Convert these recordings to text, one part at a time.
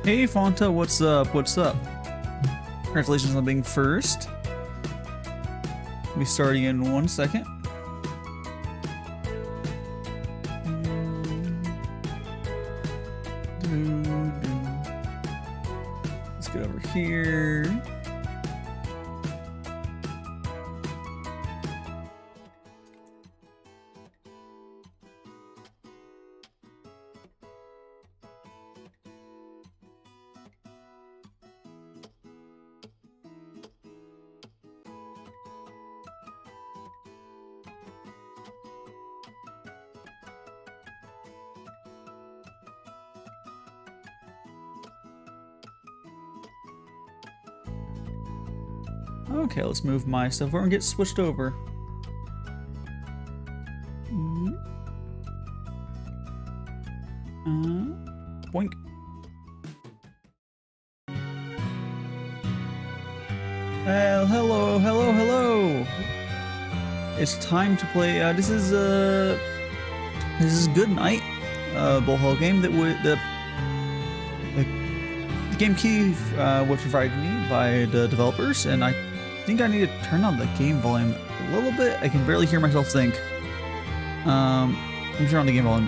Hey Fonta, what's up? What's up? Congratulations on being first. We'll be starting in 1 second. Let's get over here. Okay, let's move my stuff over and get switched over. Boink. Hello. It's time to play. This is Good Night, bullhole game that the game key was provided me by the developers, and I think I need to turn on the game volume a little bit. I can barely hear myself think. Let me turn on the game volume.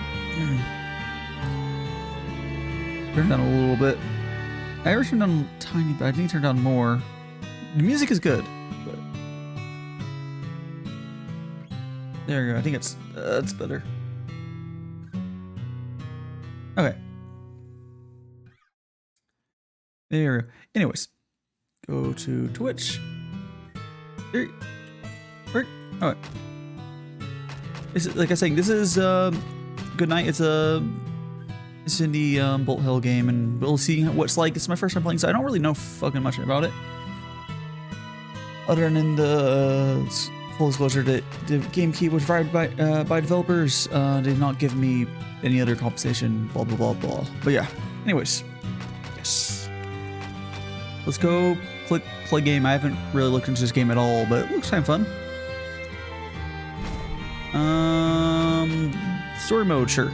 Turn down a little bit. I already turned down tiny, but I need to turn down more. The music is good, but there we go. I think it's better. Okay. There we go. Anyways, go to Twitch. There. Alright. Like I was saying, this is Good Night. It's a indie Bolt Hill game, and we'll see what it's like. It's my first time playing, so I don't really know fucking much about it. Other than in the full disclosure that the game key was provided by developers, did not give me any other compensation. Blah blah blah blah. But yeah. Anyways, yes. Let's go click play game. I haven't really looked into this game at all, but it looks kind of fun. Story mode, sure.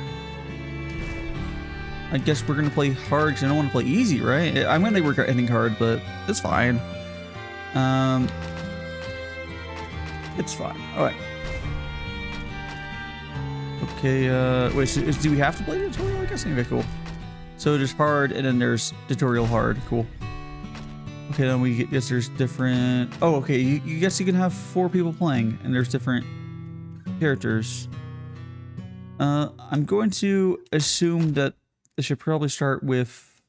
I guess we're gonna play hard because I don't want to play easy, right? I'm gonna work out ending hard, but it's fine. It's fine. All right. Okay. Wait. So do we have to play the tutorial? I guess. Okay. Cool. So there's hard, and then there's tutorial hard. Cool. Okay. Then we guess there's different. Oh, okay. You guess you can have 4 people playing, and there's different characters. I'm going to assume that this should probably start with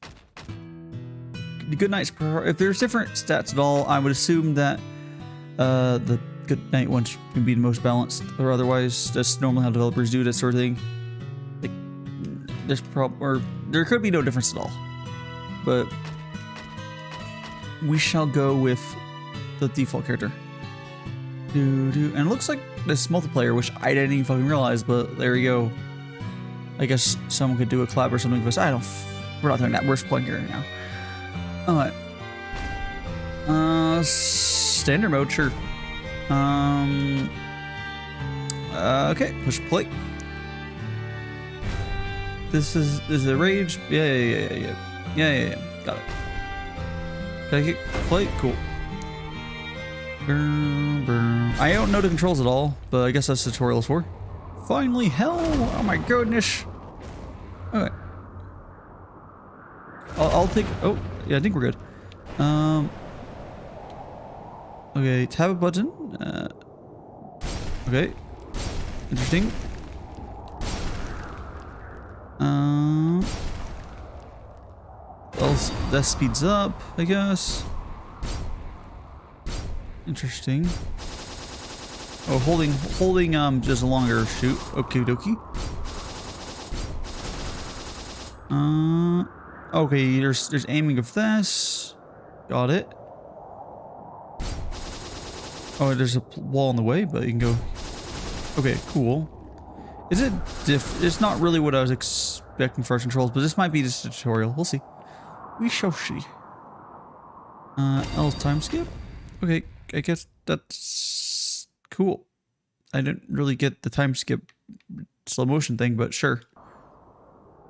the Good Night's. If there's different stats at all, I would assume that the Good Night ones can be the most balanced, or otherwise that's normally how developers do that sort of thing. Like, there could be no difference at all, but we shall go with the default character. And it looks like this multiplayer, which I didn't even fucking realize, but there you go. I guess someone could do a collab or something with us. We're not doing that. We're just playing here right now. Alright. Standard mode, sure. Okay, push play. This is a rage. Yeah. Got it. Can I hit play? Cool. I don't know the controls at all, but I guess that's what tutorial is for. Finally, hell! Oh my goodness! Okay. I'll take. Oh, yeah, I think we're good. Okay, tab a button. Okay. Interesting. Well, that speeds up, I guess. Interesting. Oh, holding just a longer shoot. Okay, dokie. Okay, there's aiming of this. Got it. Oh, there's a wall in the way, but you can go. Okay, cool. Is it it's not really what I was expecting for controls, but this might be just a tutorial. We'll see. We shall see. L's time skip. Okay, I guess that's cool. I didn't really get the time skip slow motion thing, but sure.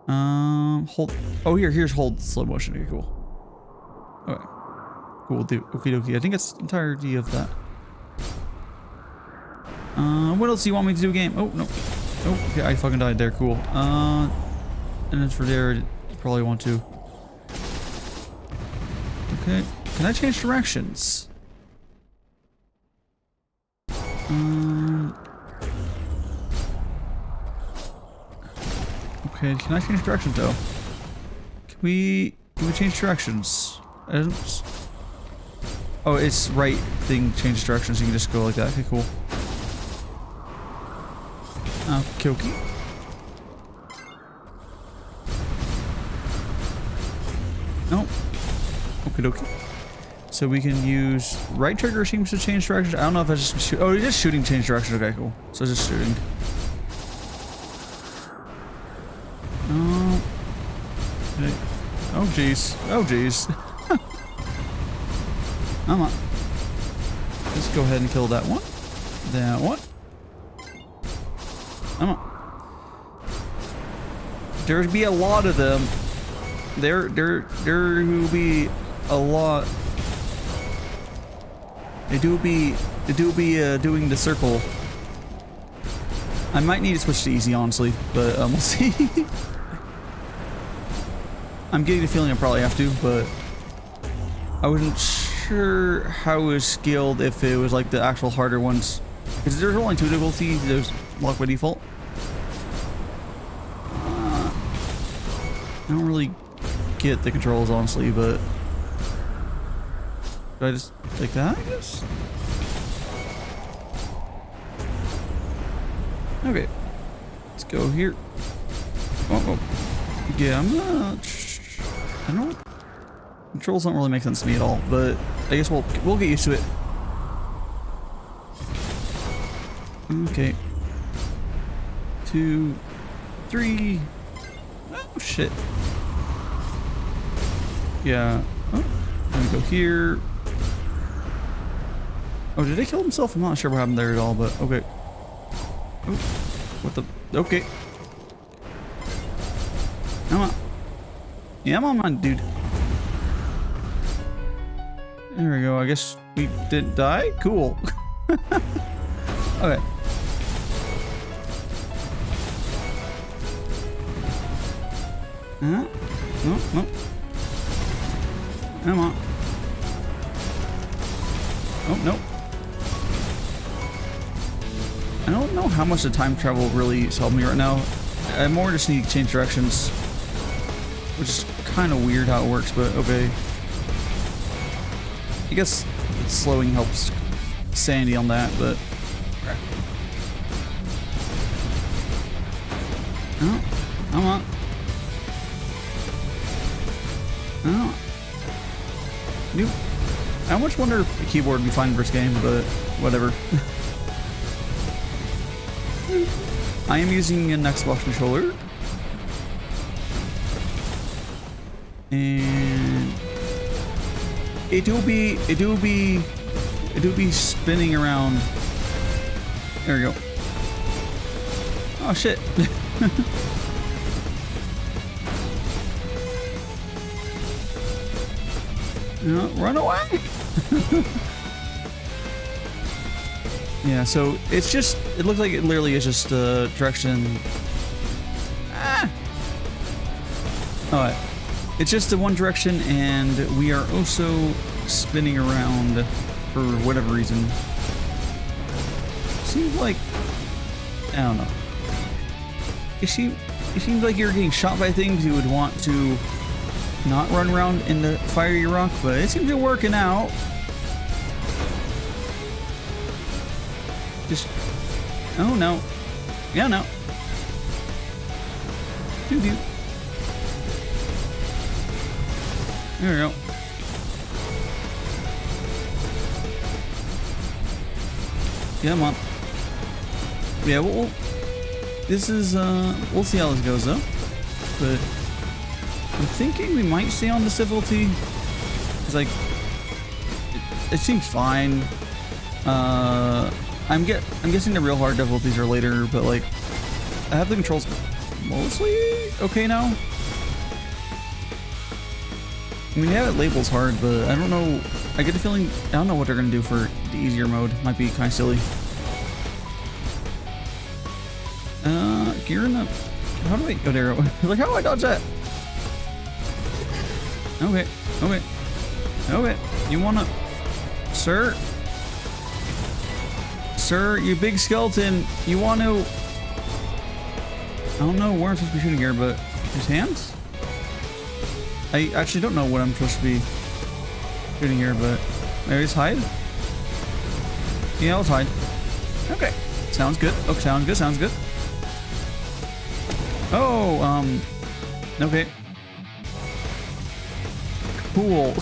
Hold. Oh, here's hold slow motion. Okay, cool. Okay. Cool. Okie dokie. I think that's the entirety of that. What else do you want me to do, game? Oh, no. Oh, okay, I fucking died there. Cool. And then for there, you probably want to. Okay. Can I change directions? Okay, can I change directions though? Can we change directions? Oh, it's right thing change directions. You can just go like that. Okay, cool. Okay. No. Okie dokie. So we can use right trigger seems to change directions. I don't know if I just shoot. Oh, it's just shooting change directions. Okay, cool. So it's just shooting. Okay. Oh jeez. Oh jeez. Come on. Let's go ahead and kill that one. That one. Come on. There'll be a lot of them. There will be a lot. They do be doing the circle. I might need to switch to easy, honestly, but we'll see. I'm getting the feeling I probably have to, but I wasn't sure how it was scaled if it was like the actual harder ones. Because there's only 2 difficulties. There's locked by default. I don't really get the controls, honestly, but should I just take that, I guess? Okay. Let's go here. Oh. Yeah, I don't... Controls don't really make sense to me at all, but I guess we'll get used to it. Okay. 2, 3. Oh, shit. Yeah. Oh, let me go here. Oh, did he kill himself? I'm not sure what happened there at all, but okay. Oh, what the? Okay. Come on. Yeah, I'm on mine, dude. There we go. I guess we didn't die? Cool. Okay. No. Come on. Oh, no. I don't know how much the time travel really is helping me right now. I more just need to change directions. Which is kind of weird how it works, but okay. I guess slowing helps Sandy on that, but... Oh, come on. Oh. Nope. I much wonder if the keyboard would be fine first game, but whatever. I am using an Xbox controller. And it do be spinning around. There we go. Oh shit. No, run away. Yeah, so it's just, it looks like it literally is just direction. Ah! Alright. It's just the one direction, and we are also spinning around for whatever reason. Seems like, I don't know. It seems like you're getting shot by things you would want to not run around in the fiery rock, but it seems to be working out. Just, oh no. Yeah, no. Doo-doo. There we go. Come on. Yeah, well, this is, we'll see how this goes though. But I'm thinking we might stay on this difficulty. It's like, it seems fine. I'm guessing the real hard difficulties are later, but like, I have the controls mostly okay now. I mean, yeah, it labels hard, but I don't know. I get a feeling, I don't know what they're gonna do for the easier mode. Might be kind of silly. Gearing up. How do I, oh, there. Like, how do I dodge that? Okay, okay, okay. You wanna, sir? Sir, you big skeleton, you want to... I don't know where I'm supposed to be shooting here, but his hands? I actually don't know what I'm supposed to be shooting here, but maybe it's hide? Yeah, let's hide. Okay, sounds good. Okay, sounds good, sounds good. Oh, okay. Cool.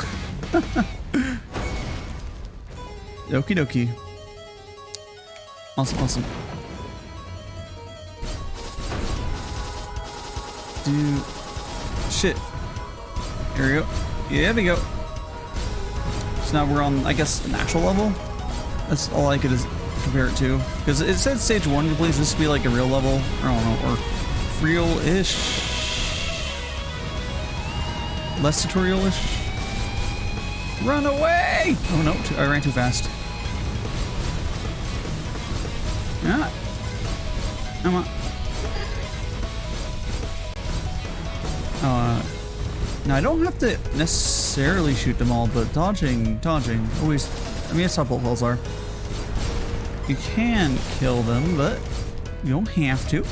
Okie dokie. Awesome, awesome. Dude. Shit. Here we go. Yeah, there we go. So now we're on, I guess, an actual level. That's all I could compare it to. Because it said stage 1, please this be like a real level. I don't know, or real-ish. Less tutorial-ish. Run away! Oh no, I ran too fast. Yeah. Come on. Now I don't have to necessarily shoot them all, but dodging, always, I mean, that's how bolt holes are. You can kill them, but you don't have to.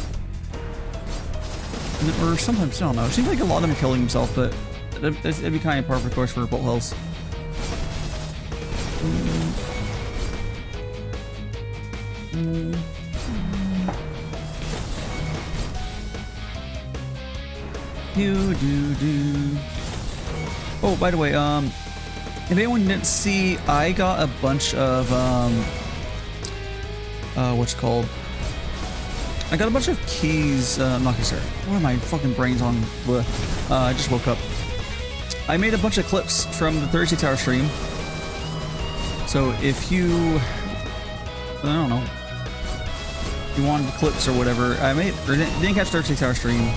Or sometimes, I don't know. It seems like a lot of them are killing themselves, but it'd be kind of par for course for bolt holes. Oh, by the way, if anyone didn't see, I got a bunch of what's it called? I got a bunch of keys. I'm not gonna say. What are my fucking brains on? I just woke up. I made a bunch of clips from the 36-hour stream. So if you, I don't know, you wanted clips or whatever, I made, or didn't catch 36-hour stream.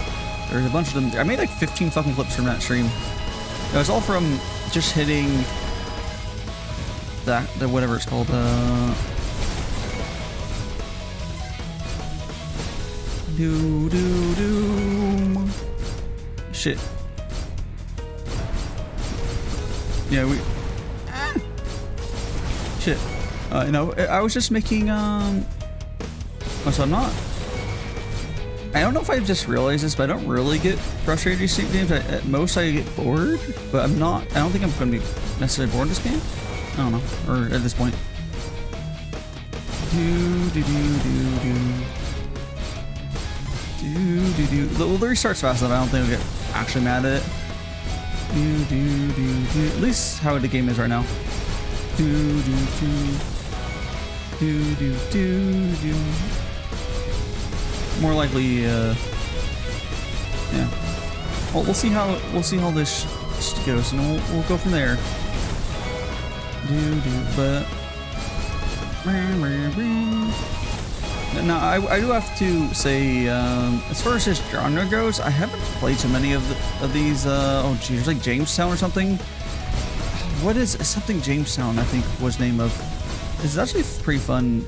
There's a bunch of them. I made like 15 fucking clips from that stream. It was all from just hitting that, whatever it's called. Shit. Yeah, we. Shit. No, I was just making. Oh, so I'm not. I don't know if I've just realized this, but I don't really get frustrated with these games. At most, I get bored, but I'm not. I don't think I'm going to be necessarily bored in this game. I don't know, or at this point. Well, the restart's fast enough. I don't think I'll get actually mad at it. At least how the game is right now. More likely, yeah. Well, we'll see how this goes, and we'll go from there. But now I do have to say, as far as this genre goes, I haven't played too many of these. Oh, geez, there's like Jamestown or something. What is something Jamestown? I think was the name of. It's actually a pretty fun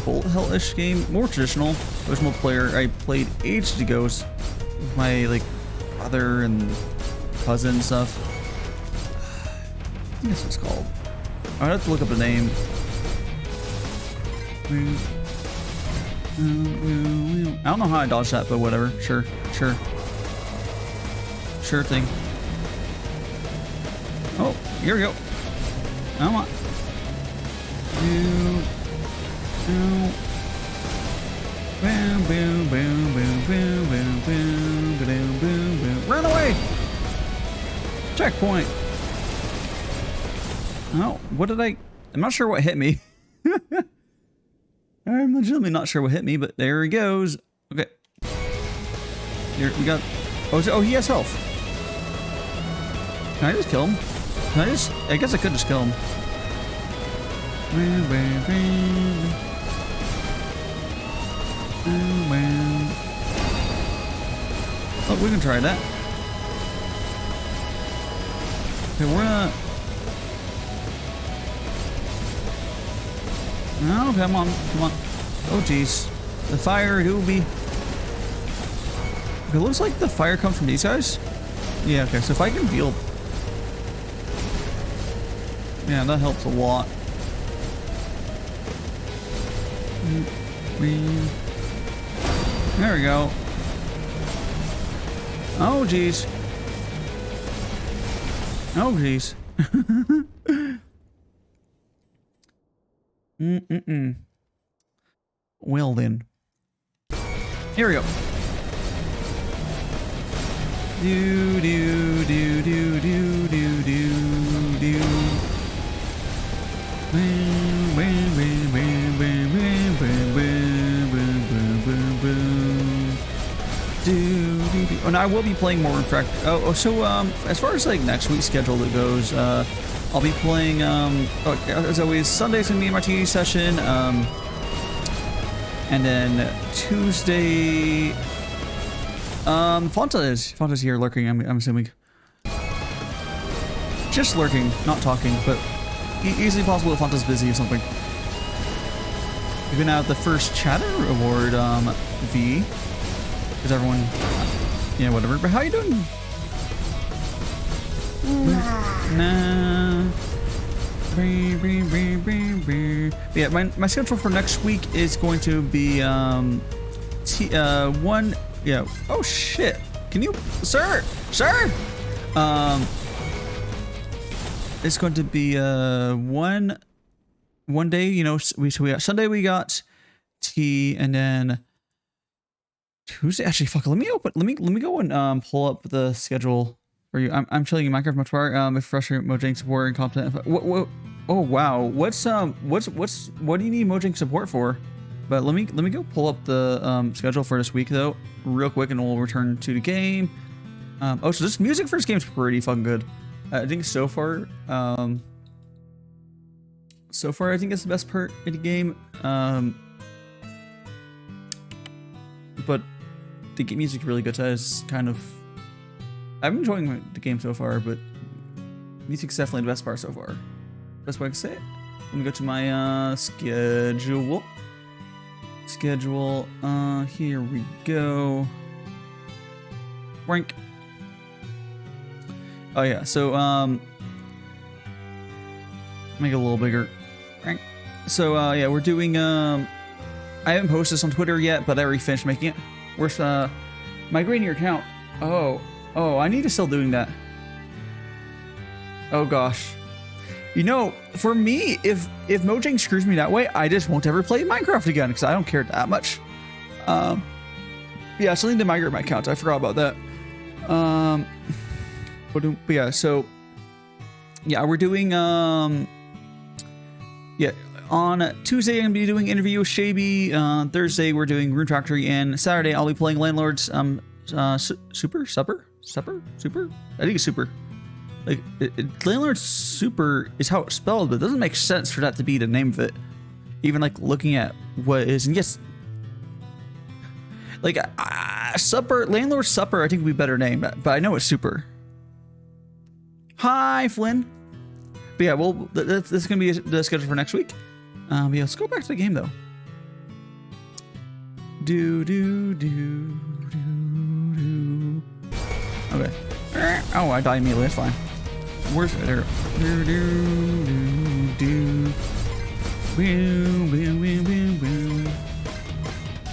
bullet hell-ish game, more traditional. It was multiplayer. I played ages ago with my like brother and cousin and stuff. I think that's what it's called. I'd have to look up the name. I don't know how I dodged that, but whatever. Sure thing. Oh, here we go. Come on. Run away! Checkpoint. Oh, what did I'm not sure what hit me. I'm legitimately not sure what hit me, but there he goes. Okay. Here we got. Oh, he has health. Can I just kill him? I guess I could just kill him. Oh, we can try that. Okay, we're gonna... No, come on, come on. Oh, jeez. The fire, doobie. It looks like the fire comes from these guys. Yeah, okay, so if I can build... Yeah, that helps a lot. There we go. Oh, jeez. Oh, jeez. Well then. Here we go. Do do do do do do do do. And I will be playing more Infract. So as far as like next week's schedule that goes, I'll be playing as always, Sunday's gonna be my TD session, and then Tuesday, Fonta's here lurking. I'm assuming, just lurking, not talking, but easily possible if Fonta's busy or something. We're gonna have the first Chatter Award, V, because everyone, yeah, whatever. But how you doing? Nah. Yeah, my schedule for next week is going to be one. Yeah. Oh shit! Can you, sir? It's going to be one day. You know, we got Sunday. We got T, and then Tuesday. Actually, fuck. Let me go and pull up the schedule for you. I'm chilling in Minecraft much more. Refreshing Mojang support and content. What? Oh wow. What do you need Mojang support for? But let me go pull up the schedule for this week though, real quick, and we'll return to the game. Oh, so this music for this game is pretty fucking good. I think so far I think it's the best part of the game. But the game music really good. So it's kind of, I'm enjoying the game so far, but music's definitely the best part so far. Best way I can say it. Let me go to my schedule. Here we go. Rank. Oh yeah, so make it a little bigger. Rank. So yeah, we're doing I haven't posted this on Twitter yet, but I already finished making it. Where's migrating your account? Oh, I need to still doing that. Oh gosh. You know, for me, if Mojang screws me that way, I just won't ever play Minecraft again because I don't care that much. Yeah, I still need to migrate my account. I forgot about that. But yeah, so yeah, we're doing yeah, on Tuesday I'm gonna be doing interview with Shaby. Thursday we're doing Rune Factory, and Saturday I'll be playing Landlords. Super. I think it's Super. Like, Landlord Super is how it's spelled, but it doesn't make sense for that to be the name of it. Even like looking at what it is, and yes, like Landlord Supper, I think would be a better name, but I know it's Super. Hi, Flynn. But yeah, well, this is gonna be the schedule for next week. Yeah, let's go back to the game though. Okay. Oh, I died immediately. That's fine. Where's there?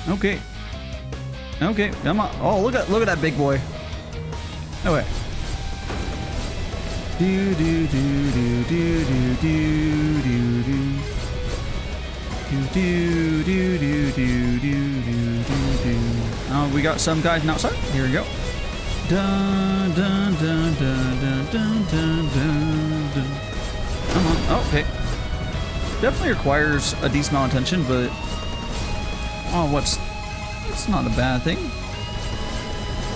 Okay. Come on. Oh, look at that big boy. Okay. Oh, we got some guys outside. Here we go. Dun, dun, dun, dun, dun, dun, dun, dun. Come on. Oh, okay. Definitely requires a decent amount of attention, but it's not a bad thing.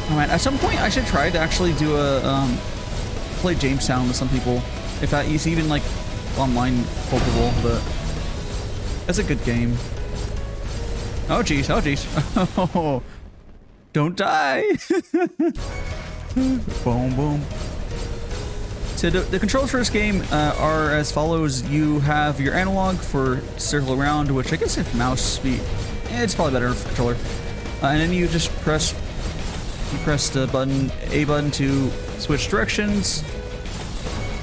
Oh man, at some point I should try to actually do a play Jamestown with some people, if that is even like online culpable, but that's a good game. Oh jeez. Oh, Don't die. Boom, boom. So the controls for this game are as follows. You have your analog for circle around, which I guess if mouse speed, it's probably better for controller. And then you just press the button, A button to switch directions.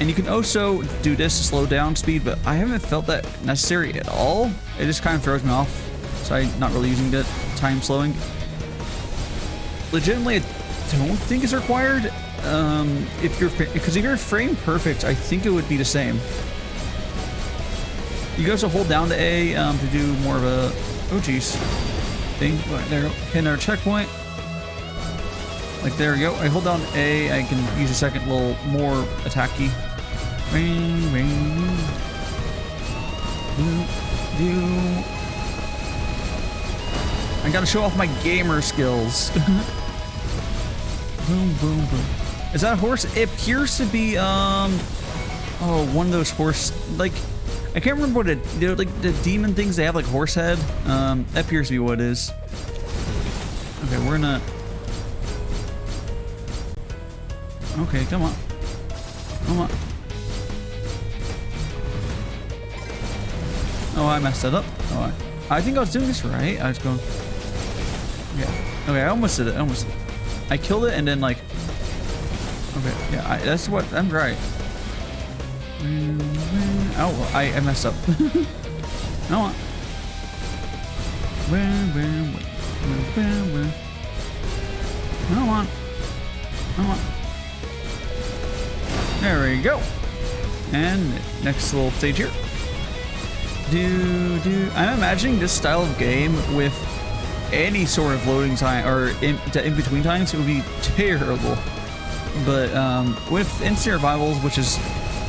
And you can also do this to slow down speed, but I haven't felt that necessary at all. It just kind of throws me off, so I'm not really using the time slowing. Legitimately, I don't think it's required. Because if you're frame perfect, I think it would be the same. You can also hold down the A to do more of a thing. Right there, hit our checkpoint. Like there we go. I hold down A. I can use a second little more attacky. Ring, ring. I gotta show off my gamer skills. Boom, boom, boom. Is that a horse? It appears to be, one of those horse, like, I can't remember what they're like the demon things, they have like horse head. That appears to be what it is. Okay, we're gonna, okay, come on. Come on. Oh, I messed that up. Oh, I think I was doing this right. I was going, yeah. Okay, I almost did it, I killed it and then like, okay, yeah, that's what, I'm right. Oh, I messed up. Come on. Come on. Come on. There we go. And next little stage here. I'm imagining this style of game with any sort of loading time or in between times, it would be terrible. But with instant revivals, which is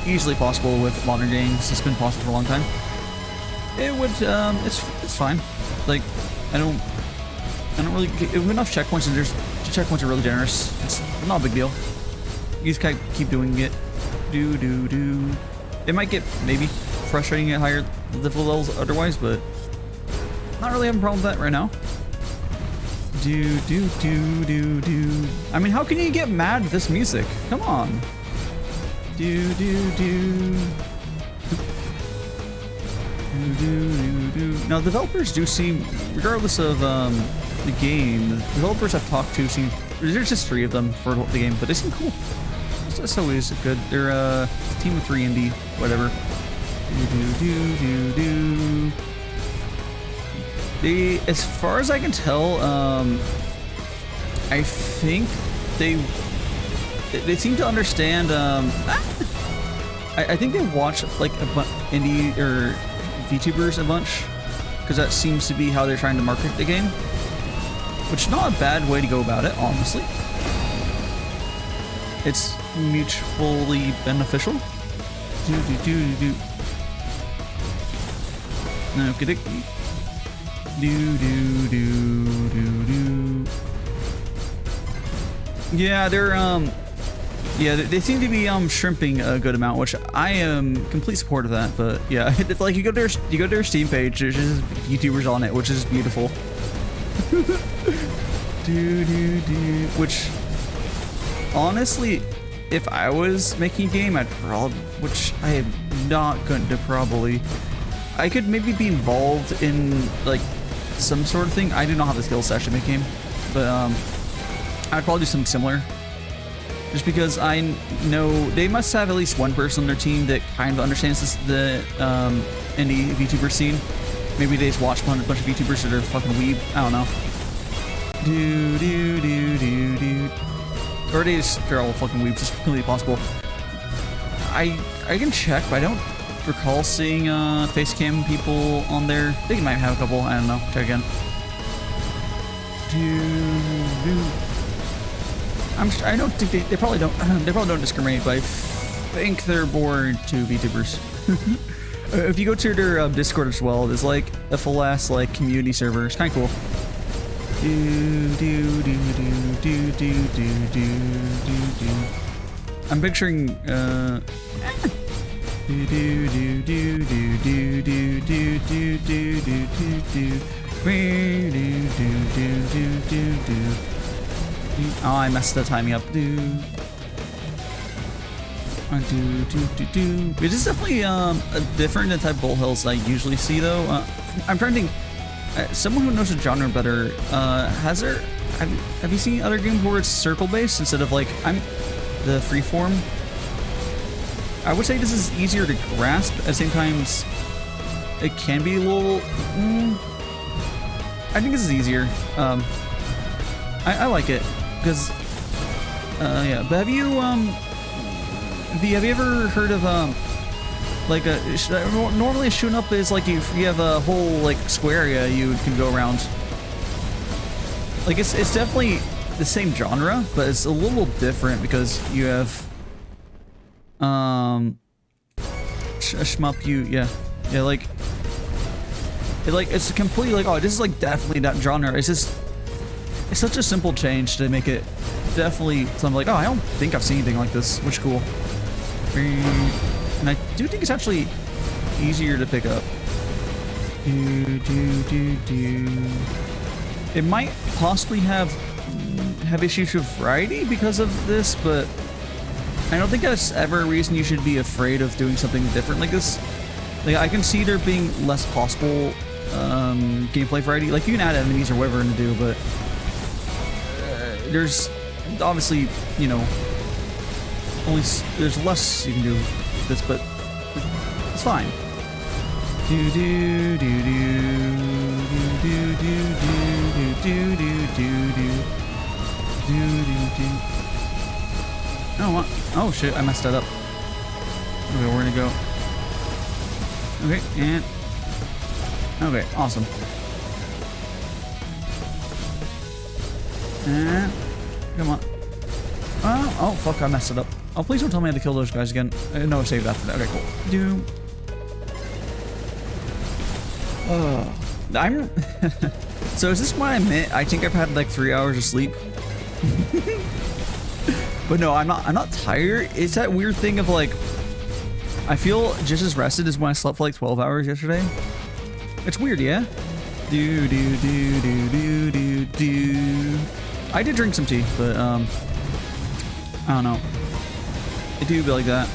easily possible with modern games, it's been possible for a long time. It would it's fine. Like I don't really get enough checkpoints, and the checkpoints are really generous. It's not a big deal. You just kind of keep doing it. It might get maybe frustrating at higher difficulty levels otherwise, but not really having a problem with that right now. I mean, how can you get mad with this music? Come on. Now, developers do seem, regardless of the game, the developers I've talked to seem, there's just 3 of them for the game, but they seem cool. That's always good. They're a team of 3 indie, whatever. As far as I can tell, I think they seem to understand. I think they watch like indie or VTubers a bunch, because that seems to be how they're trying to market the game, which is not a bad way to go about it, honestly. It's mutually beneficial. No, get it. Yeah, they're they seem to be shrimping a good amount, which I am complete support of that. But yeah, it's like you go to their Steam page, there's just YouTubers on it, which is beautiful. Which honestly, if I was making a game, I'd probably, which I am not going to probably, I could maybe be involved in like some sort of thing. I do not have the skill set to make a game, but I'd probably do something similar. Just because I know they must have at least one person on their team that kind of understands the indie VTuber scene. Maybe they just watch a bunch of VTubers that are fucking weeb. I don't know. Or they're all fucking weebs. It's completely possible. I can check, but I don't recall seeing face cam people on there. I think they might have a couple. I don't know. Check again. I don't think they probably don't. They probably don't discriminate, but I think they're bored to VTubers. If you go to their Discord as well, there's like a full ass like community server. It's kind of cool. I'm picturing Oh, I messed the timing up. It is definitely different than the type of bull hills I usually see, though. I'm trying to think. Someone who knows the genre better, have you seen other games where it's circle based instead of like the freeform? I would say this is easier to grasp. At the same time, it can be a little. I think this is easier. I like it because yeah. But have you ever heard of like normally a shoot up is like you have a whole like square area you can go around. Like it's definitely the same genre, but it's a little different because you have shmup like it's completely like, oh, this is like definitely that genre. It's such a simple change to make it definitely something like, oh, I don't think I've seen anything like this, which is cool. And I do think it's actually easier to pick up. It might possibly have issues with variety because of this, but I don't think that's ever a reason you should be afraid of doing something different like this. Like, I can see there being less possible gameplay variety. Like, you can add enemies or whatever to do, but there's obviously, you know, there's less you can do with this, but it's fine. Oh shit, I messed that up. Okay, we're gonna go. Okay, and okay, awesome. And come on. Oh fuck, I messed it up. Oh, please don't tell me I have to kill those guys again. No, save that for that. Okay, cool. I'm so is this what I meant? I think I've had like 3 hours of sleep. But no, I'm not tired. It's that weird thing of like, I feel just as rested as when I slept for like 12 hours yesterday. It's weird, yeah? I did drink some tea, but I don't know. It do be like that.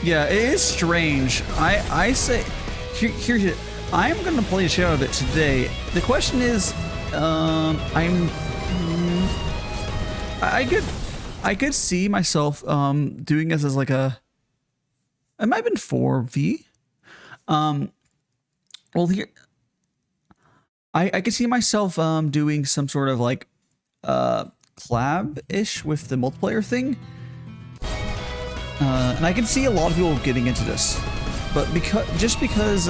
Yeah, it is strange. I say, here's it. I'm gonna play the shit out of it today. The question is, I could see myself doing this as like it might have been 4V. Well, here I could see myself doing some sort of like collab-ish with the multiplayer thing. And I can see a lot of people getting into this, but because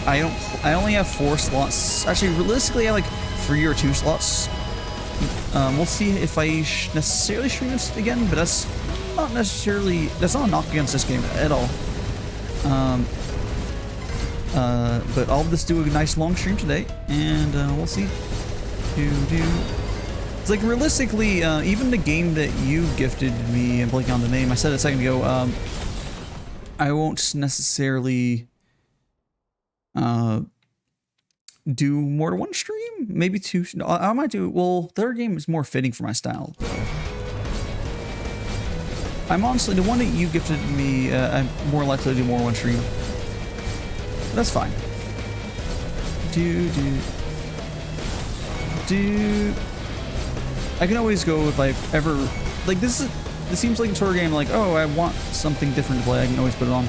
I only have 4 slots. Actually, realistically, I have like 3 or 2 slots. We'll see if I necessarily stream this again, but that's not a knock against this game at all. But I'll just do a nice long stream today, and we'll see. It's like realistically, even the game that you gifted me, I'm blanking on the name. I said it a second ago. I won't necessarily do more than 1 stream, maybe 2. I might do. Well, the other game is more fitting for my style. I'm honestly the one that you gifted me. I'm more likely to do more than 1 stream. But that's fine. I can always go if I ever like this seems like a sort of game like, oh, I want something different to play. I can always put it on.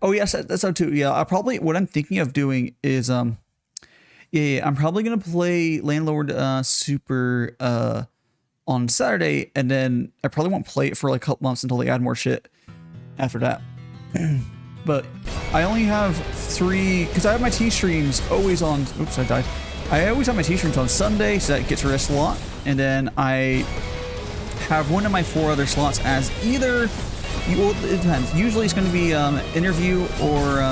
Oh yes, that's how too. Yeah, what I'm thinking of doing is I'm probably gonna play Landlord Super on Saturday, and then I probably won't play it for like a couple months until they add more shit after that. But I only have 3 because I have my T streams always on. Oops, I died. I always have my T streams on Sunday, so that gets rid of a slot, and then I have one of my 4 other slots as either. Well, it depends. Usually it's going to be interview or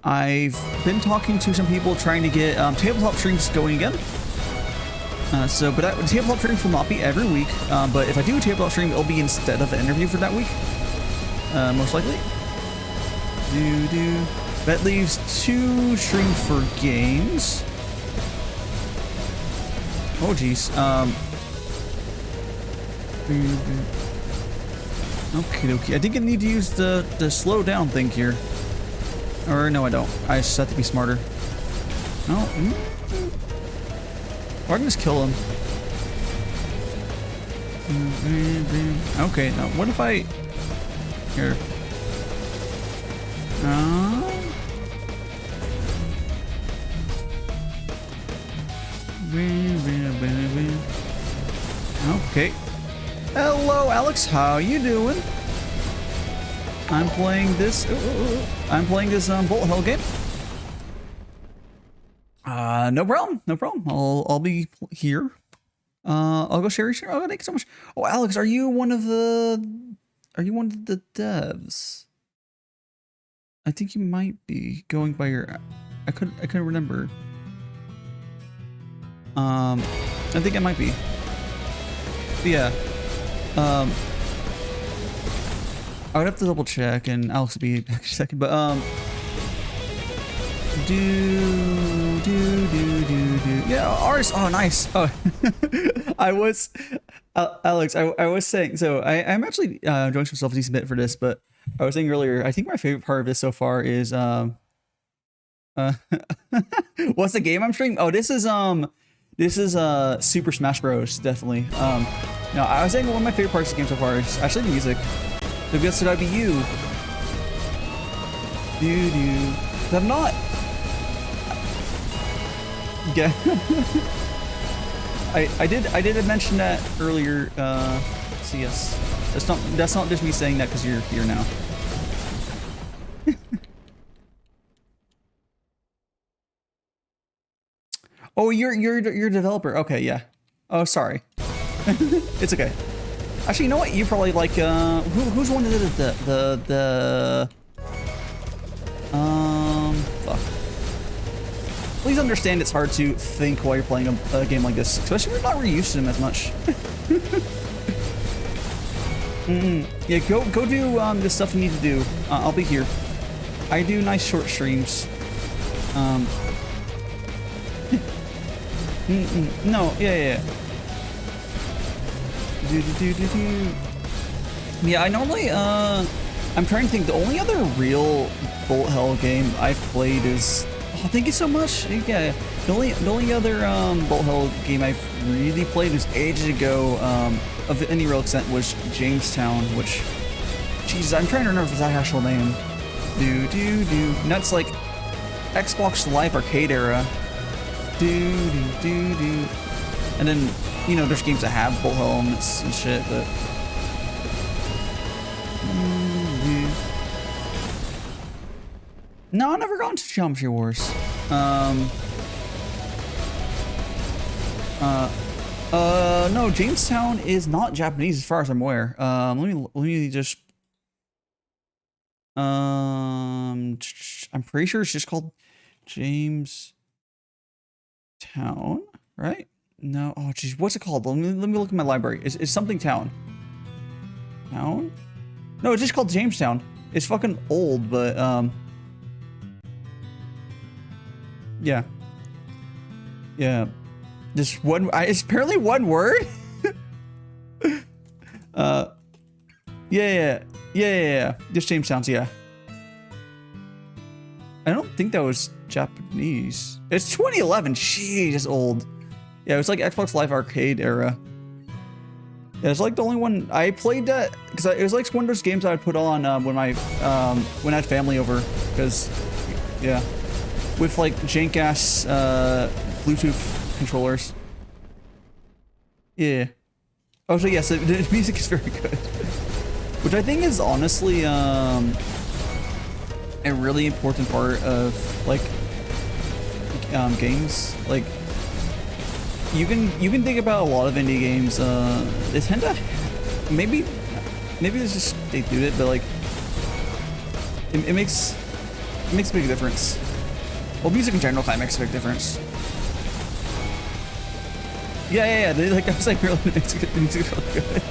I've been talking to some people trying to get tabletop streams going again. But tabletop stream will not be every week. But if I do a tabletop stream, it'll be instead of the interview for that week. Most likely. That leaves 2 streams for games. Oh geez. Okay. I think I need to use the slow down thing here. Or no, I don't. I just have to be smarter. No. Or I can just kill him. Okay. Now what if I here? Okay. Hello, Alex. How you doing? I'm playing this. Bullet Hell game. No problem. I'll be here. I'll go share. Oh, thank you so much. Oh, Alex, are you one of the devs? I think you might be going by your. I couldn't remember. I think I might be. But yeah. I would have to double check, and Alex will be back in a second. But yeah, ours. Oh, nice. Oh, I was Alex. I was saying. So I'm actually enjoying myself a decent bit for this, but I was saying earlier. I think my favorite part of this so far is what's the game I'm streaming? Oh, this is Super Smash Bros. Definitely. No, I was saying one of my favorite parts of the game so far is actually the music. So guess that'd be you. I'm not. Yeah. I did mention that earlier. So yes, that's not just me saying that because you're here now. Oh, you're a developer. Okay, yeah. Oh, sorry. It's okay. Actually, you know what? You probably like who's one that did the fuck. Please understand it's hard to think while you're playing a game like this, especially if you're not really used to them as much. Yeah, go do the stuff you need to do. I'll be here. I do nice short streams. No, yeah. Yeah, I normally, I'm trying to think, the only other real Bullet Hell game I've played is, oh, thank you so much. Yeah, the only other, Bullet Hell game I've really played was ages ago, of any real extent was Jamestown, which, Jesus, I'm trying to remember if it's that actual name. And that's like Xbox Live Arcade era. And then, you know, there's games that have bullet hell elements and shit, but no, I've never gone to Geometry Wars. No, Jamestown is not Japanese as far as I'm aware. Let me just I'm pretty sure it's just called Jamestown, right? No, oh geez, what's it called? Let me look at my library. It's something town. Town? No, it's just called Jamestown. It's fucking old, but yeah. Just one. It's apparently one word. Yeah. Just Jamestown's, yeah. I don't think that was Japanese. It's 2011. Jeez, it's old. Yeah, it was like Xbox Live Arcade era. Yeah, it's like the only one I played that because it was like one of those games I would put on when I had family over, because yeah, with like jank ass Bluetooth controllers. Yeah. Oh, so yes, the music is very good, which I think is honestly a really important part of like games. Like you can think about a lot of indie games. They tend to maybe it's just they do it, but like it makes a big difference. Well, music in general kind of makes a big difference. Yeah. Like I was saying earlier, the music's really good.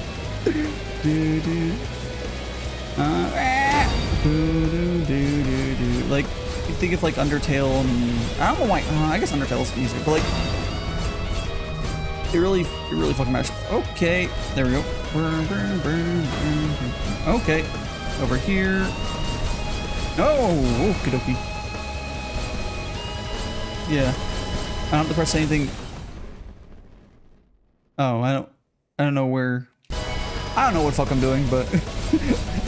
Like, you think of like Undertale and I don't know why. I guess Undertale's music, but like, it really fucking matters. Okay, there we go. Okay, over here. Oh, okie dokie. Yeah, I don't have to press anything. Oh, I don't know where. I don't know what the fuck I'm doing, but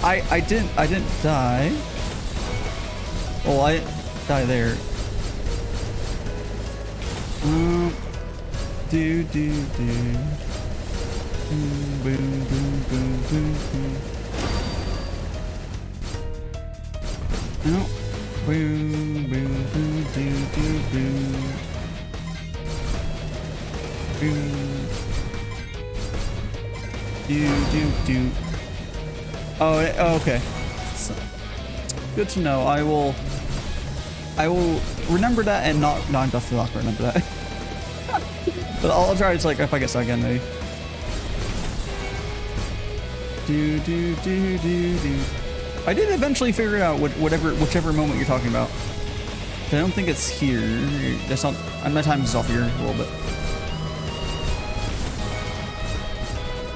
I didn't die. Well, I die there. Do. Boom, boom, boom, boom, boom. No. Boom, boom, boom, do, boom. Boom. Do. Oh, okay. So, good to know. I will remember that and not definitely not remember that. But I'll try to like if I get stuck again maybe. Do. I did eventually figure out whichever moment you're talking about. I don't think it's here. That's not. My time is off here a little bit.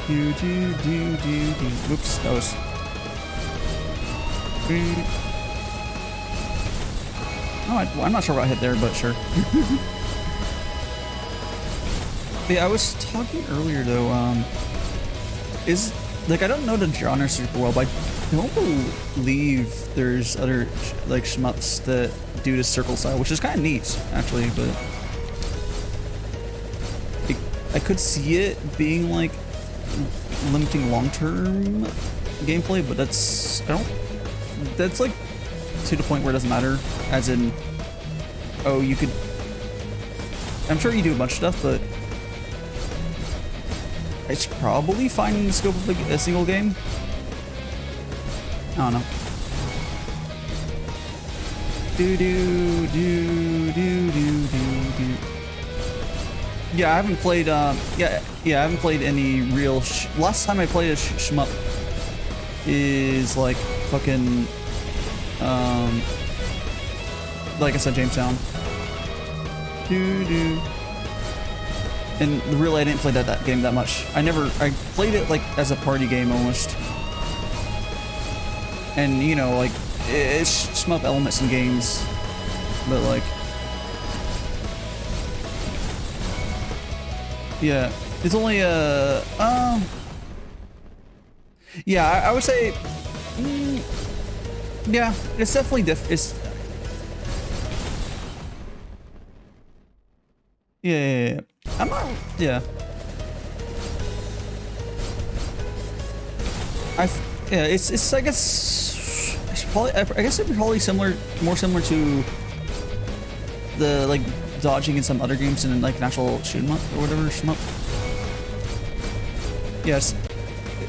Do. Whoops, that was. Oh, I'm not sure what I hit there, but sure. Yeah, I was talking earlier though. Is like I don't know the genre super well, but I don't believe there's other like shmups that do this circle style, which is kind of neat actually. But I could see it being like limiting long-term gameplay, but that's like to the point where it doesn't matter. As in, oh, you could. I'm sure you do a bunch of stuff, but it's probably fine in the scope of a single game. I don't know. Do. Yeah, I haven't played. Yeah, I haven't played any real. Last time I played a shmup is like fucking. Like I said, Jamestown. And really, I didn't play that game that much. I played it like as a party game almost. And you know, like it's shmup elements in games, but like, yeah, it's only yeah, I would say, yeah, it's definitely it's. Yeah. I'm not. Yeah. Yeah. It's. I guess. It's probably. I guess it'd be probably more similar to the like dodging in some other games than like an actual shoot 'em up or whatever shmup. Yes.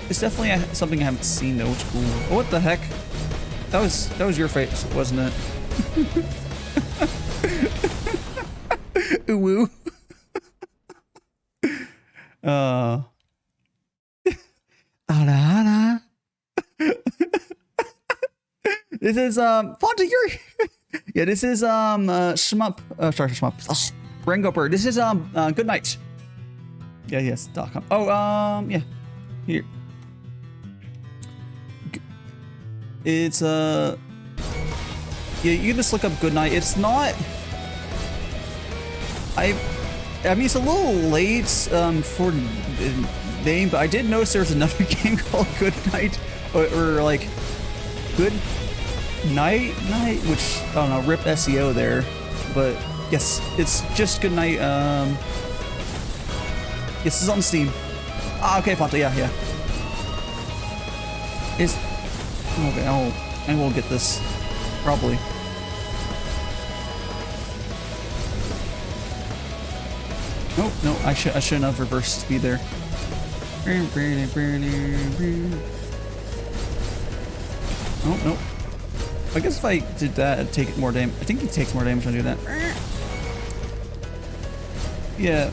It's definitely something I haven't seen though. It's cool. Oh, what the heck? That was your face, wasn't it? Ooh woo. This is Fonta, you're yeah, this is shmup sorry, shmup. Rangoper. This is good night. Yeah, yes, .com. Oh, yeah. Here. It's yeah, you can just look up good night. It's not I mean, it's a little late for the name, but I did notice there was another game called Good Night, or like Good Night, which I don't know, rip SEO there, but yes, it's just Good Night. Yes, it's on Steam. Ah, okay, Fonta, yeah. It's okay. I will get this probably. Oh, no, I shouldn't have reversed speed there. Oh, no. I guess if I did that, it'd take more damage. I think it takes more damage when I do that. Yeah.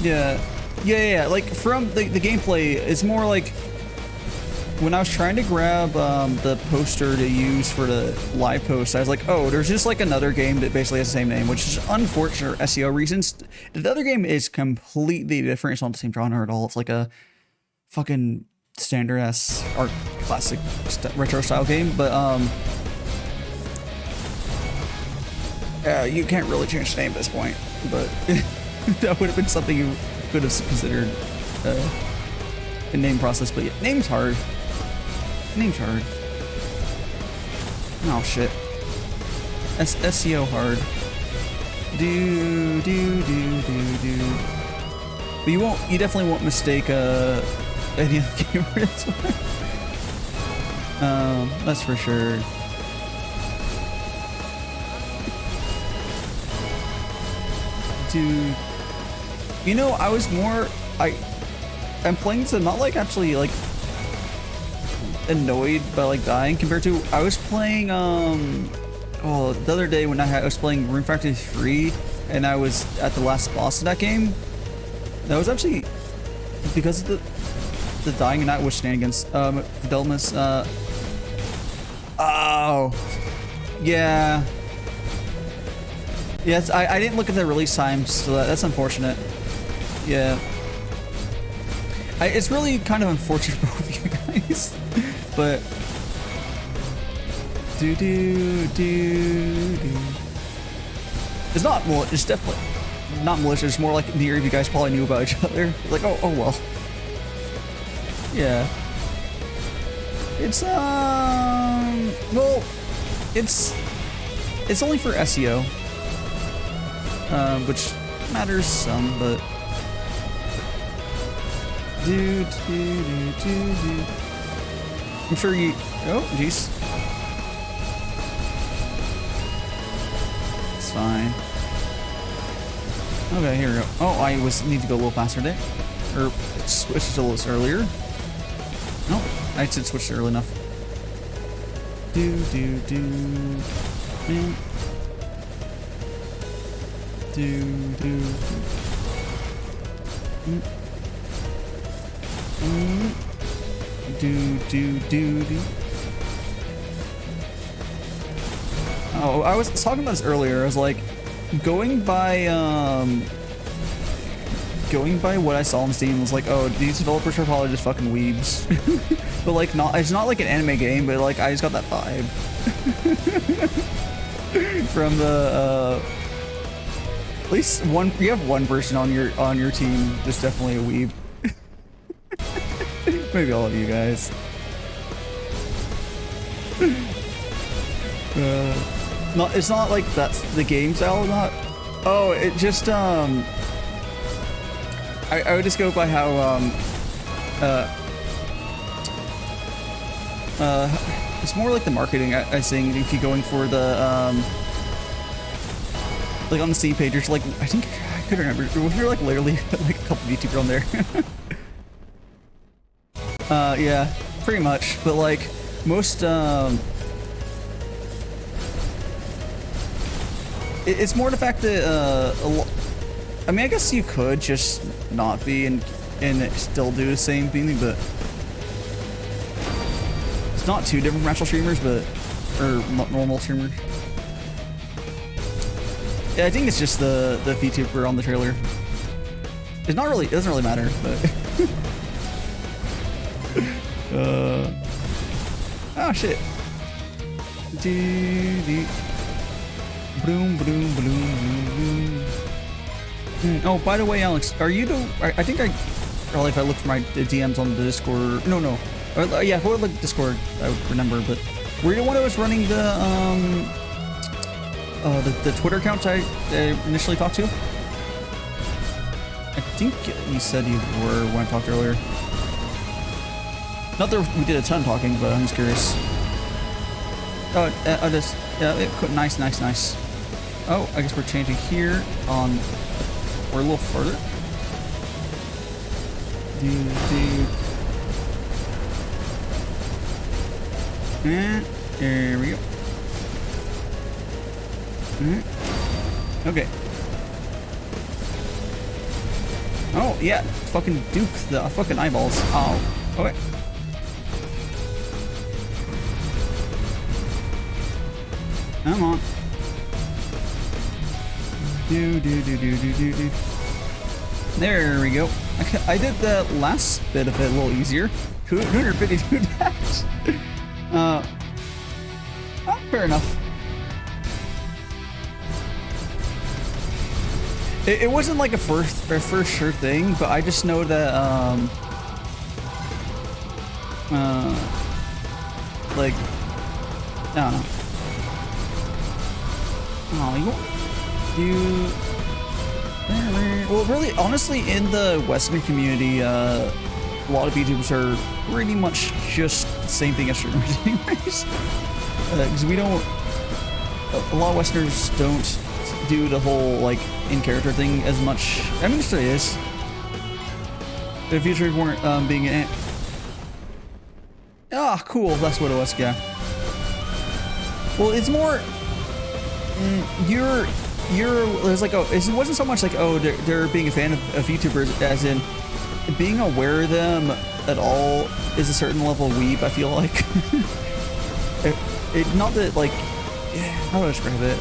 Yeah. Yeah. Like from the gameplay, it's more like when I was trying to grab the poster to use for the live post, I was like, oh, there's just like another game that basically has the same name, which is unfortunate for SEO reasons. The other game is completely different. It's not the same genre at all. It's like a fucking standard ass art classic retro style game, but you can't really change the name at this point, but that would have been something you could have considered in name process. But yeah, name's hard. Name's hard. Oh shit. SEO hard. But you definitely won't mistake any of the keywords. That's for sure. Dude, you know, I was more I'm playing this, I'm not like actually like annoyed by like dying compared to I was playing the other day when I was playing Rune Factory 3 and I was at the last boss of that game. That was actually because of the dying and not with shenanigans. Fidelmas, oh yeah. Yes, I didn't look at the release times, so that's unfortunate. Yeah. It's really kind of unfortunate for both of you guys. But it's not malicious. It's definitely not malicious. It's more like neither of you guys probably knew about each other. Like, oh well. Yeah. It's well, it's only for SEO, which matters some, but. I'm sure you. Oh, jeez. It's fine. Okay, here we go. Oh, I need to go a little faster there, or switch to a little earlier. No, I did switch early enough. Oh, I was talking about this earlier. I was like, going by what I saw on Steam was like, oh, these developers are probably just fucking weebs. But like, it's not like an anime game, but like, I just got that vibe from the at least one. You have one person on your team that's definitely a weeb. Maybe all of you guys. It's not like that's the game style. Not. Oh, it just I would just go by how it's more like the marketing. I think if you're going for the like on the C page, there's like I think I could remember. Was there like literally like a couple of YouTubers on there? Yeah, pretty much. But like most, it's more the fact that I mean, I guess you could just not be and still do the same thing, but it's not two different professional streamers, or normal streamers. Yeah, I think it's just the Vtuber on the trailer. It's not really. It doesn't really matter, but. Oh shit. Boom, boom, boom, boom. Oh, by the way, Alex, are you the? I think probably if I look for my DMs on the Discord. No. Yeah, if I would look at Discord, I would remember. But were you the one that was running the Twitter account I initially talked to? I think you said you were when I talked earlier. Not that we did a ton of talking, but I'm just curious. Oh, nice. Oh, I guess we're changing here on. We're a little further. And there we go. Okay. Oh, yeah. Fucking Duke the fucking eyeballs. Oh, okay. Come on. Do. There we go. I did the last bit of it a little easier. 252 dash. Fair enough. It wasn't like a first sure thing, but I just know that like I don't know. Oh, well, really, honestly, in the Western community, a lot of VTubers are pretty much just the same thing as streamers, anyways. Because we don't, a lot of Westerners don't do the whole like in-character thing as much. I mean, it still is. But if VTubers weren't being an. Ah, cool. That's what it was. Yeah. Well, it's more. There's like, oh, it wasn't so much like, oh, they're being a fan of VTubers, as in being aware of them at all is a certain level of weeb, I feel like. Not that, like, how do I describe it?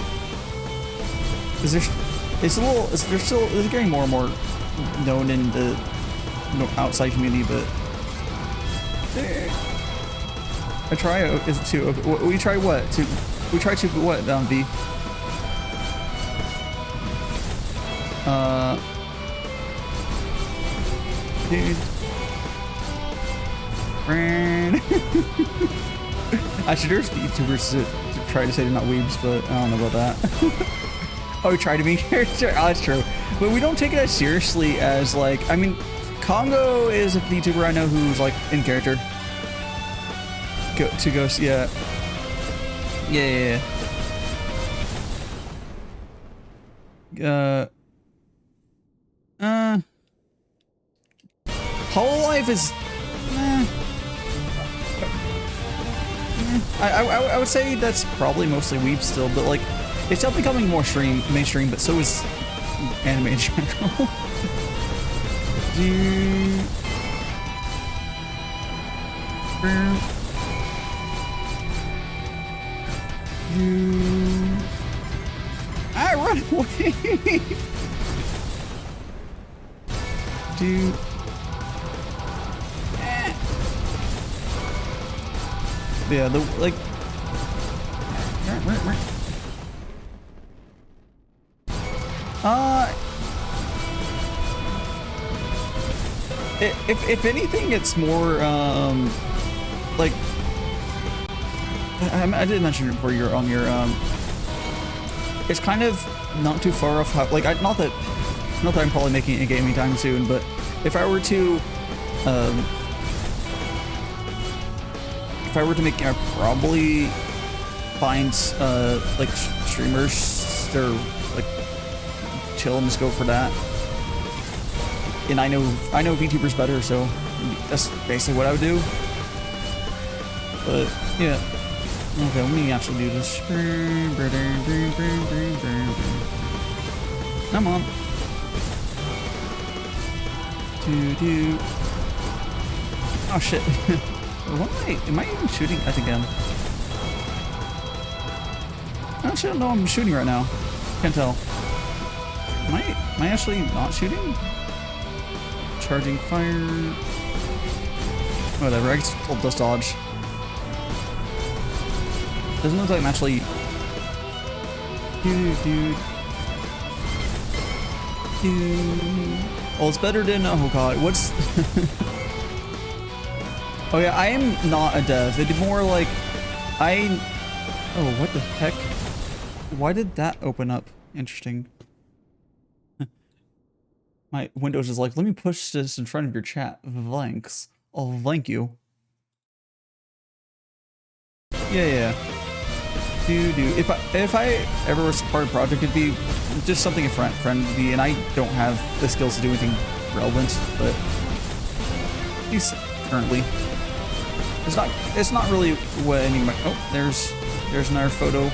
It's getting more and more known in the outside community, but I try is it too. We try what? We try to what? V. Dude. I should urge VTubers to try to say they're not weebs, but I don't know about that. Oh, we try to be character. Oh, that's true. But we don't take it as seriously as, like, I mean, Congo is a VTuber I know who's like in character. Ghost, yeah. Yeah. Hololive is. I would say that's probably mostly weeb still, but like, it's definitely becoming more mainstream, but so is anime in general. Run away! Dude. Yeah, the like. If anything, it's more like I did mention it before. You're on your it's kind of not too far off. How, like, not that I'm probably making a game anytime soon, but if I were to make it, I'd probably find like streamers that are like chill and just go for that. And I know VTubers better, so that's basically what I would do. But yeah. Okay, let me actually do this. Come on. Oh shit. What am I even shooting? I think I am. I actually don't know I'm shooting right now. Can't tell. Am I actually not shooting? Charging fire. Whatever, I just pulled this dodge. Doesn't look like I'm actually. Dude. Well, it's better than. Oh god, what's. Oh yeah, I am not a dev. It'd be more like oh, what the heck? Why did that open up? Interesting. My Windows is like, let me push this in front of your chat. Thanks. Oh, thank you. Yeah. If I ever was part of a project, it'd be just something a friend would be, and I don't have the skills to do anything relevant, but at least currently. It's not really what any of my, oh, there's another photo.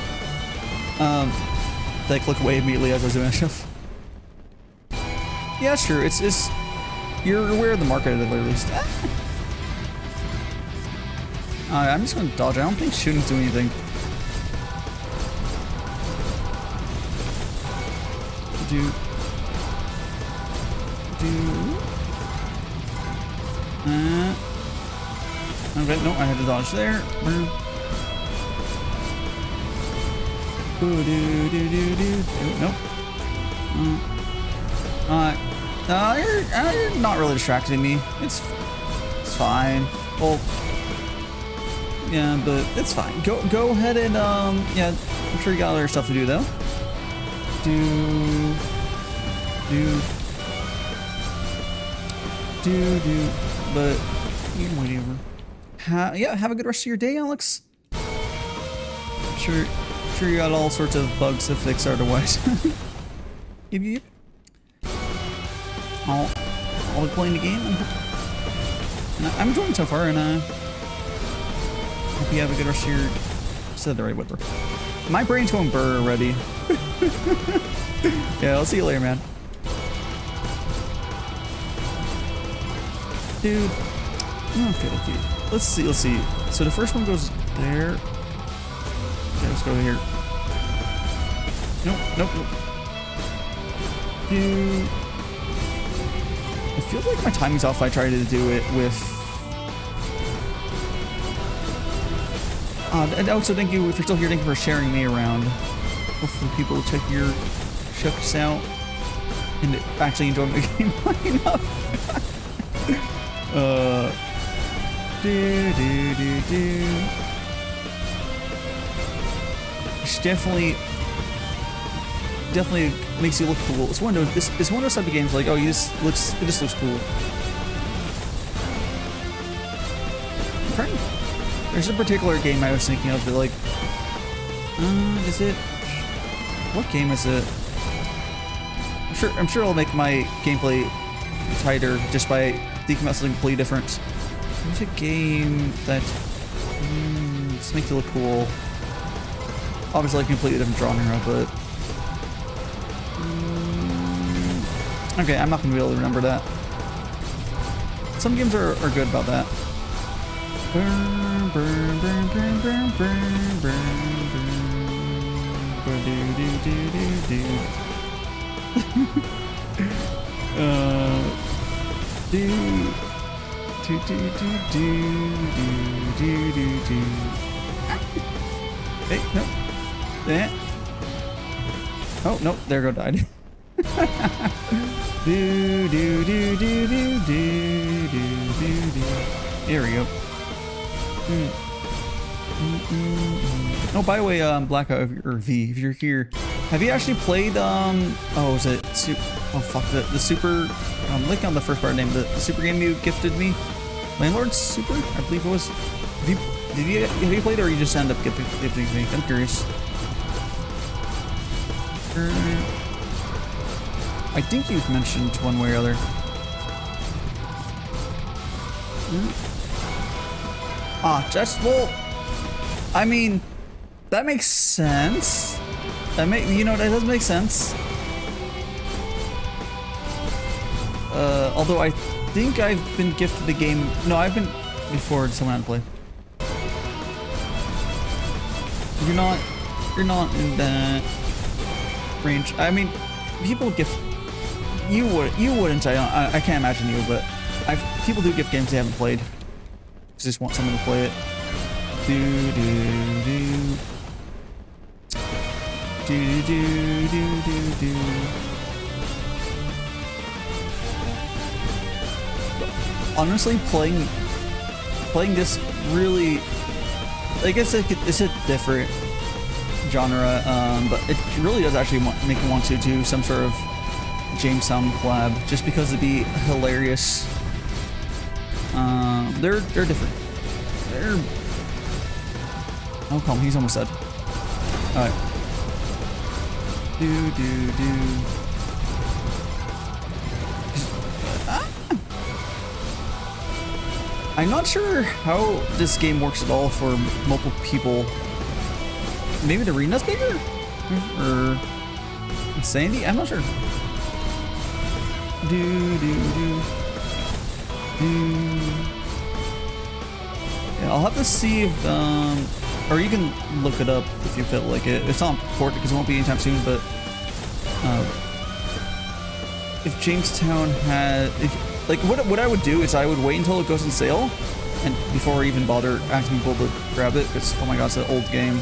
That I click away immediately as I was doing stuff. Yeah, sure. It's You're aware of the market at the very least. I'm just gonna dodge. I don't think shooting's doing anything. Okay, no, I had to dodge there. Nope. You're not really distracting me. It's fine. Well, yeah, but it's fine. Go ahead and yeah, I'm sure you got other stuff to do though. But whatever. Yeah, have a good rest of your day, Alex. Sure you got all sorts of bugs to fix otherwise. Yep. I'll be playing the game. I'm enjoying it so far, and hope you have a good rest of your. Said the right word. My brain's going burr already. Yeah, I'll see you later, man. Dude. Okay. Let's see. So the first one goes there. Okay, let's go here. Nope. Dude. It feels like my timing's off if I try to do it with... and also thank you, if you're still here, thank you for sharing me around. Hopefully people will check your shucks out and actually enjoy my game enough. It's definitely makes you look cool. It's one of those type of games like, oh, it just looks cool. There's a particular game I was thinking of that, like, is it? What game is it? I'm sure it'll make my gameplay tighter just by thinking about something completely different. There's a game that just makes it look cool. Obviously, like a completely different genre, but okay, I'm not gonna be able to remember that. Some games are good about that. Hey, no. Oh, nope, there go died. Here we go. Oh, by the way, Blackout or V, if you're here, have you actually played oh, was it oh fuck, the super link on the first part name, the super game you gifted me, Landlord Super, I believe it was. Have you played it, or you just end up gifting me? I'm curious. I think you've mentioned one way or other. Just, well, I mean, that makes sense. That does make sense. Although I think I've been gifted the game. No, I've been before someone had to play. You're not in that range. I mean, people gift. You wouldn't. I can't imagine you, but people do gift games they haven't played. Just want someone to play it. Honestly, playing this really, I guess it's a different genre, but it really does actually make me want to do some sort of James Sound collab, just because it'd be hilarious. They're different. Oh, calm. He's almost dead. All right. I'm not sure how this game works at all for multiple people. Maybe the arena's bigger, or Sandy. I'm not sure. Yeah, I'll have to see if, or you can look it up if you feel like it. It's not important because it won't be anytime soon, but if Jamestown had, like, what I would do is I would wait until it goes on sale, and before I even bother asking people to grab it, because oh my god, it's an old game.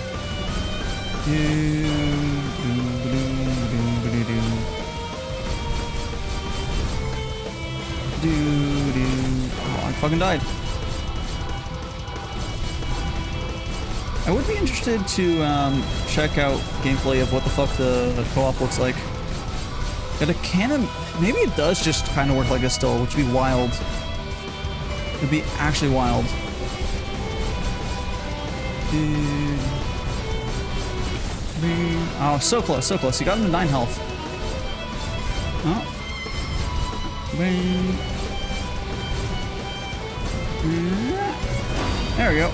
Oh, I fucking died. I would be interested to check out gameplay of what the fuck the co-op looks like. Got a cannon. Maybe it does just kind of work like this still, which would be wild. It'd be actually wild. Oh, so close, so close. You got him to 9 health. Oh. There we go.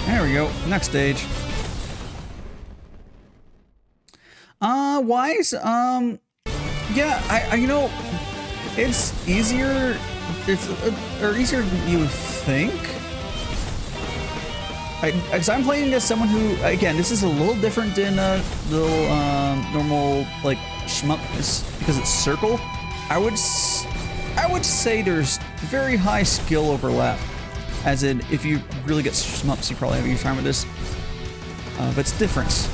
There we go. Next stage. Wise? Yeah, I you know, it's easier. It's or easier than you would think. Because I'm playing as someone who, again, this is a little different than a little normal like shmup because it's circle. I would say there's very high skill overlap. As in, if you really get shmups, you probably have a huge time with this. But it's different.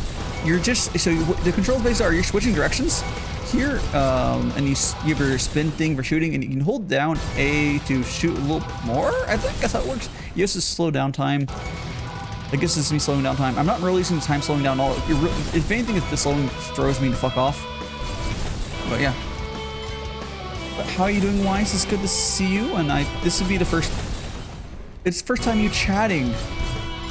You're just so the controls basically are you're switching directions here, and you have your spin thing for shooting, and you can hold down A to shoot a little more. I think that's how it works. You have to slow down time. I guess this is me slowing down time. I'm not really using time slowing down all. If anything, if the slowing throws me to fuck off. But yeah. But how are you doing, Wise? It's good to see you, and this would be the first. It's the first time you chatting.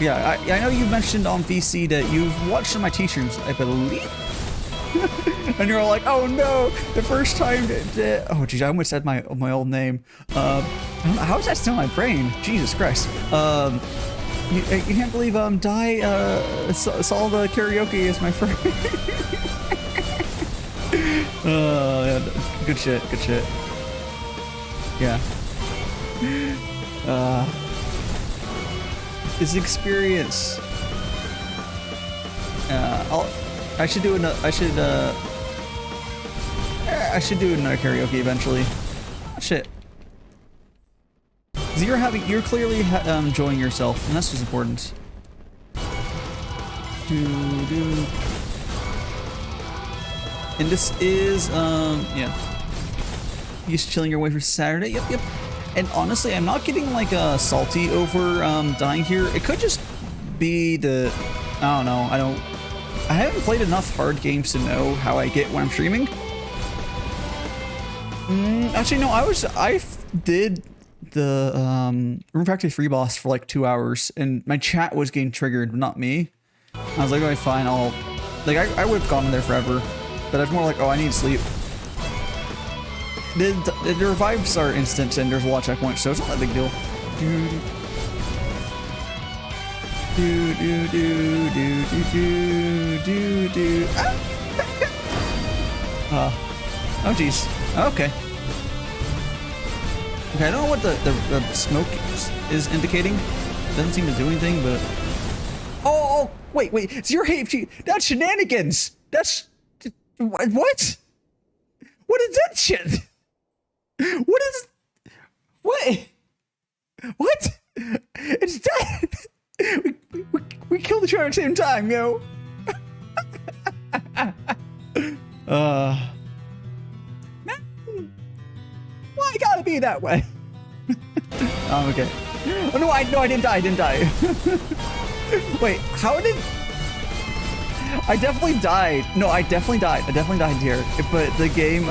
Yeah, I know you mentioned on VC that you've watched some of my t-shirts, I believe. And you're all like, oh no, the first time oh geez, I almost said my old name. How is that still in my brain? Jesus Christ. You can't believe Dai saw the karaoke as my friend. Yeah, good shit, good shit. Yeah. This experience. I should do another. I should do another karaoke eventually. Shit. You're clearly enjoying yourself, and that's what's important. And this is yeah. You just chilling your way for Saturday. Yep, yep. And honestly, I'm not getting like salty over dying here. It could just be the, I don't know. I haven't played enough hard games to know how I get when I'm streaming. Actually, no. I did the Room Factory 3 boss for like 2 hours, and my chat was getting triggered, but not me. I was like, okay, fine. I'll like I would have gone in there forever, but I was more like, oh, I need sleep. The revives are instant, and there's a lot of checkpoints, so it's not that big deal. Oh jeez. Okay. Okay, I don't know what the smoke is indicating. It doesn't seem to do anything, but oh wait, it's your HFG. That's shenanigans. That's what? What is that shit? What is... What? It's dead! We killed each other at the same time, yo! Man! Why it gotta be that way? Oh, okay. Oh, no, I didn't die, Wait, how did... I definitely died. No, I definitely died here. But the game,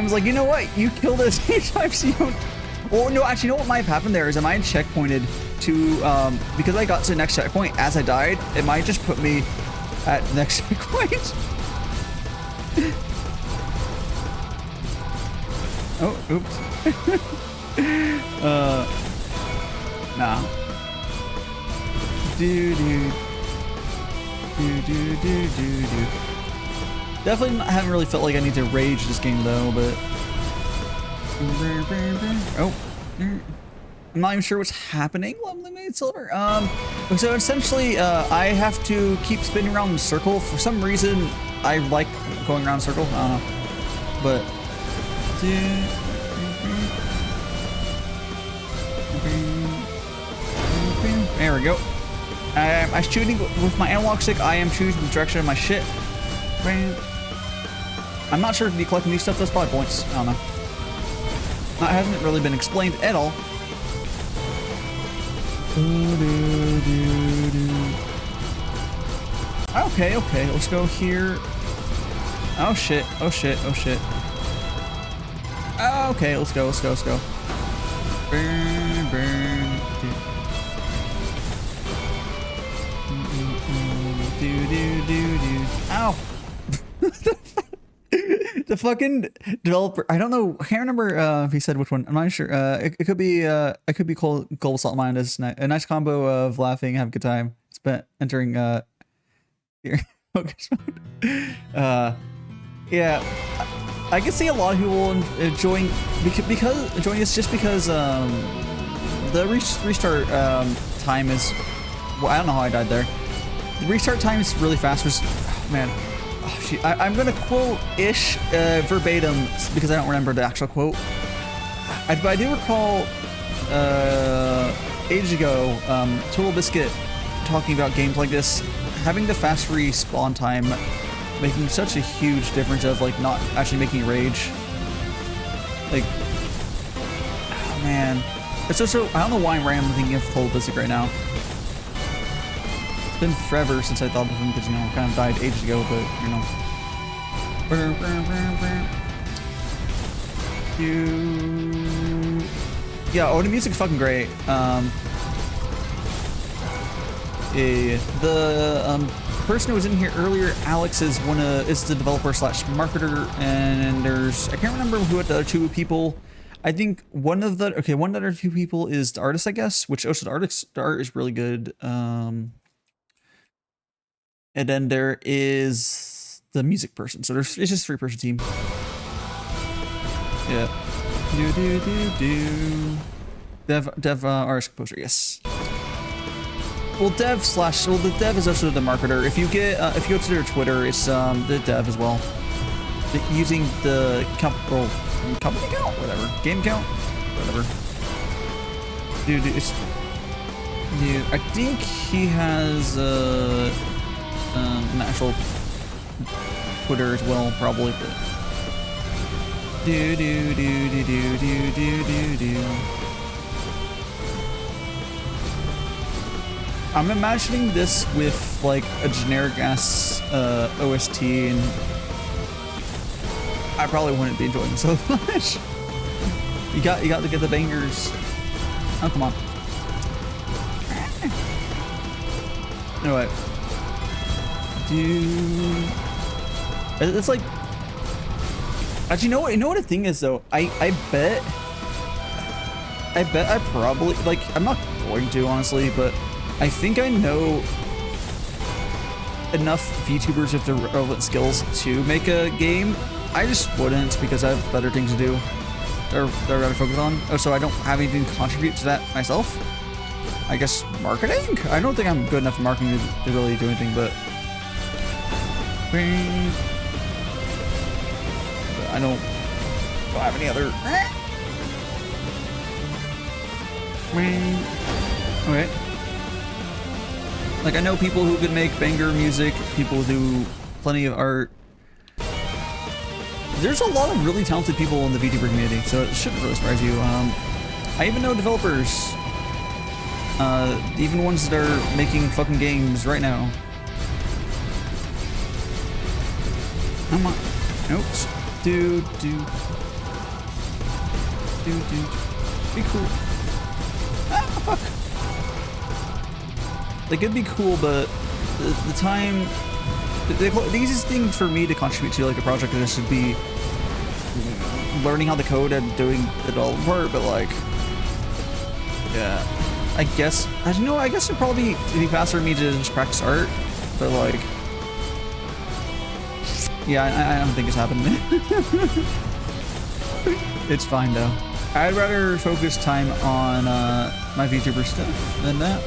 was like, you know what? You killed us each time, so you don't... Well, no, actually, you know what might have happened there is I might have checkpointed to, because I got to the next checkpoint as I died, it might just put me at the next checkpoint. Oh, oops. Nah. Dude. Definitely haven't really felt like I need to rage this game though, but oh, I'm not even sure what's happening. Lovely Maid Silver. So essentially, I have to keep spinning around in a circle. For some reason, I like going around in a circle. I don't know, but there we go. I'm shooting with my analog stick. I am choosing the direction of my shit. I'm not sure if you collecting these stuff does probably points. I don't know. That hasn't really been explained at all. Okay, okay, let's go here. Oh shit, oh shit, oh shit. Okay, let's go, let's go, let's go. Burn, burn, ow. The fucking developer, I don't know, I can't remember if he said which one. I'm not sure. It could be called Global Salt Mine. Is a nice combo of laughing, have a good time. Spent entering here. Focus mode. Yeah, I can see a lot of people enjoying this just because the restart time is. Well, I don't know how I died there. The restart time is really fast. Oh, man. Oh, shit. I'm gonna quote-ish verbatim because I don't remember the actual quote. But I do recall ages ago, Total Biscuit talking about games like this, having the fast respawn time making such a huge difference of like not actually making you rage. Like, oh man, it's just so I don't know why I'm randomly thinking of Total Biscuit right now. It's been forever since I thought of him because, you know, I kind of died ages ago, but, you know. Yeah, oh, the music's fucking great. The person who was in here earlier, Alex, is the developer slash marketer, and there's, I can't remember who the other two people. I think one of the other two people is the artist, I guess, which also the art is really good. And then there is the music person. So it's just a 3-person team. Yeah. Dev artist composer, yes. Well, the dev is also the marketer. If you go to their Twitter, it's the dev as well. Using the company count, whatever, game count, whatever. Dude, I think he has an actual Twitter as well, probably. But I'm imagining this with like a generic ass OST, and I probably wouldn't be enjoying it so much. You got to get the bangers. Oh, come on. Anyway. Dude. It's like, actually, you know what the thing is though? I bet I probably, like, I'm not going to honestly, but I think I know enough VTubers with the relevant skills to make a game. I just wouldn't because I have better things to do or that I'd rather focus on. Oh, so I don't have anything to contribute to that myself. I guess marketing? I don't think I'm good enough at marketing to really do anything, but I don't have any other. Okay. Like, I know people who can make banger music, people who do plenty of art. There's a lot of really talented people in the VTuber community, so it shouldn't really surprise you. I even know developers, even ones that are making fucking games right now. Come on. Nope. Dude. Be cool. Ah, fuck. They could be cool, but the time... The easiest thing for me to contribute to like a project like this would be learning how to code and doing the development part, but like... Yeah. I guess... I don't know, I guess it'd probably be faster for me to just practice art. but like, yeah, I don't think it's happening. It's fine though. I'd rather focus time on my VTuber stuff than that.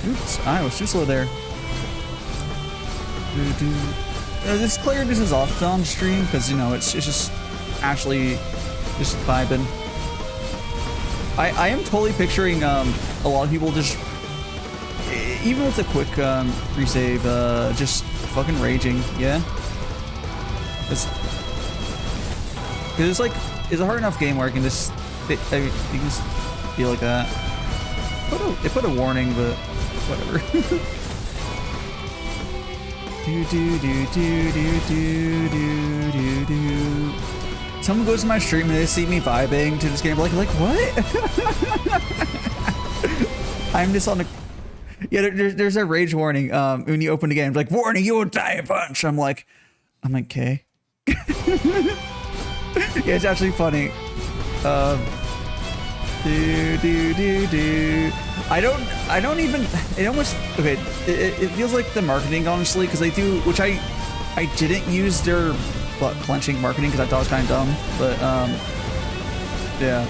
Oops, I was too slow there. This clearness is off on stream because, you know, it's just actually just vibing. I am totally picturing a lot of people just, even with a quick resave, just fucking raging, yeah? It's like, it's a hard enough game where I can just, you can just feel like that. It put a warning, but whatever. Someone goes to my stream and they see me vibing to this game, like what? I'm just on the, yeah. There's a rage warning when you open the game, like warning, you will die a bunch. I'm like, okay. Yeah, it's actually funny. I don't even, it almost, okay, it feels like the marketing, honestly, because they do, which I didn't use their butt clenching marketing because I thought it was kind of dumb, but, yeah.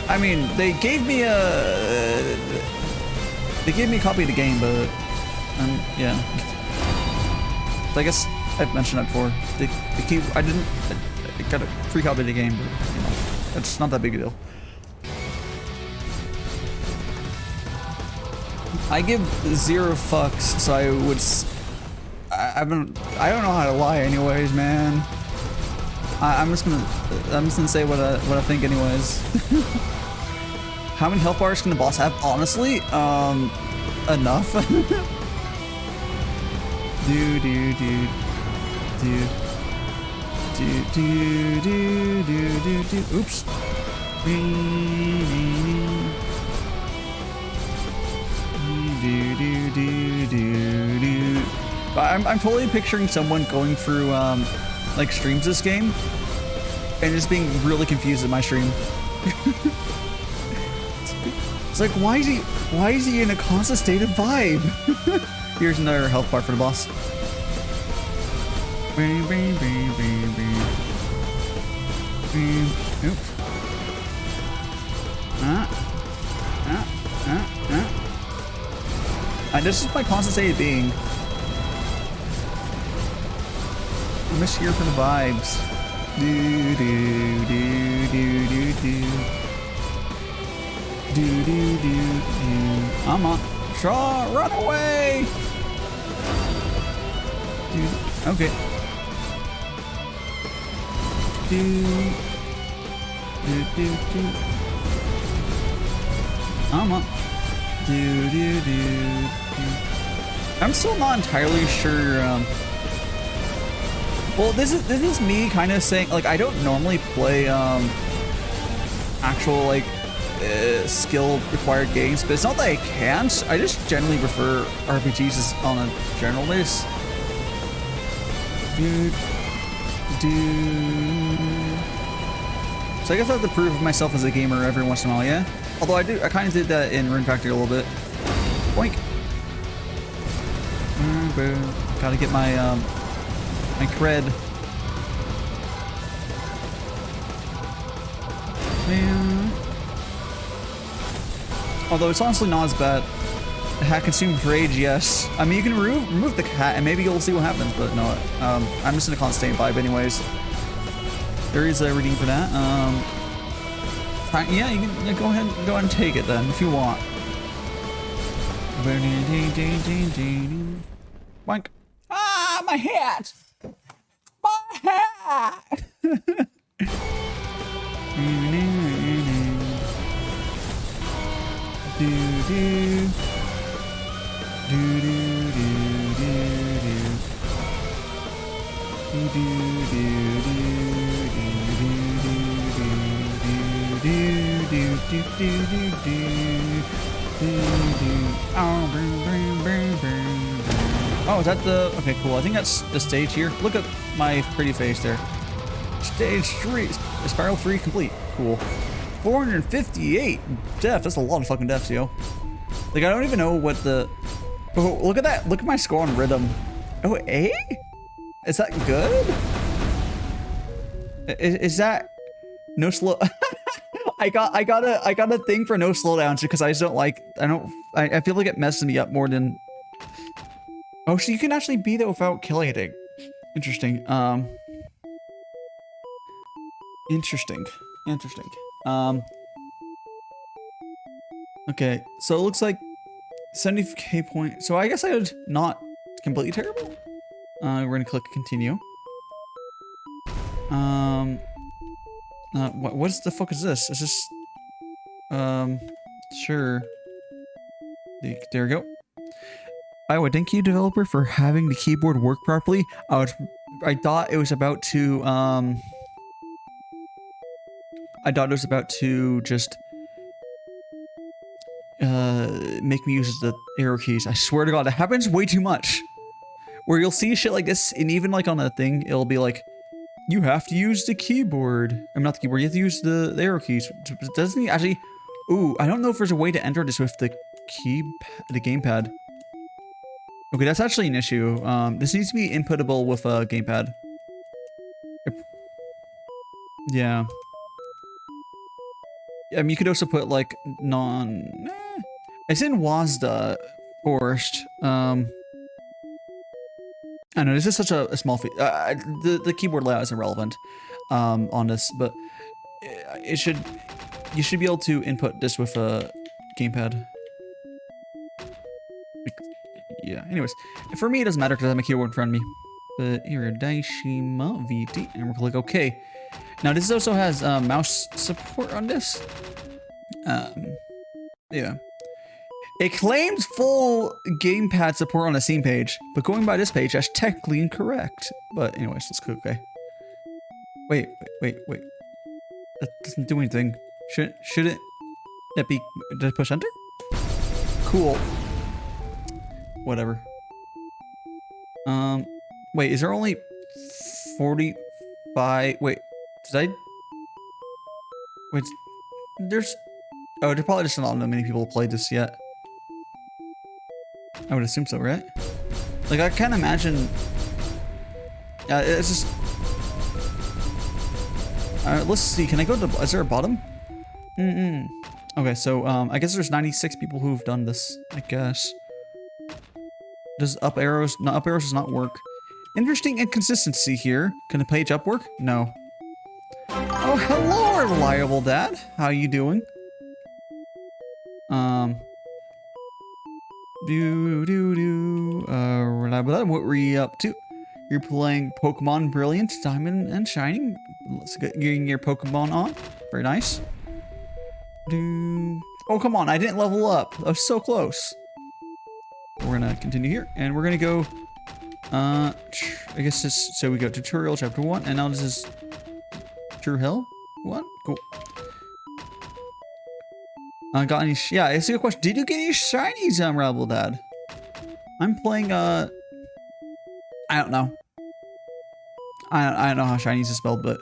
I mean, they gave me a copy of the game, but, yeah. So I guess I've mentioned that before. I got a free copy of the game, but, you know, it's not that big a deal. I give 0 fucks, so I would. I don't know how to lie, anyways, man. I'm just gonna say what I think, anyways. How many health bars can the boss have? Honestly, enough. Oops. I'm totally picturing someone going through like streams this game and just being really confused at my stream. It's like, why is he in a constant state of vibe? Here's another health bar for the boss. Oops. And this is my constant state of being. I'm just here for the vibes. I'm on. Shaw, run away! Okay. I'm on. I'm still not entirely sure. Well, this is me kind of saying, like, I don't normally play actual like skill required games, but it's not that I can't. I just generally prefer RPGs on a general basis. So I guess I have to prove myself as a gamer every once in a while, yeah. Although I kind of did that in Rune Factory a little bit. Boink. Gotta get my my cred. Although it's honestly not as bad. The hat consumes rage, yes. I mean, you can remove the hat and maybe you'll see what happens, but no, I'm just in a constant vibe anyways. There is a redeem for that. Yeah, you can go ahead and take it then if you want. Boink. Ah, my hat! My hat! Oh, is that the... Okay, cool. I think that's the stage here. Look at my pretty face there. Stage 3. Spiral 3 complete. Cool. 458 deaths. That's a lot of fucking deaths, yo. Like, I don't even know what the... Oh, look at that. Look at my score on Rhythm. Oh, A? Is that good? Is that... No slow... I got a thing for no slowdowns because I just don't like... I feel like it messes me up more than... Oh, so you can actually beat it without killing it. Interesting. Interesting. Okay, so it looks like 70k point. So I guess I would not completely terrible. We're gonna click continue. What the fuck is this? Is this, sure. There we go. By the way, thank you, developer, for having the keyboard work properly. I thought it was about to, just make me use the arrow keys. I swear to God, that happens way too much. Where you'll see shit like this, and even like on a thing, it'll be like, you have to use the keyboard. I'm not the keyboard. You have to use the arrow keys. Doesn't he actually? Ooh, I don't know if there's a way to enter this with the gamepad. Okay, that's actually an issue. This needs to be inputable with a gamepad. Yeah. I mean, you could also put like it's in WASD forced. I know this is such a small feat. The keyboard layout is irrelevant on this, but you should be able to input this with a gamepad. Yeah. Anyways, for me it doesn't matter because I have my keyboard in front of me. But here, DaiShimaVT, and we'll click OK. Now this also has mouse support on this. Yeah. It claims full gamepad support on the Steam page, but going by this page, that's technically incorrect. But anyways, let's click OK. Wait. That doesn't do anything. Shouldn't that be... Did I push enter? Cool. Whatever. Wait, is there only 45... Wait, did I... Wait, there's... Oh, there's probably just not many people have played this yet. I would assume so, right? Like, I can't imagine... it's just... let's see, can I go to... Is there a bottom? Okay, so, I guess there's 96 people who've done this, I guess. Does up arrows... No, up arrows does not work. Interesting inconsistency here. Can the page up work? No. Oh, hello, reliable dad. How you doing? Reliable dad, what were you up to? You're playing Pokemon Brilliant, Diamond and Shining. Let's get getting your Pokemon on. Very nice. Oh, come on, I didn't level up. I was so close. We're gonna continue here, and we're gonna go, I guess this, so we go tutorial chapter 1, and now this is True Hill 1? Cool. Got any, yeah, I see a question. Did you get any shinies, Rebel Dad? I'm playing, I don't know. I don't know how shinies is spelled, but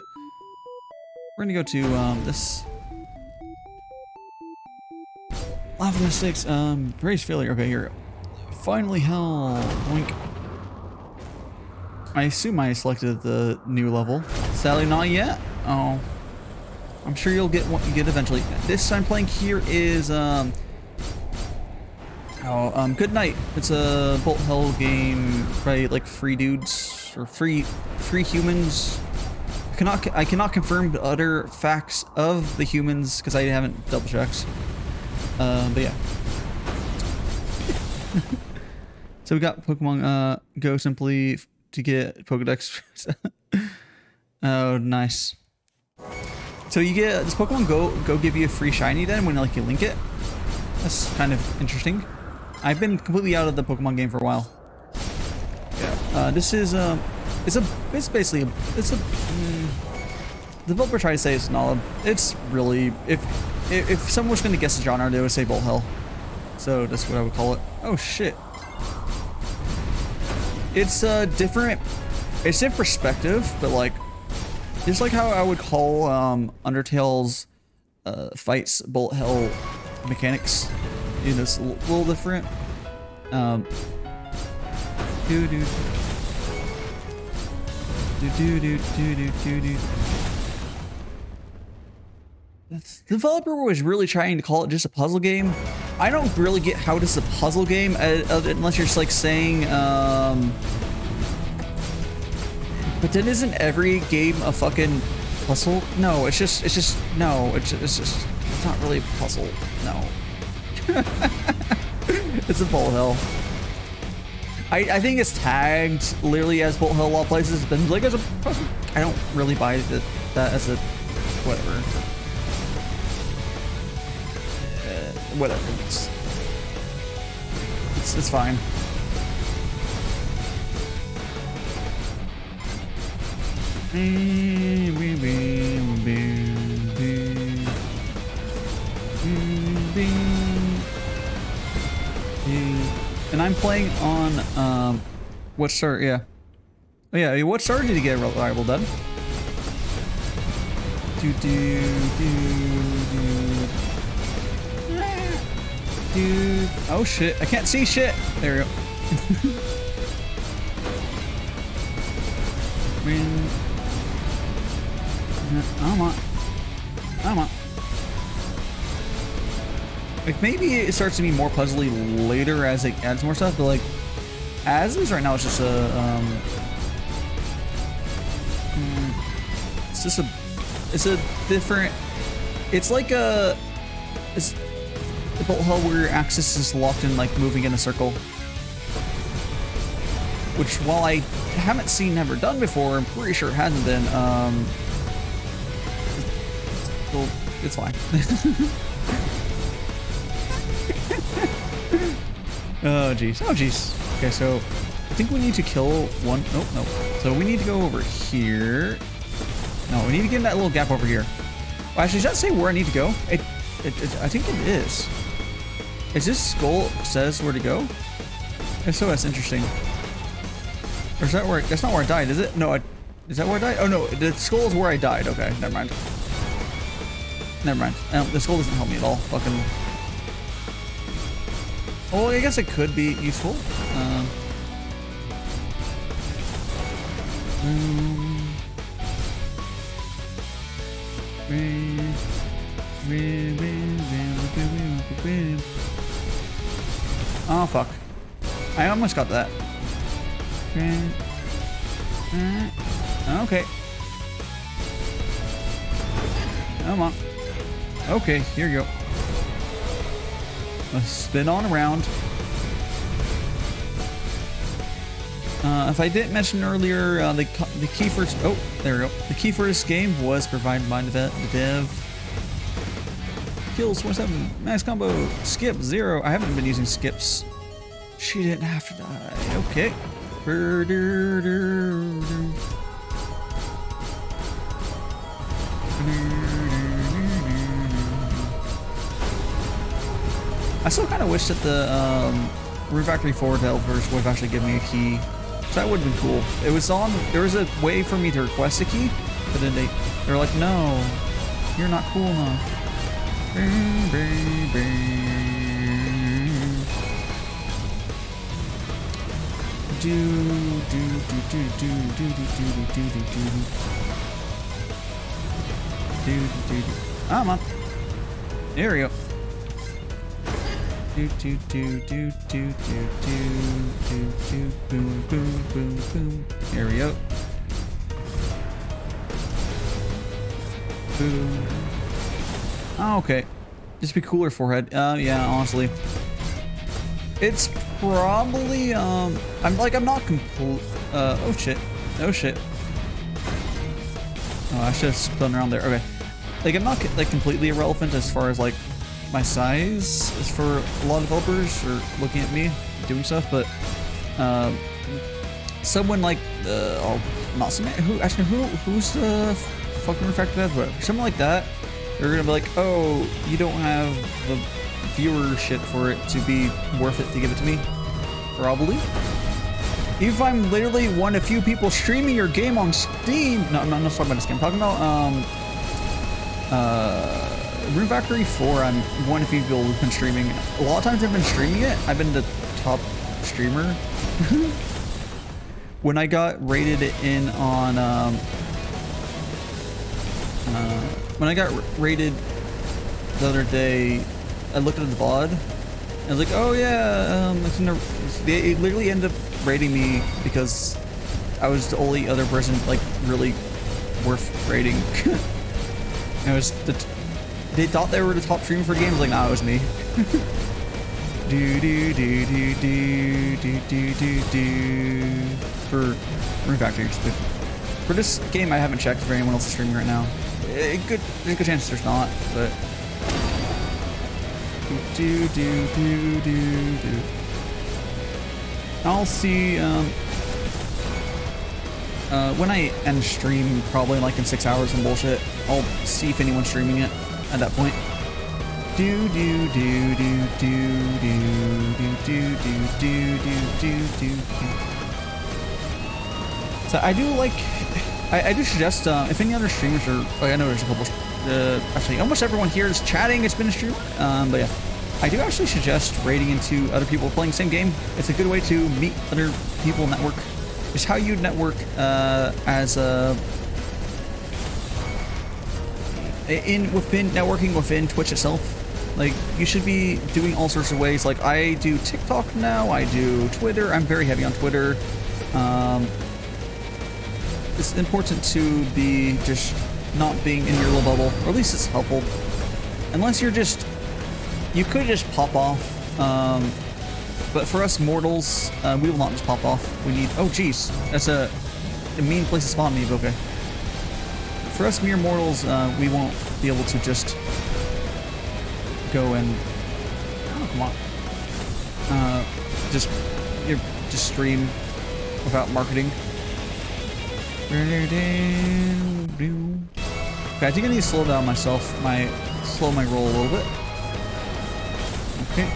we're gonna go to, this. Lava mistakes, race failure. Okay, here. Finally, hell, boink. I assume I selected the new level. Sadly, not yet. Oh, I'm sure you'll get what you get eventually. This I'm playing here is Good Night. It's a Bolt Hell game, right? Like free dudes or free humans. I cannot confirm the other facts of the humans because I haven't double checked. But yeah. So we got Pokemon Go simply to get Pokedex. Oh, nice. So you get does Pokemon Go give you a free shiny then when like you link it? That's kind of interesting. I've been completely out of the Pokemon game for a while. Yeah. This is the developer tried to say it's not. It's really if someone was going to guess the genre, they would say Bolt Hell. So that's what I would call it. Oh shit. It's different. It's different perspective, but like, just like how I would call Undertale's fights bullet hell mechanics. You know, it's a little different. The developer was really trying to call it just a puzzle game. I don't really get how it's a puzzle game unless you're just like saying, but then isn't every game a fucking puzzle? No, it's not really a puzzle. No. It's a bullet hell. I think it's tagged literally as bullet hell a lot of places, but like as a puzzle, I don't really buy that as a whatever. Whatever. It's fine. And I'm playing on what start? Yeah. Oh yeah. What start did you get reliable done? Dude. Oh shit. I can't see shit. There we go. I'm on. Like maybe it starts to be more puzzly later as it adds more stuff, but like as is right now, it's just a it's a different. It's like it's a bullet hell where your axis is locked in, like moving in a circle. Which, while I haven't seen ever done before, I'm pretty sure it hasn't been. Well, it's fine. Oh jeez. Oh jeez. Okay, so I think we need to kill one. Nope, nope. So we need to go over here. No, we need to get in that little gap over here. Well, actually, does that say where I need to go? I think it is. Is this skull says where to go? If so, that's interesting. Or is that where? That's not where I died, is it? No, is that where I died? Oh no, the skull is where I died. Okay, never mind. Never mind. The skull doesn't help me at all. Fucking. Oh, I guess it could be useful. Oh fuck! I almost got that. Okay. Come on. Okay, here you go. Let's spin on around. If I didn't mention earlier, the key for there we go. The key for this game was provided by the dev. Kills 27, max combo, skip 0. I haven't been using skips. She didn't have to die. Okay. I still kind of wish that the Root Factory 4 developers would have actually given me a key. So that would have been cool. It was on. There was a way for me to request a key, but then they were like, "No, you're not cool enough." I'm on. There we go. Boom, boom, boom, boom. There we go. Boom. Oh, okay. Just be cooler forehead. Yeah, honestly. It's probably, I'm not complete. Oh shit. Oh shit. Oh, I should have spun around there. Okay. Like, I'm not, like, completely irrelevant as far as, like, my size is for a lot of developers or looking at me doing stuff, but someone like not someone who's the fucking refractor dev, but someone like that, they're gonna be like, oh, you don't have the viewership for it to be worth it to give it to me. Probably. Even if I'm literally one of the few people streaming your game on Steam. No, I'm not talking about this game. I'm talking about Rune Factory 4, I'm one of the people who've been streaming. A lot of times I've been streaming it. I've been the top streamer. When I got rated in on, when I got rated the other day, I looked at the VOD. I was like, oh yeah, they literally ended up rating me because I was the only other person like really worth rating. It was they thought they were the top streamer for games. Like, nah, it was me. For Rune Factory. For this game, I haven't checked if anyone else is streaming right now. There's a good chance there's not, but. I'll see. When I end stream, probably like in 6 hours and bullshit, I'll see if anyone's streaming it at that point. So I do like, I do suggest if any other streamers are, I know there's a couple, actually almost everyone here is chatting, it's been a stream, but yeah, I do actually suggest raiding into other people playing the same game. It's a good way to meet other people, network. It's how you network as a within networking within Twitch itself. Like, you should be doing all sorts of ways. Like, I do TikTok now, I do Twitter. I'm very heavy on Twitter. It's important to be just not being in your little bubble, or at least it's helpful. Unless you're just, you could just pop off. But for us mortals, we will not just pop off. We need, oh geez, that's a mean place to spawn me, but okay. For us mere mortals, we won't be able to just go and, oh, come on. Just stream without marketing. Okay, I think I need to slow down myself, slow my roll a little bit. Okay.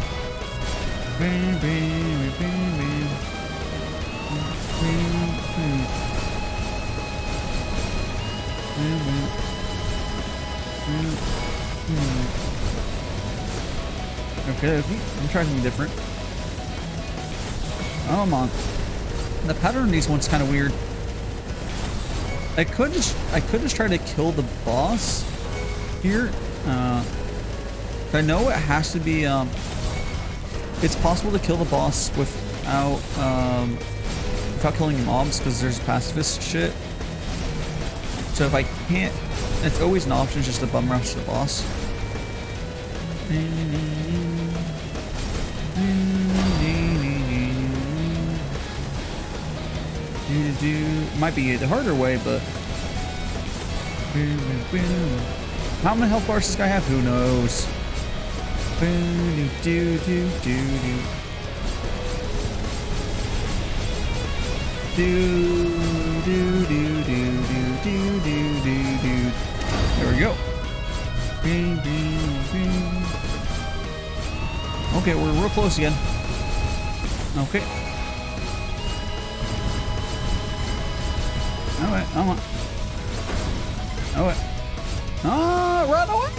Okay, I'm trying something different. Oh, come on. The pattern on these ones kind of weird. I could just try to kill the boss here. I know it has to be. It's possible to kill the boss without killing mobs because there's pacifist shit. So if I can't, it's always an option just to bum rush the boss. Might be the harder way, but how many health bars does this guy have? Who knows? There we go. Okay, we're real close again. Okay. Alright, come on. Alright. Ah, run away!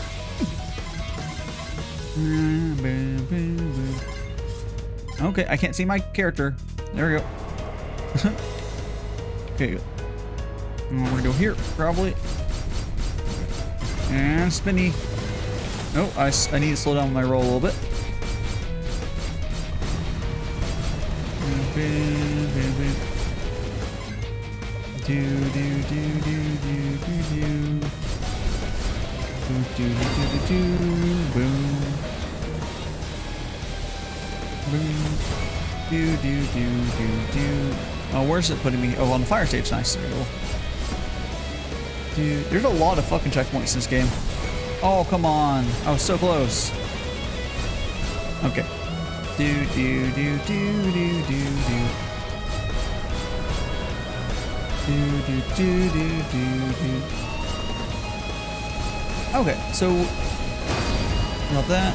Okay, I can't see my character. There we go. Okay. We're gonna go here, probably. And spinny. Oh, I need to slow down my roll a little bit. Oh, where's it putting me? Oh, on the fire stage. Nice. There we go. Dude, there's a lot of fucking checkpoints in this game. Oh, come on. I was so close. Okay. Okay, so about that.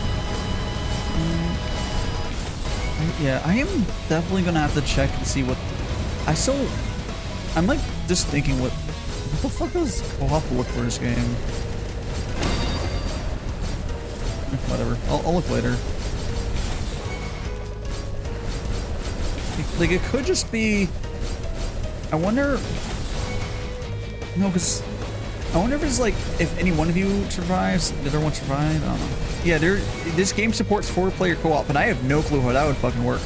Yeah, I am definitely gonna have to check and see what. I'm like just thinking what the fuck is. I'll have to look for this game. whatever. I'll look later. Like, it could just be... I wonder... No, because... I wonder if it's like, if any one of you survives, did everyone survive? I don't know. Yeah, this game supports 4-player co-op, and I have no clue how that would fucking work.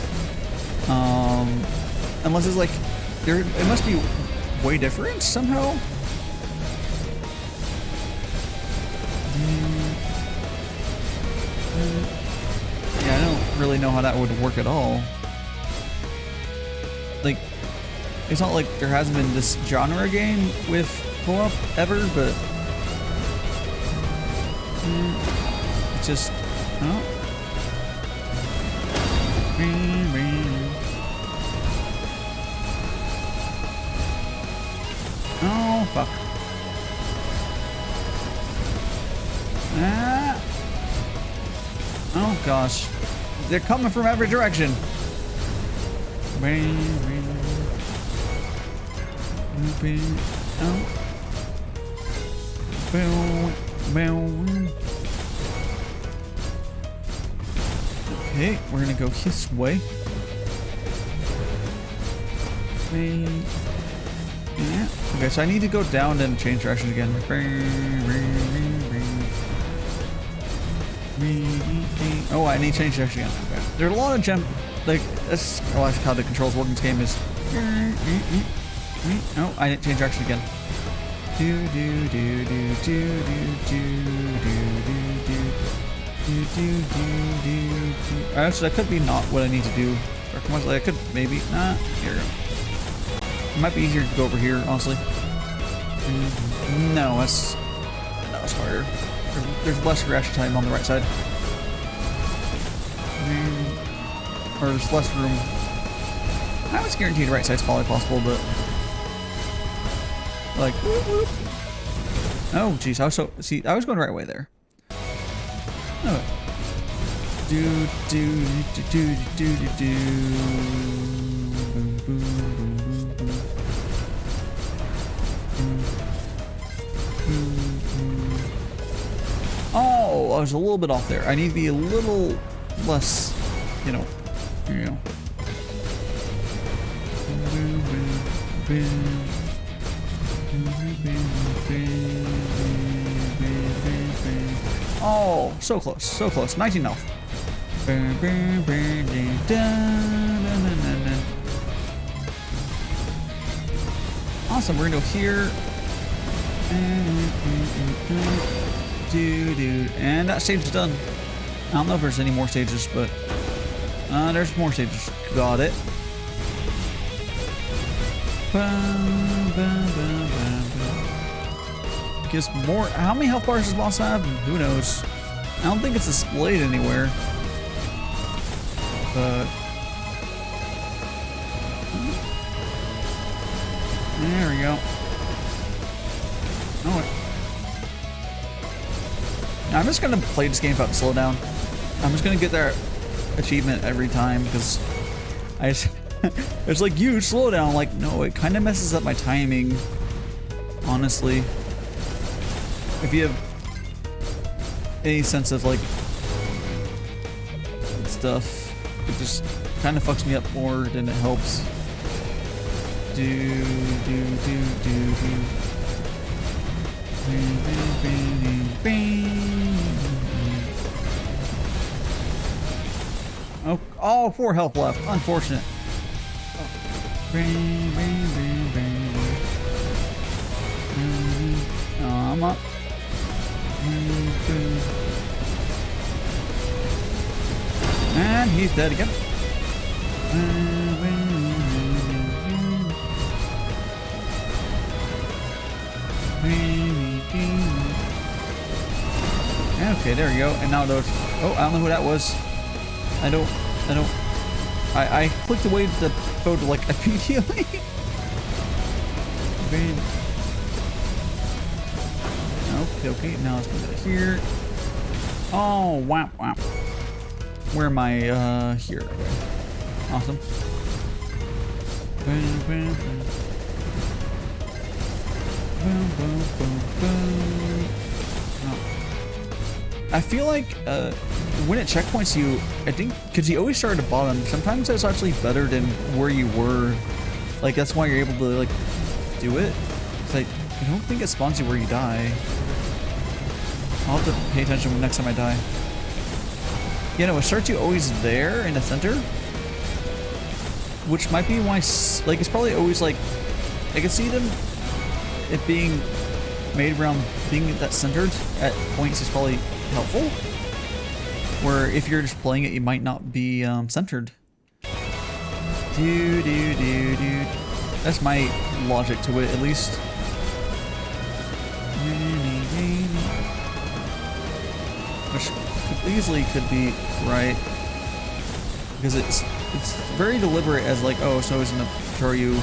Unless it's like, it must be way different somehow. Yeah, I don't really know how that would work at all. Like, it's not like there hasn't been this genre game with co-op ever, but it's just, I don't know. Oh, fuck. Ah. Oh, gosh. They're coming from every direction. Okay, we're gonna go this way. Yeah. Okay, so I need to go down and change direction again. Oh, I need to change direction again. Okay. There's a lot of like, that's how the controls work in this game is. Oh, I didn't change direction again. Actually, that could be not what I need to do. I could maybe. Nah, here we go. It might be easier to go over here, honestly. No, that's harder. There's less reaction time on the right side. Or there's less room. I was guaranteed the right side's probably possible, but like, oh jeez, I was I was going the right way there. Oh. Boom, boom, boom. Oh, I was a little bit off there. I need to be a little less, you know. Here you go. Oh, so close, so close. 19 health. Awesome, we're gonna go here. And that stage is done. I don't know if there's any more stages, but there's more stages. Got it. Guess more. How many health bars does the boss have? Who knows? I don't think it's displayed anywhere. But there we go. Oh, now I'm just gonna play this game without the slowdown. I'm just gonna get that achievement every time because I just it's like huge slowdown. Like, no, it kind of messes up my timing. Honestly, if you have any sense of like stuff, it just kind of fucks me up more than it helps. Oh, 4 health left. Unfortunate. I'm up. And he's dead again. Okay, there we go. And now those. Oh, I don't know who that was. I clicked away the photo like immediately. Okay, now let's go to here. Oh, wow. Where am I? Here. Okay. Awesome. I feel like when it checkpoints you, I think, because you always start at the bottom, sometimes that's actually better than where you were. Like, that's why you're able to, like, do it. It's like, I don't think it spawns you where you die. I'll have to pay attention next time I die. You know, it starts you always there in the center. Which might be why, like, it's probably always, like, I can see them, it being made around being that centered at points is probably helpful. Where if you're just playing it, you might not be centered. That's my logic to it, at least. Which easily could be right, because it's very deliberate as like, oh, so it's gonna show you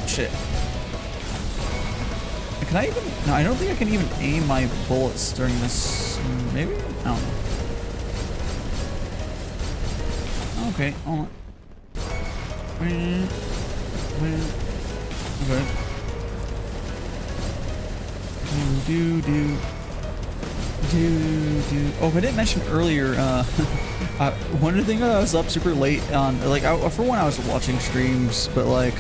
shit. Can I even? No, I don't think I can even aim my bullets during this. Maybe? I don't know. Okay, hold on. Okay. Oh, I didn't mention earlier, one of the things I was up super late on, like, for one, I was watching streams, but like,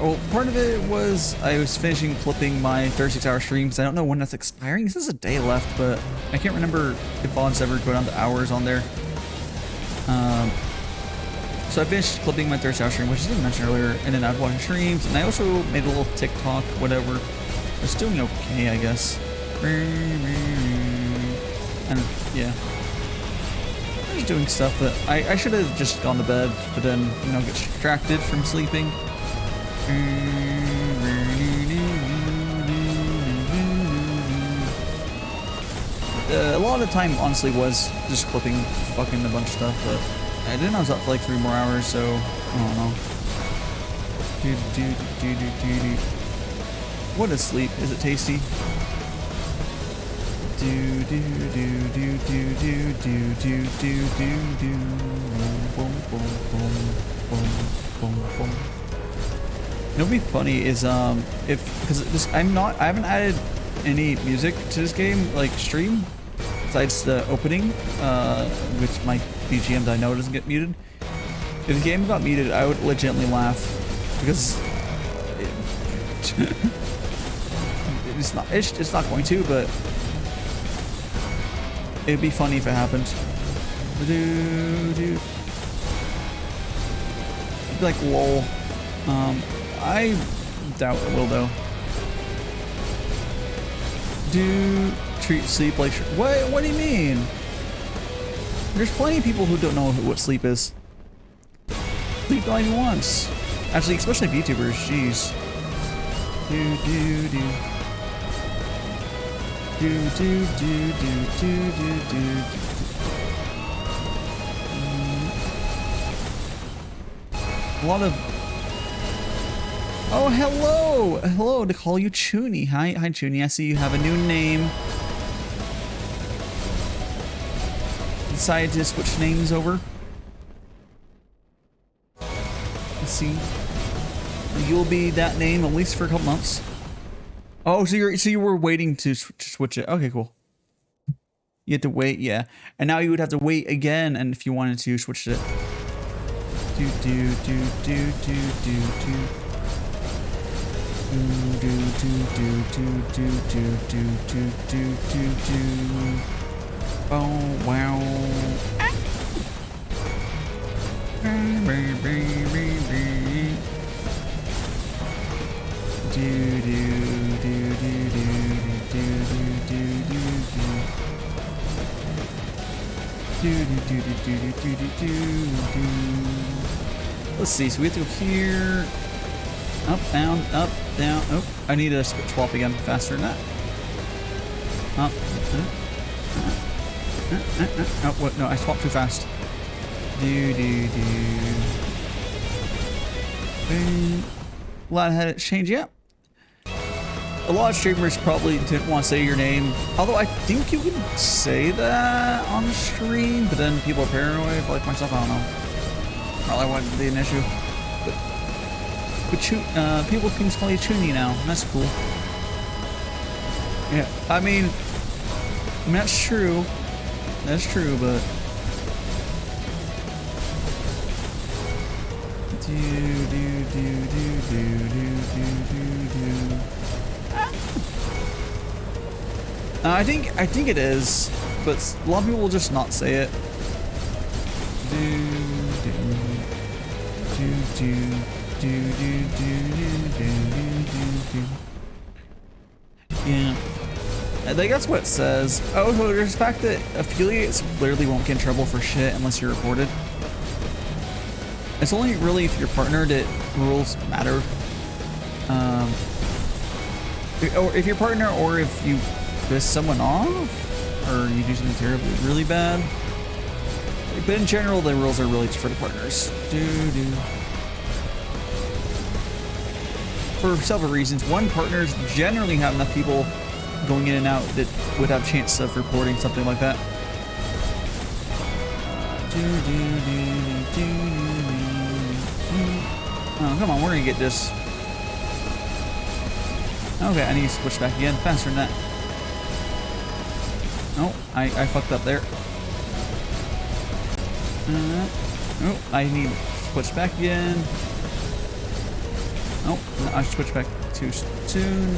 well, part of it was I was finishing clipping my 36-hour streams. I don't know when that's expiring. This is a day left, but I can't remember if VODs ever go down to hours on there. So I finished clipping my 36-hour stream, which I didn't mention earlier, and then I was watching streams, and I also made a little TikTok, whatever. It's doing okay, I guess. And yeah, I was doing stuff that I should have just gone to bed, but then, you know, get distracted from sleeping. A lot of the time, honestly, was just clipping fucking a bunch of stuff, but I was up for like 3 more hours, so I don't know. What is sleep? Is it tasty? What'd be funny is because I haven't added any music to this game, like stream, besides the opening, which my BGM that I know doesn't get muted. If the game got muted, I would legitimately laugh, because it's not going to, but it'd be funny if it happened. It'd be like lol. I doubt it will though. Do treat sleep like what do you mean? There's plenty of people who don't know what sleep is. Sleep only once. Actually, especially Vtubers, jeez. A lot of. Oh, hello! Hello, to call you Chuny. Hi, Chuny. I see you have a new name. Decided to switch names over. Let's see. You'll be that name at least for a couple months. Oh, so you were waiting to switch it. Okay, cool. You had to wait, yeah. And now you would have to wait again, and if you wanted to switch it. Oh wow. Let's see, so we have to go here. Up, down, up, down. Oh, I need to swap again faster than that. Up, oh, what? No, I swapped too fast. A lot of change, yeah. A lot of streamers probably didn't want to say your name. Although I think you can say that on the stream, but then people are paranoid, like myself, I don't know. Probably wouldn't be an issue. But People can call you Chuny now. That's cool. Yeah, I mean that's true. That's true, but I think it is, but a lot of people will just not say it. Yeah, I think that's what it says. Oh, so there's the fact that affiliates literally won't get in trouble for shit unless you're reported. It's only really if your partner that rules matter. Or if your partner, or if you piss someone off, or you do something terribly, really bad. But in general, the rules are really just for the partners. For several reasons. One, partners generally have enough people going in and out that would have chance of reporting something like that. Oh, come on, we're gonna get this. Okay, I need to switch back again. Faster than that. Oh, I fucked up there. Oh, I need to switch back again. Oh, no, I switched back too soon.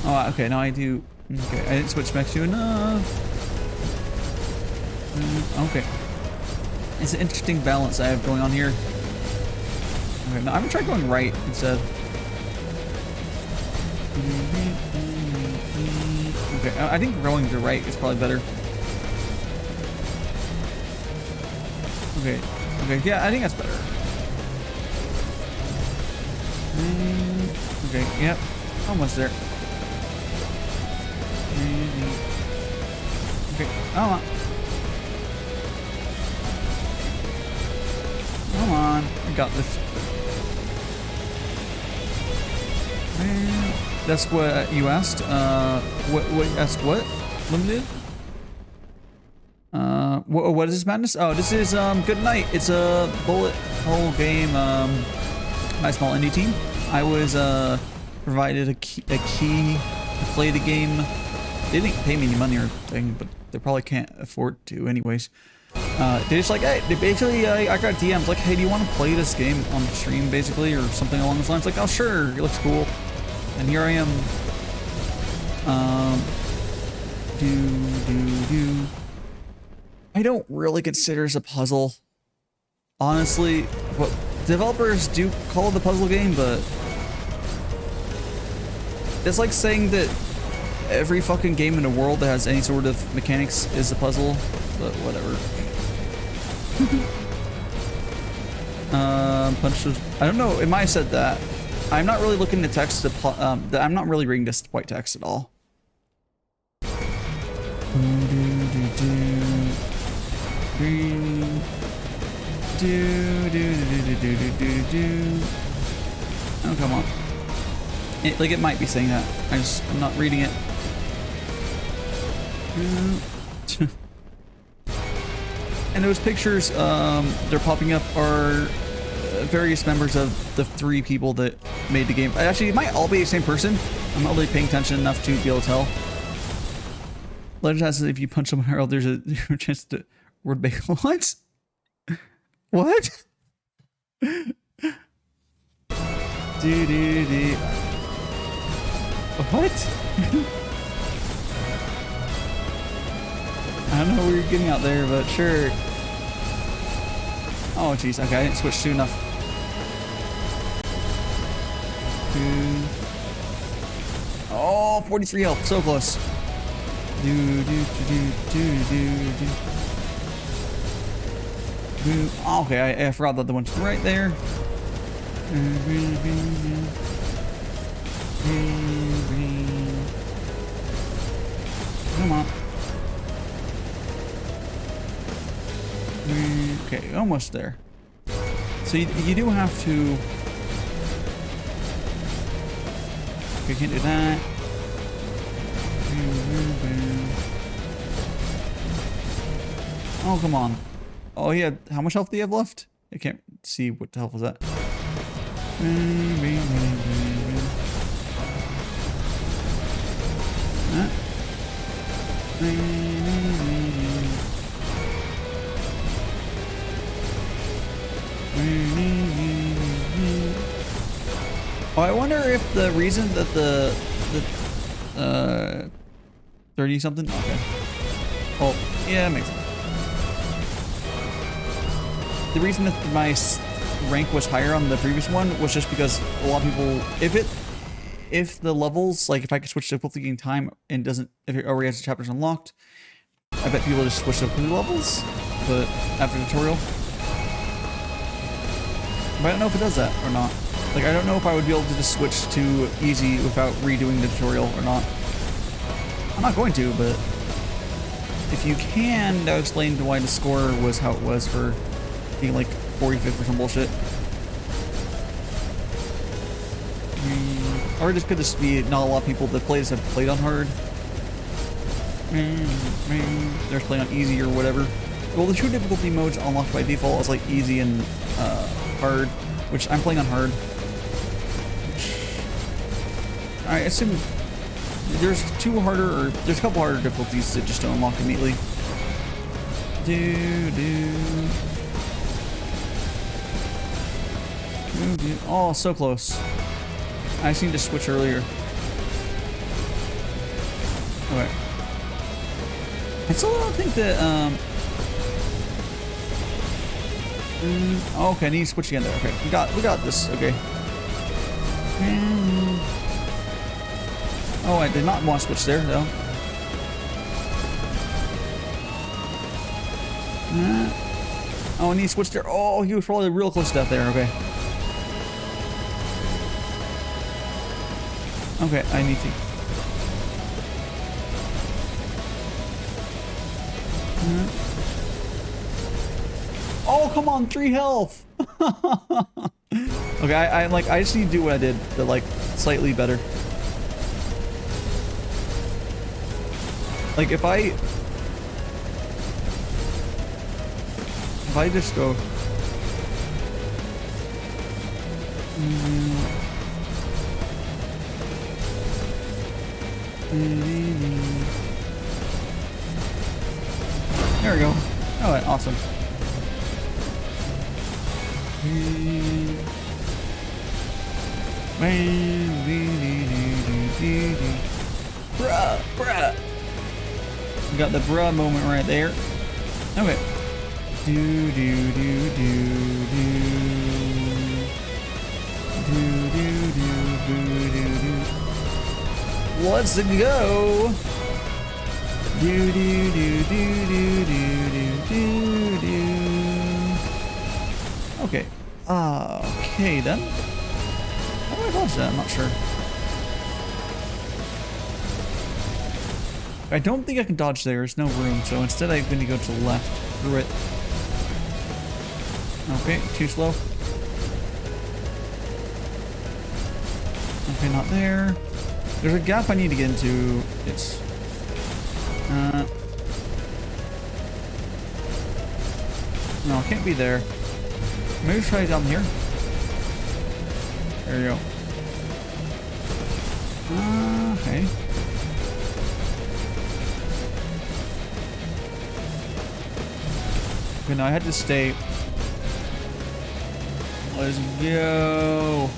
Oh, okay, now I do. Okay, I didn't switch back soon enough. Okay. It's an interesting balance I have going on here. Okay, now I'm gonna try going right instead. Okay, I think going to right is probably better. Okay, yeah, I think that's better. Okay, yep, almost there. Okay, come on, I got this. That's what you asked. What asked what? Limited? What is this madness? Oh, this is Good Night. It's a bullet hole game by a small indie team. I was provided a key to play the game. They didn't pay me any money or anything, but they probably can't afford to anyways. They just like, hey, they basically, I got DMs like, hey, do you want to play this game on stream basically, or something along those lines? Like, oh sure, it looks cool. And here I am. I don't really consider this a puzzle. Honestly, what developers do call it a puzzle game, but it's like saying that every fucking game in the world that has any sort of mechanics is a puzzle, but whatever. Punch those. I don't know. It might have said that. I'm not really looking to text I'm not really reading this white text at all. Oh, come on. It might be saying that. I'm not reading it. And those pictures, they're popping up are various members of the 3 people that made the game. Actually, it might all be the same person. I'm not really paying attention enough to be able to tell. Legend has if you punch someone hard, there's a chance to word bake. What? What? What? I don't know where you're getting out there, but sure. Oh, jeez. Okay, I didn't switch soon enough. Oh, 43 health. So close. Okay, I forgot that the one's right there. Come on. Okay, almost there. So you do have to. Okay, can't do that. Oh, come on. Oh, yeah. How much health do you have left? I can't Let's see what the hell was that. Oh, I wonder if the reason that the 30 something. Okay. Oh, yeah, it makes sense. The reason that my rank was higher on the previous one was just because a lot of people, if the levels, like if I could switch to difficulty in time and doesn't, if it already has the chapters unlocked, I bet people just switch to difficulty levels, but after the tutorial. But I don't know if it does that or not. Like, I don't know if I would be able to just switch to easy without redoing the tutorial or not. I'm not going to, but if you can, that would explain why the score was how it was for being like 45th or some bullshit. Or it just could just be not a lot of people that play this have played on hard. They're playing on easy or whatever. Well, the two difficulty modes unlocked by default is like easy and hard, which I'm playing on hard. I assume there's there's a couple harder difficulties that just don't unlock immediately. Oh, so close. I just need to switch earlier. Okay. I still don't think that, okay, I need to switch again there. Okay, we got this. Okay. Oh, I did not want to switch there, though. Oh, I need to switch there. Oh, he was probably real close to death there. Okay. Okay, I need to. Oh, come on, 3 health. Okay, I just need to do what I did, but like slightly better. Like if I just go. There we go. Alright, awesome. Bruh. We got the bruh moment right there. Okay. Let's go. Okay. Okay then. How do I dodge that? I'm not sure. I don't think I can dodge there. There's no room, so instead I'm going to go to the left through it. Okay, too slow. Okay, not there. There's a gap I need to get into. It's... no, it can't be there. Maybe try down here. There you go. Okay. Okay, now I had to stay. Let's go.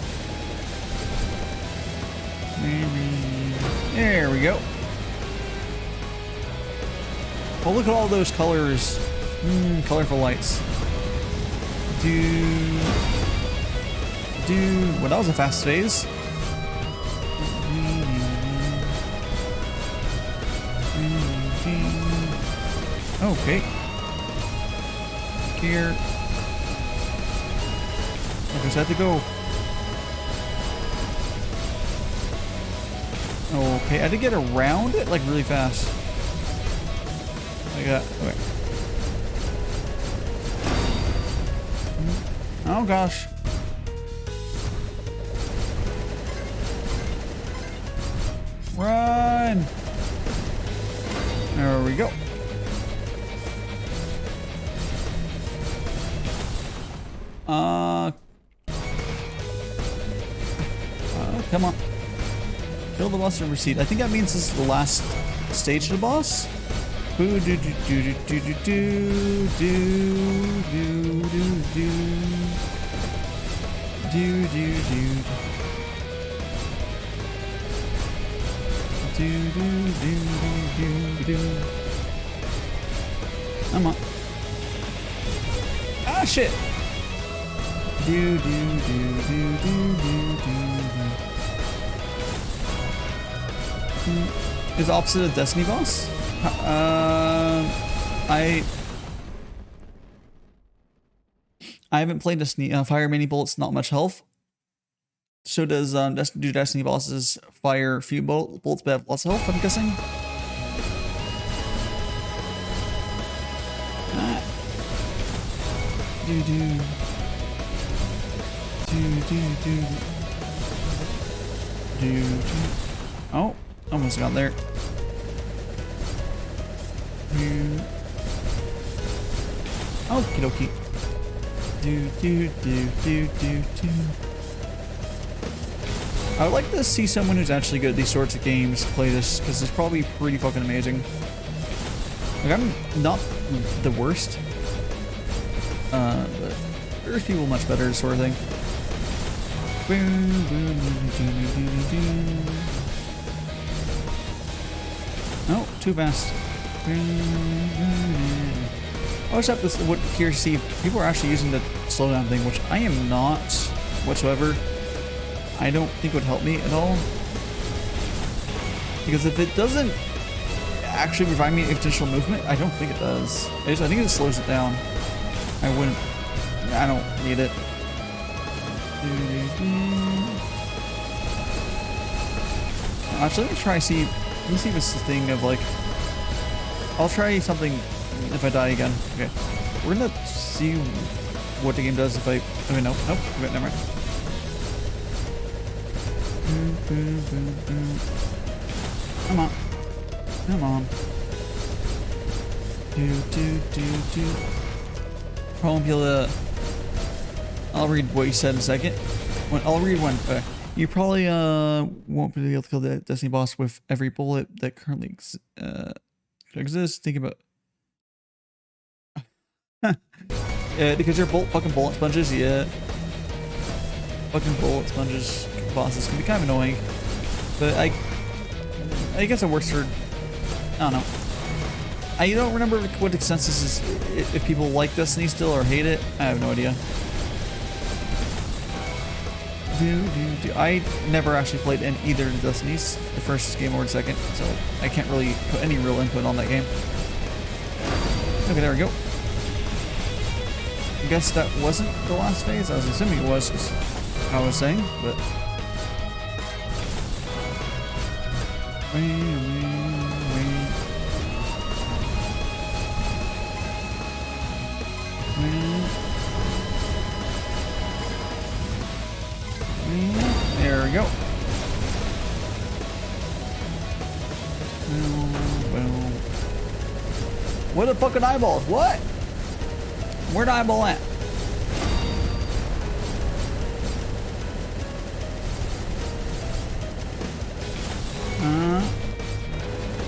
There we go. Oh, look at all those colors. Colorful lights. Dude. Well, that was a fast phase. Okay. Here. I just have to go. Okay, I had to get around it like really fast. Like that. Okay. Oh gosh. Run! There we go. Come on. Kill the boss and proceed. I think that means this is the last stage of the boss. Boo do do do do do do do do do do do do do. Do, do, do, do, do, do. Come on. Ah, shit. Do, do, do, do, do, do, do. Is opposite of Destiny boss? I haven't played Destiny. Fire many bullets, not much health. So does do Destiny bosses fire few bullets but have lots of health, I'm guessing? Do do. Do do do. Do do. Oh, almost got there. Do. Okie dokie. Do do do do do do. I would like to see someone who's actually good at these sorts of games play this, because it's probably pretty fucking amazing. Like, I'm not the worst, but there's people much better at this sort of thing. Oh, too fast. I was curious to see if people are actually using the slowdown thing, which I am not whatsoever. I don't think it would help me at all. Because if it doesn't actually provide me additional movement, I don't think it does. I think it slows it down. I don't need it. Actually, let me see if it's the thing of like, I'll try something if I die again. Okay. We're gonna see what the game does if I, okay, nope, okay, never mind. Come on. Come on. Do. Probably be able to... I'll read what you said in a second. I'll read one. You probably won't be able to kill the Destiny boss with every bullet that currently exists. Think about... because they're fucking bullet sponges, yeah. Fucking bullet sponges bosses can be kind of annoying, but I guess it works for, I don't know. I don't remember what the consensus is, if people like Destiny still or hate it. I have no idea. I never actually played in either of the Destinies, the first game or the second, so I can't really put any real input on that game. Okay, there we go. I guess that wasn't the last phase. I was assuming it was, as I was saying, but... There we go. What the fucking eyeballs? What? Where'd eyeball at?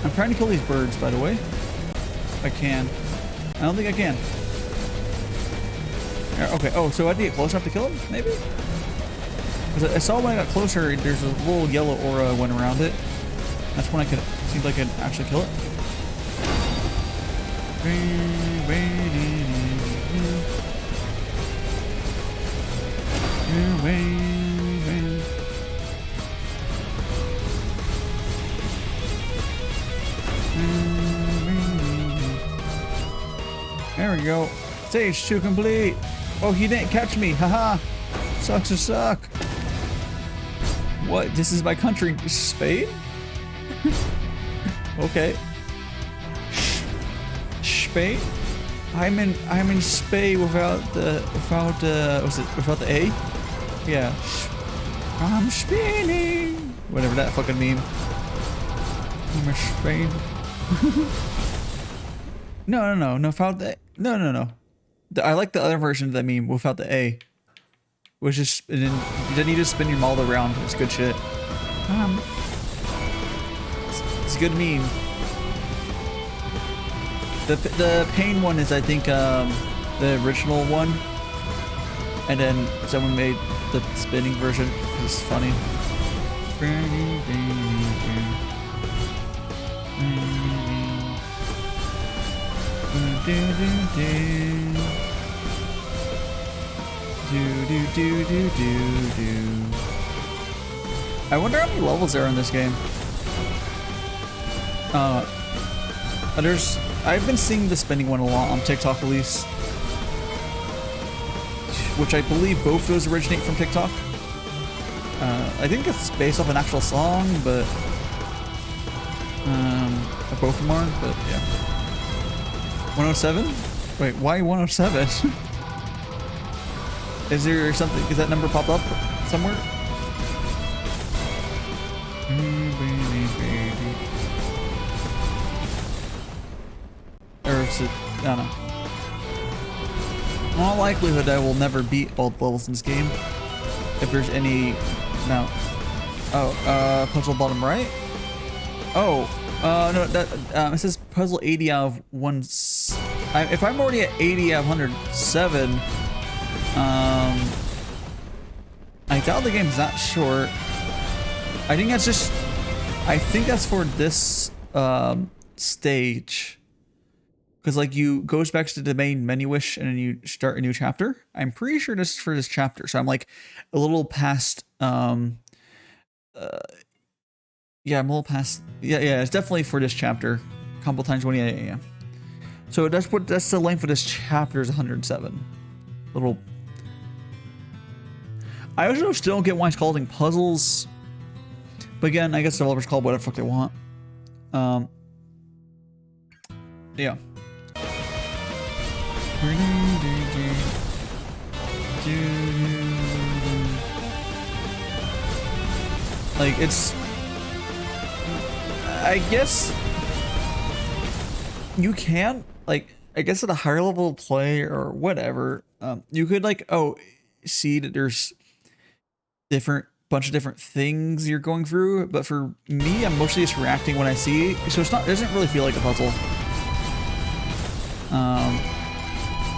I'm trying to kill these birds, by the way. If I can. I don't think I can. Okay, oh, so I have to get close enough to kill him, maybe? Because I saw when I got closer, there's a little yellow aura went around it. That's when I could, seemed like I could actually kill it. There we go. Stage 2 complete. Oh, he didn't catch me. Haha. Sucks to suck. What? This is my country. Spain? Okay. Spain? I'm in Spain without the without the A? Yeah. I'm spinning. Whatever that fucking mean. I'm in Spain. No. Without the no. I like the other version of that meme without the A. Which is, and then you just spin your model around. It's good shit. It's a good meme. The pain one is, I think, the original one, and then someone made the spinning version. It's funny. I wonder how many levels there are in this game. I've been seeing the spinning one a lot on TikTok at least, which I believe both those originate from TikTok. I think it's based off an actual song, but both of them are, but yeah. 107? Wait, why 107? Is there something, is that number pop up somewhere? Or is it, I don't know. In all likelihood, I will never beat all the levels in this game. If there's any, no. Oh, puzzle bottom right? Oh, no, that, it says puzzle 80 out of if I'm already at 80 out of 107, I doubt the game's that short. I think that's for this, stage. Because, like, you goes back to the main menu-ish and then you start a new chapter. I'm pretty sure this is for this chapter. So I'm, like, a little past, yeah, I'm a little past, yeah, it's definitely for this chapter. Combo times 28 AM. So that's the length of this chapter is 107. Little. I also still don't get why it's calling puzzles. But again, I guess developers call it whatever the fuck they want. Yeah. Like, it's, I guess you can, like, I guess at a higher level of play or whatever, you could, like, see that there's bunch of different things you're going through, but for me, I'm mostly just reacting when I see, so it doesn't really feel like a puzzle.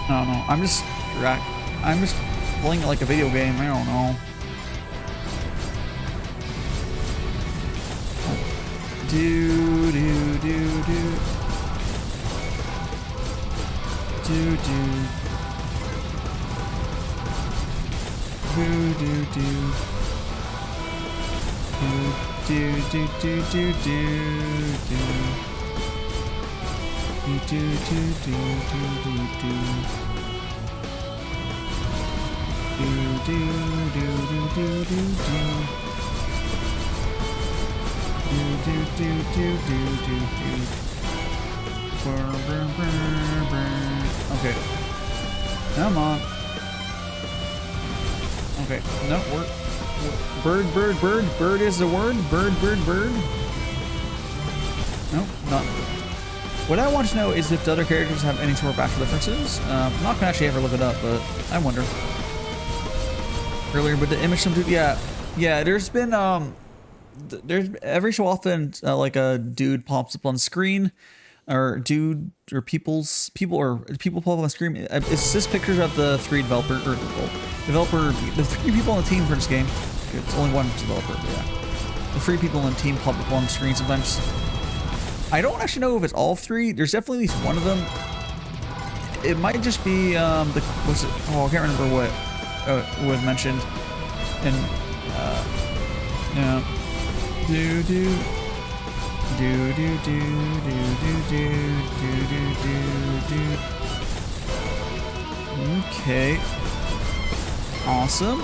I don't know. I'm just playing it like a video game. I don't know. Do. Okay. Come on. Okay. No, bird is the word. Bird. Nope, not. What I want to know is if the other characters have any sort of actual differences. I'm not gonna actually ever look it up, but I wonder. Earlier, but the image, yeah. There's been there's every so often like a dude pops up on screen, or people pop up on screen. It's just pictures of the three the three people on the team for this game. It's only one developer, but yeah. The three people on the team pop up on screen sometimes. I don't actually know if it's all three. There's definitely at least one of them. It might just be I can't remember what was mentioned. And yeah. Okay. Awesome.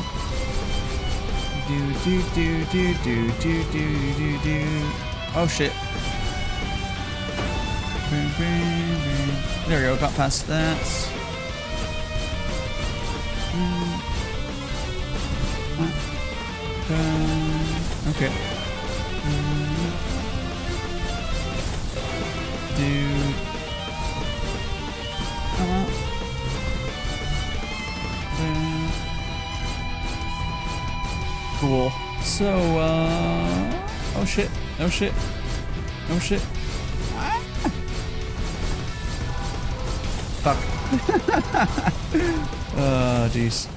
Oh shit. There we go, got past that. Okay. Dude. Come on. Cool. So, shit. No shit. No shit. Ah. Fuck. Oh, jeez.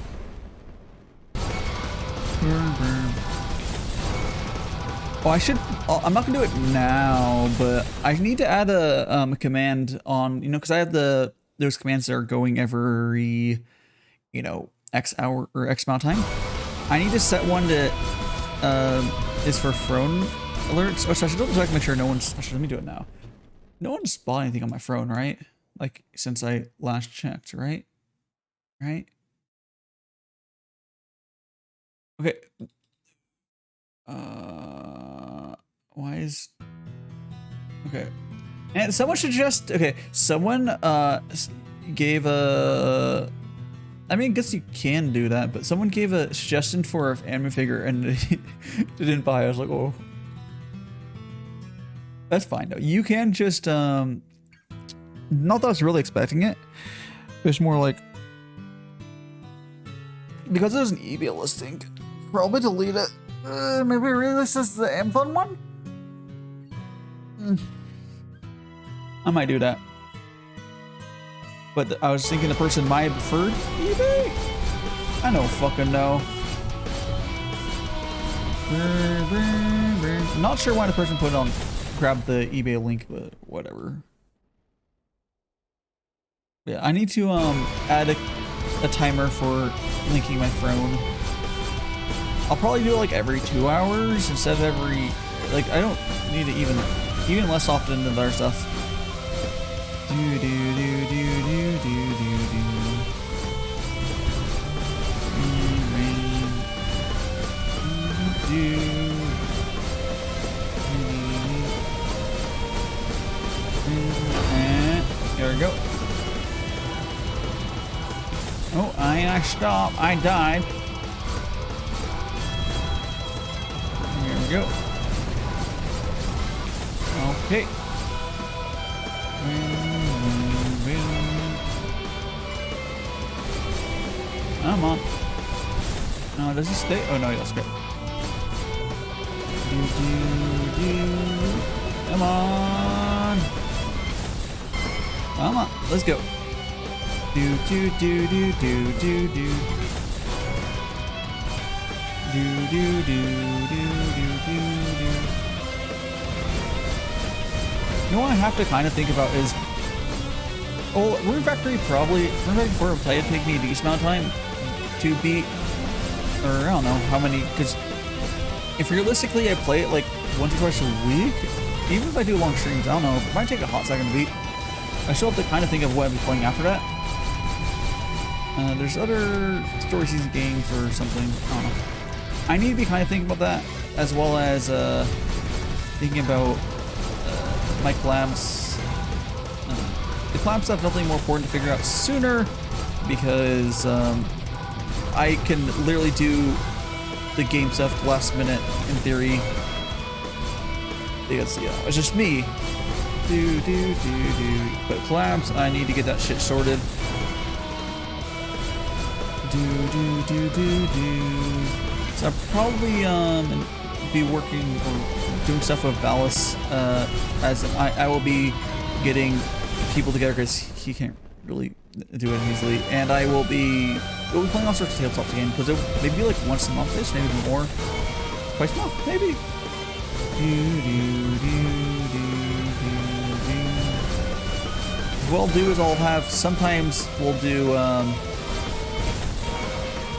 Oh, I should. I'm not gonna do it now, but I need to add a command on, you know, because I have those commands that are going every, you know, X hour or X amount of time. I need to set one that is for phone alerts. Oh, so I should double check, make sure no one's. Actually, let me do it now. No one's bought anything on my phone, right? Like since I last checked, right? Right? Okay. Why is... Okay. And someone should just... Okay, someone gave a... I mean, I guess you can do that, but someone gave a suggestion for an anime figure and they didn't buy it. I was like, oh. That's fine, though. You can just... Not that I was really expecting it. It's more like... Because there's an eBay listing, probably delete it. Maybe really this is the Amazon one? I might do that. But I was thinking the person might have preferred eBay? I don't fucking know. I'm not sure why the person put it on, grabbed the eBay link, but whatever. Yeah, I need to add a timer for linking my phone. I'll probably do it like every 2 hours instead of every, like, I don't need it even less often than other stuff. Do do do do do do do do. And there we go. Oh, I stopped. I died. Here we go. Okay. Come on. No, does he stay? Oh no, he does. Great. Come on. Come on. Let's go. Do do do do do do do. Do do do do do do do. You know what I have to kind of think about is, oh, Rune Factory 4 will probably take me a decent amount of time to beat, or I don't know how many, because if realistically I play it like once or twice a week, even if I do long streams, I don't know, it might take a hot second to beat. I still have to kind of think of what I'll be playing after that. There's other story season games or something, I don't know. I need to be kind of thinking about that, as well as thinking about my collabs. The collab stuff definitely more important to figure out sooner, because I can literally do the game stuff last minute in theory. Because it's just me. But collabs, I need to get that shit sorted. So I'll probably be working or doing stuff with Valis, as I will be getting people together because he can't really do it easily, and we'll be playing all sorts of tabletops again, because maybe like once a month-ish, maybe more, twice a month, maybe. What I'll do is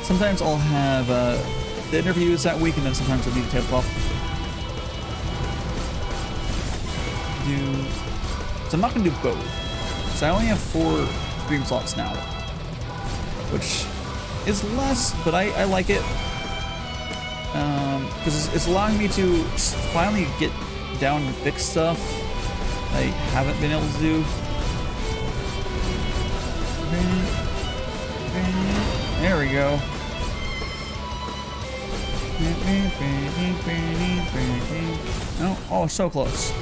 sometimes I'll have the interviews that week, and then sometimes I'll do the tabletop. So I'm not going to do both. So I only have 4 stream slots now, which is less, but I like it. Because it's allowing me to finally get down and fix stuff I haven't been able to do. There we go. Oh, so close.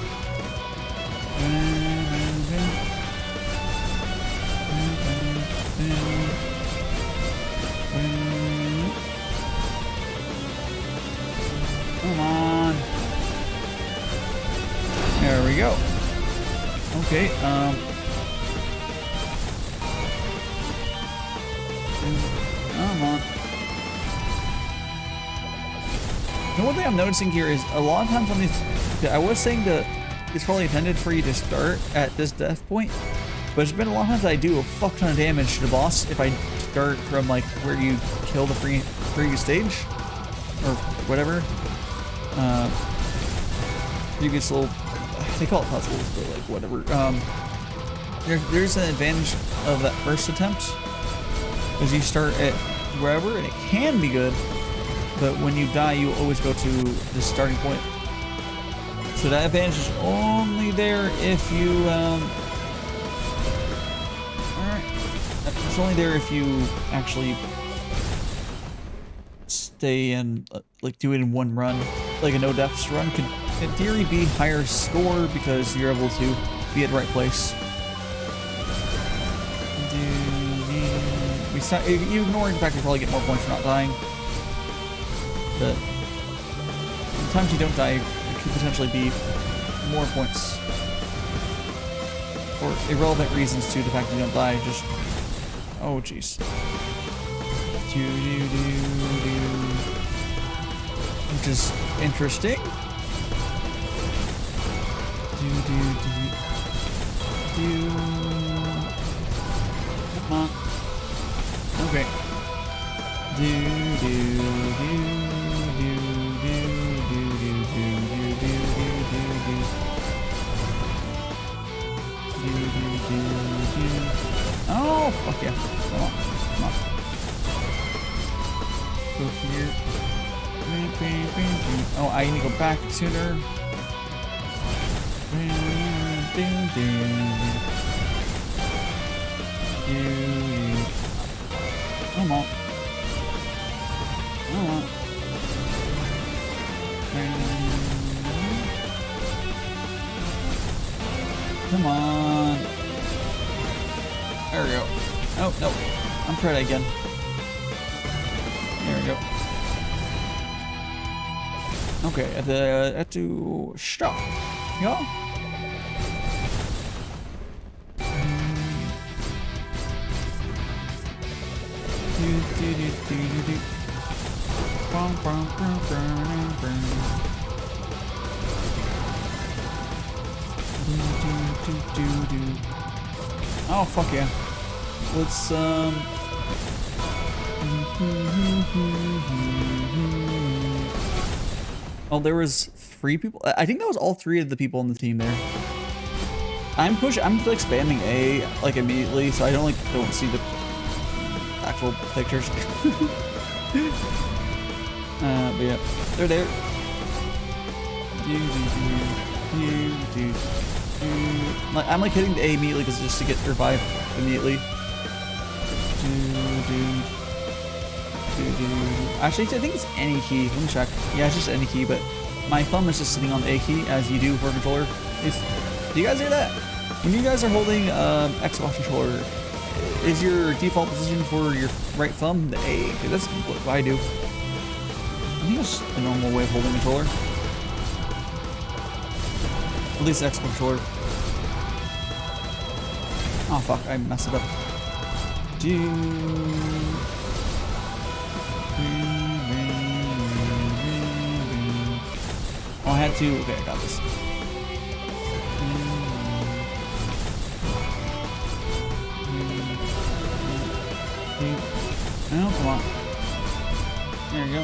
Come on. we go. Okay, come on. The one thing I'm noticing here is a lot of times on these, I was saying that it's probably intended for you to start at this death point, but there's been a lot of times I do a fuck ton of damage to the boss if I start from like where you kill the previous stage or whatever. Previous little, they call it puzzles, but like whatever. There's an advantage of that first attempt, because you start at wherever and it can be good, but when you die you always go to the starting point. So that advantage is only there if you alright. It's only there if you actually stay and like do it in one run. Like a no deaths run could in theory be higher score because you're able to be at the right place. You ignore the fact you probably get more points for not dying. But the times you don't die, it could potentially be more points. For irrelevant reasons too, the fact that you don't die, just... Oh, jeez. Which is interesting. Come on. Okay. Oh, fuck yeah. Come on. Come on. Go here. Oh, I need to go back sooner. Come on. Come on. Come on. There we go. Oh, no. I'm trying again. There we go. Okay, I have to stop. Yeah? Oh, fuck yeah. Let's, Oh, there was 3 people? I think that was all 3 of the people on the team there. I'm like spamming A like immediately, so I don't see the actual pictures. But yeah, they're there. I'm like hitting the A immediately because just to get revived immediately. Actually, I think it's any key. Let me check. Yeah, it's just any key, but my thumb is just sitting on the A key as you do for a controller. Do you guys hear that? When you guys are holding Xbox controller, is your default position for your right thumb the A? That's what I do. I think it's the normal way of holding a controller. At least Xbox controller. Oh fuck, I messed it up. Oh, I had to. Okay, I got this. Oh, come on. There you go.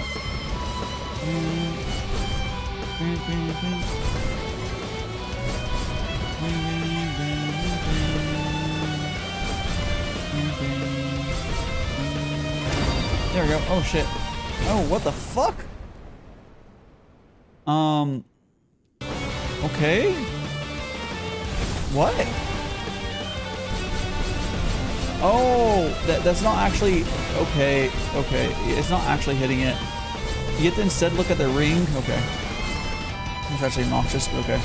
There we go. Oh shit. Oh, what the fuck? Okay. What? Oh, that's not actually okay. Okay, it's not actually hitting it. You get to instead look at the ring. Okay. It's actually obnoxious, but okay.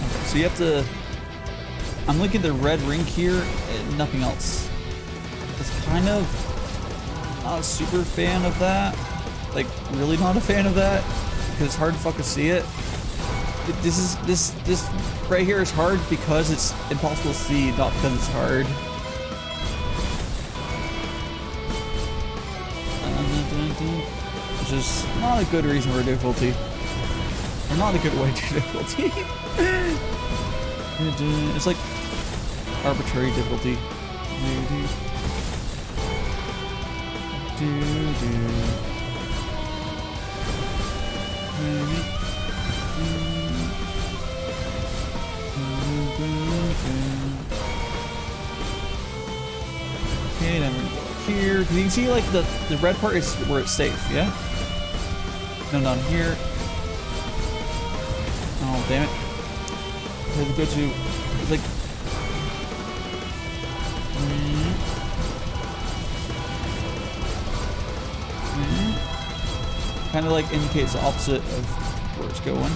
Okay, so you have to. I'm looking at the red ring here, and nothing else. It's kind of not a super fan of that. Like, really not a fan of that. because it's hard to fucking see it. This right here is hard because it's impossible to see, not because it's hard. Which is not a good reason for difficulty. Or not a good way to difficulty. It's like arbitrary difficulty. Okay, then we're gonna go here. Cause you can see like the red part is where it's safe, yeah? No, down here. Oh, damn it. Okay, we go to, it's like, kind of like indicates the opposite of where it's going.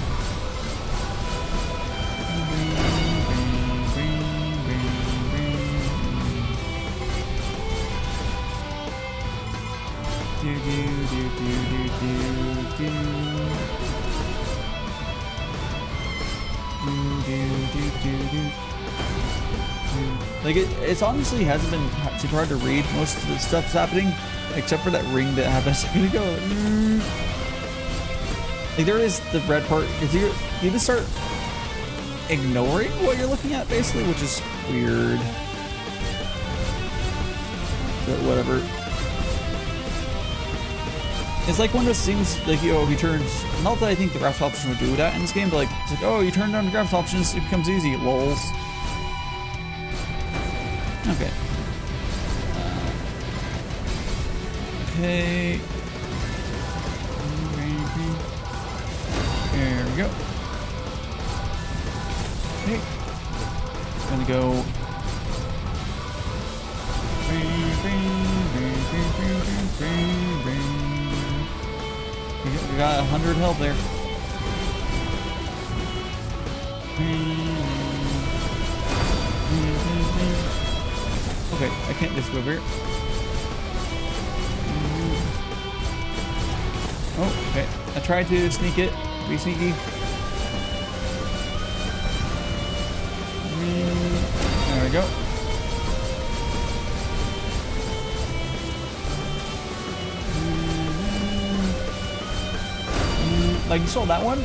Like it's honestly hasn't been super hard to read most of the stuff that's happening, except for that ring that happened a second ago. Like there is the red part. Is you just start ignoring what you're looking at basically, which is weird. But whatever. It's like one of those things, like, you know, if you turn, not that I think the graphics option would do that in this game, but like, it's like, oh, you turn down the graphics options, it becomes easy, lols. Okay. Okay. There we go. Okay. I'm gonna go. We got 100 health there. Okay, I can't just go over here. Oh, okay. I tried to sneak it. Be sneaky. There we go. Like you saw that one,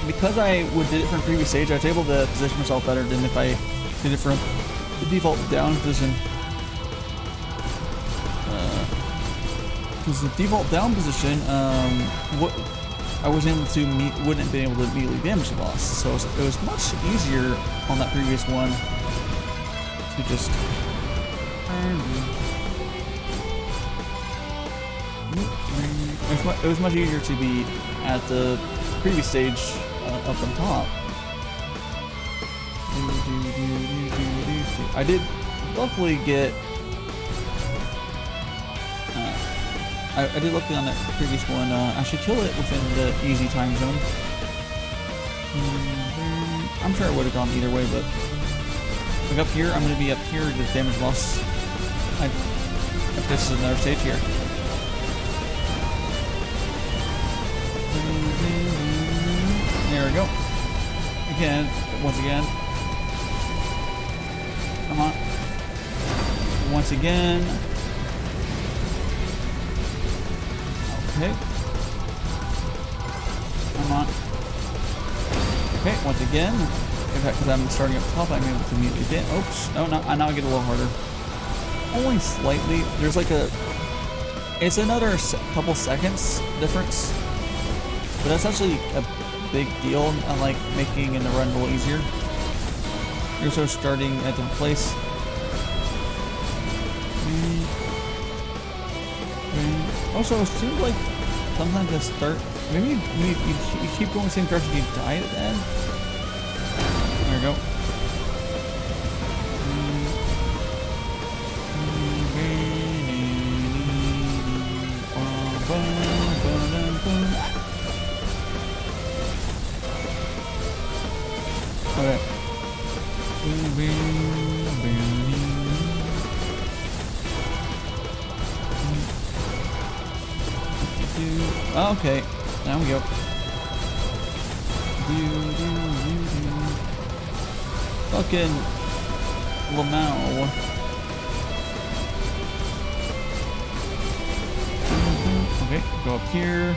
because I did it from previous stage, I was able to position myself better than if I did it from the default down position. Because the default down position, what I wasn't able to wouldn't have been able to immediately damage the boss. So it was much easier on that previous one to just. It was much easier to be at the previous stage up on top. I did luckily get. I did luckily on that previous one. I should kill it within the easy time zone. I'm sure I would have gone either way, but like up here, I'm going to be up here. The damage loss. This is another stage here. There we go. Again, once again. Come on. Once again. Okay. Come on. Okay, once again. Because I'm starting up top, I'm able to immediately hit. Oops. Oh, no, now I get a little harder. Only slightly. There's like a. It's another couple seconds difference. But that's actually a big deal on like making in the run a little easier. You're also starting at a different place. Also, it seems like sometimes to start, maybe you keep going the same direction, you die at the end. There we go. Okay. Okay, there we go. Fucking Lamau. Okay, go up here.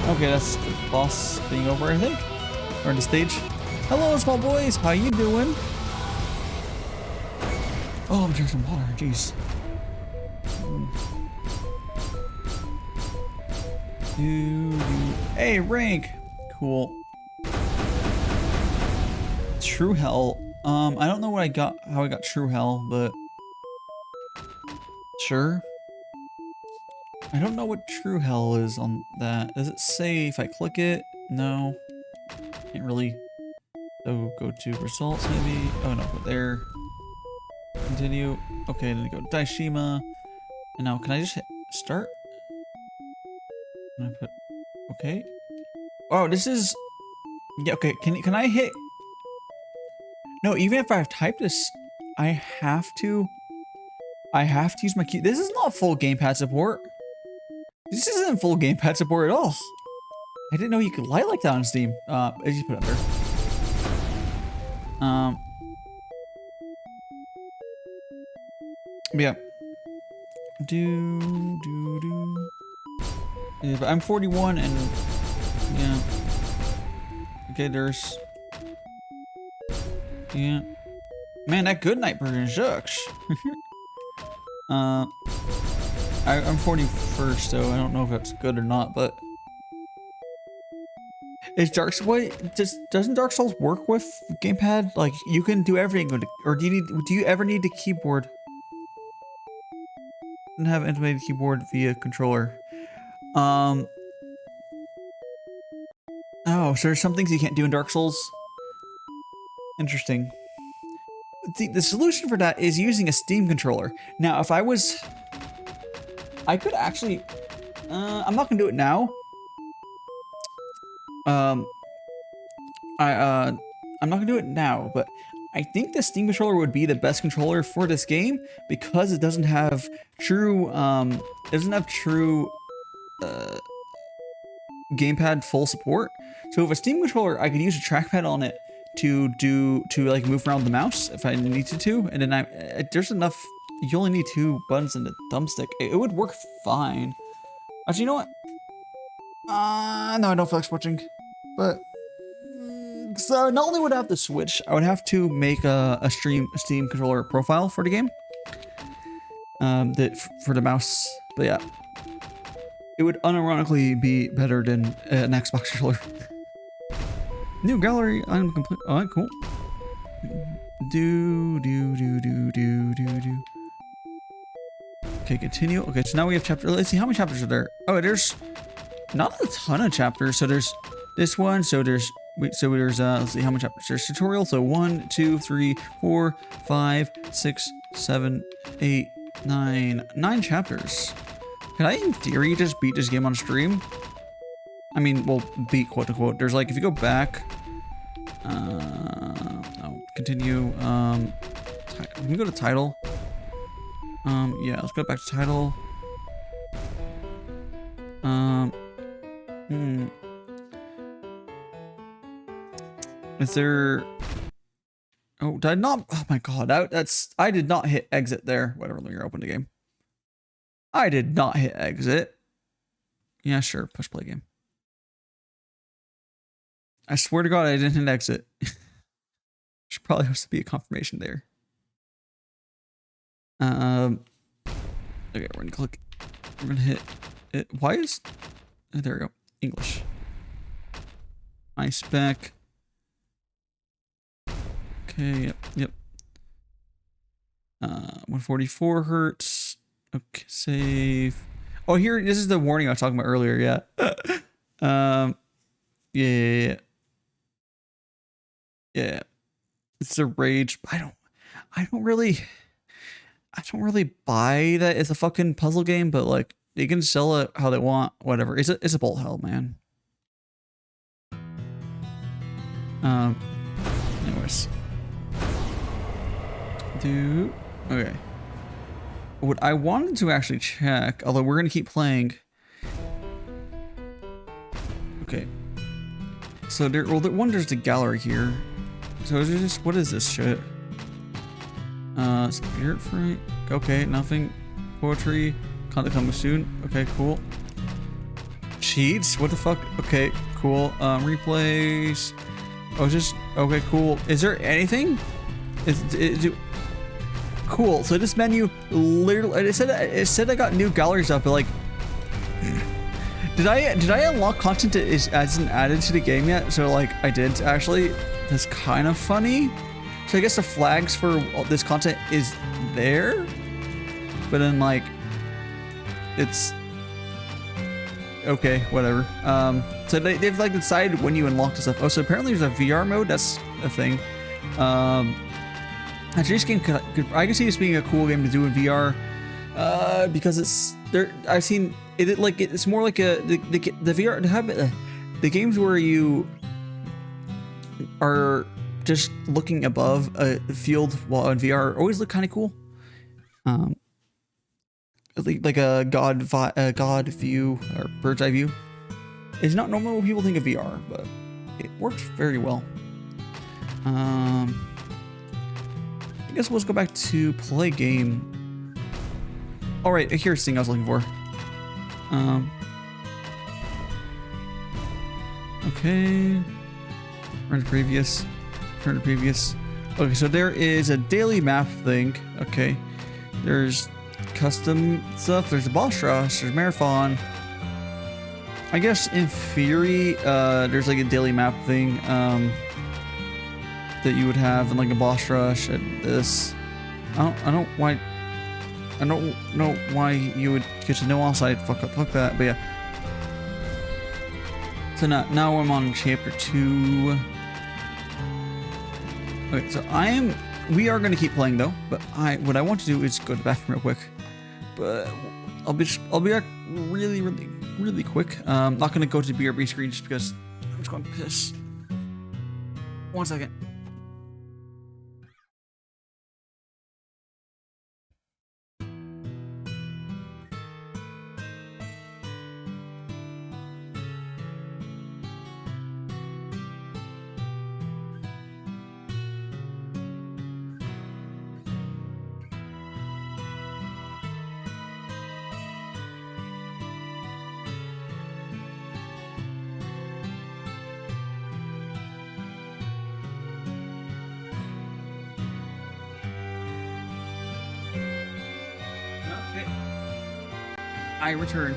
Okay, that's the boss being over, I think. Or on the stage. Hello, small boys. How you doing? Oh, I'm drinking some water. Jeez. Hey, rank. Cool. True hell. I don't know what I got, how I got true hell, but sure. I don't know what true hell is on that. Does it say if I click it? No. Can't really. So go to results maybe. Oh no, go there. Continue. Okay, then go to Daishima. And now can I just hit start? Can I put okay? Oh, this is yeah, okay. Can I hit? No, even if I've typed this, I have to use my key. This is not full gamepad support. This isn't full gamepad support at all. I didn't know you could light like that on Steam. I just put it under. Yeah. Yeah, but I'm 41 and yeah. Okay, there's yeah. Man, that good night burger shucks. I'm 41st, so I don't know if that's good or not, but is Dark Souls doesn't Dark Souls work with gamepad? Like you can do everything, or do you ever need the keyboard? And have intimated keyboard via controller. Oh, so there's some things you can't do in Dark Souls. Interesting. The solution for that is using a Steam controller. Now, if I could actually, I'm not gonna do it now. I'm not gonna do it now, but I think the Steam controller would be the best controller for this game because it doesn't have true, gamepad full support. So with a Steam controller, I could use a trackpad on it to like move around the mouse if I needed to, and then there's enough. You only need 2 buttons and a thumbstick. It would work fine. Actually, you know what? No, I don't feel like switching, but so not only would I have to switch, I would have to make a Steam controller profile for the game. For the mouse, but yeah, it would unironically be better than an Xbox controller. New gallery, I'm complete. Alright, cool. Okay, continue. Okay, so now we have chapter. Let's see how many chapters are there. Oh, there's not a ton of chapters. So there's this one. So there's let's see how many chapters. There's tutorial. So 1, 2, 3, 4, 5, 6, 7, 8, 9 chapters. Can I, in theory, just beat this game on stream? I mean, well, beat quote unquote. There's like, if you go back, continue. Can we go to title? Yeah, let's go back to title. Is there? Oh, did I not? Oh my god, I did not hit exit there. Whatever, let me open the game. I did not hit exit. Yeah, sure, push play game. I swear to God, I didn't hit exit. Should probably have to be a confirmation there. Okay, we're gonna click. We're gonna hit it. Why is? Oh, there we go. English. My spec. Okay. Yep. 144 hertz. Okay. Save. Oh, here. This is the warning I was talking about earlier. Yeah. Yeah. It's a rage. I don't really buy that it's a fucking puzzle game, but like they can sell it how they want, whatever. It's a bolt hell, man. Anyways. Okay. What I wanted to actually check, although we're gonna keep playing. Okay. So there, well, there's the gallery here. So is it just, what is this shit? Spirit frame. Okay, nothing. Poetry. Content coming soon. Okay, cool. Cheats? What the fuck? Okay, cool. Replays. Oh, just okay, cool. Is there anything? Cool. So this menu literally, it said I got new galleries up, but like, did I unlock content that isn't added to the game yet? So like, I did actually. That's kind of funny. So I guess the flags for this content is there, but then like, it's okay, whatever. So they've like decided when you unlock the stuff. Oh, so apparently there's a VR mode. That's a thing. Actually, this game I can see this being a cool game to do in VR, because it's there. I've seen it like it's more like the VR the games where you are just looking above a field while in VR always look kind of cool. Like a god view or bird's eye view. It's not normal when people think of VR, but it works very well. I guess let's go back to play game. All right, here's the thing I was looking for. Okay. Turn to previous. Turn to previous. Okay, so there is a daily map thing. Okay. There's custom stuff. There's a boss rush. There's marathon. I guess in theory, there's like a daily map thing that you would have in like a boss rush and this. I don't know why you would get to know offside. Fuck that. But yeah. So now I'm on chapter 2. Okay, so we are gonna keep playing though, but what I want to do is go to the bathroom real quick. But I'll be back really quick. I'm not gonna go to the BRB screen just because I'm just going to piss. 1 second. I return.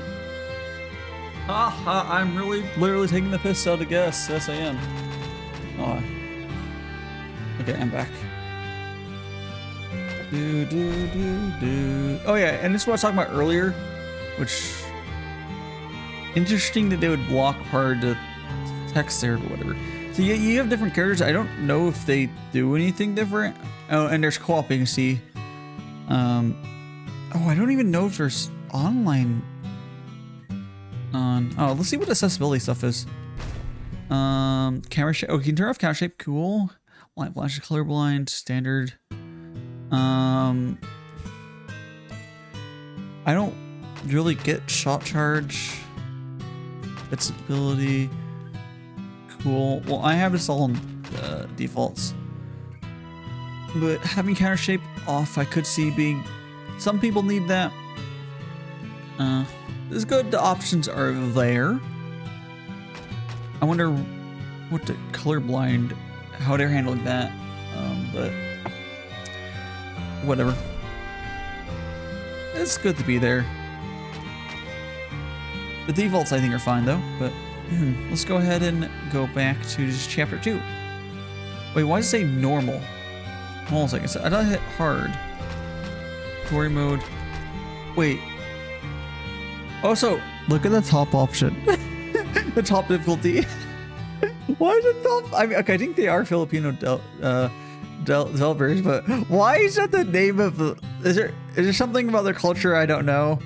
I'm literally taking the piss out of guess. Yes, I am. Oh. Okay, I'm back. Oh yeah, and this is what I was talking about earlier, which interesting that they would block part of the text there or whatever. So you have different characters. I don't know if they do anything different. Oh, and there's co-op, you can see. Oh, I don't even know if there's online on. Oh, let's see what accessibility stuff is. Camera shape. Oh, you can turn off camera shape. Cool. Light flash, colorblind, standard. I don't really get shot charge. Accessibility. Cool. Well, I have this all on defaults. But having counter shape off, I could see being. Some people need that. It's good. The options are there. I wonder what the colorblind, how they're handling that. But whatever. It's good to be there. The defaults I think are fine though. But let's go ahead and go back to just chapter 2. Wait, why does it say normal? Hold on a second. So I thought I hit hard. Story mode. Wait. Also, look at the top option. The top difficulty. Why is it top? I mean, okay, I think they are Filipino developers, but why is that the name of the? Is there something about their culture I don't know?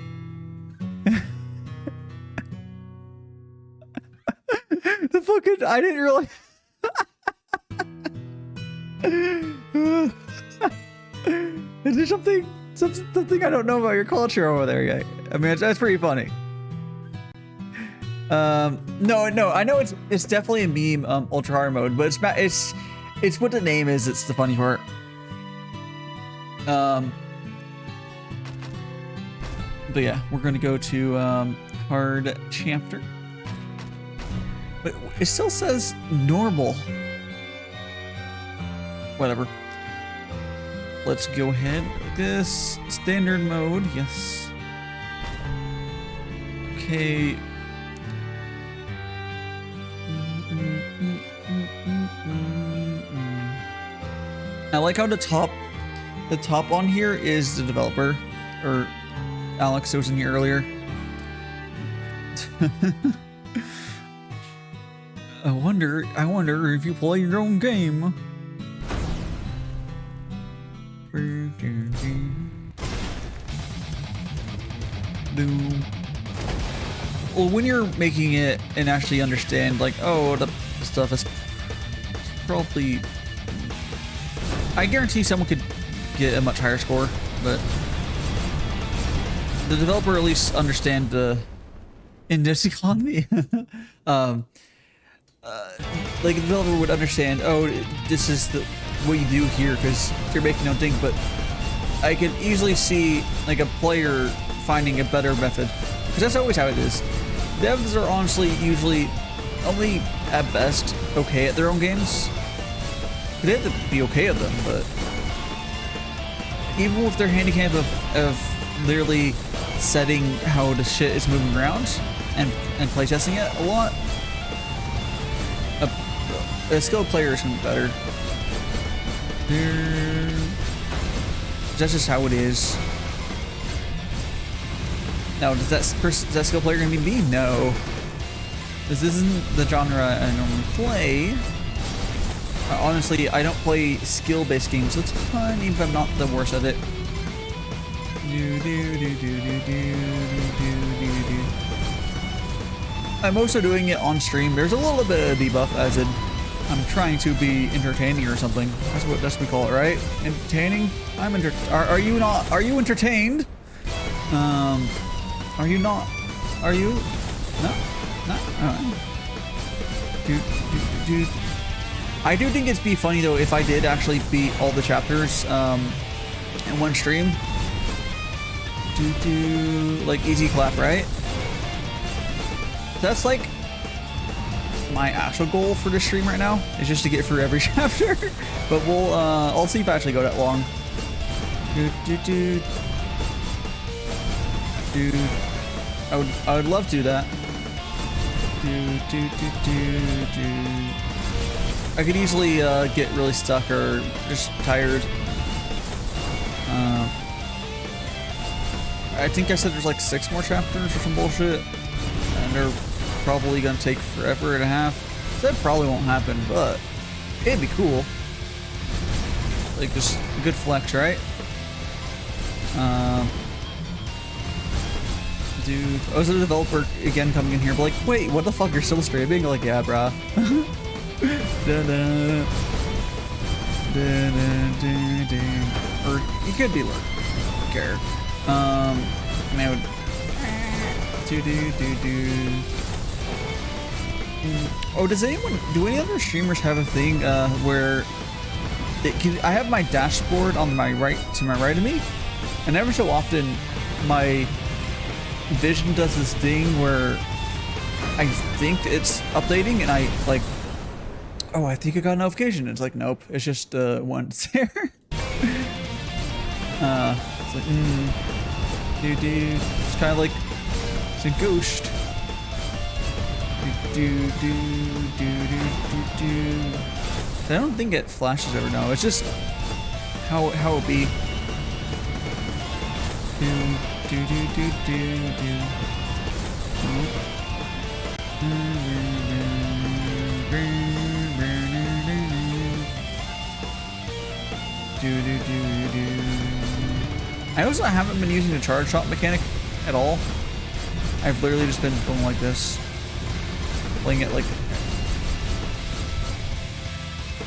The fucking I didn't realize. Is there something I don't know about your culture over there, guy? I mean, that's pretty funny. No, I know it's definitely a meme, ultra hard mode, but it's what the name is. It's the funny part. But yeah, we're gonna go to hard chapter, but it still says normal. Whatever. Let's go ahead. This standard mode, yes. Okay. I like how the top on here is the developer, or Alex, who was in here earlier. I wonder if you play your own game. Well, when you're making it and actually understand, like, oh, the stuff is probably, I guarantee someone could get a much higher score, but the developer at least understand the in this economy. Like the developer would understand, oh, this is what you do here because you're making your own thing. But I could easily see like a player finding a better method, because that's always how it is. Devs are honestly usually only at best okay at their own games. They have to be okay at them, but even with their handicap of literally setting how the shit is moving around and playtesting it a lot, a skilled player is gonna be better. That's just how it is. Now, is that skilled player gonna be me? No. This isn't the genre I normally play. Honestly, I don't play skill-based games a ton, even if I'm not the worst at it. I'm also doing it on stream. There's a little bit of debuff, as in I'm trying to be entertaining or something. That's what we call it, right? Entertaining? Are you not? Are you entertained? Are you not? Are you? No? No? Alright. I do think it'd be funny though if I did actually beat all the chapters in one stream. Like easy clap, right? That's like my actual goal for this stream right now, is just to get through every chapter. But we'll I'll see if I actually go that long. Dude, I would love to do that. I could easily get really stuck or just tired. I think I said there's like 6 more chapters or some bullshit, and they're probably gonna take forever and a half. So that probably won't happen, but it'd be cool. Like just a good flex, right? Dude, I was a developer again coming in here, but like, wait, what the fuck? You're still streaming? Like, yeah, brah. Or you could be like, I don't care. I mean, I would. Oh, do any other streamers have a thing where I have my dashboard on my right, to my right of me, and every so often my vision does this thing where I think it's updating, and I like, oh, I think I got a notification. It's like, nope, it's just once there. It's like, dude, it's kind of like it's a ghost. I don't think it flashes ever. No, it's just how it be. I also haven't been using the charge shot mechanic at all. I've literally just been going like this, playing it like.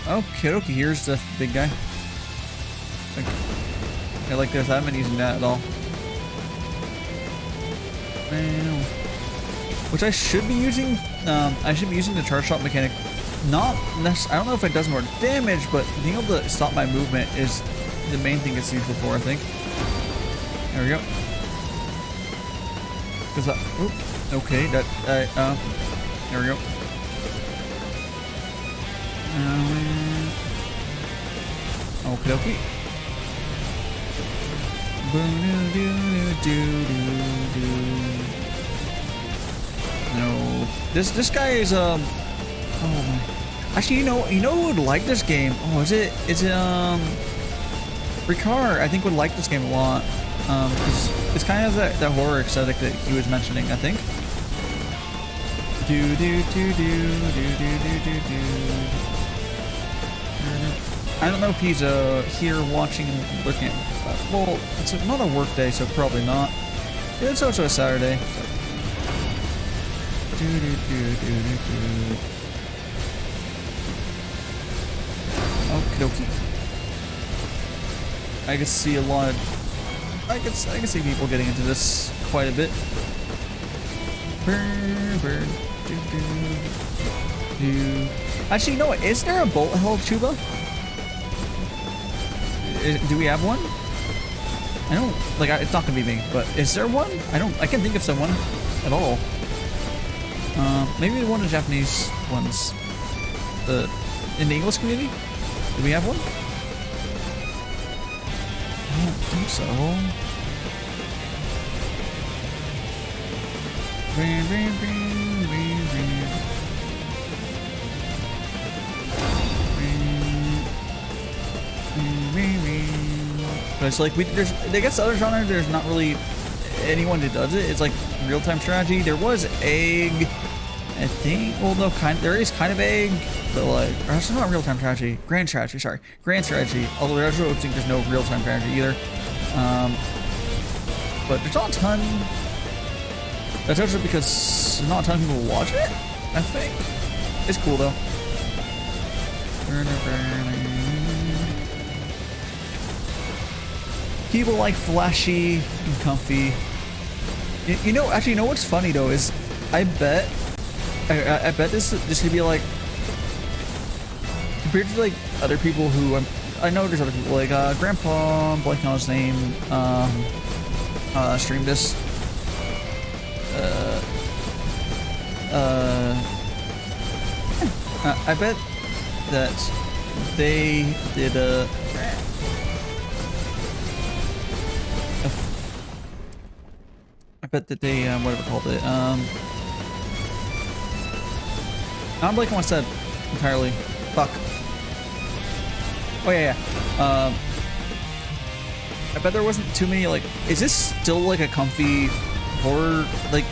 Oh, kiddoki, here's the big guy. I like this. I haven't been using that at all. which I should be using. I should be using the charge shot mechanic. Not necessarily, I don't know if it does more damage, but being able to stop my movement is the main thing it's useful for, I think. There we go. Cause okay, that there we go. Okie dokie. No, this guy is oh my. Actually, you know who would like this game? Oh, is it Ricard? I think would like this game a lot. It's kind of that horror aesthetic that he was mentioning, I think. I don't know if he's here watching and looking at. Well, it's not a work day, so probably not. It's also a Saturday. Okie dokie. I can see a lot of. I can see people getting into this quite a bit. Burn. Actually, you know what? Is there a bullet hell tuba? Do we have one? I don't like. It's not gonna be me, but is there one? I can't think of someone at all. Maybe one of the Japanese ones. In the English community, do we have one? I don't think so. But it's like I guess the other genre there's not really anyone that does it. It's like real-time strategy. There was Egg, I think. Well, no, there is kind of Egg, but like it's not real-time strategy. Grand strategy, sorry, grand strategy. Although I don't think there's no real-time strategy either. But there's not a ton. That's also because not a ton of people watch it, I think. It's cool though. People like flashy and comfy. You know what's funny though is I bet this could be like compared to like other people who I know there's other people like Grandpa, I'm blanking on his name, streamed this. I bet that they did I bet that they whatever called it I'm blanking on what I said entirely. Fuck. Oh yeah. I bet there wasn't too many like. Is this still like a comfy horror like?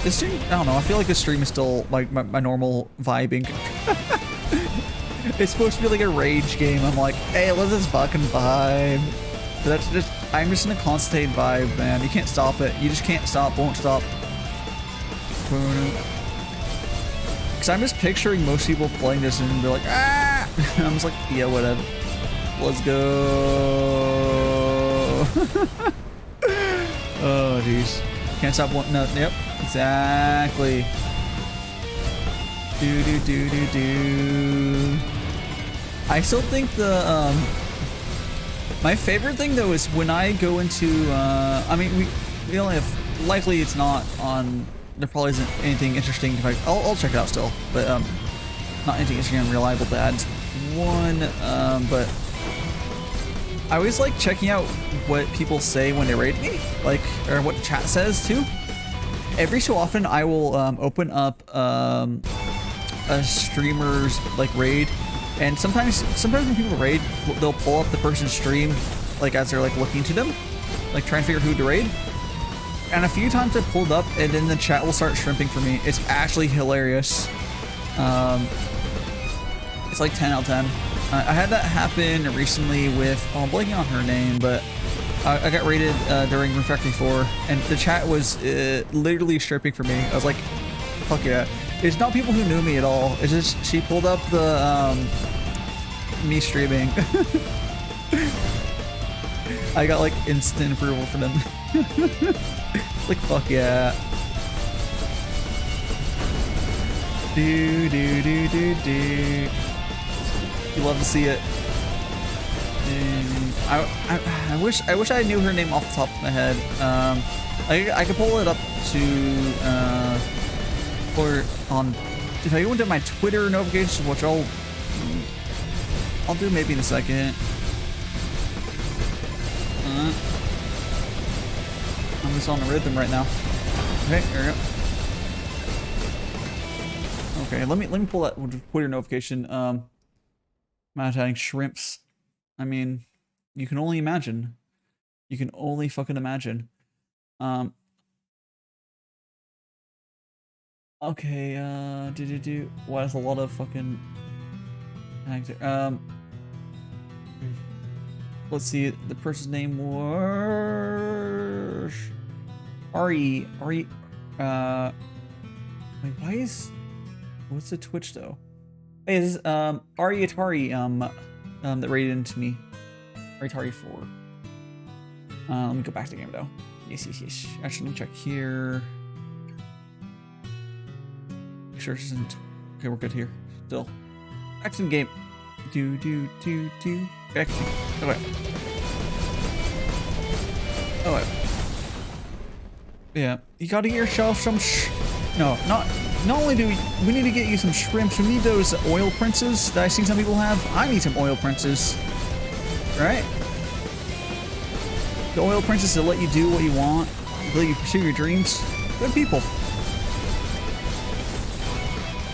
This stream, I don't know. I feel like this stream is still like my normal vibing. It's supposed to be like a rage game. I'm like, hey, let's just fucking vibe. But that's just. I'm just in a constant vibe, man. You can't stop it. You just can't stop. Won't stop. Because I'm just picturing most people playing this and be like, ah. I'm just like, yeah, whatever. Let's go. Oh, jeez. Can't stop one. No, yep. Exactly. Do. I still think the my favorite thing though is when I go into I mean we only have likely it's not on there probably isn't anything interesting if I'll check it out still, but not anything interesting and reliable to add one, but I always like checking out what people say when they rate me, like, or what the chat says too. Every so often I will open up a streamer's like raid, and sometimes when people raid, they'll pull up the person's stream like as they're like looking to them, like trying to figure out who to raid. And a few times I pulled up and then the chat will start shrimping for me. It's actually hilarious. It's like 10 out of 10. I had that happen recently with, oh, I'm blanking on her name, but I got raided during Room Factory 4, and the chat was literally stripping for me. I was like, fuck yeah. It's not people who knew me at all. It's just she pulled up the me streaming. I got like instant approval for them. It's like, fuck yeah. Do do do do do. You love to see it. I wish I knew her name off the top of my head. I could pull it up to or on if I go into my Twitter notifications, which I'll do maybe in a second. I'm just on the rhythm right now. Okay, there we go. Okay, let me pull that Twitter notification. Matt having shrimps. I mean, you can only imagine. You can only fucking imagine. Okay, Well, that's a lot of fucking let's see, the person's name was Ari, wait, why is, what's the Twitch though? Hey, this is Ari Atari that rated into me. Ari Atari 4. Let me go back to the game though. Yes. Actually, let me check here. Make sure it isn't. Okay, we're good here. Still. Action game. Do. Action. Okay. Oh. Yeah. You gotta get yourself some no, not only do we need to get you some shrimps, we need those oil princes that I've seen some people have. I need some oil princes. Right? The oil princes that let you do what you want, let you pursue your dreams. Good people.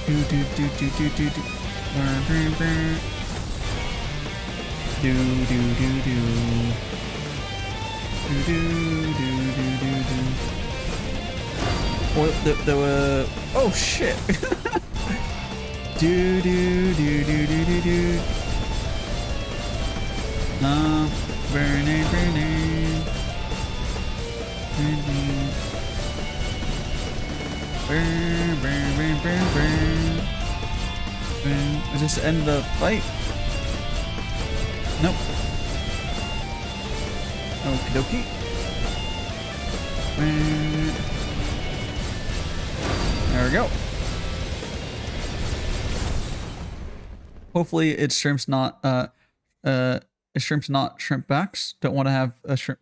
Do. Well, oh shit. Do. Burning. Burn. Is this the end of the fight? Nope. Okie dokie. There we go. Hopefully it's shrimp's not shrimp backs. Don't want to have a shrimp.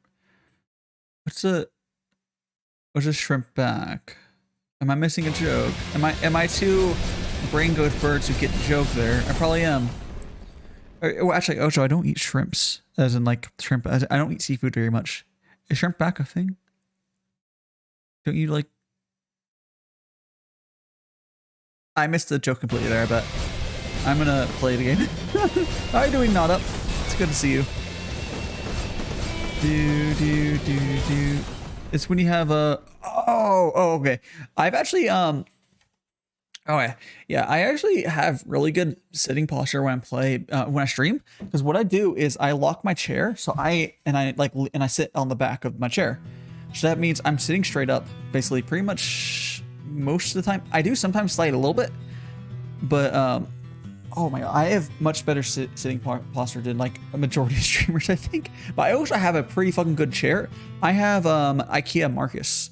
What's a shrimp back? Am I missing a joke? Am I too brain ghost bird to get the joke there? I probably am. Well, actually, Ocho, I don't eat shrimps, as in like shrimp. I don't eat seafood very much. Is shrimp back a thing? Don't you like? I missed the joke completely there, but I'm gonna play the game. How are you doing, Not Up? It's good to see you. Do. It's when you have a. Oh, okay. I've actually I actually have really good sitting posture when I stream, because what I do is I lock my chair, so I sit on the back of my chair, so that means I'm sitting straight up basically pretty much most of the time. I do sometimes slide a little bit, but oh my god, I have much better sitting posture than like a majority of streamers, I think. But I also have a pretty fucking good chair. I have IKEA Marcus.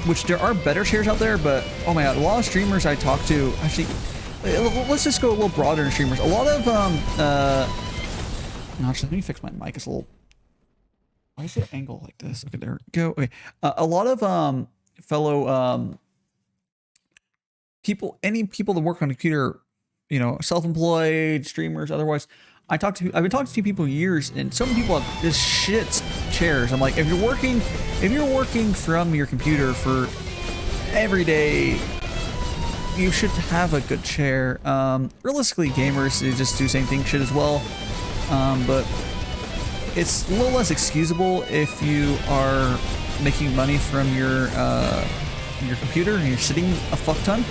Which there are better chairs out there, but oh my god, a lot of streamers I talk to, actually, let's just go a little broader in streamers. A lot of actually, let me fix my mic. It's a little, why is it angled like this? Okay, there we go. Okay, a lot of fellow people, any people that work on a computer, you know, self-employed streamers, otherwise. I've been talking to people years, and some people have this shit chairs. I'm like, if you're working from your computer for every day, you should have a good chair. Realistically, gamers, they just do the same thing shit as well. But it's a little less excusable if you are making money from your computer and you're sitting a fuck ton.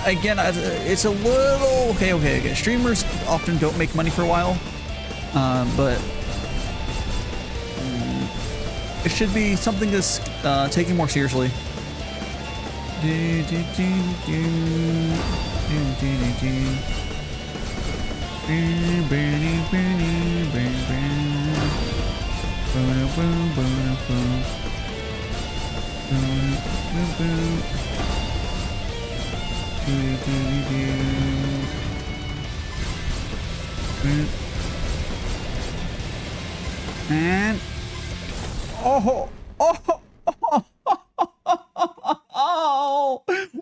Again, it's a little okay. Streamers often don't make money for a while, but it should be something that's taken more seriously. And oh,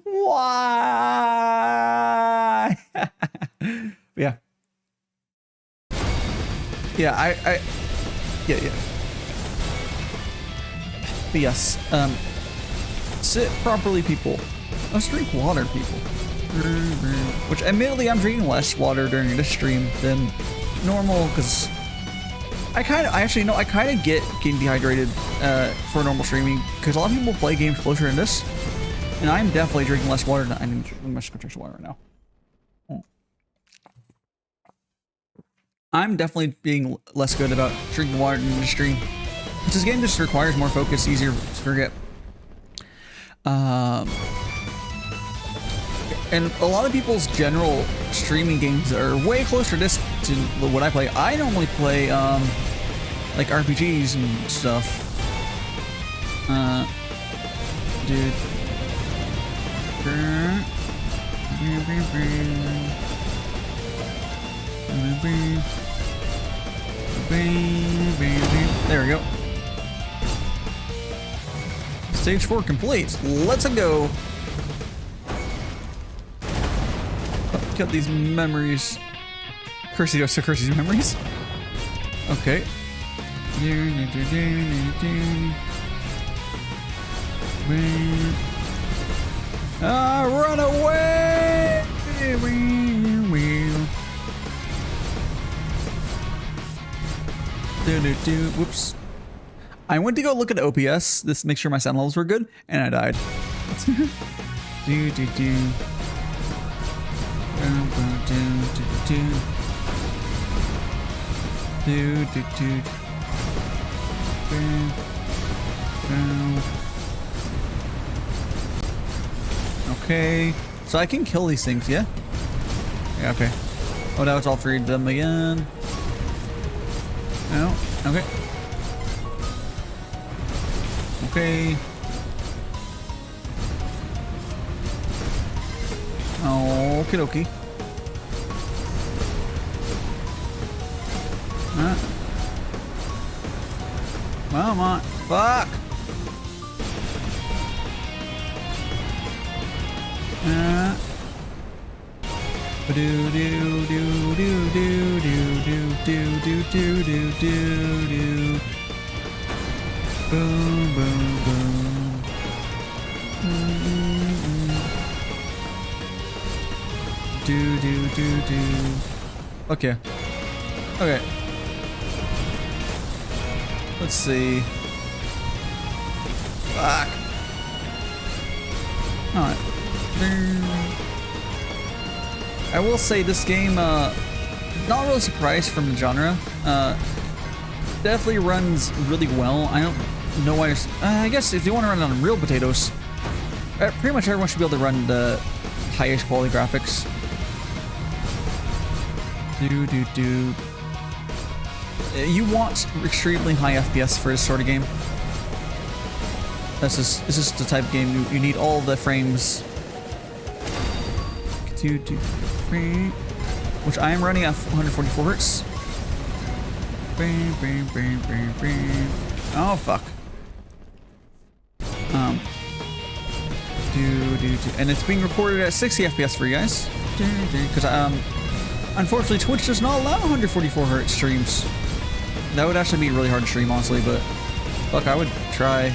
why? Yeah. Yeah, yeah. But yes, sit properly, people. Let's drink water, people. Which, admittedly, I'm drinking less water during this stream than normal, because I kind of get getting dehydrated for normal streaming, because a lot of people play games closer to this, and I'm definitely drinking less water than I need. I'm just gonna drink some water right now. I'm definitely being less good about drinking water in the stream. This game just requires more focus, easier to forget. And a lot of people's general streaming games are way closer to this to what I play. I normally play like RPGs and stuff. Dude. There we go. Stage 4 complete. Let's go. Got these memories. Cursy's memories. Okay. Run away! Whoops. I went to go look at OPS, this to make sure my sound levels were good, and I died. Okay, so I can kill these things, yeah? Yeah, okay. Oh, now it's all three of them again. No, okay. Okay. Okie dokie. Come on. Fuck! Boom, boom, boom. Do. Okay. Okay. Let's see. Fuck. Alright. I will say this game, not really surprised from the genre. Definitely runs really well. I don't know why. I guess if you want to run on real potatoes, pretty much everyone should be able to run the highest quality graphics. You want extremely high FPS for this sort of game. This is the type of game you need all the frames. Which I am running at 144 hertz. Oh fuck. And it's being recorded at 60 FPS for you guys. Because unfortunately Twitch does not allow 144 hertz streams. That would actually be really hard to stream, honestly, but fuck, I would try.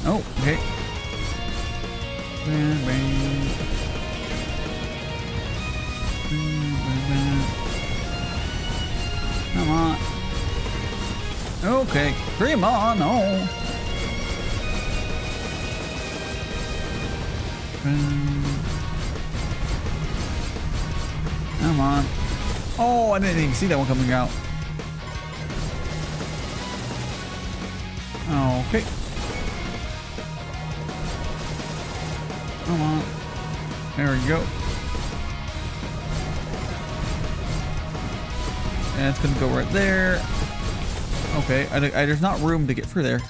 Oh, okay. Come on. Okay, come on, no. Come on. Oh, I didn't even see that one coming out. Okay. Come on. There we go. And it's gonna go right there. Okay, there's not room to get through there.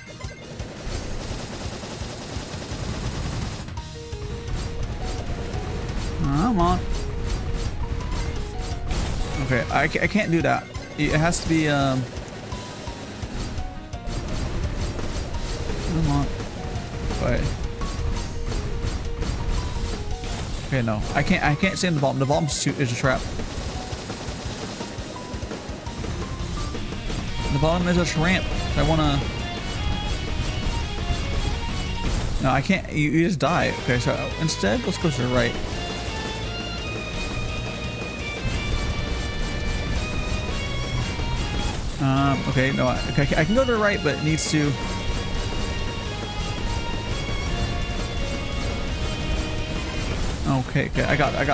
Come on. Okay, I can't do that. It has to be, come on. Wait. Okay, no. I can't stay in the bottom. The bottom is a trap. The bottom is a tramp. I wanna... No, I can't. You just die. Okay, so instead, let's go to the right. Okay, no, I can go to the right, but it needs to... Okay, I got it.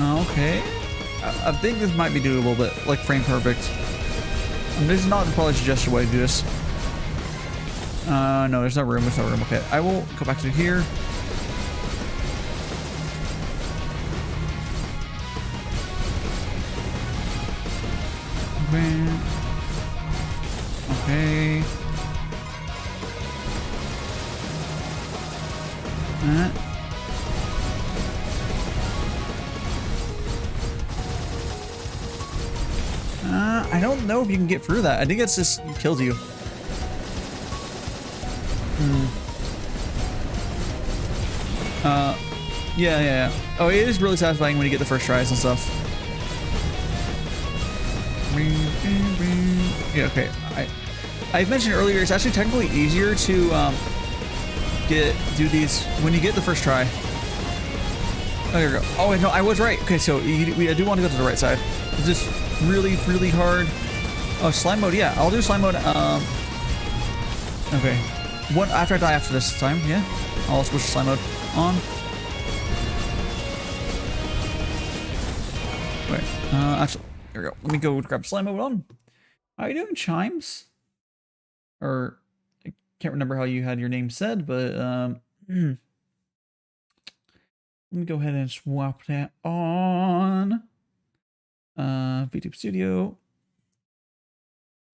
Okay. I think this might be doable, but like frame perfect. This is not the probably suggested way to do this. No, there's no room. Okay, I will go back to here. Okay. I don't know if you can get through that. I think it's just kills you. Yeah. Oh, it is really satisfying when you get the first tries and stuff. Yeah, okay. I mentioned earlier, it's actually technically easier to do these when you get the first try. Oh, there we go. Oh, no, I was right. Okay, so I do want to go to the right side. Is this really, really hard? Oh, slime mode. Yeah, I'll do slime mode. Okay. After I die after this time, yeah. I'll switch to slime mode on. Wait. Actually, there we go. Let me go grab slime mode on. How are you doing, Chimes? Or I can't remember how you had your name said, but let me go ahead and swap that on. VTube Studio.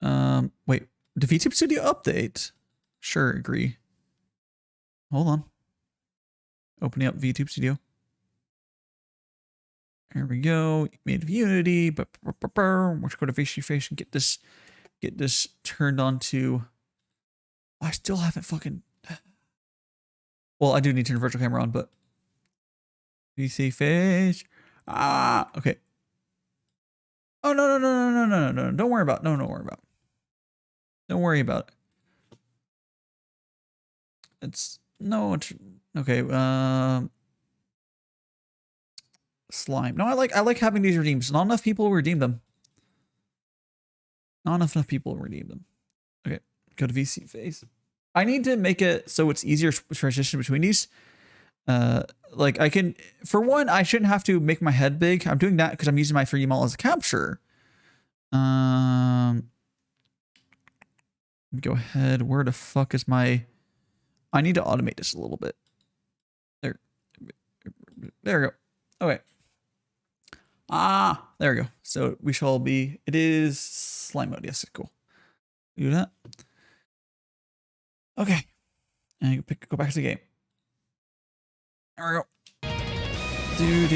Wait, the VTube Studio update? Sure, agree. Hold on. Opening up VTube Studio. There we go. Made of Unity. Let's go to face and get this turned on to. I still haven't fucking. Well, I do need to turn the virtual camera on, but VC face. Okay. Oh no! Don't worry about. Don't worry about. Don't worry about it. It's okay. Slime. No, I like having these redeems. Not enough people redeem them. Not enough people redeem them. Okay, go to VC face. I need to make it so it's easier to transition between these. Like I can, for one, I shouldn't have to make my head big. I'm doing that because I'm using my 3D model as a capture. Let me go ahead. Where the fuck is my? I need to automate this a little bit. There we go. Okay. There we go. So we shall be. It is slime mode. Yes, cool. Do that. Okay. And go back to the game. There we go. Do.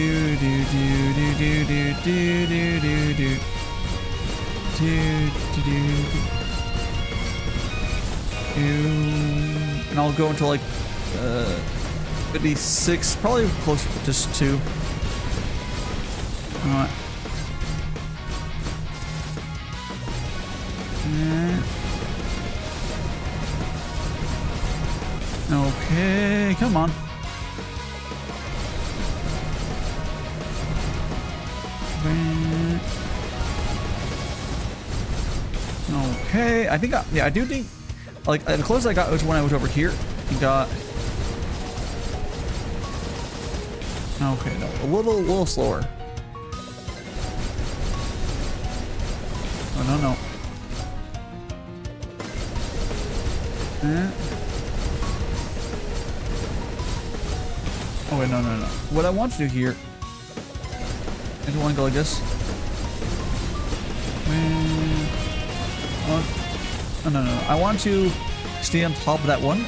And I'll go until like 56, probably close to just 2. Alright. Okay, come on. Okay, I think I do think like the closest I got was when I was over here. He got okay, no, a little slower. Oh no. Oh wait, no. What I want to do here, I don't want to go like this. Oh, no. I want to stay on top of that one.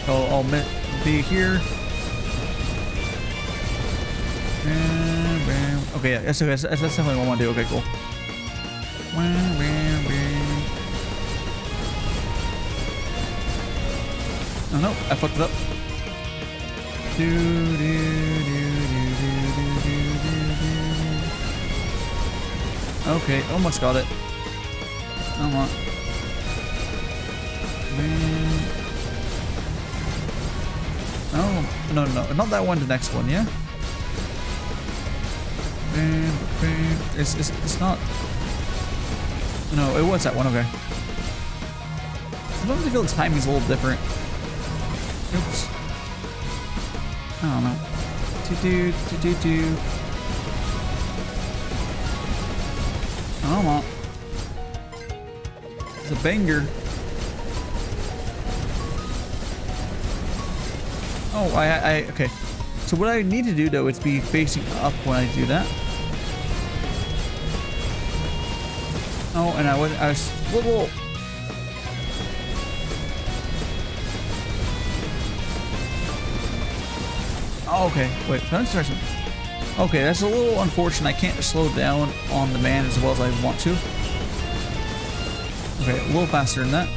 I'll be here. Okay, yeah, that's definitely what I want to do. Okay, cool. Oh no, I fucked it up. Okay, almost got it. Almost. Oh, no, not that one, the next one, yeah? It's not. No, it was that one, okay. Sometimes I feel the timing's a little different. Oops. I don't know. Do. I don't know. It's a banger. Oh, okay. So what I need to do though is be facing up when I do that. Oh, and I was whoa. Oh, okay. Wait, okay, that's a little unfortunate. I can't slow down on the man as well as I want to. Okay, a little faster than that.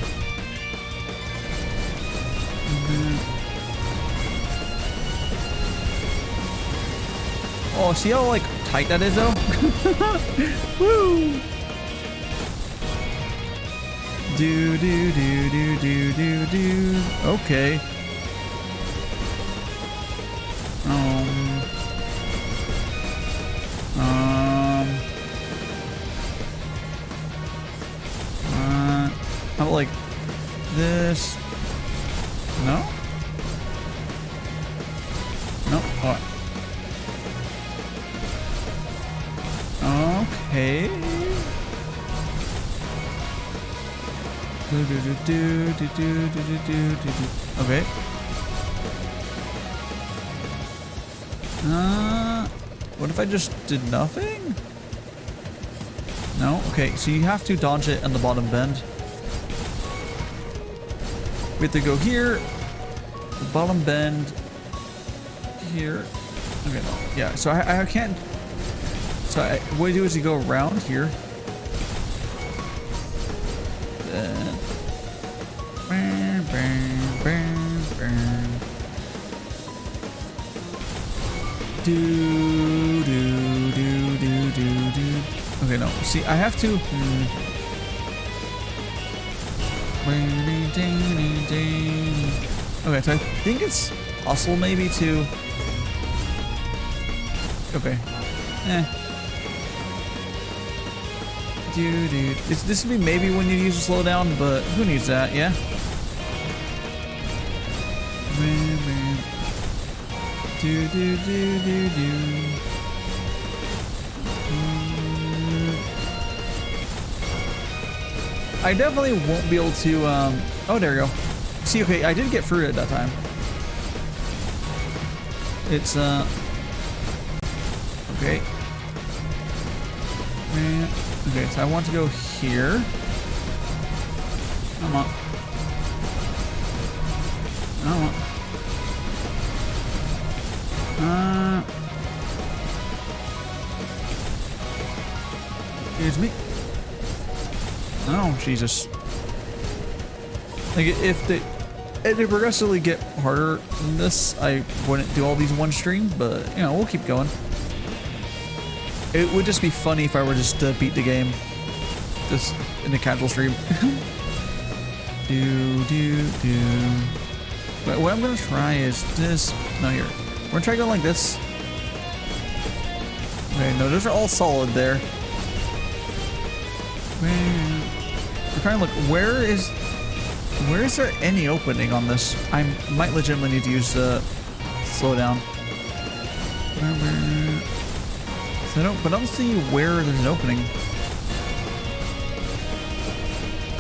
Oh, see how like tight that is though? Woo! Do. Okay. How about like this? No? No? Alright. Okay. Okay. What if I just did nothing? No? Okay, so you have to dodge it on the bottom bend. We have to go here, the bottom bend, here. Okay, no. Yeah, so I can't. So what you do is you go around here. Then. Do. Okay, no. See, I have to. Okay, so I think it's possible maybe to. Okay. Dude. This would be maybe when you use a slowdown, but who needs that, yeah? Do. I definitely won't be able to, oh, there we go. See, okay, I did get through it at that time. It's, okay. Okay, so I want to go here. Come on. Excuse me. Oh, Jesus. Like, if they progressively get harder than this, I wouldn't do all these in one stream, but, you know, we'll keep going. It would just be funny if I were just to beat the game. Just in a casual stream. do. But what I'm gonna try is this. No, here. We're gonna try going like this. Okay, no, those are all solid there. We're trying to look. Where is there any opening on this? I might legitimately need to use the slowdown. But I don't see where there's an opening.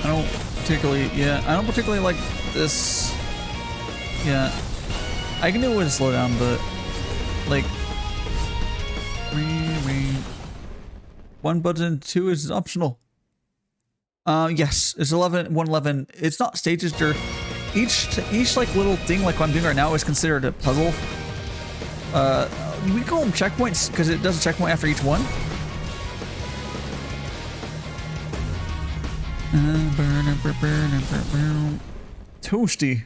I particularly, yeah, I don't particularly like this. Yeah, I can do it with a slowdown, but like, one button, two is optional. Yes, it's 111. It's not stages. They're each like little thing like what I'm doing right now is considered a puzzle. We call them checkpoints because it does a checkpoint after each one. Toasty.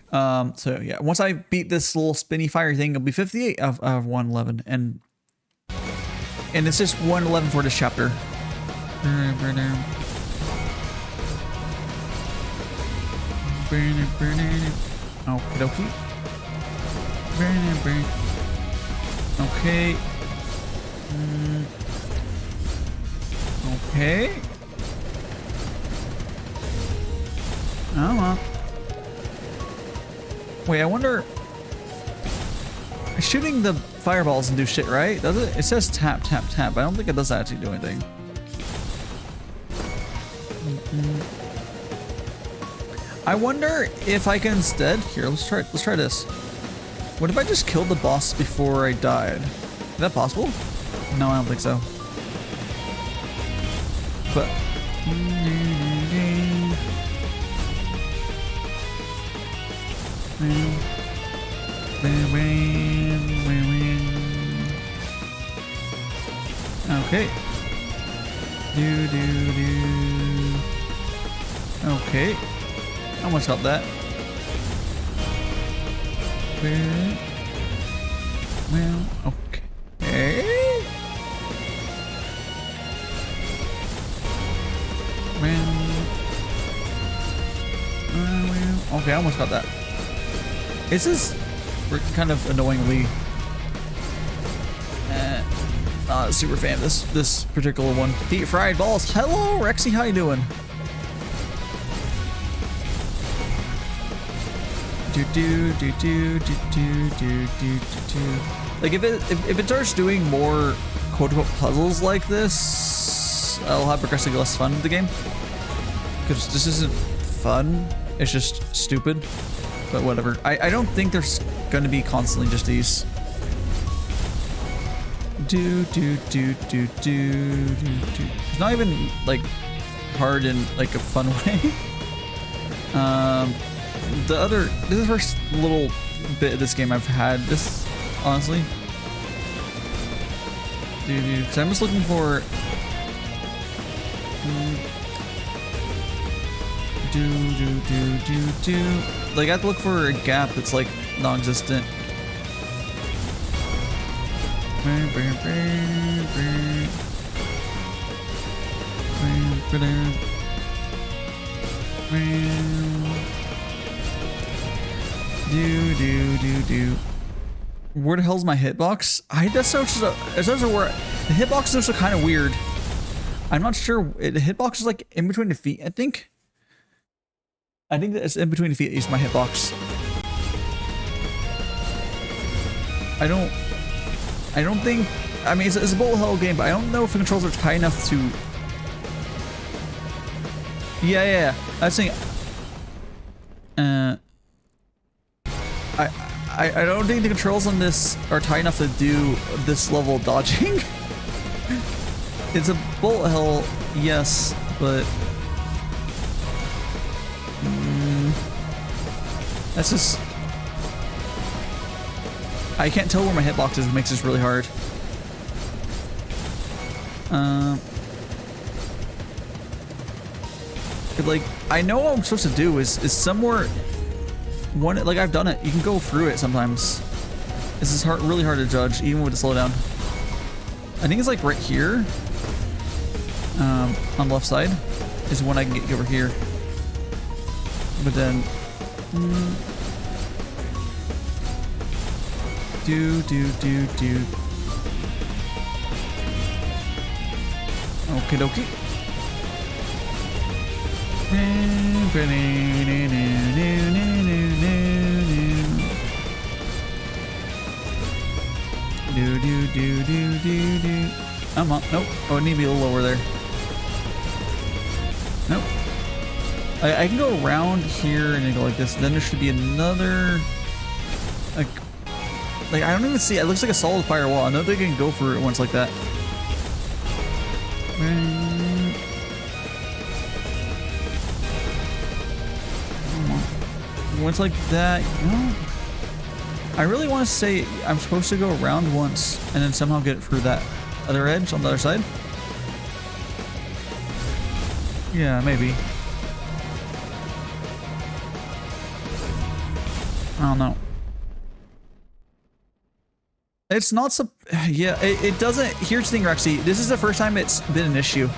So yeah, once I beat this little spinny fire thing, it'll be 58 of 111, and it's just 111 for this chapter. Okie dokie. Okay. Okay. Wait, I wonder. Shooting the fireballs and do shit, right? Does it? It says tap, tap, tap. I don't think it does actually do anything. I wonder if I can instead. Here, let's try this. What if I just killed the boss before I died? Is that possible? No, I don't think so. But okay. Okay. I almost got that. Well, okay. Okay, I almost got that. This is kind of annoyingly not a super fan of this particular one. Deep fried balls. Hello, Rexy, how you doing? Like if it starts doing more quote-unquote puzzles like this, I'll have progressively less fun with the game. Because this isn't fun, it's just stupid. But whatever. I don't think there's gonna be constantly just these. It's not even like hard in like a fun way. This is the first little bit of this game I've had this, honestly. Because I'm just looking for like I have to look for a gap that's like non-existent. Where the hell's my hitbox? That's where the hitbox is also kind of weird. I'm not sure. The hitbox is like in between the feet, I think. I think that it's in between the feet is my hitbox. I don't think. I mean, it's a bullet hell game, but I don't know if the controls are tight enough to. Yeah. I was saying. I don't think the controls on this are tight enough to do this level of dodging. It's a bullet hell, yes, but that's just. I can't tell where my hitbox is, which makes this really hard. Like, I know what I'm supposed to do is somewhere. Like I've done it. You can go through it sometimes. This is really hard to judge, even with the slowdown. I think it's like right here. On the left side is when I can get over here. But then. Okie dokie. I'm on. Nope. Oh, it need to be a little lower there. Nope. I can go around here and then go like this. Then there should be another, like I don't even see. It looks like a solid firewall. I know they can go for ones like that. Ones like that. No. I really want to say I'm supposed to go around once and then somehow get through that other edge on the other side. Yeah, maybe. I don't know. It's not so. Yeah, it doesn't. Here's the thing, Rexy. This is the first time it's been an issue.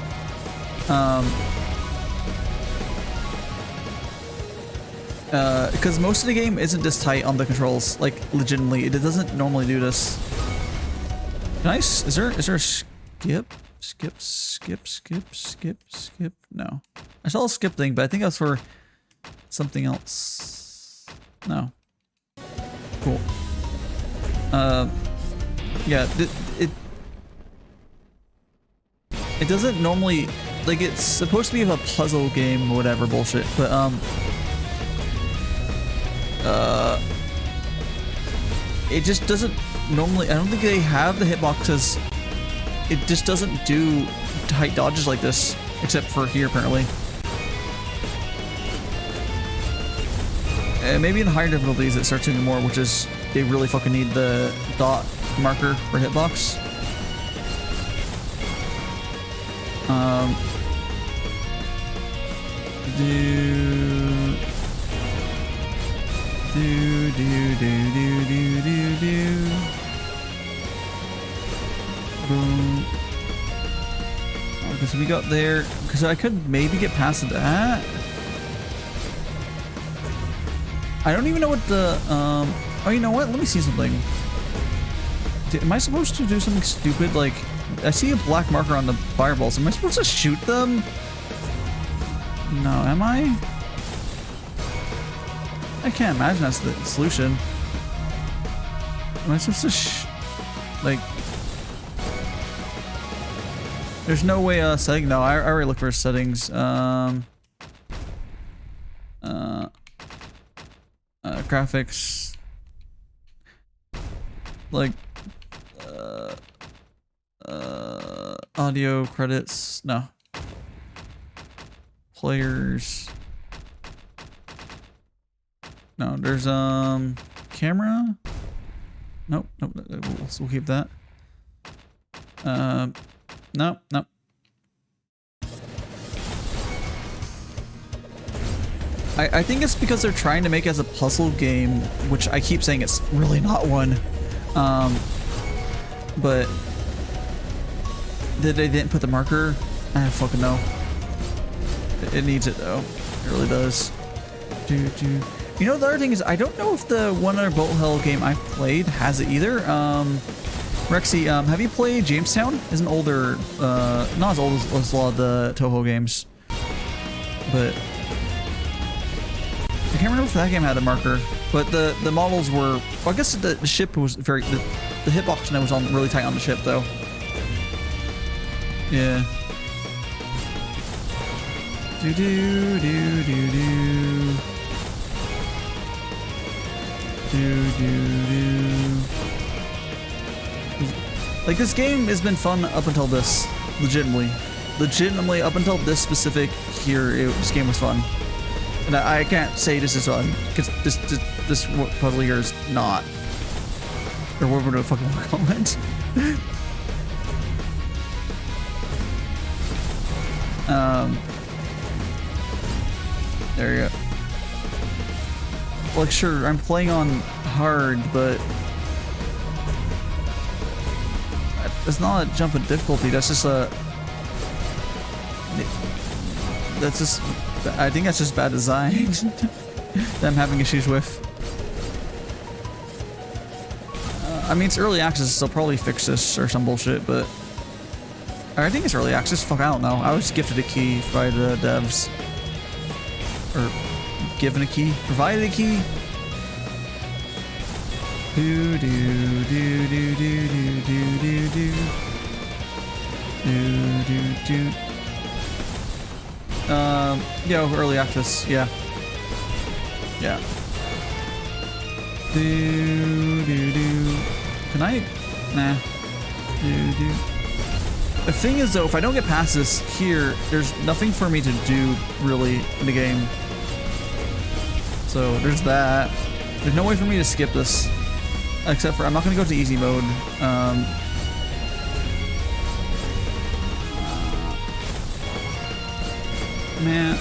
Because most of the game isn't this tight on the controls. Like, legitimately, it doesn't normally do this. Nice. Is there a skip? Skip? No. I saw a skip thing, but I think that's for something else. No. Cool. Yeah, it doesn't normally, like, it's supposed to be a puzzle game or whatever bullshit, but it just doesn't normally. I don't think they have the hitboxes. It just doesn't do tight dodges like this, except for here apparently. And maybe in higher difficulties it starts doing more, which is they really fucking need the dot marker for hitbox. Boom. Because we got there, because I could maybe get past that. I don't even know what the oh, you know what? Let me see something. Am I supposed to do something stupid? Like, I see a black marker on the fireballs. Am I supposed to shoot them? No, am I? I can't imagine that's the solution. Am I supposed to like... There's no way setting... No, I already looked for settings. Graphics. Like... audio credits. No. Players. No, there's camera. Nope. We'll keep that. Nope. I think it's because they're trying to make it as a puzzle game, which I keep saying it's really not one. But they didn't put the marker. I don't fucking know. It needs it though. It really does. You know, the other thing is, I don't know if the one other Bolt Hell game I've played has it either. Rexy, have you played Jamestown? It's an older, not as old as a lot of the Toho games, but I can't remember if that game had a marker. But the models were, well, I guess the ship was very, the hitbox was on really tight on the ship though. Yeah. Like, this game has been fun up until this. Legitimately up until this specific here, this game was fun. And I can't say this is fun, because this puzzle here is not. Or what would I fucking call it? There you go. Like, sure, I'm playing on hard, but it's not a jump in difficulty. That's just a. That's just. I think that's just bad design that I'm having issues with. I mean, it's early access, so they'll probably fix this or some bullshit, but I think it's early access. Fuck, I don't know. I was gifted a key by the devs. Or given a key, provided a key. Yeah, early access. Yeah. Yeah. Can I? Nah. The thing is, though, if I don't get past this here, there's nothing for me to do really in the game. So there's that. There's no way for me to skip this, except for I'm not gonna go to easy mode. Man.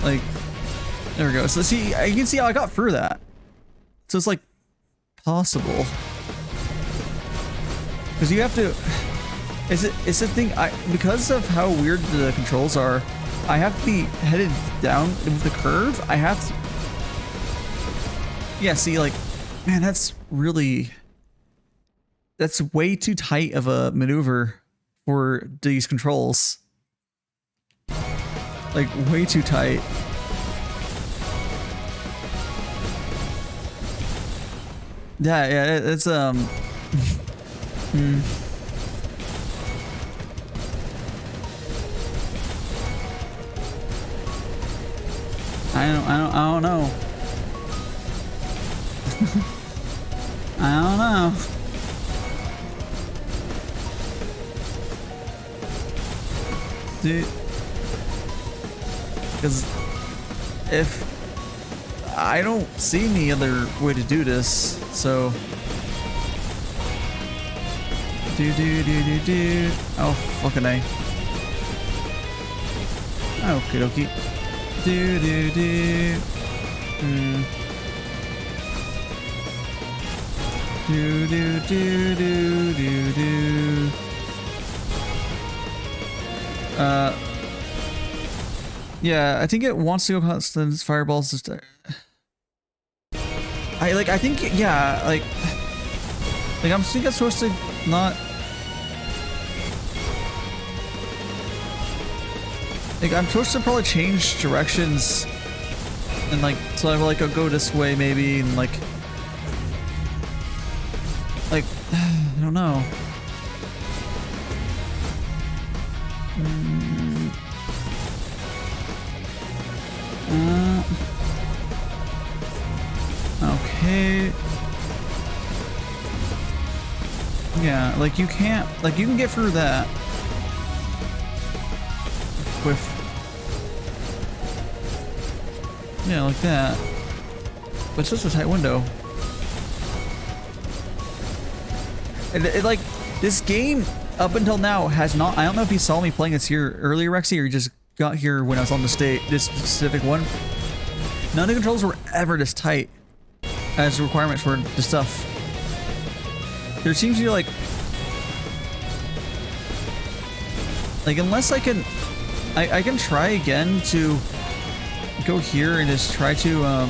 Like, there we go. So see, you can see how I got through that. So it's like possible. Because you have to, it's the thing, because of how weird the controls are, I have to be headed down with the curve. I have to, yeah, see, like, man, that's way too tight of a maneuver for these controls. Like, way too tight. Yeah, it's I don't know. I don't know. Dude, because if I don't see any other way to do this, so do. Oh, fucking A. Okie dokie. Do. Do. Yeah, I think it wants to go constant fireballs. Just, I think, yeah, like I'm think I'm supposed to not. Like, I'm supposed to probably change directions, and like, so I'm like, I'll go this way maybe, and like, I don't know. Okay. Yeah, like you can't, like you can get through that with, yeah, like that. But it's just a tight window. It like, this game up until now has not, I don't know if you saw me playing this here earlier, Rexy, or you just got here when I was on the state, this specific one. None of the controls were ever this tight as requirements for the stuff. There seems to be like unless I can, I can try again to go here and just try to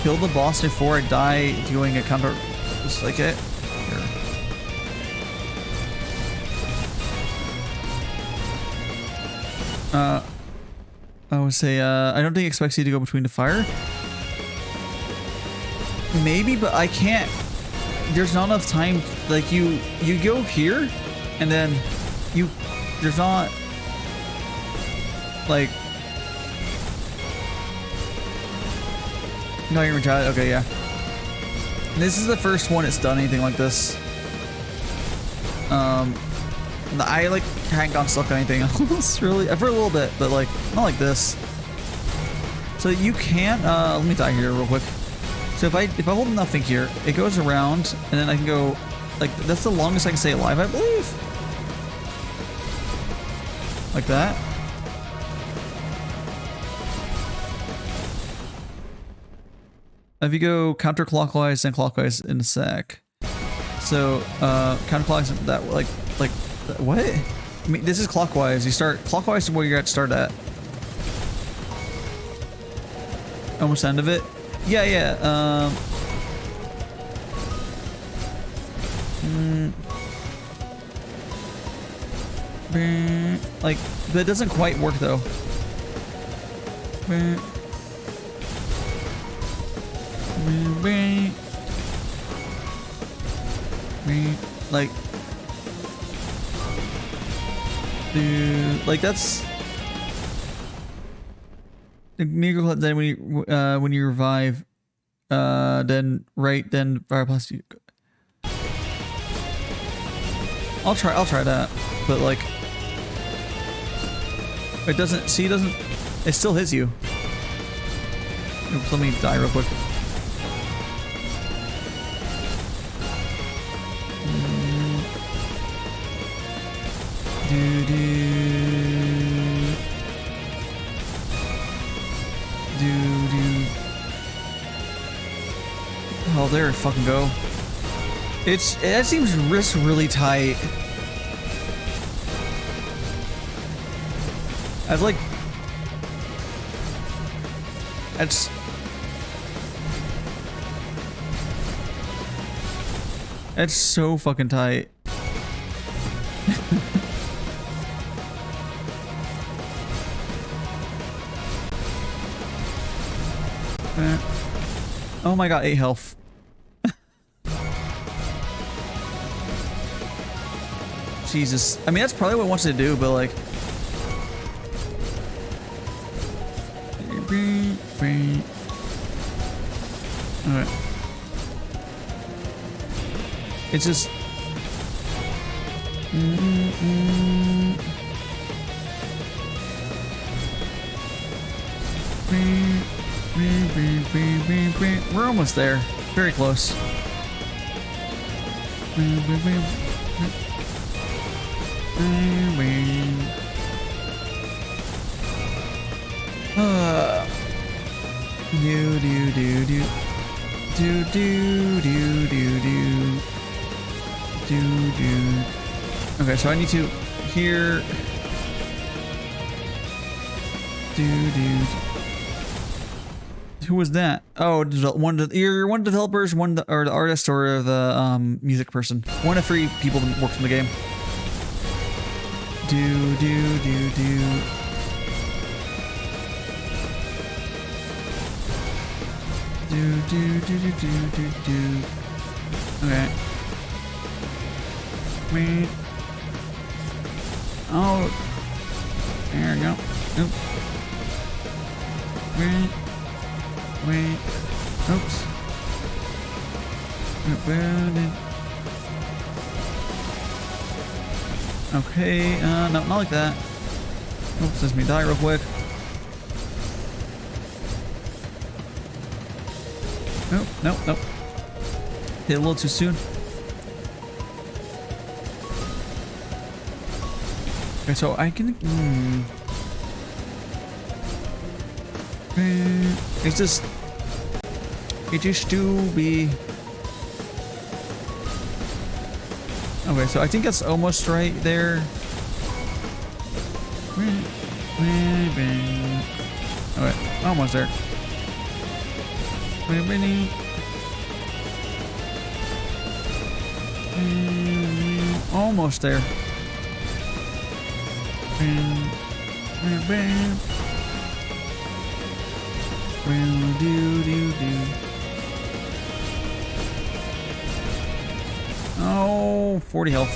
kill the boss before I die doing a counter, just like it. Here. I would say, I don't think it expects you to go between the fire. Maybe, but I can't. There's not enough time. Like, you go here, and then there's not, like, no, you're retarded. Okay, yeah. This is the first one it's done anything like this. I like hadn't gotten stuck on anything else really, for a little bit, but like not like this. So you can't. Let me die here real quick. So if I hold nothing here, it goes around, and then I can go, like, that's the longest I can stay alive, I believe. Like that. If you go counterclockwise and clockwise in a sec. So counterclockwise, that like what? I mean, this is clockwise. You start clockwise to where you're at start at. Almost end of it. Yeah, yeah. Like, but it doesn't quite work though. Like, dude, like that's the miracle. Then when you revive, then fire plus you. I'll try that, but like, it doesn't. See, it still hits you. Oops, let me die real quick. Oh, there it fucking go. That seems really tight. I've like, that's so fucking tight. Oh my god, 8 health. Jesus. I mean, that's probably what it wants to do, but like... Alright. It's just... We're almost there. Very close. Okay, so I need to here. Who was that? Oh, you're one of the developers, or the artist, or the music person. One of 3 people that works in the game. Okay. Wait. Oh. There we go. Nope. Wait. Oops. Okay, no, not like that. Oops, let me die real quick. Nope. Hit a little too soon. Okay, so I can... It's just... It used to be... Okay, so I think that's almost right there. Okay, almost there. Almost there. Oh, 40 health.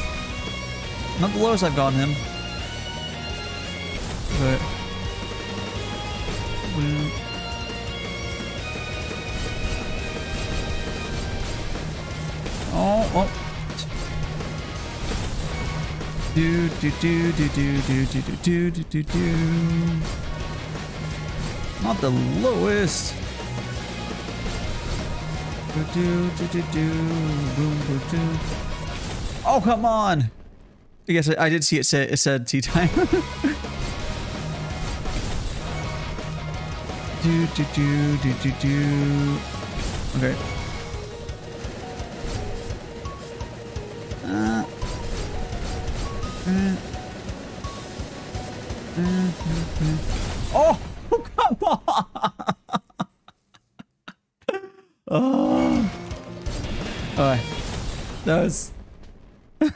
Not the lowest I've gotten him. But... Oh. Not the lowest. Oh, come on. Yes, I did see it said tea time. Okay. Oh, come on. Oh. Alright. That was... Let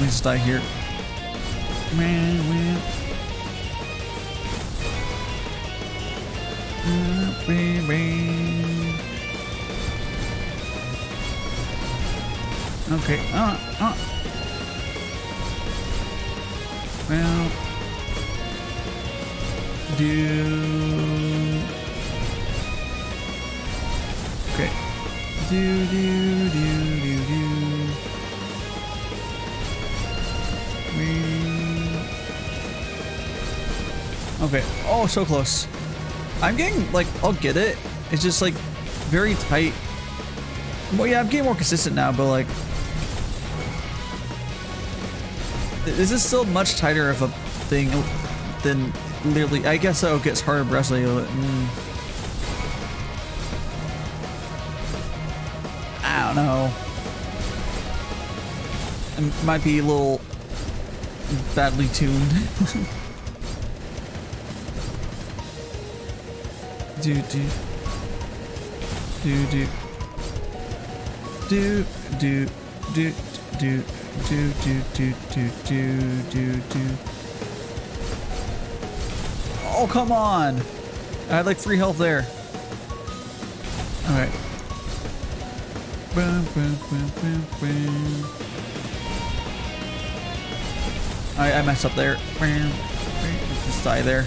me just die here. Okay. Well, okay. Okay. Oh, so close. I'm getting, like, I'll get it. It's just, like, very tight. Well, yeah, I'm getting more consistent now, but, like, this is still much tighter of a thing than literally. I guess so. It gets harder wrestling. I don't know. It might be a little badly tuned. Do Oh, come on. I had like 3 health there. Alright. I messed up there. Just die there.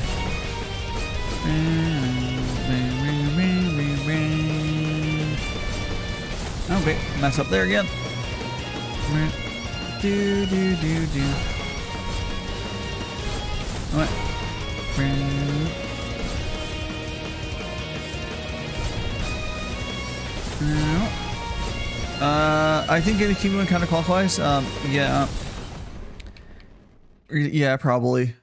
Okay, mess up there again. Alright. I think it'll keep moving counterclockwise. Yeah. Yeah, probably.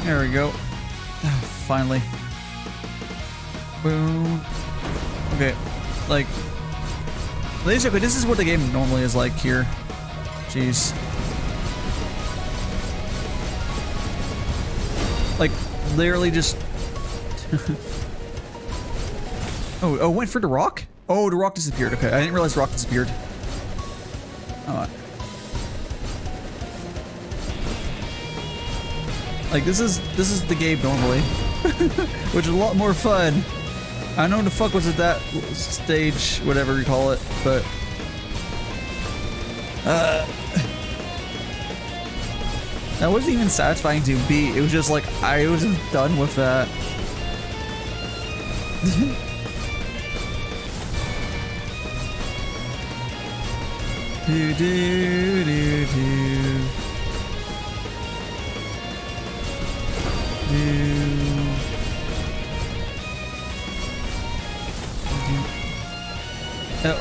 There we go. Oh, finally. Boom. Okay, like, basically this is what the game normally is like here. Jeez. Like, literally just... Oh, went for the rock? Oh, the rock disappeared. Okay, I didn't realize the rock disappeared. Oh. Like, this is the game normally. Which is a lot more fun. I don't know what the fuck was at that stage, whatever you call it, but... that wasn't even satisfying to beat. It was just like, I was done with that.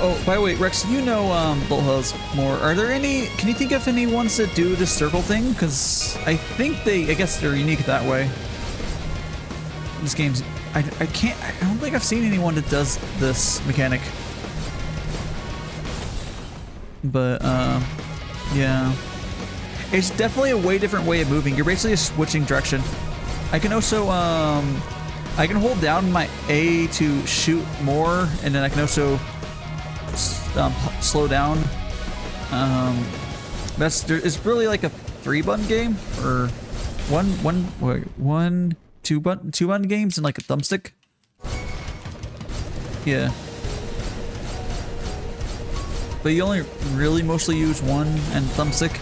Oh, by the way, Rex, you know Bull Hills more. Are there any, can you think of any ones that do this circle thing? Because I think I guess they're unique that way. This game's, I don't think I've seen anyone that does this mechanic. But, yeah. It's definitely a way different way of moving. You're basically just switching direction. I can also, I can hold down my A to shoot more, and then I can also slow down. It's really like a 3-button game, or two button games and like a thumbstick. Yeah. But you only really mostly use one and thumbstick.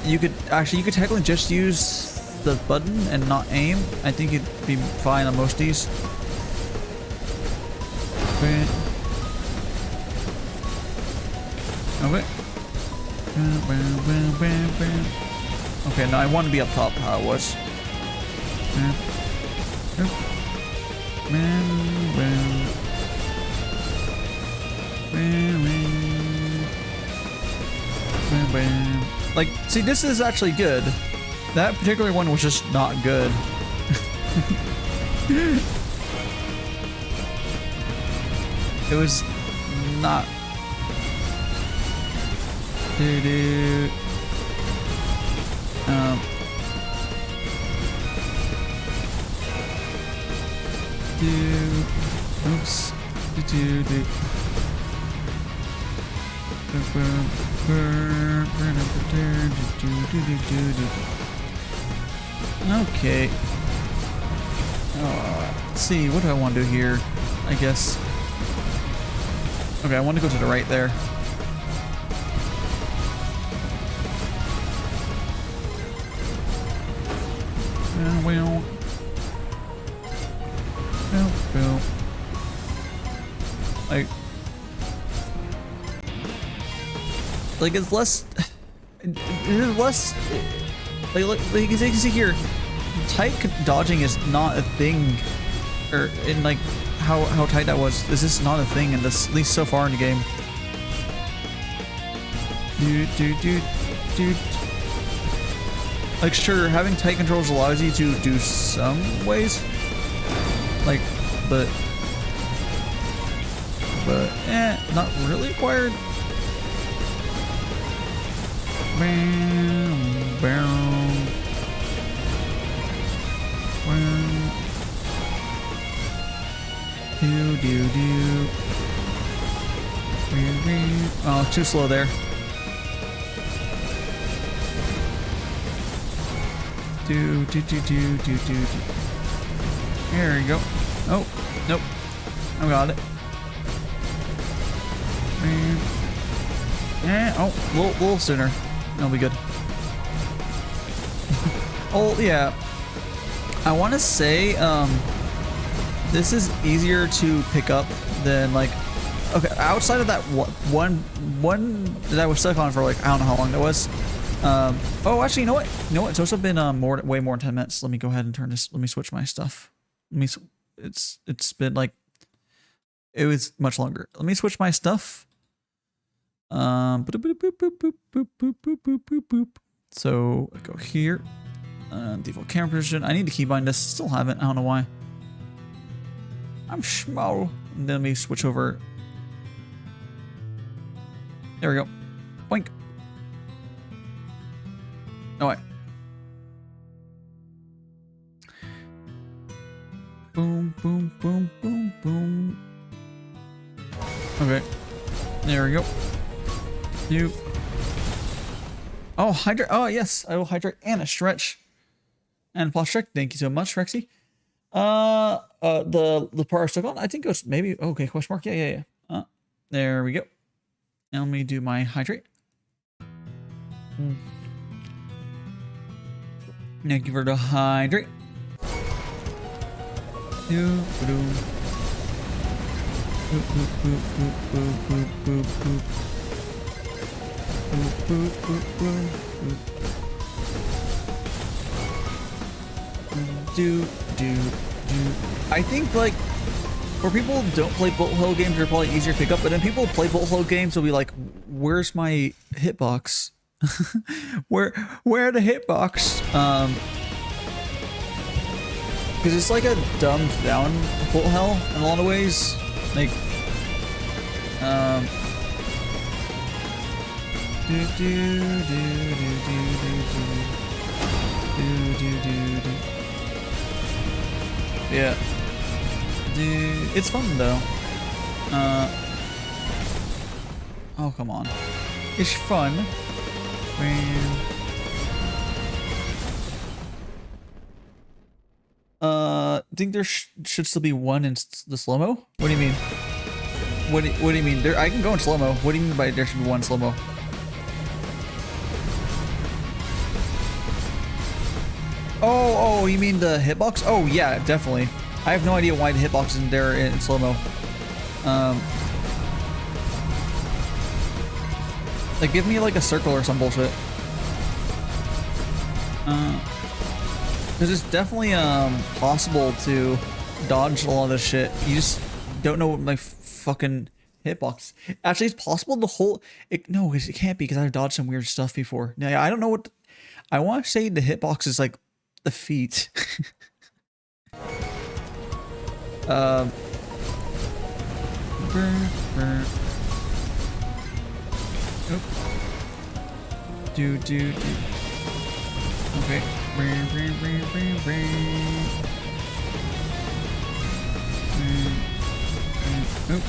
You could technically just use the button and not aim. I think it'd be fine on most of these. Okay. Okay, now I want to be up top how it was. Like, see, this is actually good. That particular one was just not good. It was not. Um, oops. Okay. Let's see, what do I want to do here? I guess. Okay, I want to go to the right there. Well. Like it's less. It is less. Like you can see here, tight dodging is not a thing, or in like how tight that was. This is not a thing in this, at least so far in the game. Like sure, having tight controls allows you to do some ways, like, but not really required. Bam, bam, bam. Do. Oh, too slow there. Do. There you go. Oh, nope. I got it. Oh, a little sooner. That'll be good. Oh, yeah. I want to say, this is easier to pick up than, like, okay, outside of that one that I was stuck on for, like, I don't know how long that was. Oh, actually, you know what? It's also been, way more than 10 minutes. Let me go ahead and turn this. Let me switch my stuff. It's been, like, it was much longer. Let me switch my stuff. So I go here. Default camera position. I need to keybind this. Still haven't. I don't know why. I'm small. And then let me switch over. There we go. Boink. Oh wait. Boom, boom, boom, boom, boom. Okay. There we go. You. Oh, hydrate. Oh, yes. I will hydrate and a stretch. And plus stretch. Thank you so much, Rexy. The part I stuck on, I think it was maybe. Okay, question mark. Yeah. There we go. Now let me do my hydrate. Now give her the hydrate. Boop, boop, boop, boop, boop, boop, boop, boop. Boop, boop, boop, boop, boop. Do. I think, like, for people who don't play bullet hell games, they're probably easier to pick up, but then people who play bullet hell games will be like, where's my hitbox? Where the hitbox? Because it's like a dumbed down bullet hell in a lot of ways. Like, yeah, it's fun though. Oh come on, it's fun. Think there should still be one in the slow-mo? What do you mean? What do you mean? There, I can go in slow-mo. What do you mean by there should be one slow-mo? Oh, you mean the hitbox? Oh yeah, definitely. I have no idea why the hitbox isn't there in slow-mo. Like give me like a circle or some bullshit. Because it's definitely possible to dodge a lot of this shit. You just don't know what my fucking hitbox. Actually, it's possible to hold it. No, it can't be because I've dodged some weird stuff before. Now, I don't know what. I want to say the hitbox is like the feet. Okay. Oop.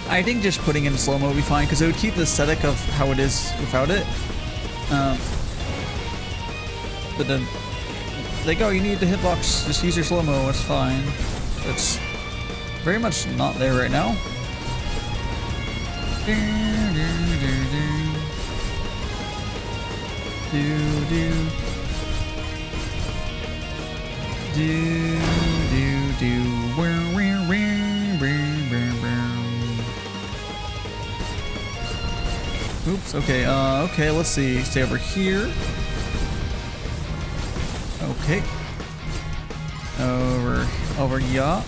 I think just putting in slow-mo would be fine because it would keep the aesthetic of how it is without it. But then, like, oh, you need the hitbox, just use your slow-mo, it's fine. It's very much not there right now. Oops, okay, okay, let's see. Stay over here. Okay. Over here.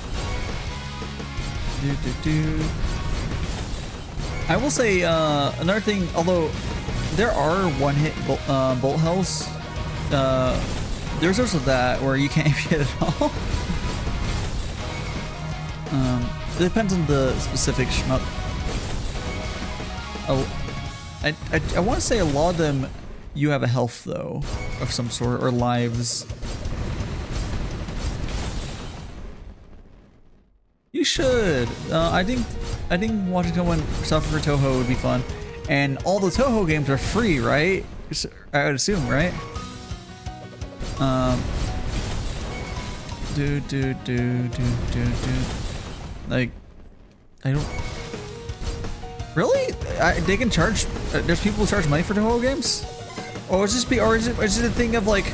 I will say, another thing, although there are one-hit bolt hells, there's also that where you can't hit at all. It depends on the specific shmup. I want to say a lot of them, you have a health though, of some sort, or lives. You should. I think watching someone suffer for Toho would be fun, and all the Toho games are free, right? I would assume, right? Like, I don't. Really? They can charge. There's people who charge money for Toho games, or is it a thing of like,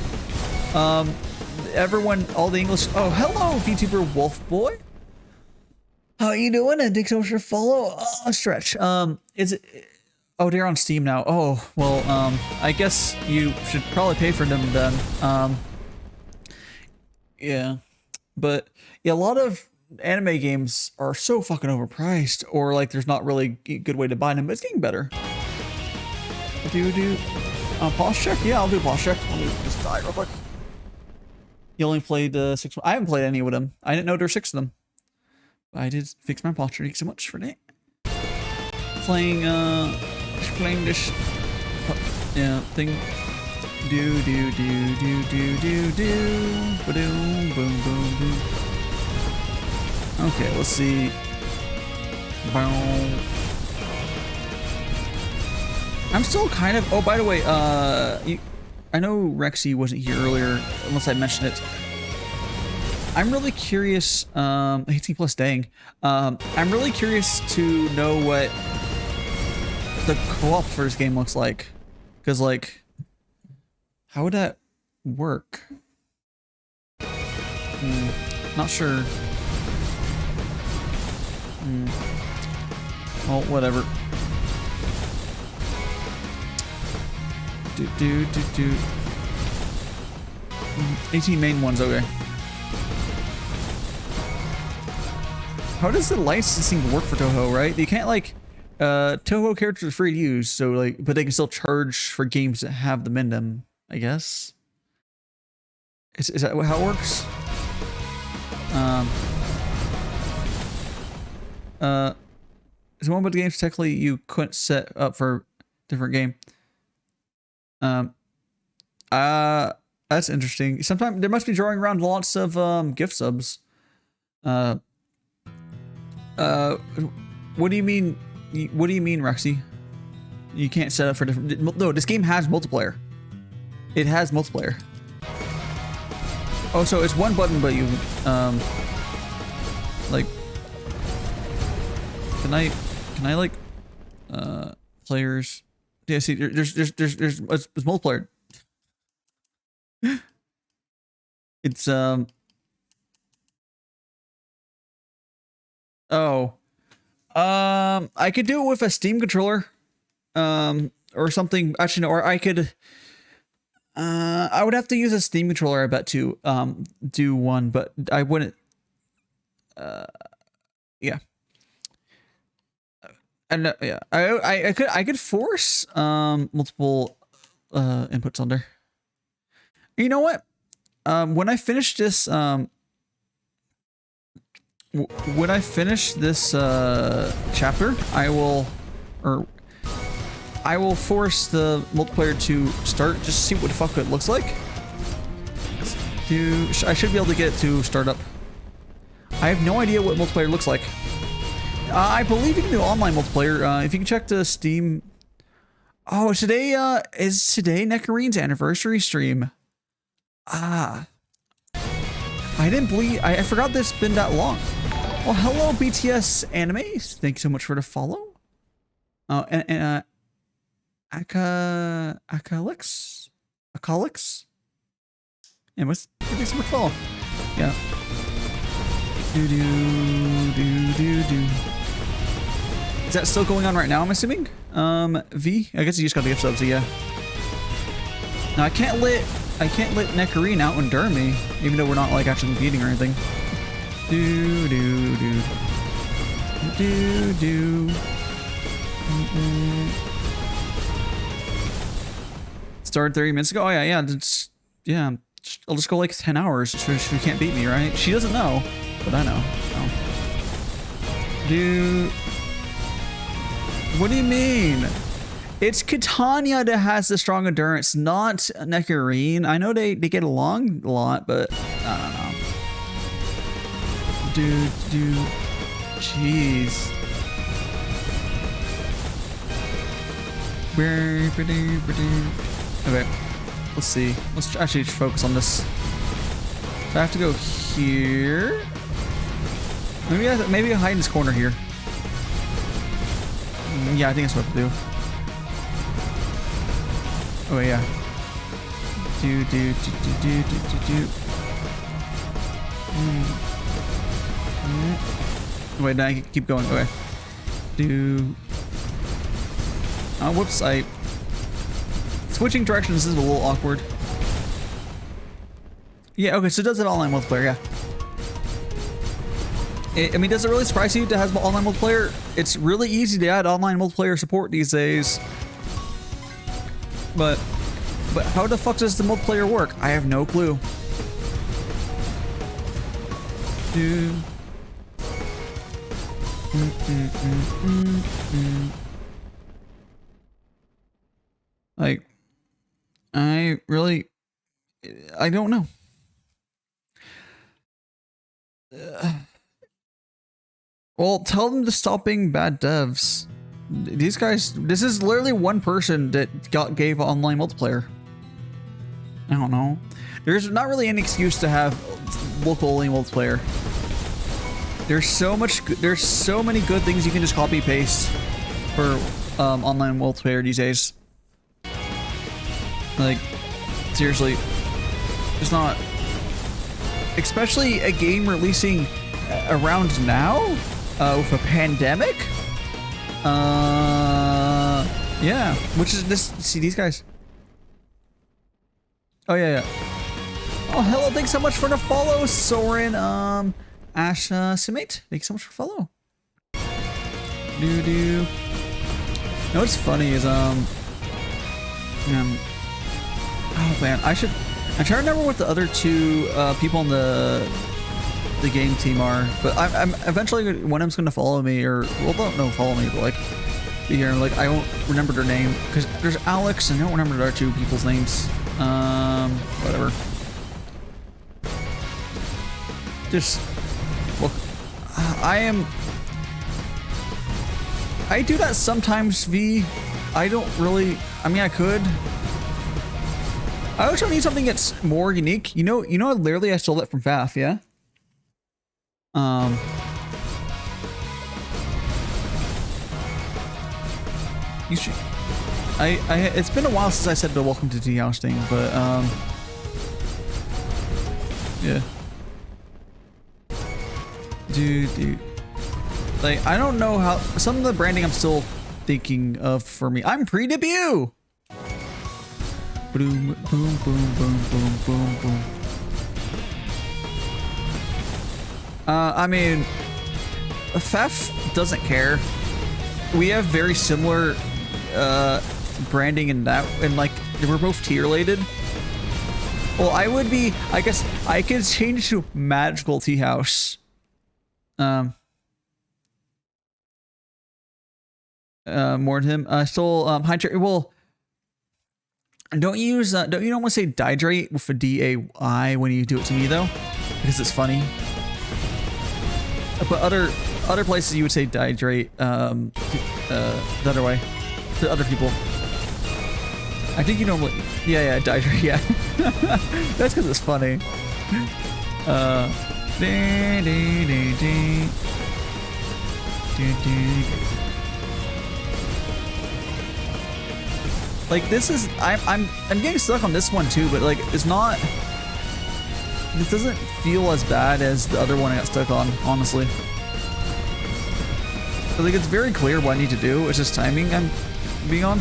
everyone, all the English. Oh, hello, Vtuber Wolf Boy. How you doing? And thanks so much for follow. Stretch. Is it? Oh, they're on Steam now. Oh, well. I guess you should probably pay for them then. Yeah, but yeah, a lot of anime games are so fucking overpriced, or like there's not really a good way to buy them. But it's getting better. Do you do pause check? Yeah, I'll do pause check. Let me just die real quick. You only played 6. I haven't played any of them. I didn't know there were 6 of them. I did fix my posture. Thank you so much for that. Playing this, yeah, thing. Do. Boom, boom, boom. Okay, let's see. I'm still kind of. Oh, by the way, I know Rexy wasn't here earlier, unless I mentioned it. I'm really curious. 18 plus, dang. I'm really curious to know what the co-op for this game looks like, because like, how would that work? Not sure. Well, whatever. 18 main ones, okay. How does the licensing work for Toho, right? You can't like, Toho characters are free to use, so like, but they can still charge for games that have them in them, I guess. Is that how it works? Is one of the games technically you couldn't set up for different game? That's interesting. Sometimes there must be drawing around lots of gift subs. What do you mean? What do you mean, Rexy? You can't set up for different. No, this game has multiplayer. It has multiplayer. Oh, so it's one button, but you like. Can I like players? Yeah, see, there's multiplayer. It's oh. I could do it with a Steam controller. Or something. Actually, no, or I could I would have to use a Steam controller, I bet, to do one, but I wouldn't yeah. And yeah, I could force multiple inputs on there. You know what? When I finish this chapter, I I will force the multiplayer to start just to see what the fuck it looks like. I should be able to get it to start up. I have no idea what multiplayer looks like. I believe you can do online multiplayer. If you can check the Steam. Oh, today is today Necarine's anniversary stream. Ah. I didn't believe, I forgot this been that long. Well, hello BTS Anime. Thank you so much for the follow. And Akalix? And what's so much follow? Yeah. Is that still going on right now, I'm assuming? V? I guess you just got the gift subs, so yeah. Now I can't let Nekarine out and dare me, even though we're not like actually competing or anything. Started 30 minutes ago? Oh yeah, yeah. I'll just go like 10 hours so she can't beat me, right? She doesn't know, but I know. Dude. What do you mean? It's Catania that has the strong endurance, not Nekarine. I know they get along a lot, but I don't know. Dude. Jeez. Okay. Let's see. Let's actually focus on this. So I have to go here. Maybe I'll hide in this corner here. Yeah, I think that's what to do. Oh yeah. Do. Wait, now I can keep going. Okay. Do. Oh, whoops! Switching directions is a little awkward. Yeah. Okay. So it does it online multiplayer? Yeah. I mean, does it really surprise you to have online multiplayer? It's really easy to add online multiplayer support these days. But how the fuck does the multiplayer work? I have no clue. Dude. Like, I don't know. Well, tell them to stop being bad devs. These guys, this is literally one person that gave online multiplayer. I don't know. There's not really any excuse to have local only multiplayer. There's so many good things you can just copy paste for online multiplayer these days. Like, seriously, it's not, especially a game releasing around now with a pandemic. Yeah, which is this. See these guys. Oh yeah. Oh hello, thanks so much for the follow, Soren. Ash Simate, thanks so much for follow. You know what's funny is oh man, I'm trying to remember what the other two people on the game team are, but I'm eventually one of them's gonna follow me, or well, don't follow me, but like be here. Like I won't remember their name because there's Alex and I don't remember the other two people's names. Whatever. Just look, I do that sometimes, V. I don't really. I mean, I could. I also need something that's more unique. You know, literally I stole that from Faf, yeah? You should, it's been a while since I said the welcome to Tea House thing, but, yeah. Dude. Like, I don't know how, some of the branding I'm still thinking of for me. I'm pre-debut! Boom, boom, boom, boom, boom, boom, boom. I mean, Fef doesn't care. We have very similar branding in that, and like we're both tea related. Well, I guess I could change to Magical Tea House. more than him. Still hydrate. Well, don't you almost say dihydrate with a D-A-I when you do it to me though, because it's funny. But other places you would say dihydrate the other way to other people. I think you normally, yeah, dihydrate, yeah. That's because it's funny. Like this is, I'm getting stuck on this one too, but like it's not. This doesn't feel as bad as the other one I got stuck on, honestly. So like it's very clear what I need to do. It's just timing I'm being on.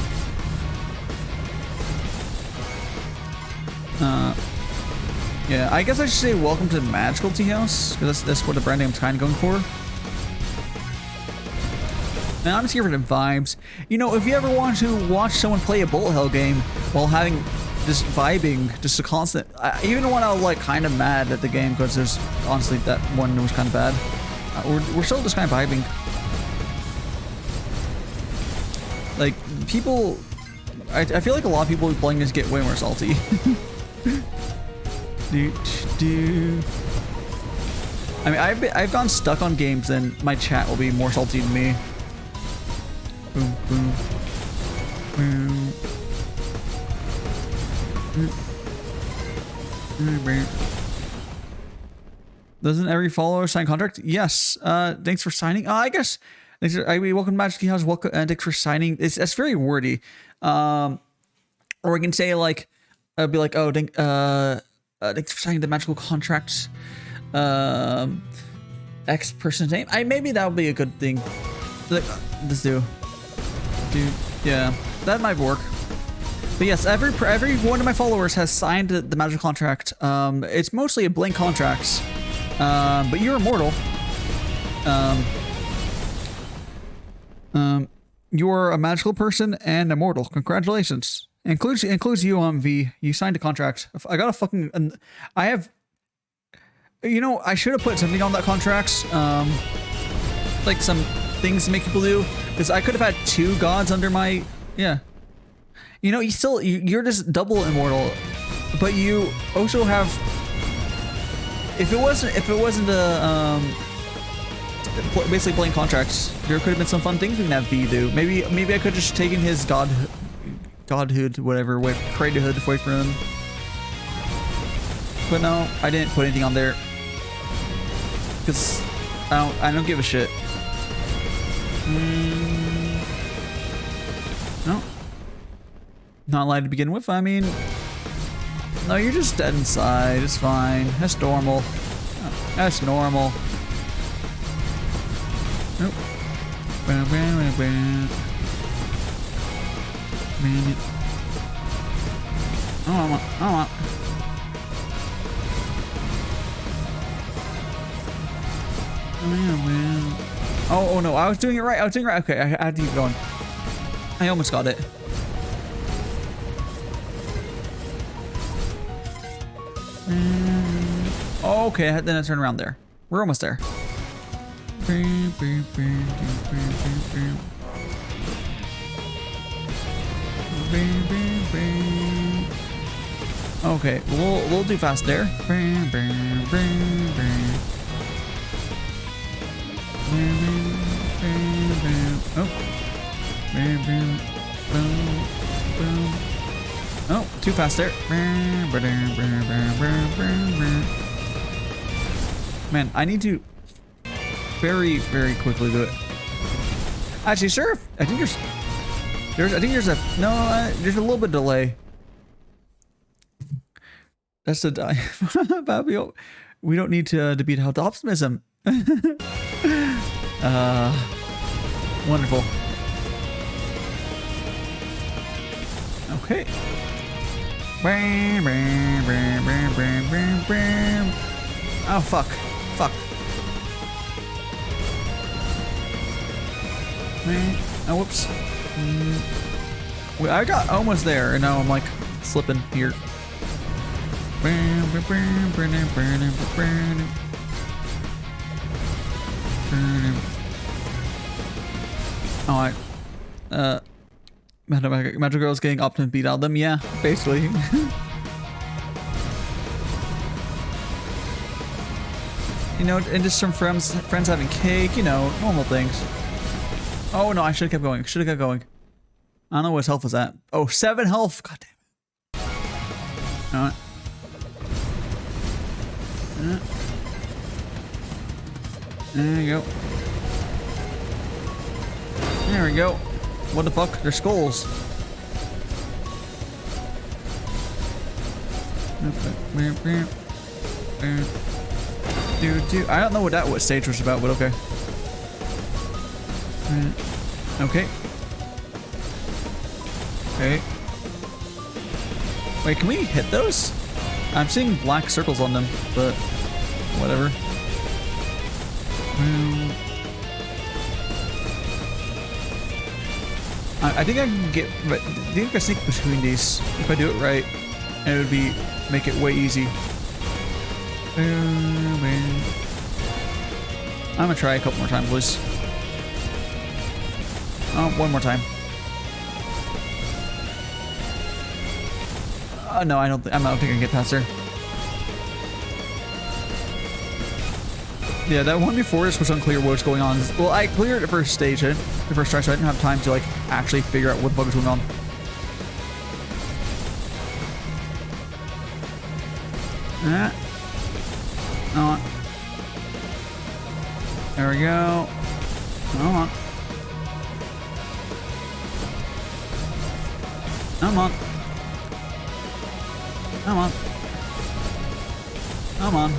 Yeah, I guess I should say welcome to the Magical Tea House, because that's what the brand name I'm kind of going for. And I'm just here for the vibes. You know, if you ever want to watch someone play a bullet hell game while having just vibing, just a constant, even when I was like kind of mad at the game because there's honestly that one was kind of bad. We're still just kind of vibing. Like people, I feel like a lot of people playing this get way more salty. I mean, I've gone stuck on games and my chat will be more salty than me. Boom, boom, boom. Doesn't every follower sign contract? Yes. Thanks for signing. I guess. Welcome to Magic Tea House. Welcome. Thanks for signing. That's very wordy. Or we can say like, be like, oh, thanks for signing the magical contract. X person's name. Maybe that would be a good thing. Like, let's do. Dude, yeah, that might work. But yes, every one of my followers has signed the magical contract. It's mostly a blank contract. But you're immortal. You're a magical person and immortal. Congratulations. Includes you, V. You signed a contract. I got a fucking. I have. You know, I should have put something on that contract. Like some things to make people do, because I could have had 2 gods under my. Yeah. You know, you're just double immortal, but you also have. If it wasn't a basically playing contracts, there could have been some fun things we can have V do. Maybe I could have just taken his godhood, whatever, created hood away from him. But no, I didn't put anything on there because I don't give a shit. No, not allowed to begin with. I mean, no, you're just dead inside. It's fine. That's normal. That's normal. Nope. Oh no, I was doing it right. Okay, I had to keep going. I almost got it. Okay, then I turn around there. We're almost there. Okay, we'll do fast there. Oh, too fast there. Man, I need to very, very quickly do it. Actually, sure. I think there's a little bit of delay. That's the die. We don't need to beat health optimism. Wonderful. Okay. Oh fuck. Oh, whoops. I got almost there, and now I'm like slipping here. Alright. Metro Girls getting Optimum beat out of them. Yeah, basically. You know, and just some friends having cake, you know, normal things. Oh no, I should have kept going. Should have kept going. I don't know what his health was at. Oh, 7 health. God damn it. Alright. There you go. There we go. What the fuck? They're skulls. I don't know what stage was about, but okay. Okay. Okay. Wait, can we hit those? I'm seeing black circles on them, but whatever. I think I can get. I think I can sneak between these if I do it right, and it would make it way easy. I'm gonna try a couple more times, please. Oh, one more time. No, I don't think I can get past her. Yeah, that one before this was unclear what was going on. Well, I cleared the first stage, the first try, so I didn't have time to like actually figure out what the fuck was going on. Oh. There we go. Come on. Come on. Come on. Come on.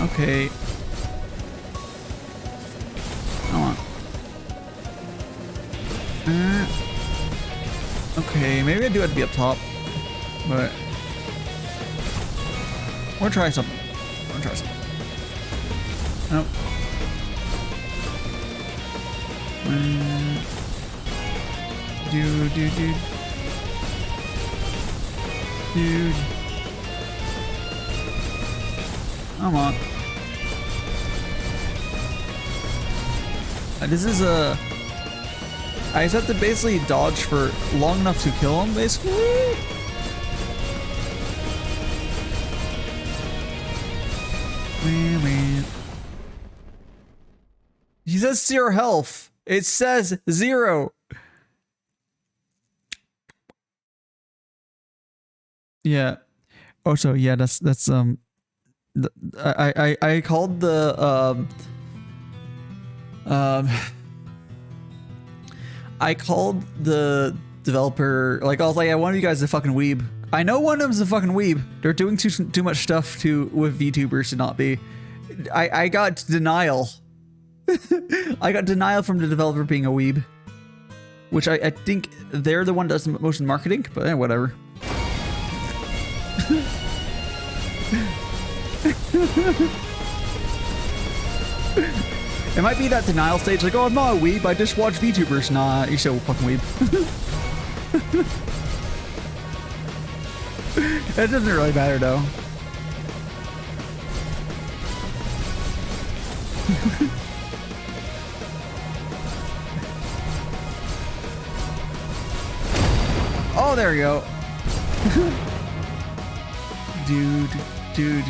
Okay. Come on. Okay, maybe I do have to be up top. But we'll try something. We'll try something. Nope. Dude. Come on. This is a. I just have to basically dodge for long enough to kill him, basically. He says 0 health. It says 0. Yeah. Oh, so yeah, that's I called the I called the developer, like I was like, one of you guys is a fucking weeb. I know one of them's a fucking weeb. They're doing too much stuff with VTubers to not be. I got denial. I got denial from the developer being a weeb, which I think they're the one that does the motion marketing, but whatever. It might be that denial stage, like, oh, I'm not a weeb, I just watch VTubers. Nah, you're still a fucking weeb. It doesn't really matter, though. Oh, there we go. Dude.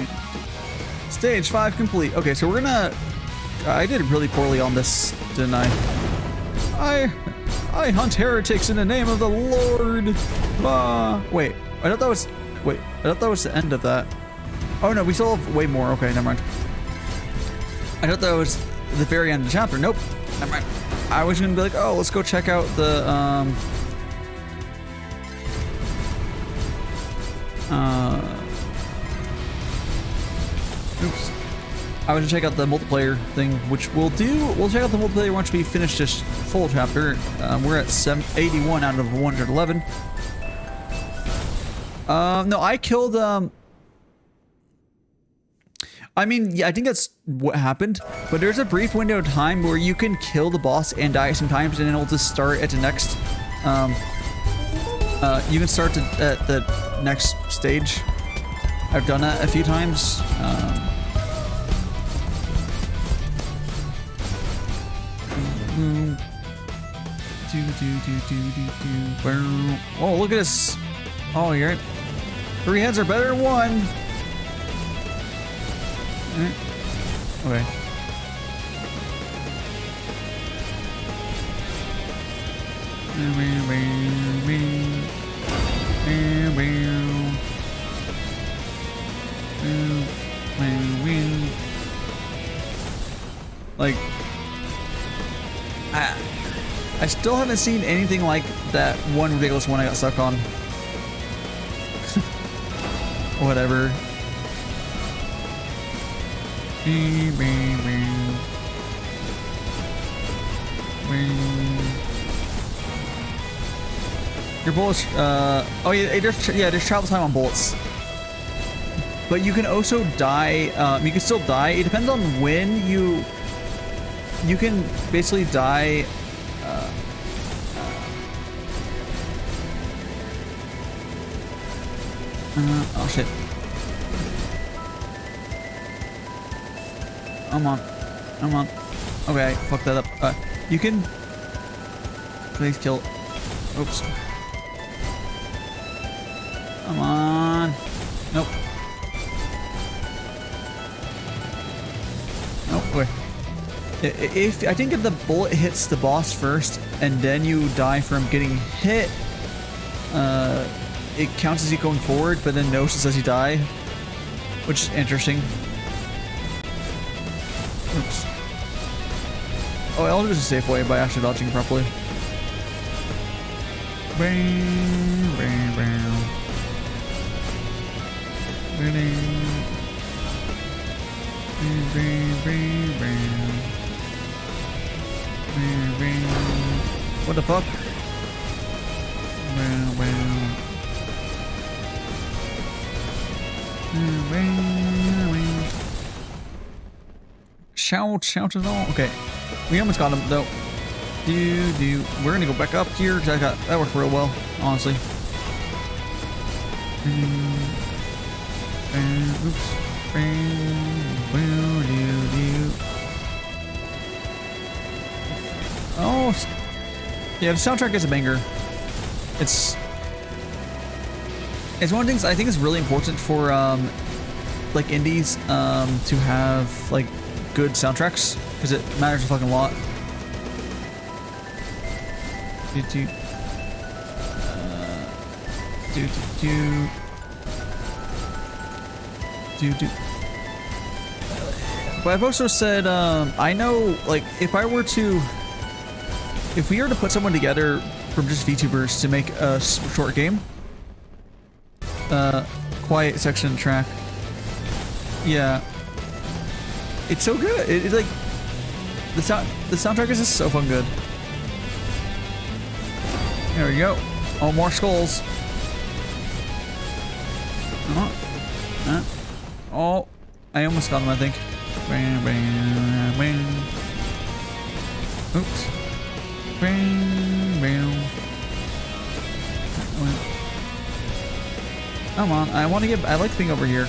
Stage 5 complete. Okay, so we're gonna... I did really poorly on this, didn't I? I hunt heretics in the name of the Lord. Wait, I thought that was... Wait, I thought that was the end of that. Oh no, we still have way more. Okay, never mind. I thought that was the very end of the chapter. Nope, never mind. I was gonna be like, oh, let's go check out the, oops. I was gonna check out the multiplayer thing, which we'll do. We'll check out the multiplayer once we finish this full chapter. We're at 81 out of 111. No, I killed, I mean, yeah, I think that's what happened, but there's a brief window of time where you can kill the boss and die sometimes, and then it'll just start at the next, you can start at the next stage. I've done that a few times. Boom. Boom. Oh, look at this. Oh, you're right. 3 heads are better than 1. Okay. Like, I still haven't seen anything like that one ridiculous one I got stuck on. Whatever. Your bullets, oh yeah, there's travel time on bullets. But you can also die, you can still die. It depends on when you can basically die, oh shit. Come on. Come on. Okay, fuck that up. You can... Please kill... Oops. Come on. Nope. Nope, wait. If I think if the bullet hits the boss first, and then you die from getting hit, it counts as you going forward, but then notices as you die, which is interesting. Oops. Oh, I'll do this a safe way by actually dodging properly. What the fuck? Shout it all. Okay, we almost got him though. We're gonna go back up here because that worked real well, honestly. Oops. Oh, yeah, the soundtrack is a banger. It's one of the things I think is really important for like indies to have like good soundtracks because it matters a fucking lot. But I've also said I know, like, if we were to put someone together from just VTubers to make a short game, quiet section track, yeah, it's so good. It's like the soundtrack is just so fun good. There we go. Oh, more skulls. Oh, I almost got him, I think. Oops. Come on, I like being over here.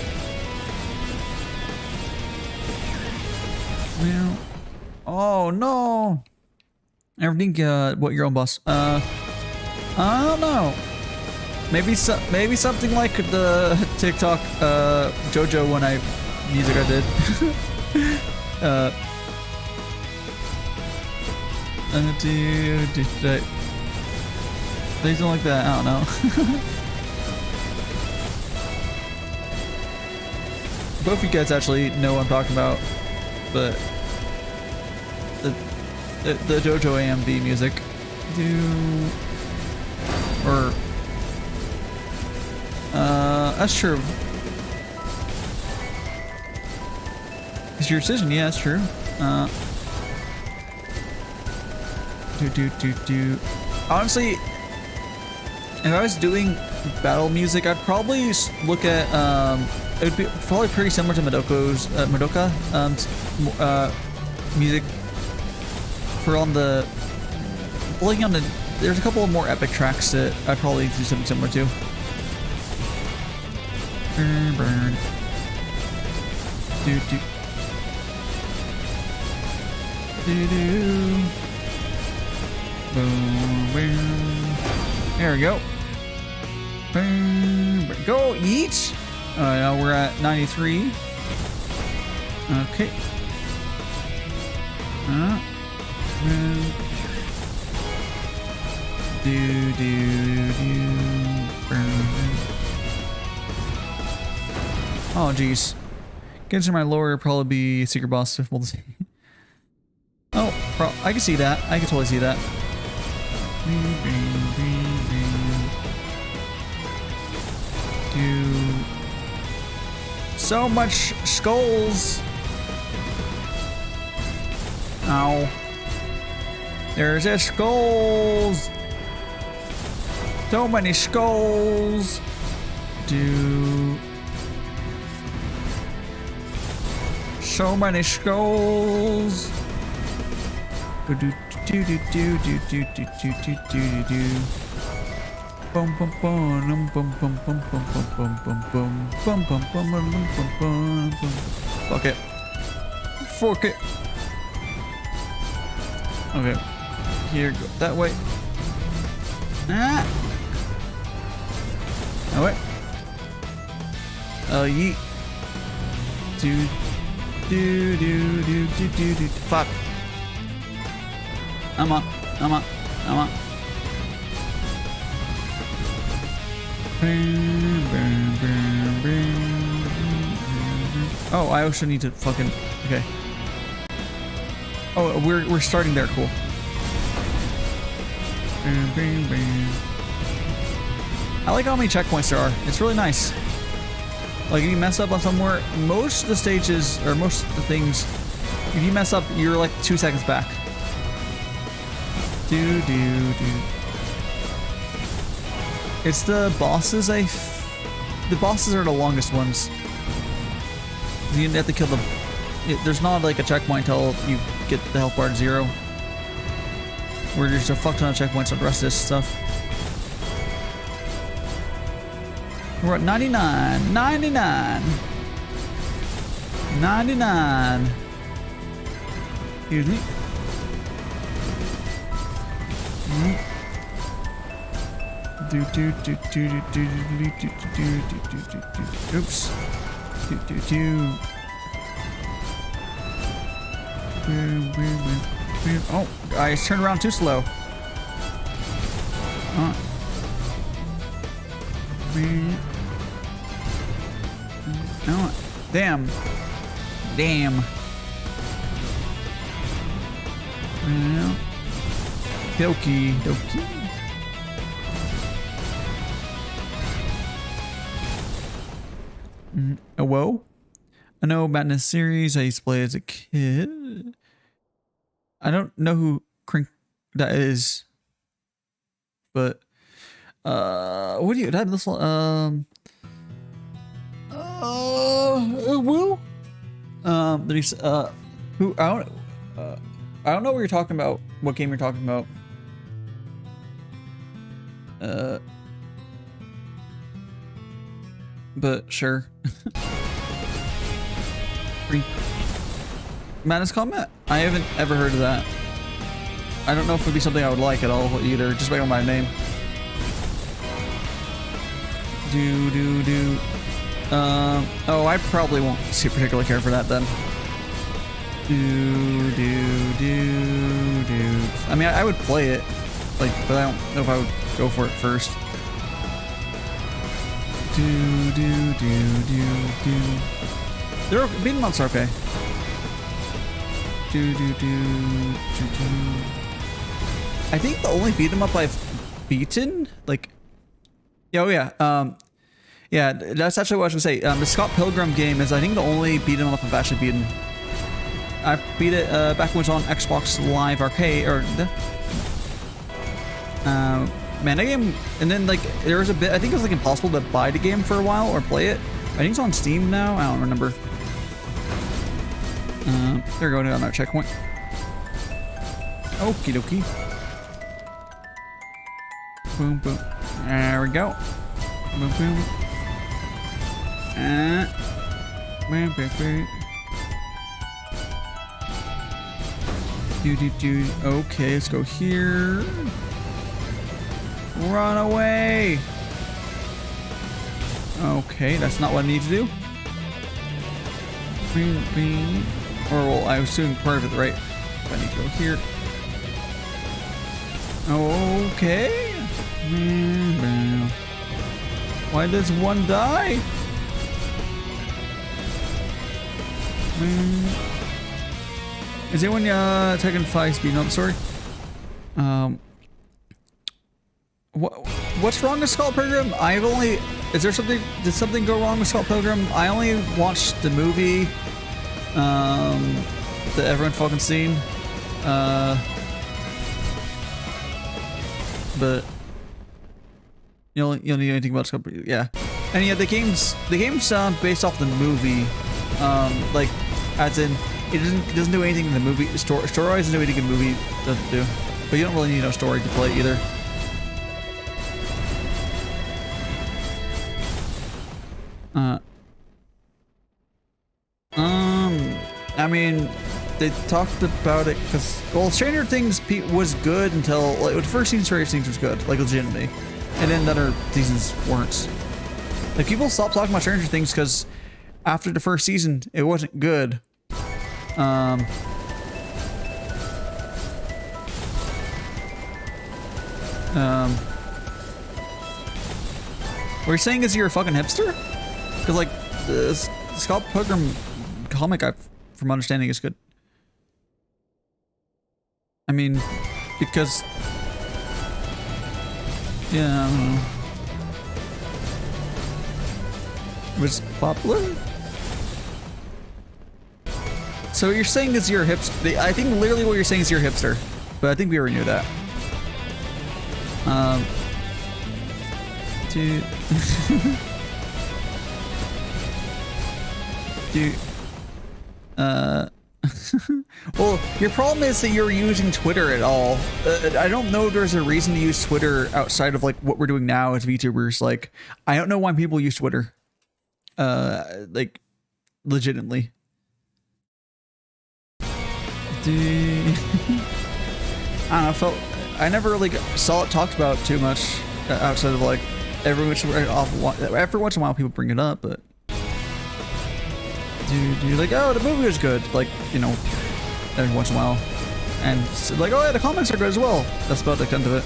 Oh no! Everything, what your own boss? I don't know. Maybe something like the TikTok JoJo music I did. Things like that. I don't know. Both of you guys actually know what I'm talking about, but the JoJo AMV music, that's true. It's your decision. Yeah, that's true. Honestly, if I was doing battle music, I'd probably look at it would be probably pretty similar to Madoka music for there's a couple of more epic tracks that I'd probably do something similar to. Burn. Boom, boom. There we go. Boom. Go, yeet. Now we're at 93. Okay. Oh, jeez. Getting to my lower would probably be secret boss if we'll see. Oh, I can see that. I can totally see that. So much skulls. Ow. There's a skulls. So many skulls. So many skulls. Bum bum bum bum bum bum bum bum bum bum bum bum bum bum bum bum. Fuck it. Fuck it. Okay. Here, go that way. Ah. That way. Yeet. Do. Fuck. I'm on. Oh, I also need to fucking... Okay. Oh, we're starting there. Cool. I like how many checkpoints there are. It's really nice. Like, if you mess up on somewhere, most of the stages, or most of the things, if you mess up, you're like 2 seconds back. It's the bosses, the bosses are the longest ones. You have to kill them. There's not like a checkpoint until you get the health bar to 0. Where there's a fuck ton of checkpoints on the rest of this stuff. We're at 99. 99. Excuse me. Oops. Oh, guys, turned around too slow. No, damn. Doki. Whoa. I know Madness series. I used to play as a kid. I don't know who Crink that is, but what do you have this one? Woo. There's who I don't know what you're talking about. What game you're talking about? But sure. Madness Combat? I haven't ever heard of that. I don't know if it would be something I would like at all either, just based on my name. Oh, I probably won't particularly care for that then. I mean, I would play it, like, but I don't know if I would go for it first. They're beating months are okay. I think the only beat 'em up I've beaten, like, yeah, that's actually what I was gonna say. The Scott Pilgrim game is, I think, the only beat 'em up I've actually beaten. I beat it back when it was on Xbox Live Arcade, or man, that game. And then like there was a bit. I think it was like impossible to buy the game for a while or play it. I think it's on Steam now. I don't remember. There we go. Another checkpoint. Okie dokie. Boom boom. There we go. Boom boom. Boom boom boom. Okay, let's go here. Run away. Okay, that's not what I need to do. Or, well, I was doing part of it right. I need to go here. Okay. Why does one die? Is anyone taking 5 speed? No, sorry. What's wrong with Scott Pilgrim? Did something go wrong with Scott Pilgrim? I only watched the movie that everyone fucking seen. But you don't need anything about Scott Pilgrim. Yeah. And yeah, the game's based off the movie. Like, as in, it doesn't do anything in the movie. Story-wise doesn't do anything in the movie doesn't do. But you don't really need no story to play either. I mean, they talked about it because, well, Stranger Things was good until, like, the first season Stranger Things was good, like, legitimately. And then the other seasons weren't. Like, people stopped talking about Stranger Things because after the first season, it wasn't good. What you're saying is you're a fucking hipster? Because, like, the Scott Pilgrim comic, from understanding, is good. I mean, because... yeah, I don't know. It was popular? So what you're saying is you're a hipster. I think literally what you're saying is you're a hipster. But I think we already knew that. Dude. Dude. Well, your problem is that you're using Twitter at all. I don't know if there's a reason to use Twitter outside of, like, what we're doing now as VTubers. Like, I don't know why people use Twitter. Like, legitimately. I don't know, I never really saw it talked about too much outside of, like, every once in a while people bring it up, but like, oh, the movie was good, like, you know, every once in a while, and like, oh yeah, the comics are good as well. That's about the extent of it.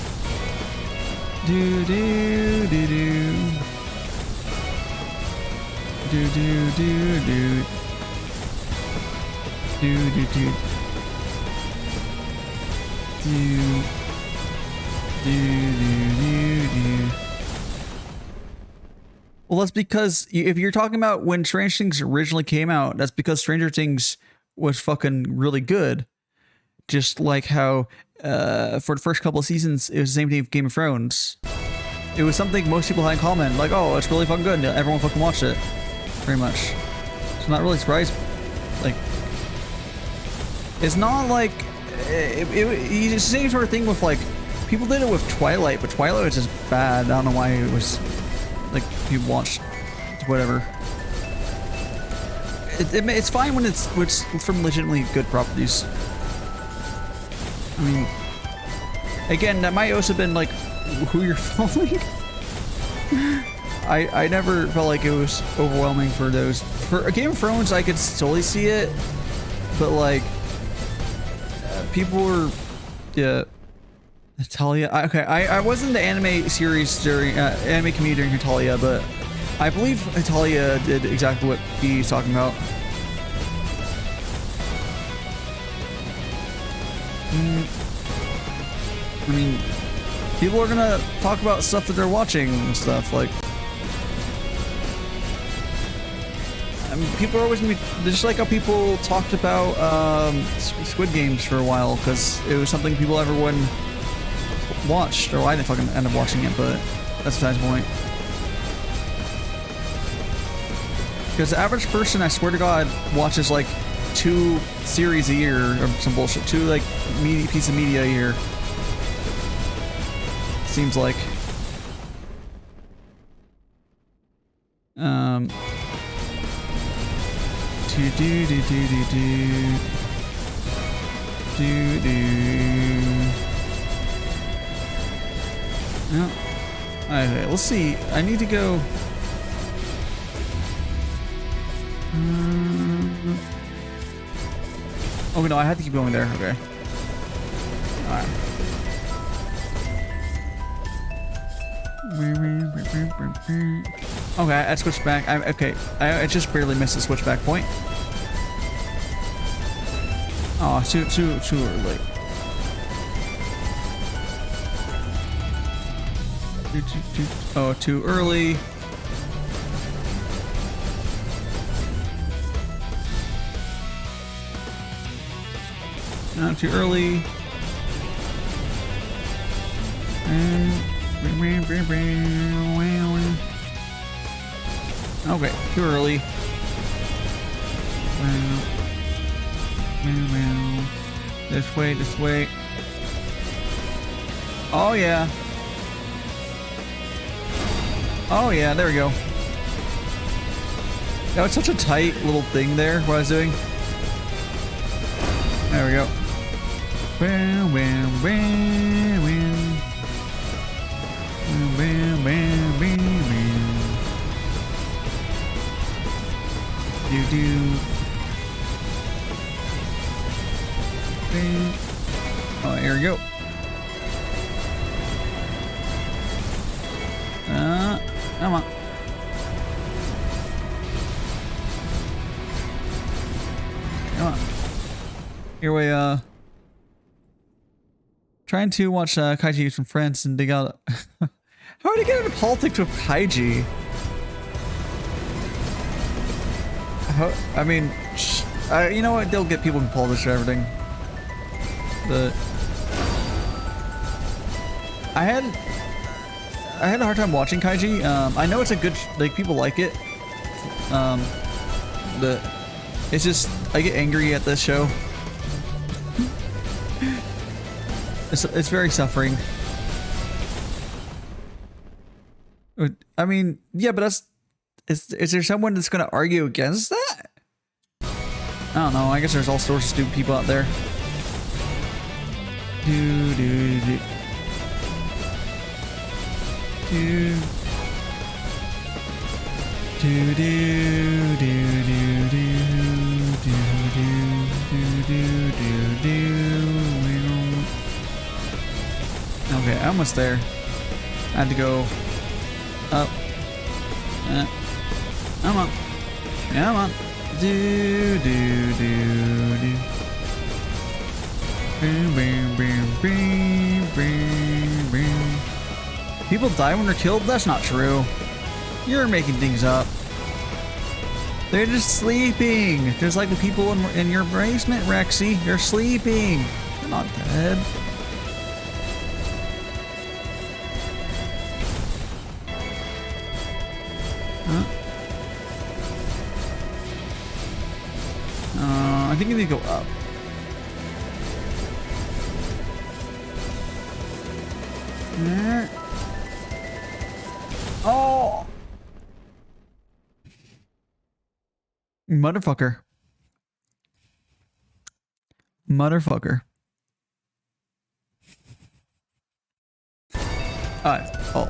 Well, that's because if you're talking about when Stranger Things originally came out, that's because Stranger Things was fucking really good. Just like how for the first couple of seasons, it was the same thing with Game of Thrones. It was something most people had in common. Like, oh, it's really fucking good. And everyone fucking watched it. Pretty much. So I'm not really surprised. Like, it's not like... It's the same sort of thing with, like... People did it with Twilight, but Twilight was just bad. I don't know why it was... Like, people watched... Whatever. It's fine when it's from legitimately good properties. I mean... Again, that might also have been, like, who you're following. I never felt like it was overwhelming for those. For Game of Thrones, I could totally see it, but like people were, yeah. Natalia, okay, I wasn't the anime series during anime community during Natalia, but I believe Natalia did exactly what he's talking about. I mean, people are gonna talk about stuff that they're watching and stuff, like... I mean, people are always gonna be... Just like how people talked about Squid Games for a while, because it was something people everyone watched, or I didn't fucking end up watching it, but that's besides the point. Because the average person, I swear to God, watches like 2 series a year, or some bullshit, 2 like piece of media a year. Seems like. Do do. No. Okay, let's see. I need to go. Oh no, I had to keep going there. Okay. Alright. Okay, I switched back. Okay. I just barely missed the switchback point. Oh, too early. Oh, too early. Not too early. Okay, too early. This way, this way. Oh yeah. Oh yeah, there we go. That was such a tight little thing there, what I was doing. There we go. Bam, bam, bam, bam. Bam, bam, bam, bam. Do. Bam. Oh, here we go. Come on. Come on. Here we trying to watch Kaiji with some friends and dig out. How did I get into politics with Kaiji? I mean, you know what? They'll get people in politics or everything. But I had a hard time watching Kaiji. I know it's a good, like, people like it. But it's just, I get angry at this show. It's very suffering. I mean, yeah, but is there someone that's gonna argue against that? I don't know. I guess there's all sorts of stupid people out there. Do. Okay, I'm almost there. I had to go up. Come on. Come on. Do. Boom, boom, boom, boom, boom, boom. People die when they're killed? That's not true. You're making things up. They're just sleeping. There's like the people in your basement, Rexy. They're sleeping. They're not dead. Huh? I think you need to go up. Oh! Motherfucker. Motherfucker. Alright. Oh.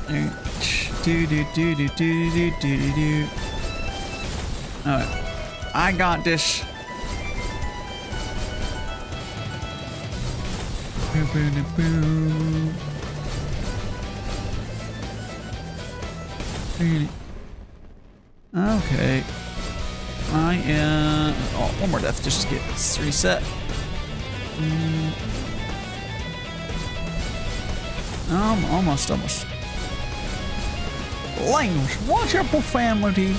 Do. Alright. I got this. Okay. I am... Oh, one more death just to get this reset. Almost. Language. Watch your profanity.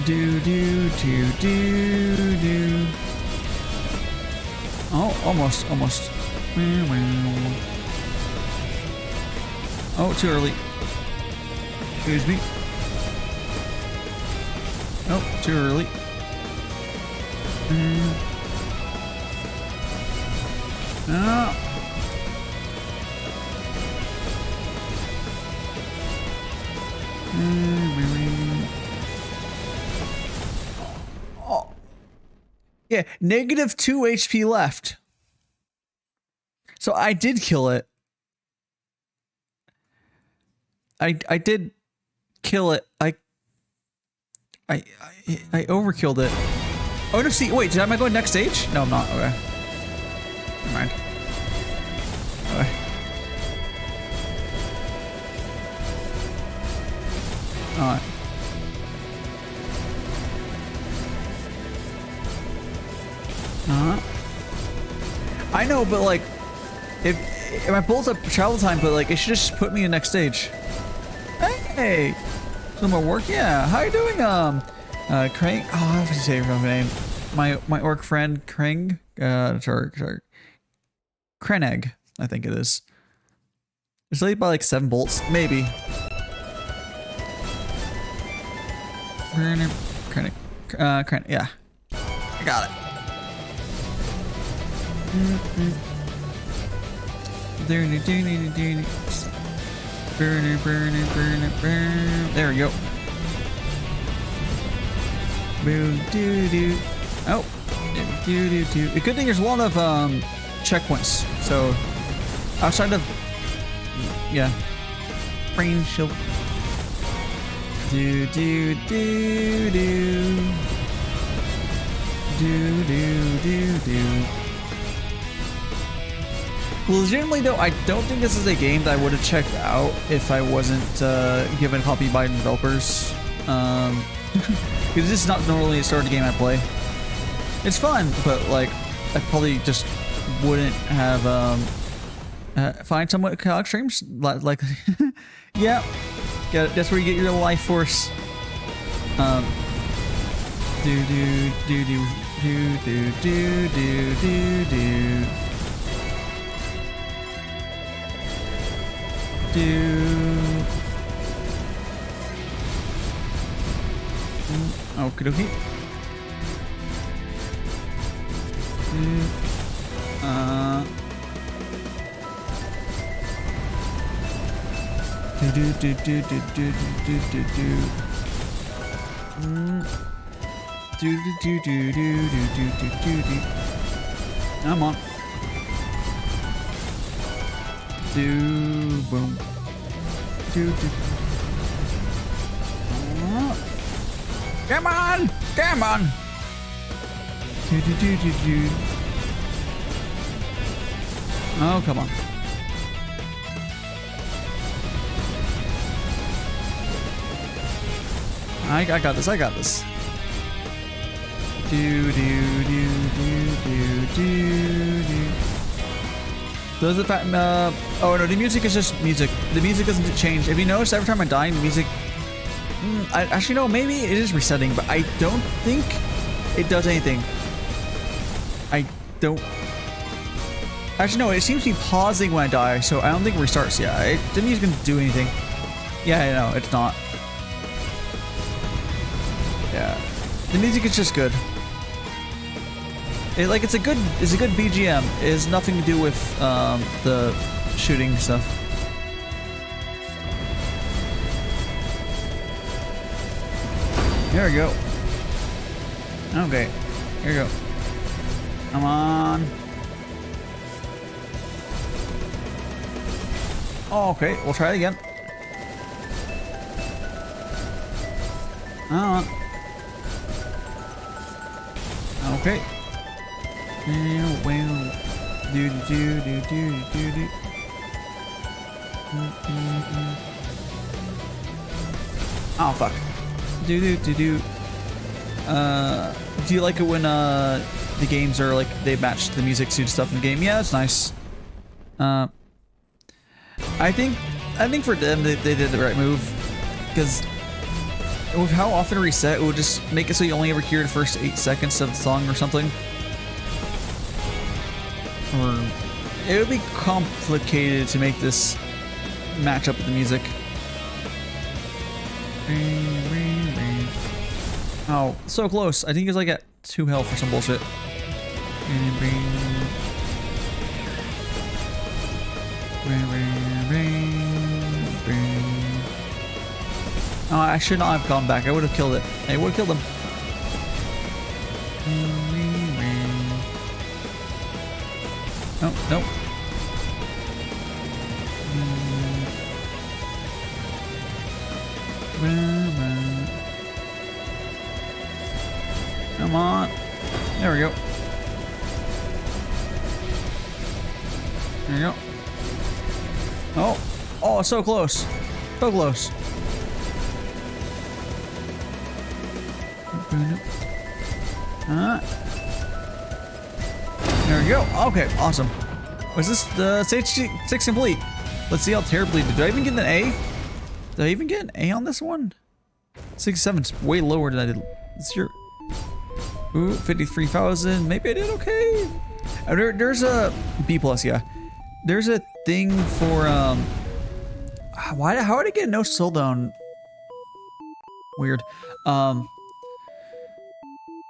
Do. Oh, almost. Oh, too early. Excuse me. Oh, too early. Oh. Yeah, -2 HP left. So I did kill it. I did kill it. I overkilled it. Oh no! See, wait. Am I going next stage? No, I'm not. Okay. Never mind. Okay. All right. I know, but like, if my pulls up travel time, but like, it should just put me in the next stage. Hey, some more work. Yeah, how you doing? Krang. Oh, I have to say your name. My orc friend Krang. Sorry. Kreneg, I think it is. It's late by like 7 bolts, maybe. Kreneg. Kreneg. Yeah, I got it. There we go. Boom, doo doo. Oh, doo doo doo. The good thing there's a lot of checkpoints. So outside of brain shield. Do do do do. Do do do do. Legitimately though, I don't think this is a game that I would have checked out if I wasn't given a copy by developers. Because this is not normally a sort of game I play. It's fun, but like I probably just wouldn't have find somewhat college streams like yeah, get it. That's where you get your life force. Do do do do do do do do do do. Okie dokie. I'm on. Do boom. Do. Come on! Come on! Do. Oh, come on. I got this. I got this. Do. Those are the fact. Oh no, the music is just music. The music doesn't change. If you notice, every time I die, the music. Actually, no. Maybe it is resetting, but I don't think it does anything. I don't. Actually, no. It seems to be pausing when I die, so I don't think it restarts. Yeah, the music doesn't do anything. Yeah, I know it's not. Yeah, the music is just good. It's a good BGM. It has nothing to do with the shooting stuff. There we go. Okay, here we go. Come on. Oh, okay, we'll try it again. Okay. Well, do. Oh fuck. Do. Do you like it when the games are like they match the music to stuff in the game? Yeah, that's nice. I think for them they did the right move, because with how often it reset, it would just make it so you only ever hear the first 8 seconds of the song or something. Or it would be complicated to make this match up with the music. Oh, so close. I think it's like at 2 health or some bullshit. Oh, I should not have gone back. I would have killed it. I would have killed him. No, no. Come on. There we go. There you go. Oh. Oh, so close. So close. There we go. Okay, awesome. Was this the stage 6 complete? Let's see how terribly did I even get an A? Did I even get an A on this one? 67 is way lower than I did. It's your ooh, 53,000. Maybe I did okay. There's a B plus, yeah. There's a thing for how did I get no soul down? Weird.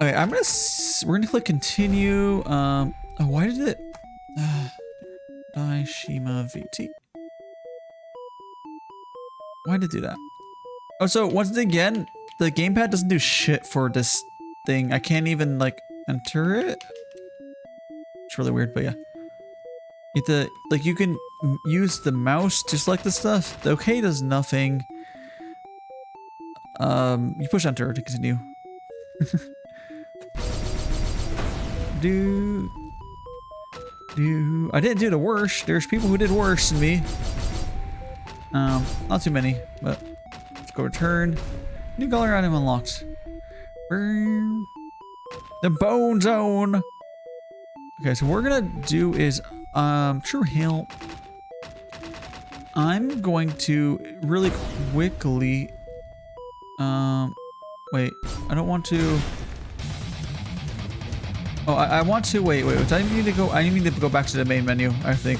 Okay, we're gonna click continue. Oh, why did it DaiShimaVT? Why did it do that? Oh, so once again, the gamepad doesn't do shit for this thing. I can't even like enter it. It's really weird, but yeah. You have to, like, you can use the mouse to select the stuff. The OK does nothing. You push enter to continue. I didn't do the worst. There's people who did worse than me. Not too many, but let's go return. New color item unlocked. The bone zone. Okay, so what we're gonna do is True Hail. I'm going to really quickly wait, I don't want to. Oh, I want to wait. I need to go. I need to go back to the main menu, I think.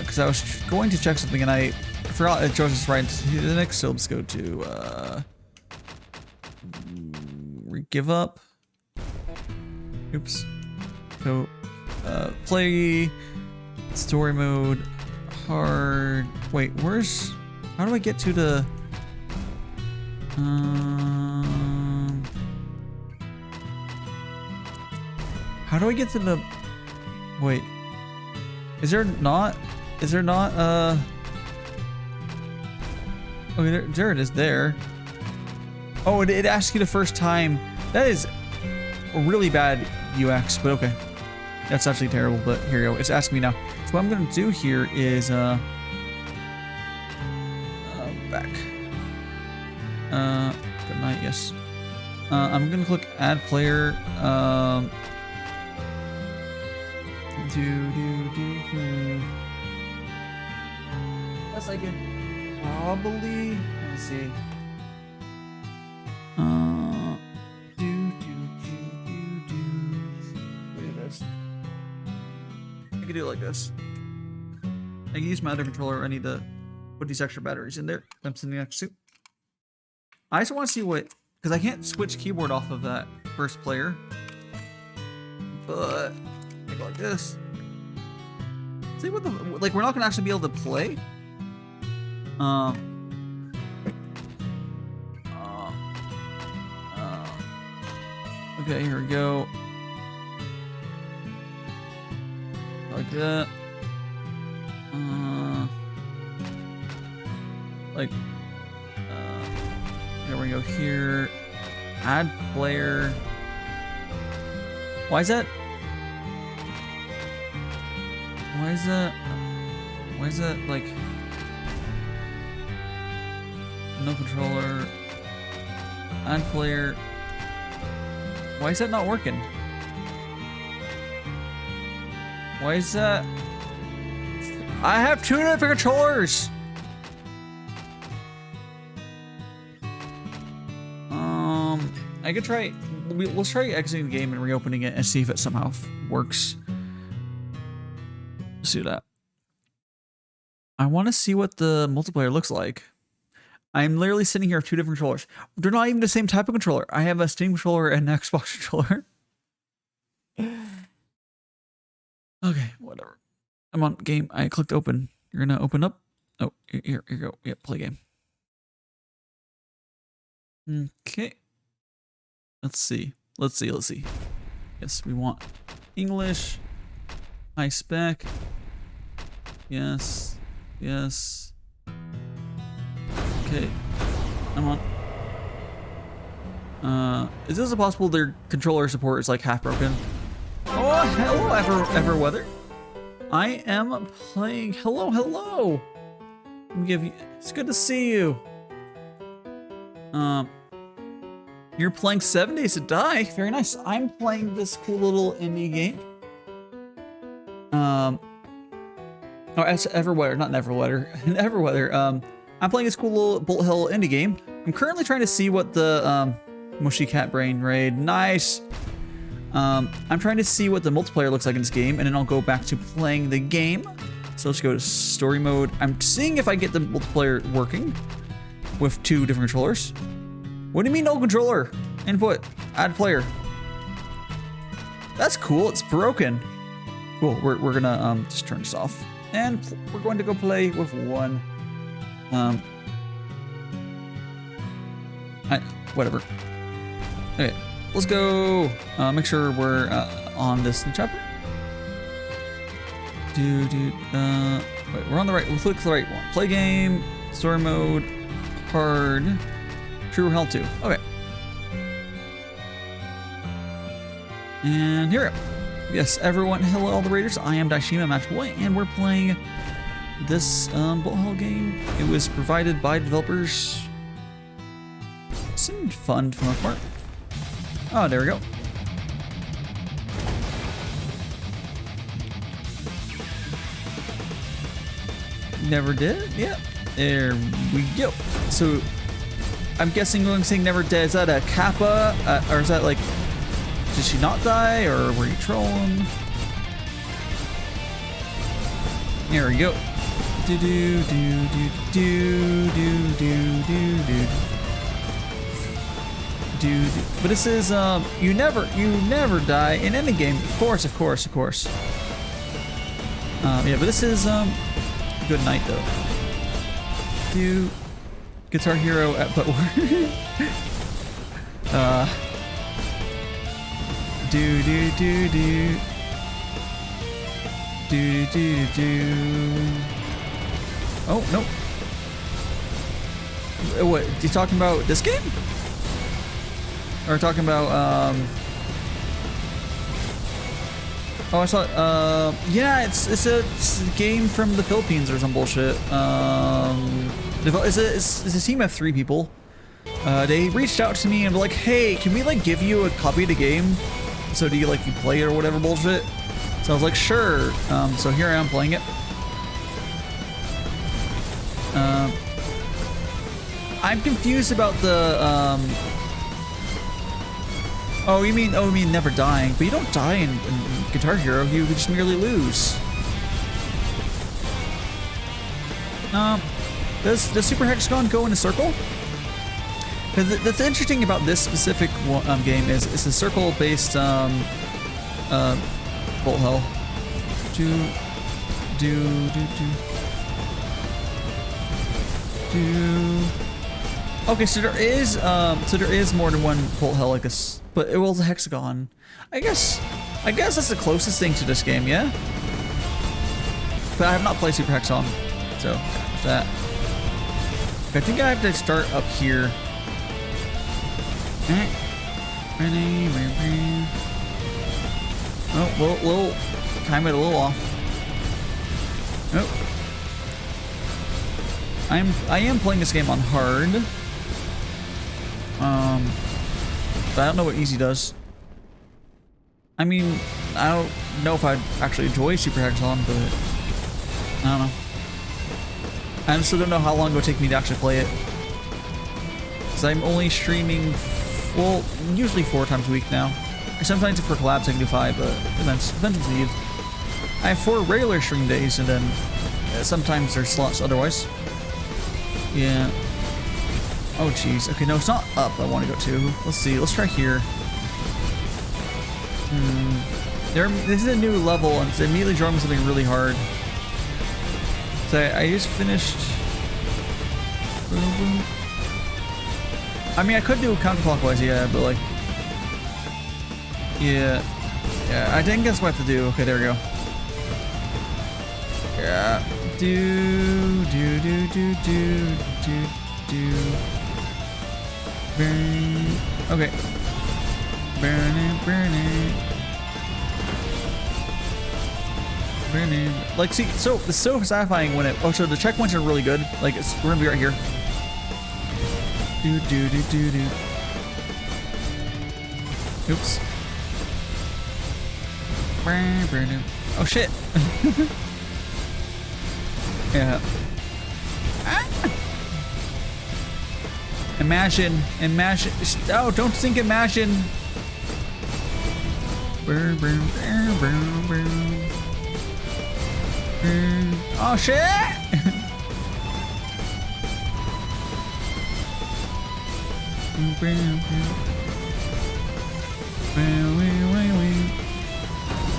Because I was going to check something and I forgot it chose us right into the next. So let's go to give up. Oops. So play story mode hard. Wait, where's? How do I get to the? How do I get to the? Wait. Is there not? Okay, there it is there. Oh, it asks you the first time. That is a really bad UX, but okay. That's actually terrible, but here you go. It's asking me now. So what I'm gonna do here is back. Good night, yes. I'm gonna click add player. That's like it. Probably. Let's see. I could do it like this. I can use my other controller. I need to put these extra batteries in there. I'm sitting next to. I just want to see what, because I can't switch keyboard off of that first player. But I go like this. See what the, like, we're not gonna actually be able to play. Okay, here we go. Like that. Here we go here. Add player. Why is that? Why is that like no controller? Add player. Why is that not working? Why is that? I have two different controllers. I could try. Let's try exiting the game and reopening it and see if it somehow works. Let's do that. I want to see what the multiplayer looks like. I'm literally sitting here with two different controllers. They're not even the same type of controller. I have a Steam controller and an Xbox controller. Okay, whatever. I'm on game. I clicked open. You're gonna open up. Oh, here you go. Yeah, play game. Okay. Let's see. Yes, we want English. High spec. Yes. Yes. Okay. I'm on. Is this possible their controller support is like half broken? Oh, hello, Everweather. I am playing. Hello, hello. Let me give you. It's good to see you. You're playing 7 Days to Die. Very nice. I'm playing this cool little indie game. Oh, it's Everweather, not Neverweather. Everweather. I'm playing this cool little Bullet Hell indie game. I'm currently trying to see what the Mushy Cat Brain raid. Nice. I'm trying to see what the multiplayer looks like in this game, and then I'll go back to playing the game. So let's go to story mode. I'm seeing if I get the multiplayer working with 2 different controllers. What do you mean no controller? Input, add player. That's cool, it's broken. Cool, we're gonna just turn this off. And we're going to go play with 1. Whatever. Okay, let's go. Make sure we're on this new chapter. Wait, we're on the right. We'll click the right one. Play game, story mode, hard, true or hell 2. Okay. And here we go. Yes, everyone. Hello, all the raiders. I am Daishima Matchboy, and we're playing this Bullet Hell game. It was provided by developers. It seemed fun for the most part. Oh, there we go. Never did? Yeah. There we go. So, I'm guessing going saying never dead. Is that a kappa? Or is that like, did she not die? Or were you trolling? There we go. Do do do do do do do do do. Dude, but this is you never die in any game. Of course. Yeah, but this is good night though. Do Guitar Hero at but do do do do do do do. Oh no. What? You talking about this game? Or talking about, oh, I saw, yeah, it's a game from the Philippines or some bullshit. It's a team of 3 people. They reached out to me and were like, hey, can we, like, give you a copy of the game? So do you, like, you play it or whatever bullshit? So I was like, sure. So here I am playing it. I'm confused about the, Oh, you mean never dying, but you don't die in Guitar Hero, you just merely lose. Does Super Hexagon go in a circle? That's interesting about this specific game is it's a circle-based Bullet Hell. Okay, so there is more than one Bullet Hell like this. But it was a hexagon. I guess that's the closest thing to this game, yeah? But I have not played Super Hexagon, so there's that. I think I have to start up here. Oh, we'll time it a little off. Nope. I am playing this game on hard. But I don't know what easy does. I mean, I don't know if I'd actually enjoy Super Hexagon, but I don't know. I also don't know how long it would take me to actually play it. Because I'm only streaming, well, usually 4 times a week now. Sometimes for collabs I can do 5, but depends on the need. I have 4 regular stream days, and then sometimes there's slots otherwise. Yeah. Oh jeez. Okay, no, it's not up. I want to go to. Let's see. Let's try here. This is a new level, and it's immediately drawing me something really hard. So I just finished. I mean, I could do counterclockwise, yeah, but like, yeah. I think that's what I have to do. Okay, there we go. Yeah. Do do do do do do do. Burn. Okay. Burn it, burn it. Burn it. Like, see, so it's so satisfying when it. Oh, so the checkpoints are really good. Like, we're gonna be right here. Do do do do do. Oops. Burn, burn it. Oh shit. Yeah. Ah! Imagine. Oh, don't think imagine. Burn, burn, burn, burn, burn. Burn. Oh shit!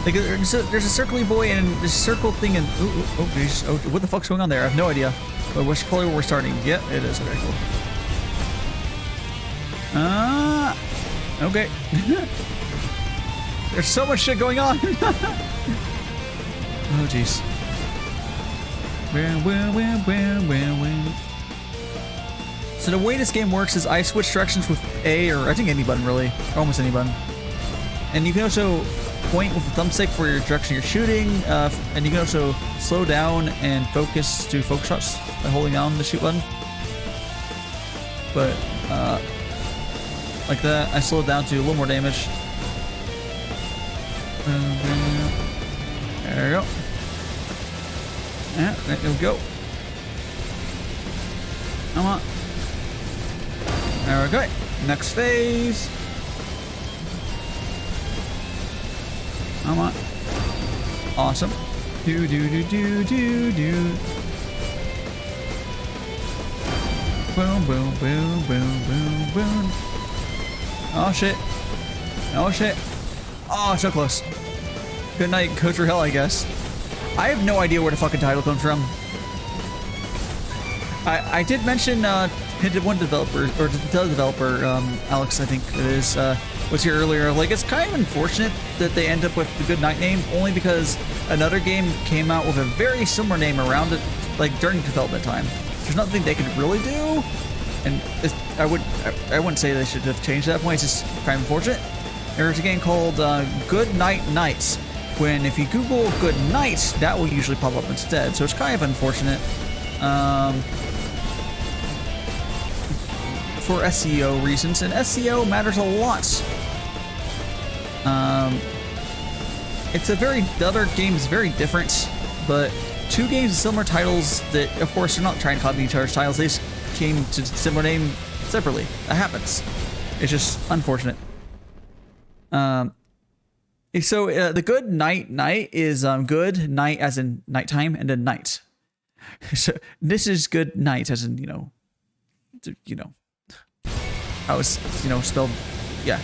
Like, there's a circly boy and this circle thing and what the fuck's going on there? I have no idea. But that's probably where we're starting. Yep, it is. Okay, cool. Okay. There's so much shit going on. Oh jeez. So the way this game works is I switch directions with A, or I think any button really, almost any button. And you can also point with the thumbstick for your direction you're shooting, and you can also slow down and focus to focus shots by holding down the shoot button. But like that, I slow it down to a little more damage. There we go. Yeah, there we go. Come on. There we go. Next phase. Come on. Awesome. Do do do do do do. Boom boom boom boom boom boom. Oh shit. Oh shit. Oh, so close. Good night, Coach for Hell, I guess. I have no idea where the fucking title comes from. I did mention one developer, or the developer, Alex, I think it is, was here earlier. Like, it's kind of unfortunate that they end up with the Good Night name, only because another game came out with a very similar name around it, like during development time. There's nothing they could really do, and I wouldn't say they should have changed that point. It's just kind of unfortunate. There's a game called Good Night Nights, when if you Google Good Night, that will usually pop up instead. So it's kind of unfortunate. For SEO reasons, and SEO matters a lot. The other game is very different, but two games with similar titles that, of course, they're not trying to copy each other's titles. They just came to similar name separately. That happens. It's just unfortunate. So the Good Night is good night as in nighttime, and then night. So this is Good Night as in how it's spelled. Yeah.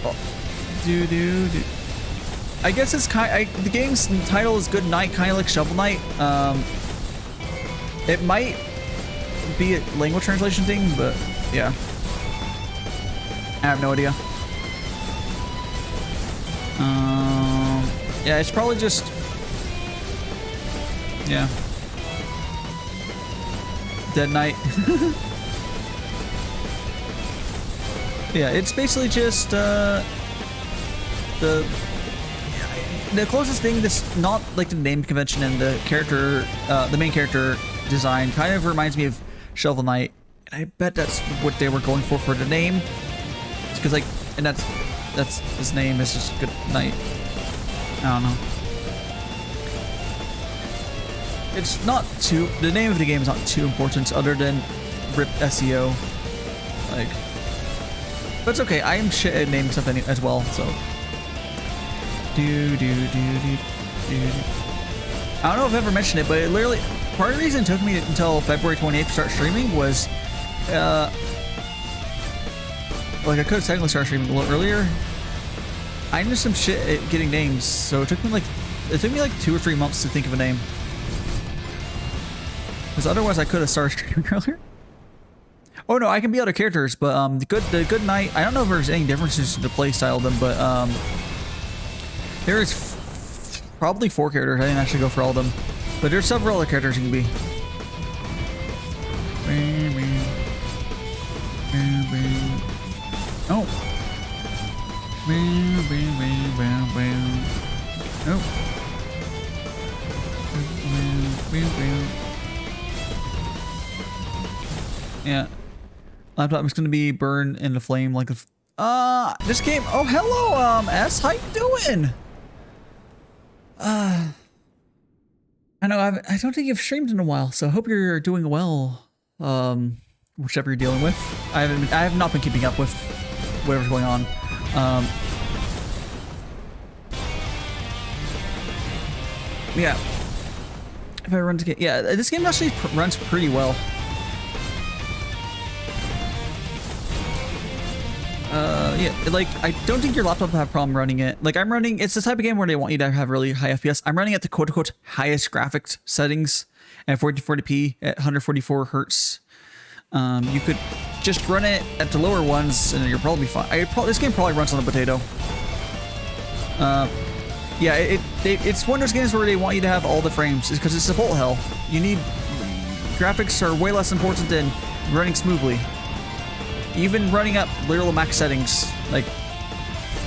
Oh. Do. I guess it's the game's title is Good Night, kind of like Shovel Knight. It might be a language translation thing, but yeah. I have no idea. Yeah, it's probably just... Yeah. Dead Night. Yeah, it's basically just, the closest thing that's not like the name convention and the character, the main character design kind of reminds me of Shovel Knight. And I bet that's what they were going for the name. Because like, and that's his name is just Good Night. I don't know. It's not too, the name of the game is not too important other than RIP SEO. Like, but it's okay. I am shit at naming stuff as well, so. I don't know if I've ever mentioned it, but it literally, part of the reason it took me until February 28th to start streaming was, like I could have technically started streaming a little earlier. I knew some shit at getting names, so it took me like 2 or 3 months to think of a name. Because otherwise I could have started streaming earlier. Oh no, I can be other characters, but the Good Night, I don't know if there's any differences in the play style of them, but There is probably 4 characters. I didn't actually go for all of them, but there's several other characters you can be. Oh. Oh. Yeah. Laptop is going to be burned in the flame like a... this game... Oh, hello, S. How you doing? I know, I don't think you've streamed in a while, so I hope you're doing well, whichever you're dealing with. I have not been keeping up with whatever's going on. Yeah. If I run to get... Yeah, this game actually runs pretty well. Yeah, like, I don't think your laptop will have a problem running it. Like, I'm running... It's the type of game where they want you to have really high FPS. I'm running at the quote-unquote highest graphics settings at 1440p at 144 hertz. You could just run it at the lower ones and you're probably fine. This game probably runs on a potato. Yeah, it's one of those games where they want you to have all the frames because it's a bullet hell. You need... Graphics are way less important than running smoothly. Even running up literal max settings, like,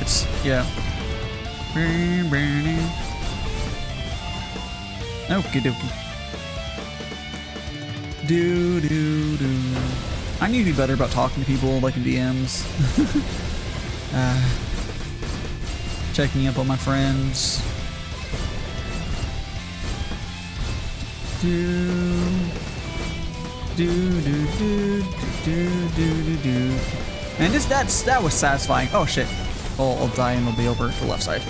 it's, yeah. Okie dokie. I need to be better about talking to people, like in DMs. Checking up on my friends. And that was satisfying. Oh shit. I'll die and it'll be over the left side.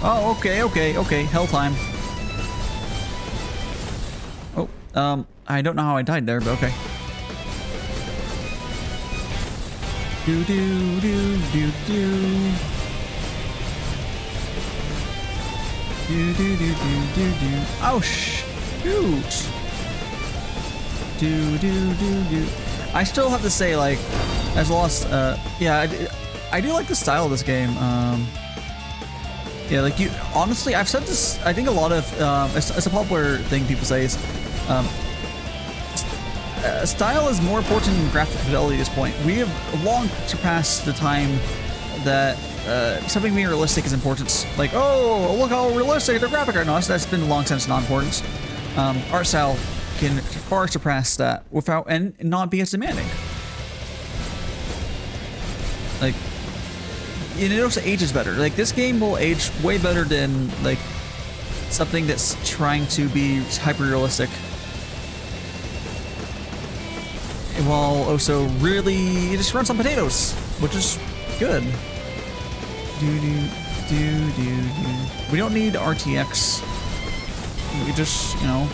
Oh, okay. Hell time. Oh, I don't know how I died there, but okay. Oh shoot! I still have to say, like, as lost. Yeah, I do like the style of this game. Yeah, like honestly, I've said this. I think a lot of it's a popular thing people say is, style is more important than graphic fidelity at this point. We have long surpassed the time that. Something being realistic is important. Like, oh, look how realistic the graphic are. No, that's been long since non-importance. Art style can far surpass that without and not be as demanding. Like, and it also ages better. Like, this game will age way better than like something that's trying to be hyper-realistic, while also really it just runs on potatoes, which is good. We don't need RTX. We just, you know.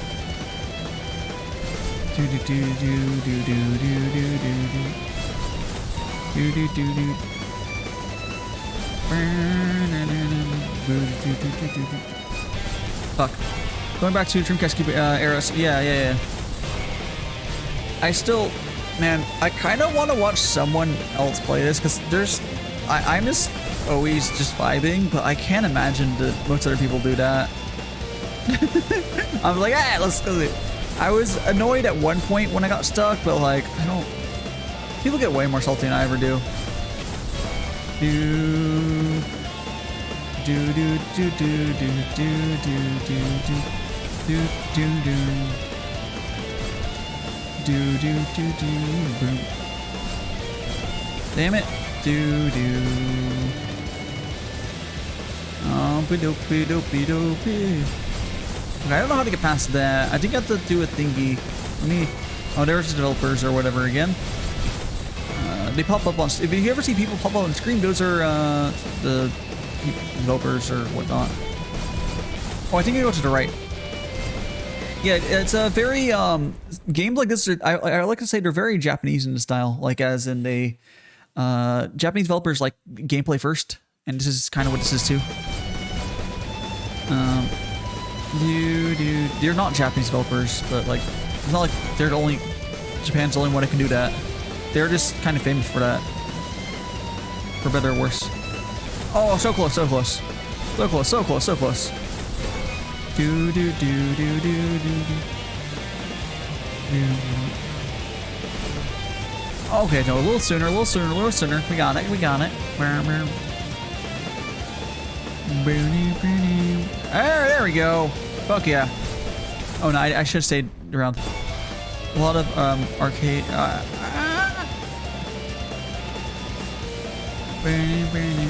Fuck. Going back to Dreamcast era. Yeah. I still, man, I kind of want to watch someone else play this because I'm just always just vibing, but I can't imagine that most other people do that. I'm like, let's go. I was annoyed at one point when I got stuck, but like, people get way more salty than I ever do. Damn it. Okay, I don't know how to get past that. I think I have to do a thingy. Oh, there's the developers or whatever again. They pop up on... If you ever see people pop up on screen, those are the developers or whatnot. Oh, I think I go to the right. Yeah, it's a very... games like this, I like to say they're very Japanese in the style. Like, as in they... Japanese developers like gameplay first, and this is kind of what this is too. They're not Japanese developers, but like it's not like they're only Japan's the only one that can do that. They're just kind of famous for that. For better or worse. Oh, so close, so close. So close, so close, so close. Do do do do do do do. Okay, no, a little sooner, a little sooner, a little sooner. We got it, we got it. There we go. Fuck yeah. Oh no, I should have stayed around. A lot of arcade.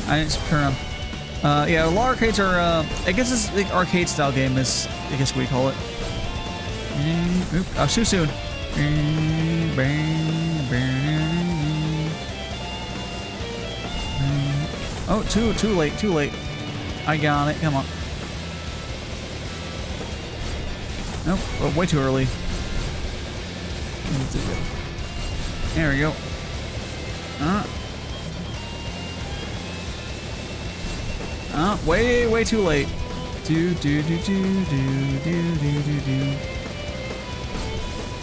I didn't turn on. Yeah, a lot of arcades are. I guess it's the arcade style game. Is I guess we call it. Oop, too soon. Oh, too late, too late. I got it. Come on. Nope, oh, way too early. There we go. Way too late. Do.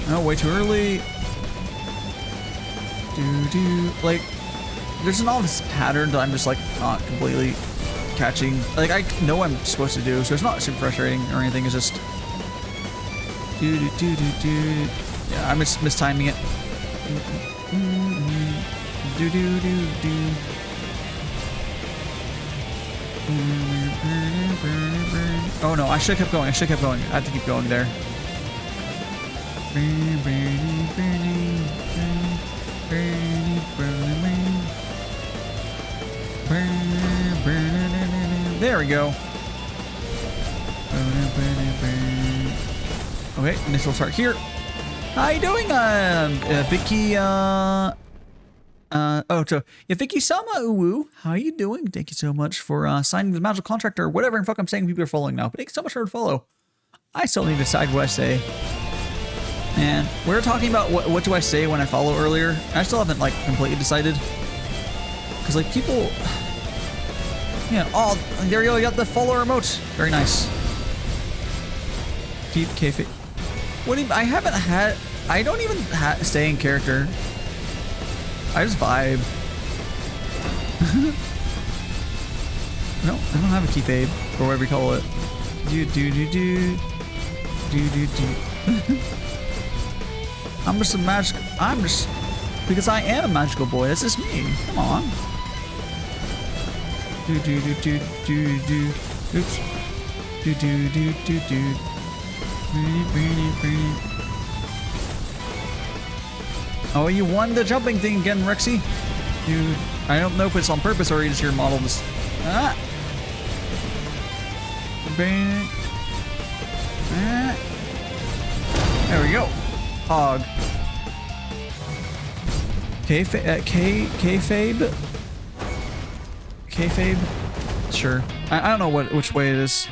Oh, way too early. Like, there's an obvious pattern that I'm just like not completely catching. Like, I know what I'm supposed to do, so it's not super frustrating or anything. It's just yeah, I'm just mistiming it. Oh no, I should have kept going. I should have kept going. I have to keep going there. There we go. Okay, initial start here. How you doing, Vicky? Vicky-sama Uwu, how you doing? Thank you so much for signing the magical contract or whatever the fuck I'm saying people are following now. But thank you so much for the follow. I still need to decide what I say. And we were talking about what do I say when I follow earlier. I still haven't like completely decided. Because like people, yeah. Oh, there you go. You got the follow remote. Very nice. Keep kayfabe. What do you? I haven't had. I don't even stay in character. I just vibe. No, I don't have a kayfabe or whatever you call it. Do. I'm just a magic. I'm just because I am a magical boy. That's just me. Come on. Do. Oops. Do. Oh, you won the jumping thing again, Rexy. Dude, I don't know if it's on purpose or is your model just There we go. Hog. Kayfabe? Kayfabe? Sure. I don't know which way it is.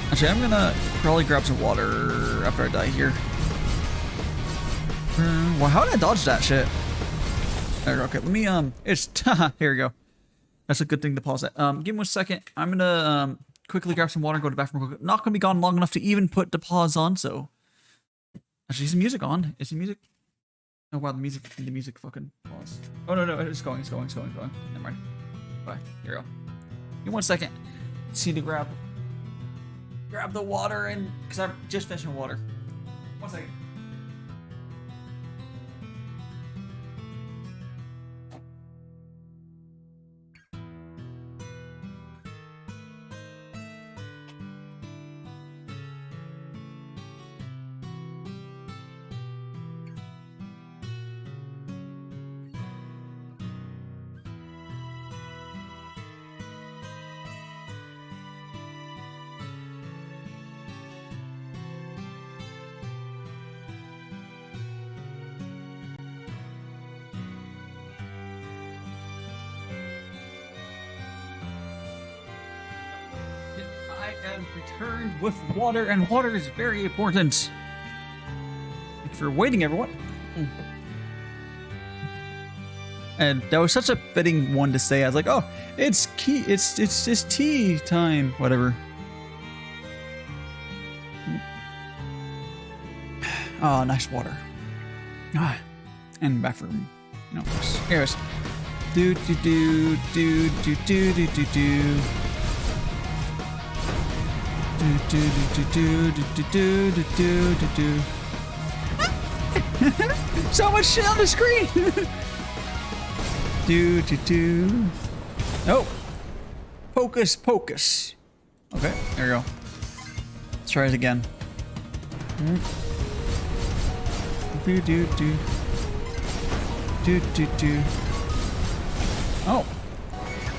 Actually, I'm gonna probably grab some water after I die here. Well, how did I dodge that shit? There we go. Okay, let me, it's, here we go. That's a good thing to pause that. Give me 1 second. I'm gonna, quickly grab some water and go to the bathroom real quick. Not gonna be gone long enough to even put the pause on, so. Actually, is the music on? Is the music? Oh wow, the music fucking pause. Oh no, it's going. Never mind. Bye. Here we go. Give me 1 second. Let's see to grab the water and because I've just finished my water. 1 second. Returned with water, and water is very important. Thank you for waiting, everyone. And that was such a fitting one to say. I was like, oh, it's tea time, whatever. Oh, nice water. Ah, and bathroom. You know, here's do do do do do do do do do. Do do do do do do do do do do. So much shit on the screen. Do do do. Oh, focus, focus. Okay, there we go. Let's try it again. Do do do. Do do do. Oh,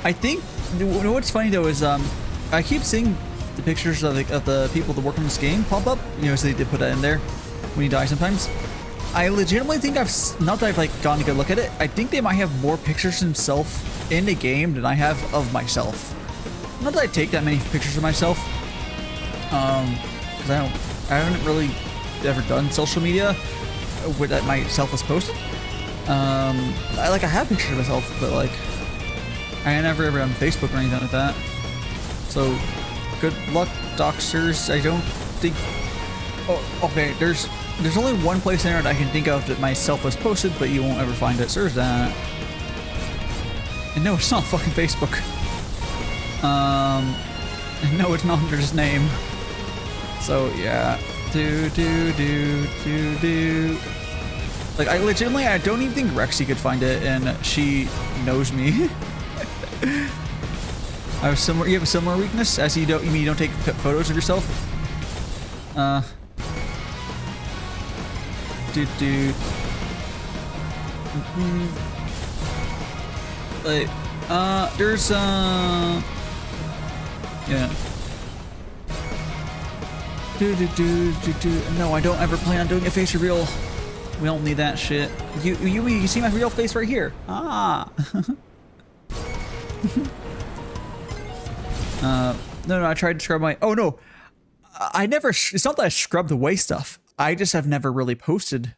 I think what's funny though is I keep seeing the pictures of the people that work on this game pop up. You know, so they did put that in there when you die sometimes. I legitimately think not that I've like gone to go look at it. I think they might have more pictures of himself in the game than I have of myself. Not that I take that many pictures of myself, because I haven't really ever done social media where that myself is posted. I have pictures of myself, but like I never ever on Facebook or anything like that. So good luck, doxers. I don't think. Oh, okay. There's only one place in there that I can think of that myself was posted, but you won't ever find it. So there's that. And no, it's not fucking Facebook. And no, it's not under his name. So yeah. Do do do do do. Like I don't even think Rexy could find it, and she knows me. I have similar. You have a similar weakness, as you mean you don't take photos of yourself. Dude. Like, there's yeah. Do. No, I don't ever plan on doing a face reveal. We don't need that shit. You see my real face right here. Ah. No, I tried to scrub my. Oh no, I never. It's not that I scrubbed away stuff. I just have never really posted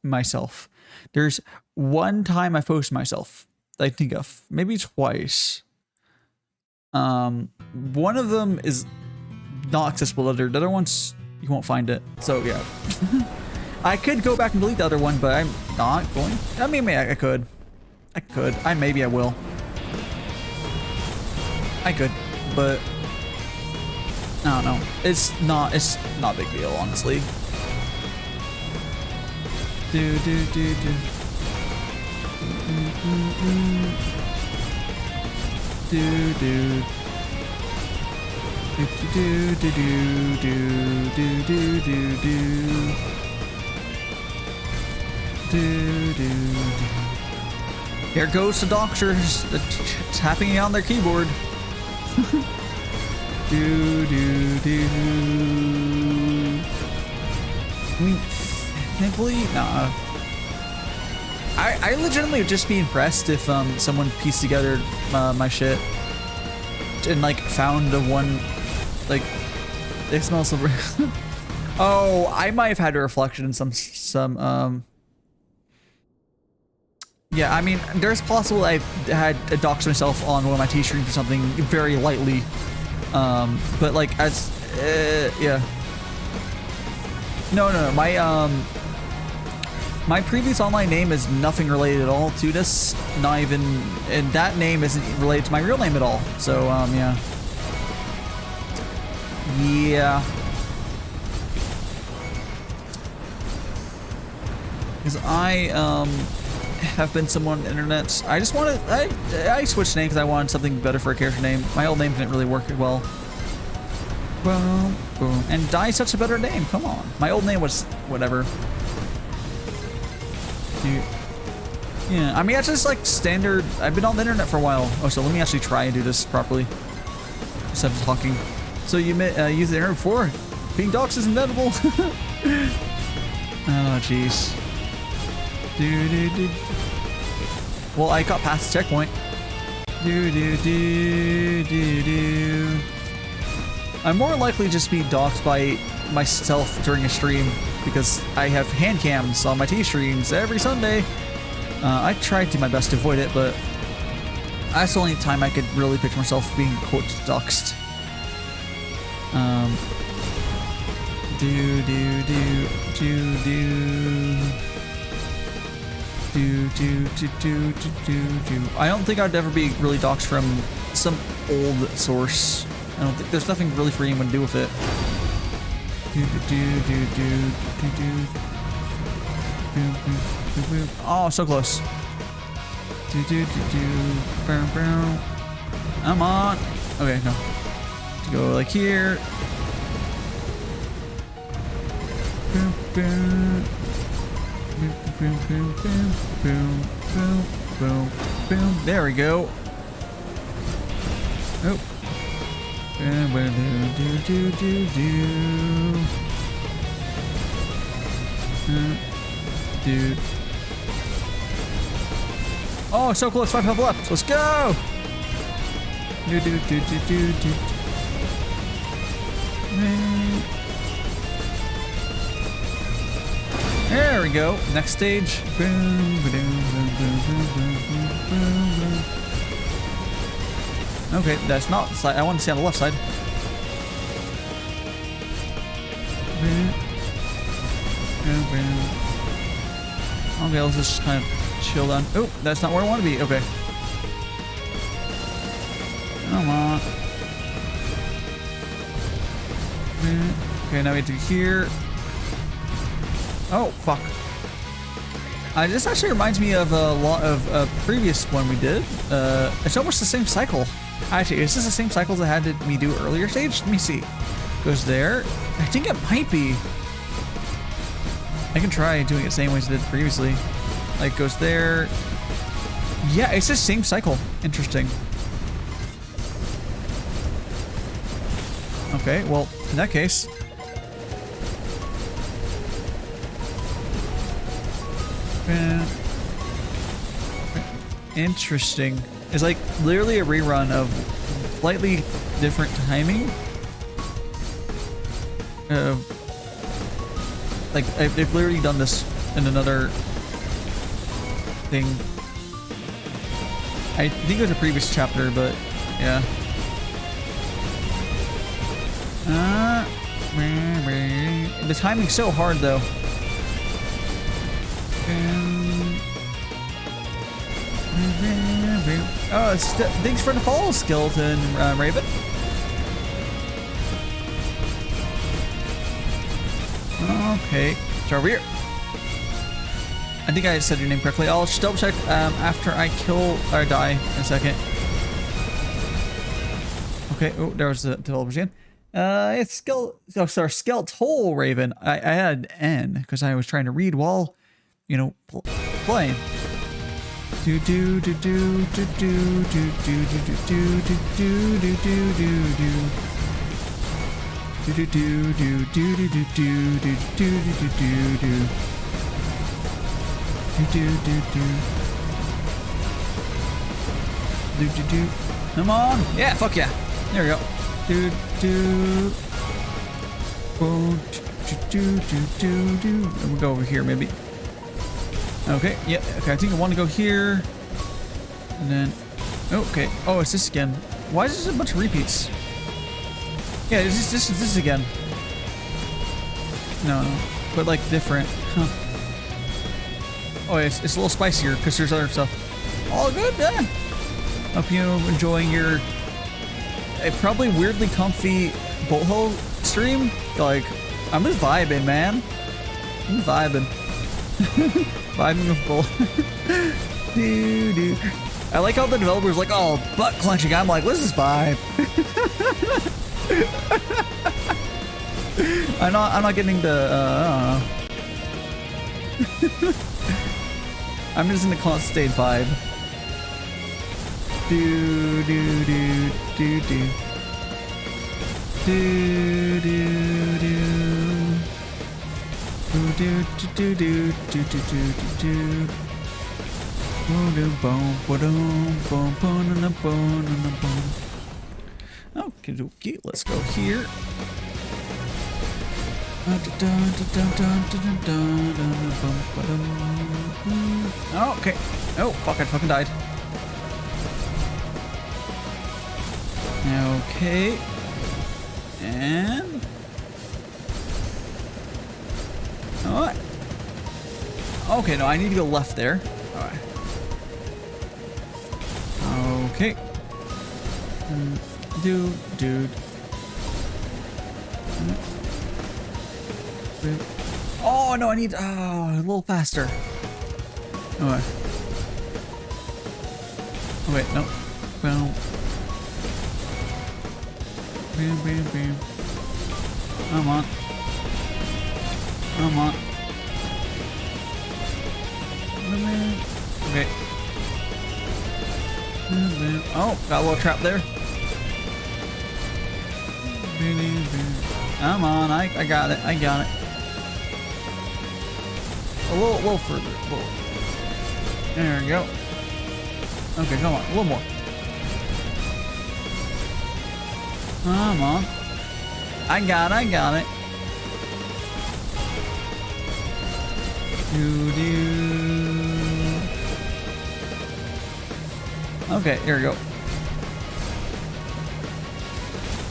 myself. There's one time I posted myself that I think of, maybe twice. One of them is not accessible. The other ones you won't find it. So yeah, I could go back and delete the other one, but I'm not going. I mean, maybe I could. Maybe I will. I could, but I don't know. It's not a big deal, honestly. Do. Here goes the doctors tapping on their keyboard. Do. I mean, thankfully, nah. I legitimately would just be impressed if someone pieced together my shit and like found the one, like, it smells so. Oh, I might have had a reflection in some. Yeah, I mean, there's possible I had doxed myself on one of my T-streams or something very lightly, but like as yeah. No, my previous online name is nothing related at all to this. Not even, and that name isn't related to my real name at all. So yeah. Because I have been someone on the internet. I just wanted, I switched names because I wanted something better for a character name. My old name didn't really work well. Boom, boom. And Dai's such a better name. Come on. My old name was whatever. Yeah, I mean, that's just like standard. I've been on the internet for a while. Oh, so let me actually try and do this properly instead of talking. So you used the internet before? Being doxxed is inevitable. Oh, jeez. Well, I got past the checkpoint. I'm more likely just be doxxed by myself during a stream because I have hand cams on my T streams every Sunday. I tried to my best to avoid it, but that's the only time I could really picture myself being quote doxxed. I don't think I'd ever be really doxxed from some old source. I don't think there's nothing really for anyone to do with it. Oh, so close. I'm on. Okay, no. To go like here. There we go. Oh. Dude. Oh, so close. 5 health left. Let's go. There we go. Next stage. Okay, that's not the side. I want to see on the left side. Okay, let's just kind of chill down. Oh, that's not where I want to be. Okay. Come on. Okay, now we have to here. Oh, fuck. This actually reminds me of a lot of a previous one we did. It's almost the same cycle. Actually, is this the same cycles I had me do earlier stage? Let me see. Goes there. I think it might be. I can try doing it the same way as I did previously. Like, goes there. Yeah, it's the same cycle. Interesting. Okay, well, in that case. Interesting. It's like literally a rerun of slightly different timing. Like they've literally done this in another thing. I think it was a previous chapter, but yeah. The timing's so hard though. Oh, thanks for the follow, skeleton Raven. Okay, so over here. I think I said your name correctly. I'll just double check after I kill or die in a second. Okay, oh, there was the developers again. It's Skeletal Raven. I had N because I was trying to read while, you know, playing. Do do do do do do do do do do do do do do do do. Do do do do do do do do do do do do do. Do do do do. Do do do. Come on! Yeah, fuck yeah! There we go. Do do. Oh, do do do do do. We'll go over here maybe. Okay, yeah, okay, I think I want to go here. And then, okay. Oh, it's this again. Why is this a bunch of repeats? Yeah, this is this again. No, but like different. Huh. Oh, it's a little spicier because there's other stuff. All good, yeah. Hope you enjoying your probably weirdly comfy bolt hole stream. Like, I'm just vibing, man. I'm vibing. Vibing with bolt. Dude. I like how the developers like, oh, butt clenching. I'm like, what's this vibe? I'm not getting the I don't know. I'm just in the constant state vibe. Do do do do do. Do do do. Do do do do do do do do do. Okay, let's go here. Oh, okay. Oh, fuck, I fucking died. Okay. And... Alright. Okay, no, I need to go left there. Alright. Okay. Dude. Oh, no, I need... Oh, a little faster. Alright. Oh, wait, no. Boom. Bam. Come on. Okay. Oh, got a little trap there. Come on, I got it. A little further. There we go. Okay, come on, a little more. Come on. I got it. Okay, here we go.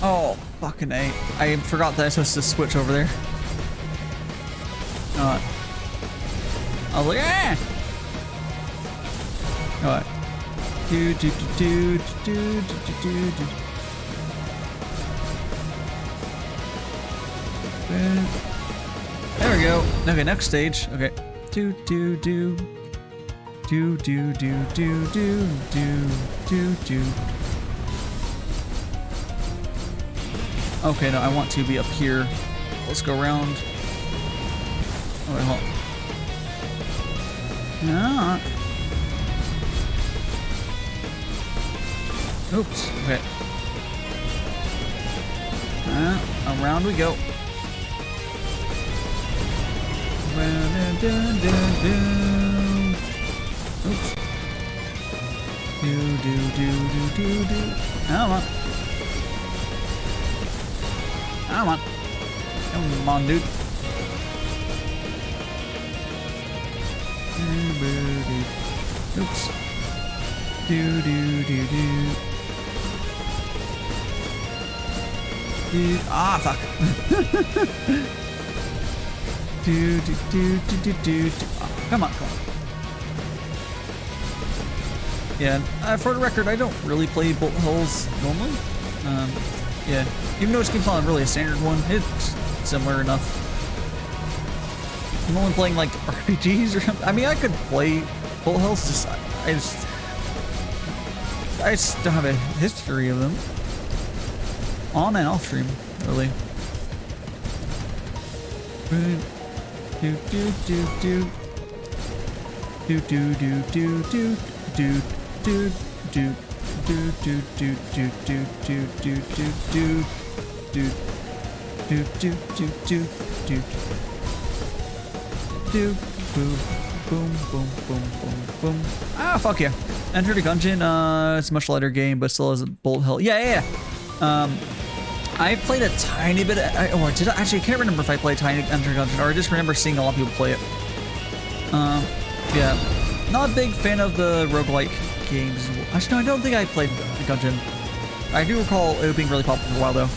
Oh, fucking A. I forgot that I was supposed to switch over there. Alright. I was like, ah! Alright. There we go. Okay, next stage. Okay. Do. Okay, no, I want to be up here. Let's go around. Oh, wait, hold on. Yeah. Oops. Okay. Around we go. Oops. Do. Come on, dude. Oops. Do. Ah, fuck. Do. Oh, come on. Yeah, for the record, I don't really play bolt hulls normally. Yeah, even though this game's not really a standard one, it's similar enough. I'm only playing like RPGs or something. I mean, I could play bolt hulls, I just don't have a history of them. On and off stream, really. Boom. Ah, fuck yeah. Enter the Gungeon. It's a much lighter game, but still has a bolt hell. Yeah. I played a tiny bit of, or did I actually? I can't remember if I played tiny Enter Gungeon, or I just remember seeing a lot of people play it. Yeah. Not a big fan of the roguelike games. Actually, no, I don't think I played Gungeon. I do recall it being really popular for a while, though.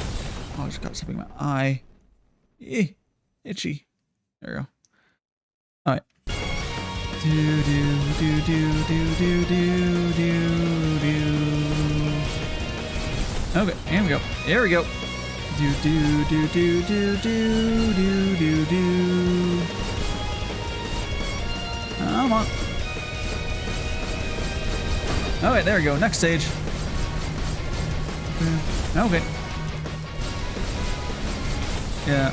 Oh, I just got something in my eye. Itchy. There we go. Alright. Okay, here we go. There we go. Come on. Alright, there we go. Next stage. Okay. Yeah.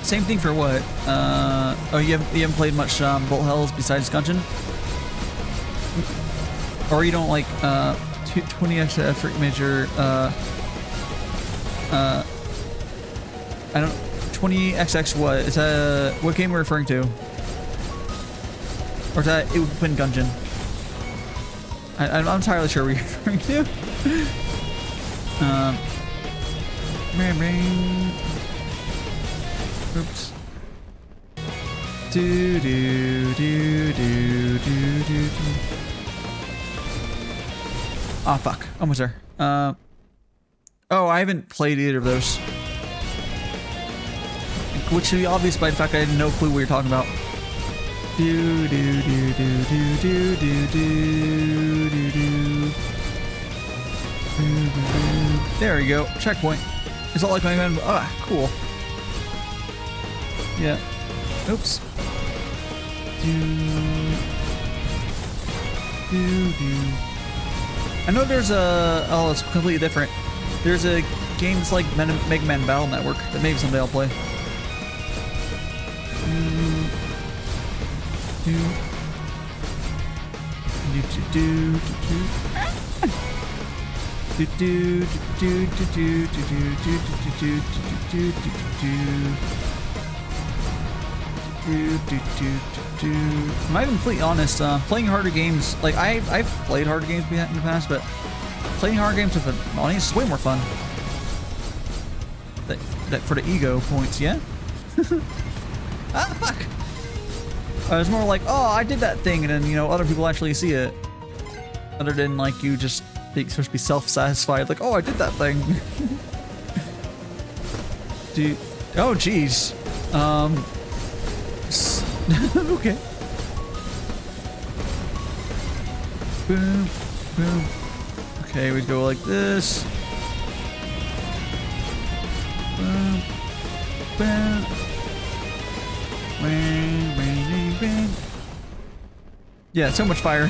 Same thing for what? Oh, you haven't played much bolt hells besides Gungeon? Or you don't like 20x effort major I don't 20xx what? Is that what game we're referring to? Or is that Open Gungeon? I'm entirely sure what you're referring to. Oops. Do do do do do do. Ah, fuck. Almost there. Oh, I haven't played either of those. Which should be obvious by the fact I had no clue what you're talking about. Do do do do do do do do do do. There we go. Checkpoint. It's all like my man. Ah, cool. Yeah. Oops. Do do do. I know there's a. Oh, it's completely different. There's a game that's like Mega Man Battle Network that maybe someday I'll play. Am I even completely honest? Playing harder games, like I've played harder games in the past, but playing harder games with an audience is way more fun. That for the ego points, yeah. Ah, fuck. It's more like, oh, I did that thing, and then, you know, other people actually see it. Other than, like, you just being supposed to be self-satisfied, like, oh, I did that thing. Dude. Oh, jeez. Okay. Boom, boom. Okay, we go like this. Boom, boom. Yeah, so much fire.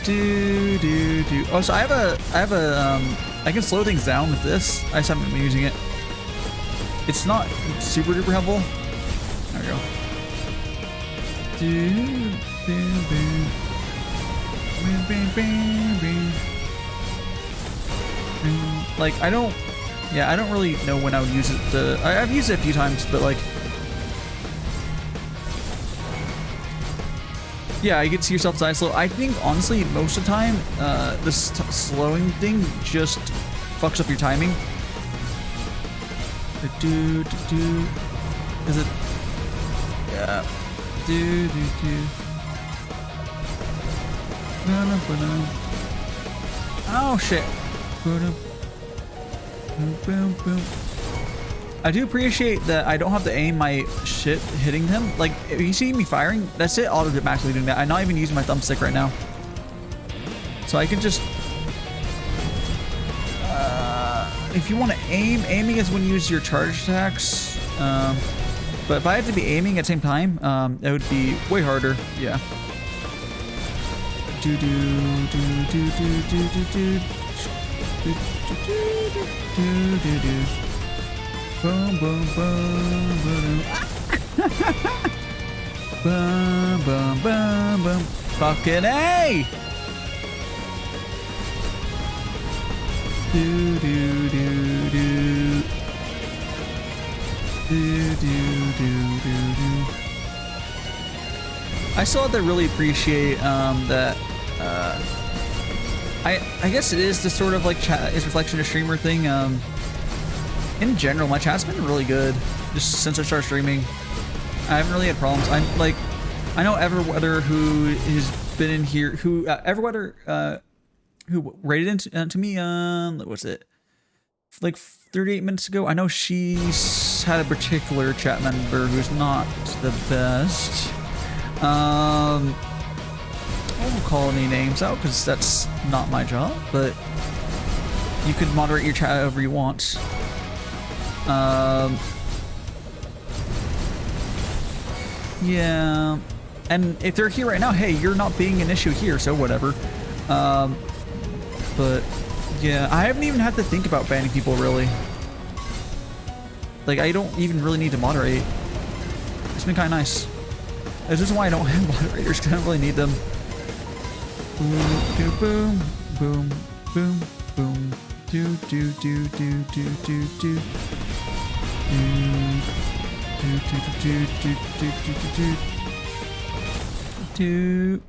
Do do do. Oh, so I can slow things down with this. I just haven't been using it. It's not super duper helpful. There we go. Do do do. Like I don't really know when I would use it. I've used it a few times, but like, yeah, you get to see yourself die slow. I think honestly, most of the time, this slowing thing just fucks up your timing. Do do do. Is it? Yeah. Do do do. Oh shit. Boom, boom, boom. I do appreciate that I don't have to aim my shit hitting him. Like, if you see me firing, that's it automatically doing that. I'm not even using my thumbstick right now. So I can just... if you want to aiming is when you use your charge attacks. But if I have to be aiming at the same time, it would be way harder. Yeah. Do do do do do do do do. Do, do, do, do, do, do. Boom, boom, boom, boom. Boom, boom, boom, boom. Fucking A! Do, do, do, do. Do, do, do, do, do. I still have to really appreciate that. I guess it is the sort of like chat is reflection of streamer thing. In general, my chat's been really good just since I started streaming. I haven't really had problems. I'm like, I know Everweather who has been in here, who Everweather who rated into me. What was it? Like 38 minutes ago. I know she's had a particular chat member who's not the best. I won't call any names out because that's not my job, but you could moderate your chat however you want. Yeah, and if they're here right now, hey, you're not being an issue here, so whatever. But yeah, I haven't even had to think about banning people really. Like, I don't even really need to moderate. It's been kind of nice. This is why I don't have moderators, because I don't really need them. Boom, boom, boom, boom, boom. Do do do do do do do. Do do do do do do do do.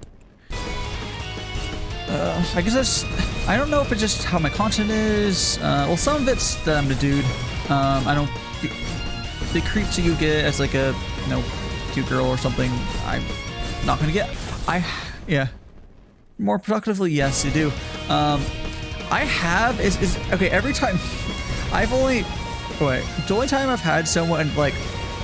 I guess that's, I don't know if it's just how my content is. Well, some of it's that I'm the dude. I don't, the creeps that you get as like a, you know, cute girl or something, I'm not gonna get. Yeah. More productively, yes, you do. I have, is okay, every time, I've only, wait, the only time I've had someone like,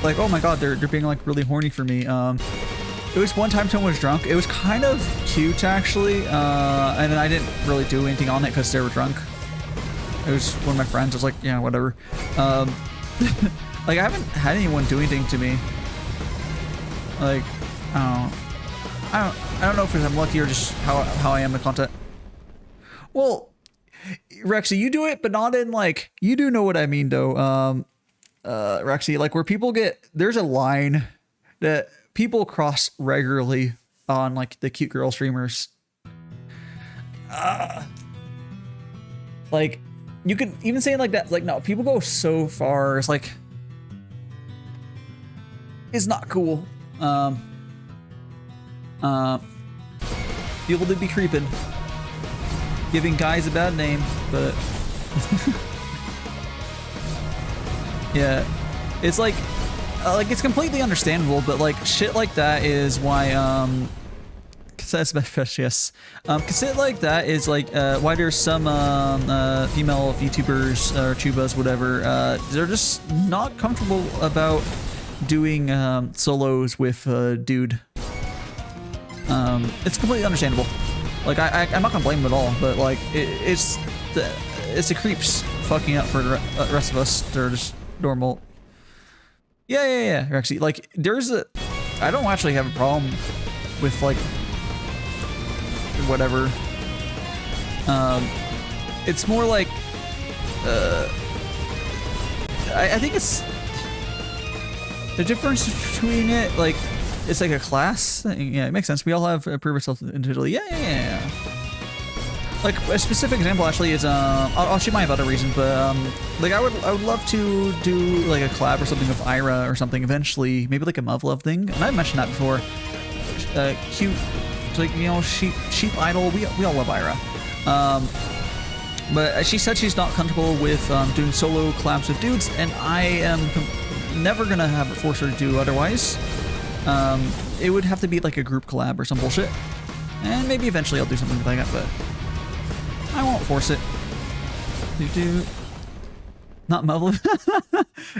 oh my god, they're being like really horny for me, it was one time someone was drunk. It was kind of cute actually, and then I didn't really do anything on it because they were drunk. It was one of my friends. I was like, yeah, whatever. Like I haven't had anyone do anything to me. Like, I don't know if I'm lucky or just how I am in content. Well, Rexy, you do it, but not in like, you do know what I mean though. Rexy, like where people get, there's a line that people cross regularly on like the cute girl streamers. Like you could even say like that, like no, people go so far. It's like, it's not cool. People do be creeping, giving guys a bad name, but yeah, it's like it's completely understandable, but like shit like that is why yes, shit like that is like why there's some female VTubers or tubas, whatever, they're just not comfortable about doing solos with a dude. It's completely understandable. Like I'm not gonna blame them at all, but like it's the creeps fucking up for the rest of us. They're just normal. Yeah, Rexy. Like I don't actually have a problem with like whatever. It's more like I think it's the difference between it, like it's like a class. Yeah, it makes sense. We all have prove ourselves individually. Yeah. Like a specific example actually is I'll shoot my about a reason, but like I would love to do like a collab or something with Ira or something eventually, maybe like a Muv-Love thing. And I've mentioned that before. Cute, like, you know, sheep idol. We all love Ira. But she said she's not comfortable with doing solo collabs with dudes, and I am never gonna have it force her to do otherwise. It would have to be like a group collab or some bullshit, and maybe eventually I'll do something like that, but I won't force it. Not Muv-Love.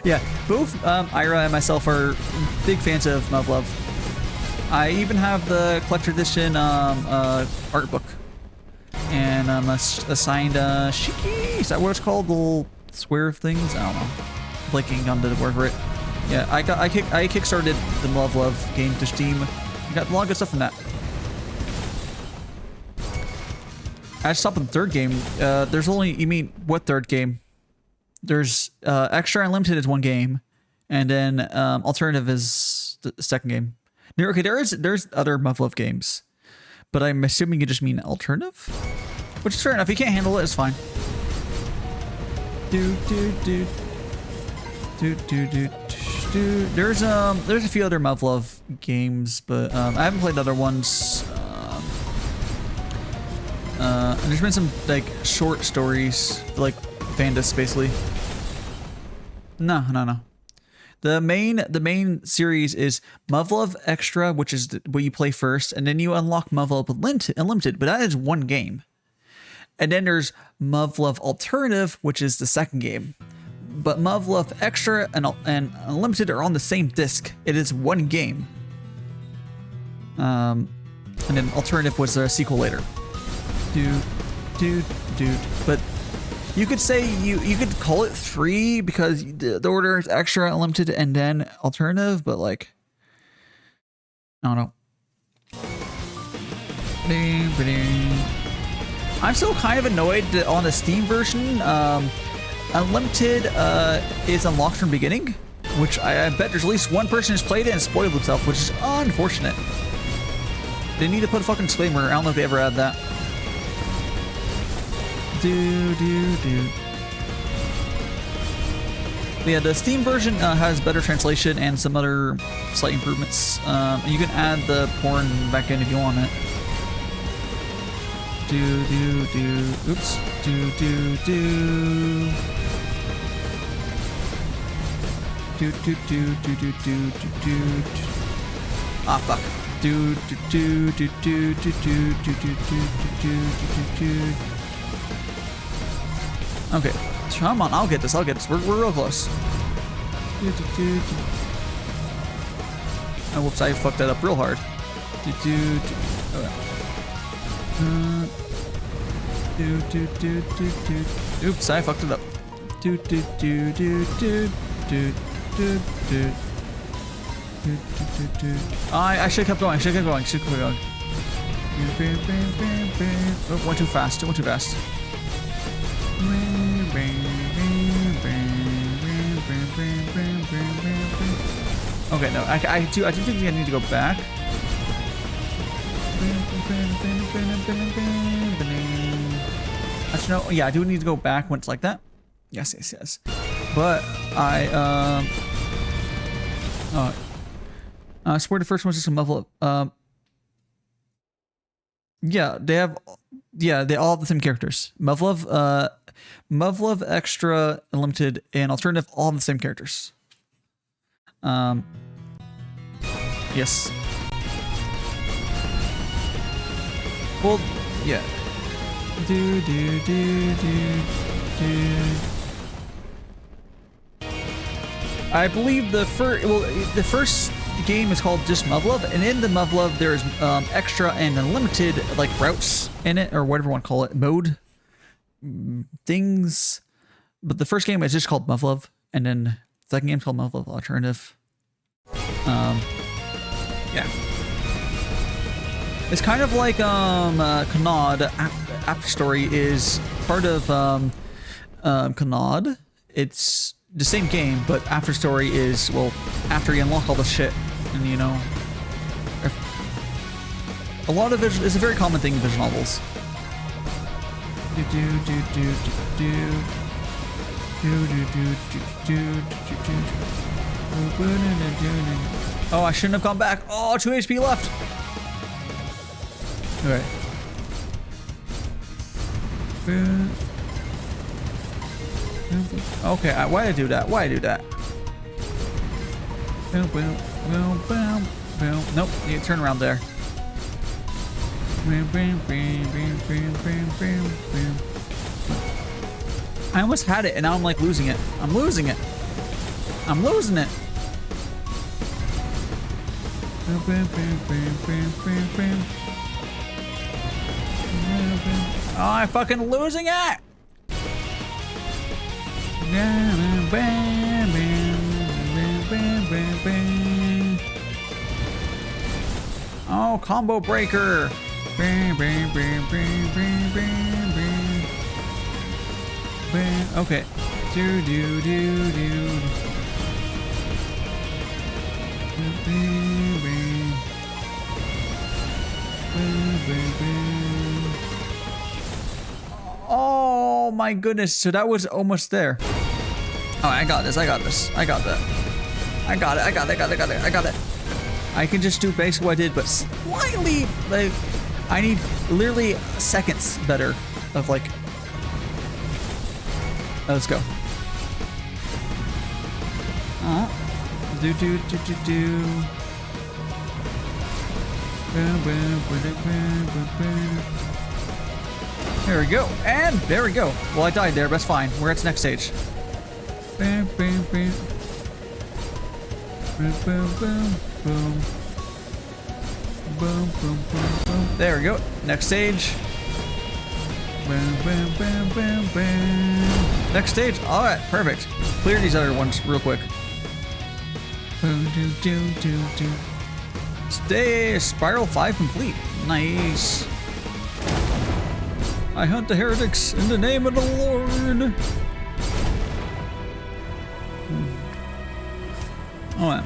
Yeah, both Ira and myself are big fans of Muv-Love. I even have the collector edition art book, and a signed Shiki. Is that what it's called? The little square things? I don't know. Blanking on the word for it. Yeah, I kickstarted the Muv-Love game to Steam. I got a lot of good stuff from that. I stopped at the third game. There's only, you mean what third game? There's Extra Unlimited is one game, and then Alternative is the second game. Okay, there's other Muv-Love games, but I'm assuming you just mean Alternative, which is fair enough. If you can't handle it, it's fine. There's a few other Muv-Love games, but I haven't played other ones. And there's been some like short stories, like Vandus, basically. No. The main series is Muv-Love Extra, which is what you play first, and then you unlock Muv-Love Unlimited, but that is one game. And then there's Muv-Love Alternative, which is the second game. But Muv-Love Extra and Unlimited are on the same disc. It is one game. And then Alternative was a sequel later. But you could say you could call it 3 because the order is Extra, Unlimited, and then Alternative, but like I don't know. I'm still kind of annoyed that on the Steam version, Unlimited is unlocked from the beginning, which I bet there's at least one person who's played it and spoiled himself, which is unfortunate. They need to put a fucking disclaimer. I don't know if they ever had that. Yeah, the Steam version has better translation and some other slight improvements. You can add the porn back in if you want it. Oops. Ah, fuck. Okay, come on, I'll get this. We're real close. Oh, whoops, I fucked that up real hard. Oops, I fucked it up. I should have kept going. Oh, went too fast. Okay, no, I do think I need to go back. Actually, no, yeah, I do need to go back when it's like that. Yes. But support the first one system level up. Yeah, they all have the same characters. Muvlov, Extra, Unlimited, and Alternative all have the same characters. Yes. Well, yeah. I believe the first game is called just Muvlov, and in the Muvlov there's extra and unlimited like routes in it, or whatever you want to call it, mode things. But the first game is just called Muvlov, and then the second game's called Muvlov Alternative. Yeah. It's kind of like Kanad. After Story is part of Kanad. It's the same game, but After Story is, well, after you unlock all the shit, and you know, a lot of it's a very common thing in visual novels. Oh, I shouldn't have gone back. Oh, 2 HP left. Okay. Okay, why did I do that? Nope, you turn around there. I almost had it, and now I'm like losing it. I'm losing it. Oh, I'm fucking losing it! Oh, combo breaker! Okay. Oh my goodness, so that was almost there. Oh, I got this. I got that. I got it. I can just do basically what I did, but slightly, like, I need literally seconds better of like, let's go. There we go, and there we go. Well, I died there, but that's fine. We're at the next stage. There we go. Next stage. Next stage. All right, perfect. Clear these other ones real quick. Stay Spiral 5 complete. Nice. I hunt the heretics in the name of the Lord. Oh, yeah.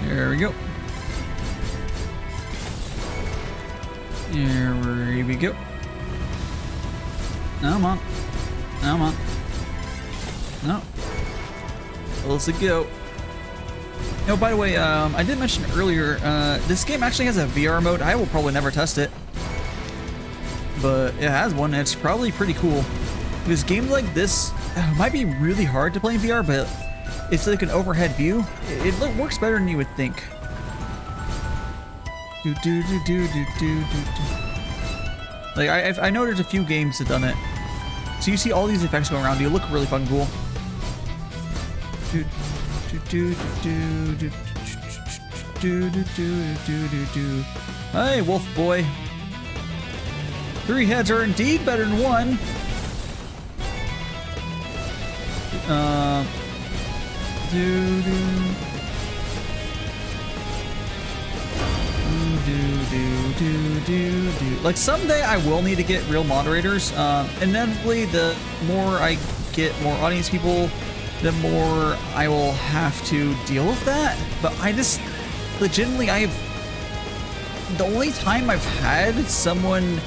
There we go. Here we go. Come on. No. Let's go. Oh, by the way, I did mention earlier, this game actually has a VR mode. I will probably never test it. but it has one. And it's probably pretty cool because games like this might be really hard to play in VR, but it's like an overhead view. It works better than you would think. Like I know there's a few games that done it. So you see all these effects going around you. Look really fucking cool. Hey, wolf boy. 3 heads are indeed better than 1. Like someday I will need to get real moderators. Inevitably, the more I get more audience people, the more I will have to deal with that. But I just legitimately, the only time I've had someone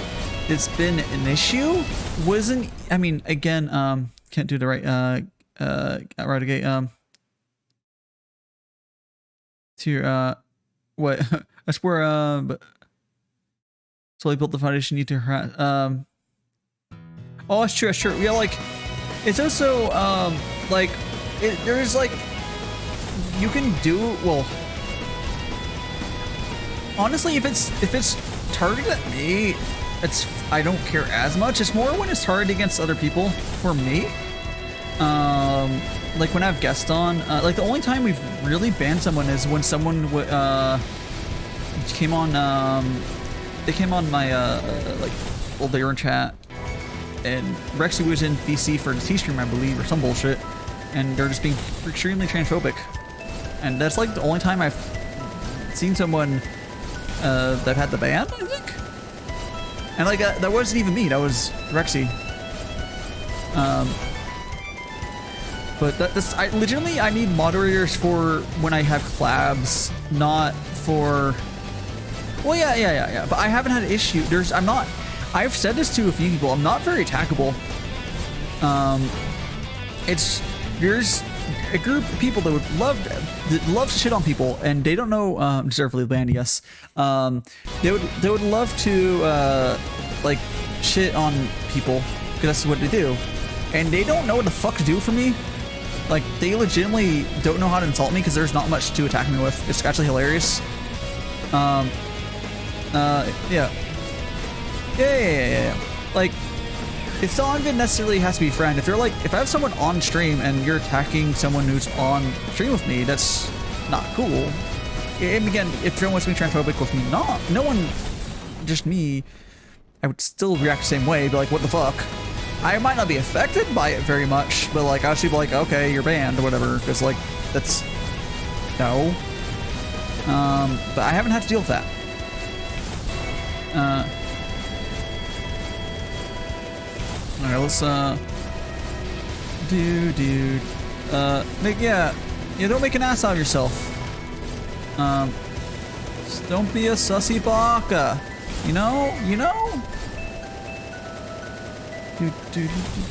that's been an issue wasn't, I mean, again, can't do the right right again, to what that's where but slowly built the foundation you need to oh, that's true, yeah. Like it's also like there's like you can do, well, honestly, if it's targeted at me, I don't care as much. It's more when it's targeted against other people for me. Like when I have guests on, like the only time we've really banned someone is when someone came on, they came on my, like, well, they were in chat, and Rexy was in VC for the T-stream, I believe, or some bullshit, and they're just being extremely transphobic. And that's like the only time I've seen someone, that had the ban, I think? And like, that wasn't even me, that was Rexy. But I legitimately, I need moderators for when I have collabs, not for, well, yeah. But I haven't had an issue. I've said this to a few people, I'm not very attackable. There's a group of people that would love to shit on people, and they don't know, deservedly banned, yes. They would love to, like, shit on people, because that's what they do. And they don't know what the fuck to do for me. Like, they legitimately don't know how to insult me because there's not much to attack me with. It's actually hilarious. Yeah. Like, it's not even necessarily has to be a friend. If you're like, if I have someone on stream and you're attacking someone who's on stream with me, that's not cool. And again, if someone wants to be transphobic with me, no one, just me, I would still react the same way, be like, what the fuck? I might not be affected by it very much, but like I should be like, okay, you're banned or whatever, because like that's no. But I haven't had to deal with that. All right, let's dude, yeah, don't make an ass out of yourself. Just don't be a sussy baka, you know.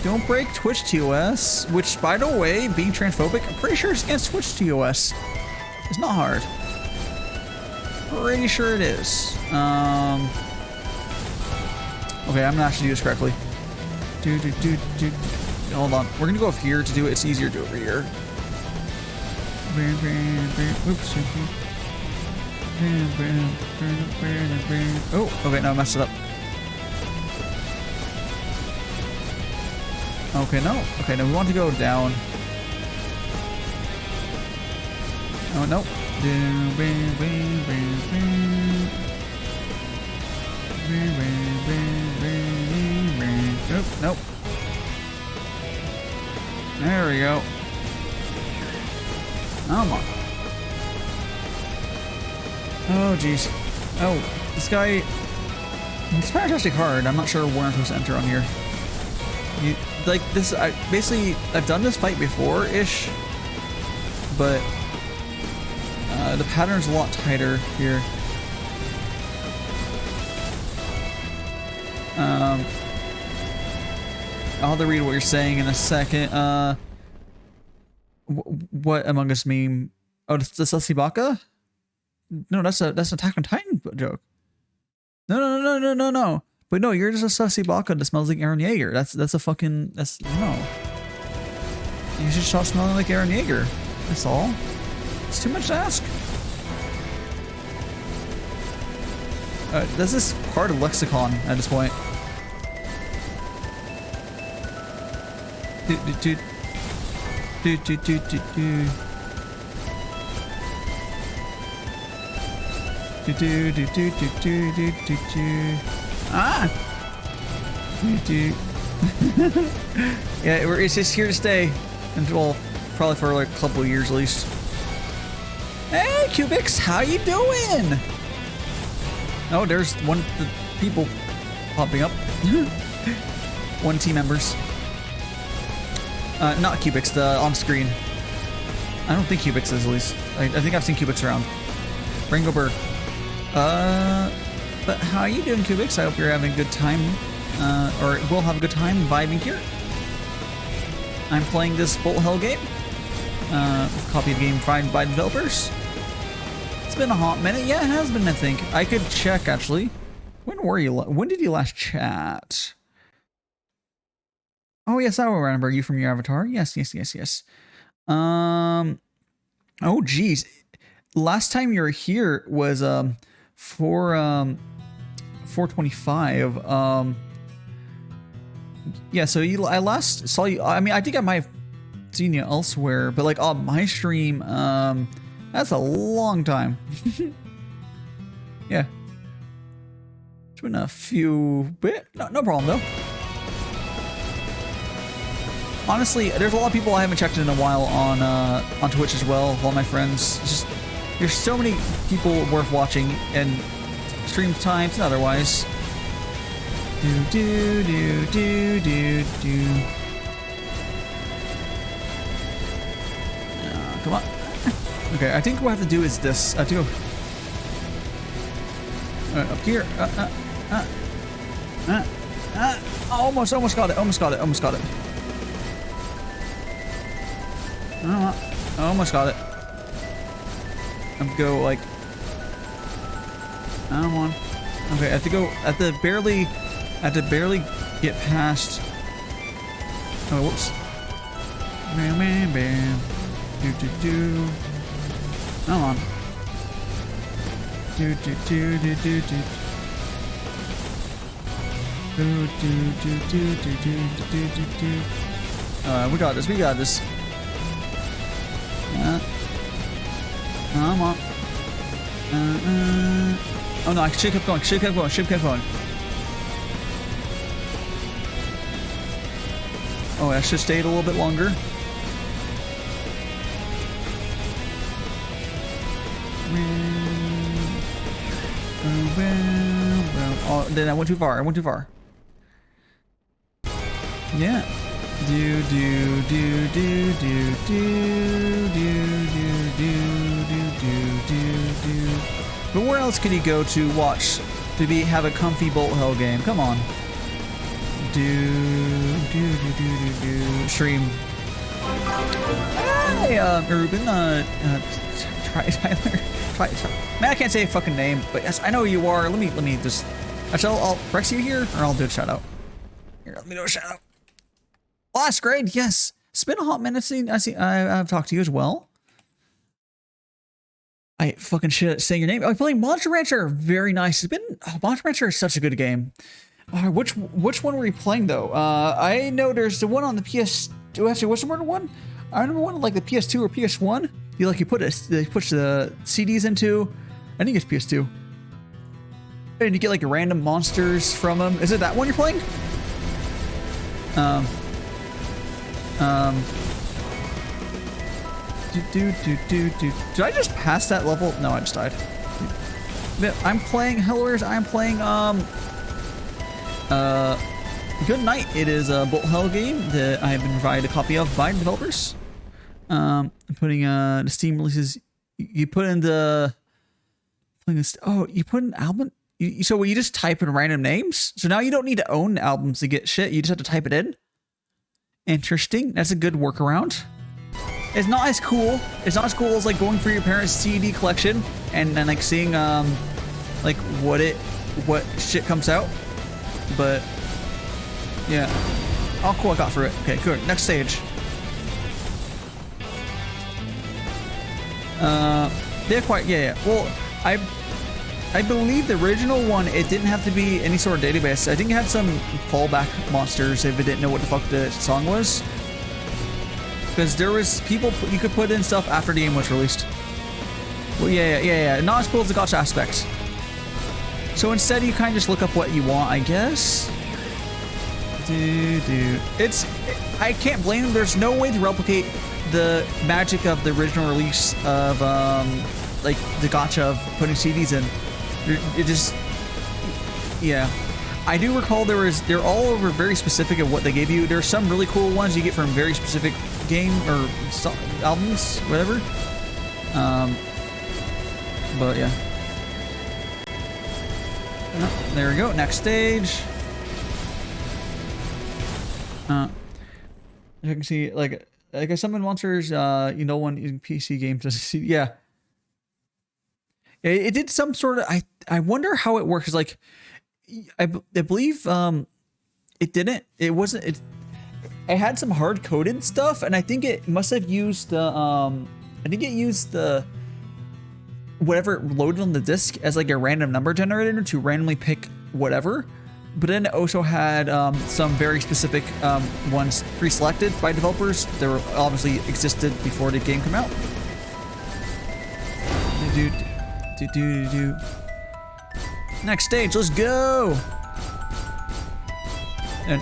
Don't break Twitch TOS, which, by the way, being transphobic, I'm pretty sure it's against Twitch TOS. It's not hard. Pretty sure it is. Okay, I'm gonna actually do this correctly. Hold on. We're gonna go up here to do it. It's easier to do over here. Oops. Oh, okay, no, I messed it up. Okay, no. Okay, no, we want to go down. Oh, no. Nope. There we go. Come on. Oh, jeez. Oh, this guy... It's fantastic hard. I'm not sure where I'm supposed to enter on here. Like this, I've done this fight before-ish, but the pattern's a lot tighter here. I'll have to read what you're saying in a second. What Among Us meme? Oh, the Sussy Baka? No, that's an Attack on Titan joke. No. But no, you're just a sussy baka that smells like Aaron Yeager. That's a fucking, that's, no. You should stop smelling like Aaron Yeager. That's all. It's too much to ask. This is part of lexicon at this point. Ah! Yeah, it's just here to stay. Well, probably for like a couple of years at least. Hey, Cubics, how you doing? Oh, there's one the people popping up. One team members. Not Cubics, the on screen. I don't think Cubics is at least. I think I've seen Cubics around. Ringo Burr. But how are you doing, Cubics? I hope you're having a good time, or will have a good time vibing here. I'm playing this Bolt Hell game. Copy of the game provided by developers. It's been a hot minute. Yeah, it has been, I think. I could check, actually. When were you? When did you last chat? Oh, yes, I will remember you from your avatar. Yes. Oh, geez. Last time you were here was, 425. Yeah, so I last saw you. I mean, I think I might have seen you elsewhere, but like on my stream, that's a long time. Yeah. It's been a few bit. No problem though. Honestly, there's a lot of people I haven't checked in a while on Twitch as well. All my friends. It's just there's so many people worth watching and stream times and otherwise. Do. Come on. Okay, I think what I have to do is this. I have to go up here. Almost got it. Almost got it. Almost got it. I'm go like. I don't want. Okay, I have to go. I have to barely get past. Oh, whoops. Bam. Do. Come on. Do. We got this. Come on. Oh no, I should have kept going. Oh, I should have stayed a little bit longer. Oh, then I went too far. Yeah. Do. But where else could he go to watch to have a comfy Bolt Hell game? Come on. Do. Stream. Hey, Ruben. Tyler. Man, I can't say a fucking name, but yes, I know who you are. Let me just. Actually, I'll Rex you here, or I'll do a shout out. Here, let me do a shout out. Last grade, yes. It's been a hot minute since I've talked to you as well. I fucking shit saying your name. I'm playing Monster Rancher. Very nice. Monster Rancher is such a good game. Which one were you playing though? I know there's the one on the PS. Actually, what's the one? I remember one like the PS2 or PS1. You push the CDs into. I think it's PS2. And you get like random monsters from them. Is it that one you're playing? Did I just pass that level? No, I just died. I'm playing Hellers. I'm playing Good Night. It is a Bolt Hell game that I have been provided a copy of by developers. I'm putting the Steam releases. You put in the you put in album. So you just type in random names. So now you don't need to own albums to get shit. You just have to type it in. Interesting. That's a good workaround. It's not as cool. It's not as cool as like going through your parents' CD collection and then like seeing like what shit comes out. but yeah. Oh, cool, I got through it. Okay, good. Next stage. Yeah. Well, I believe the original one, it didn't have to be any sort of database. I think it had some fallback monsters if it didn't know what the fuck the song was. Because there was people, you could put in stuff after the game was released. Well, yeah. Not as cool as the gacha aspect. So instead, you kind of just look up what you want, I guess. It's, I can't blame them. There's no way to replicate the magic of the original release of, like, the gacha of putting CDs in. It just, yeah. I do recall they're all over very specific of what they gave you. There's some really cool ones you get from very specific game or albums, whatever. But yeah. Oh, there we go. Next stage. You can see like I summon monsters. You know, one in PC games doesn't see. Yeah. It did some sort of. I wonder how it works. Like, I believe it didn't. It wasn't. It had some hard coded stuff, and I think it must have used the. I think it used the. Whatever loaded on the disc as like a random number generator to randomly pick whatever, but then it also had some very specific ones pre-selected by developers that were obviously existed before the game came out. Next stage, let's go. And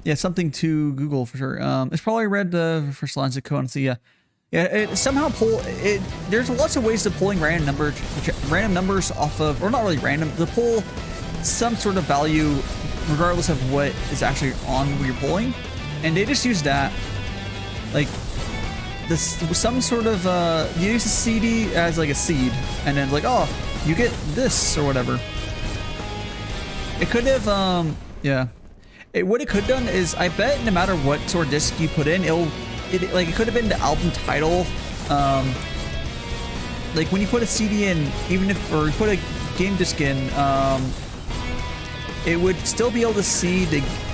yeah, something to Google for sure. It's probably read the first lines of code and see. Yeah, it somehow pull it. There's lots of ways to pulling random numbers off of, or not really random, to pull some sort of value, regardless of what is actually on where you're pulling. And they just use that, like this, some sort of you use a CD as like a seed, and then like, oh, you get this or whatever. It could have yeah. What it could have done is, I bet no matter what sort of disc you put in, it could have been the album title. Like when you put a CD in, even if, or you put a game disc in, it would still be able to see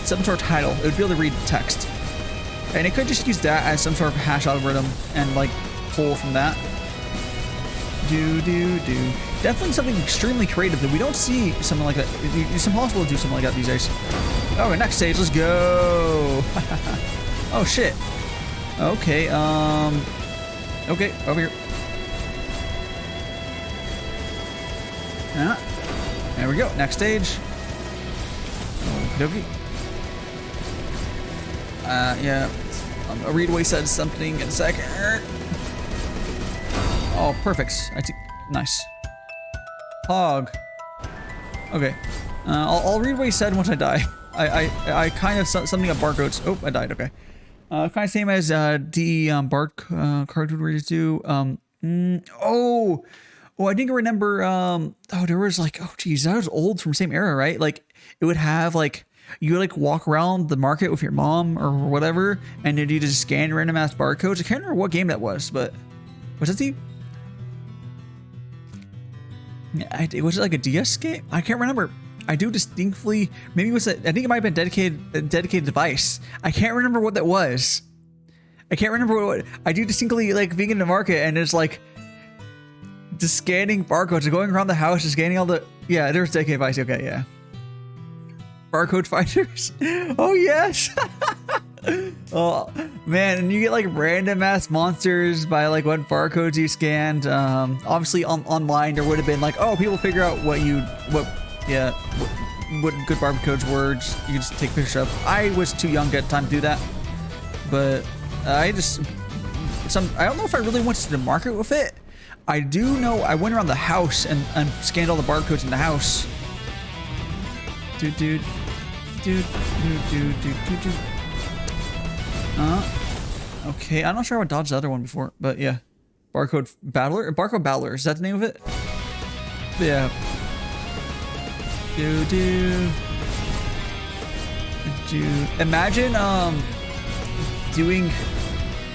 some sort of title. It would be able to read text, and it could just use that as some sort of hash algorithm and like pull from that. Definitely something extremely creative that we don't see something like that. It's impossible to do something like that these days. Oh, next stage, let's go. Oh shit. Okay, okay, over here. There we go, next stage. Okey-dokey. Yeah, I'll read what he said something in a second. Oh, perfect. Nice. Hog. Okay. I'll read what he said once I die. I kind of something about barcodes. Oh, I died. Okay. Kind of same as the card readers do. Oh, I think I remember. Oh, there was like, oh geez, that was old from the same era, right? Like it would have like, you would like walk around the market with your mom or whatever, and then you just scan random ass barcodes. I can't remember what game that was, but was it the? Was it like a DS game? I can't remember. I do distinctly, maybe it was I think it might have been a dedicated device. I can't remember what that was. I can't remember what, I do distinctly like being in the market and it's like just scanning barcodes, going around the house, just scanning all the, yeah, there's dedicated device. Okay, yeah. Barcode finders. Oh yes. Oh man, and you get like random ass monsters by like what barcodes you scanned. Obviously online there would have been like, oh, people figure out what good barcodes were. You just take pictures of. I was too young at the time to do that, but I don't know if I really went to the market with it. I do know I went around the house and scanned all the barcodes in the house. Okay, I'm not sure I would dodge the other one before, but yeah. Barcode Battler, is that the name of it? Yeah. Imagine doing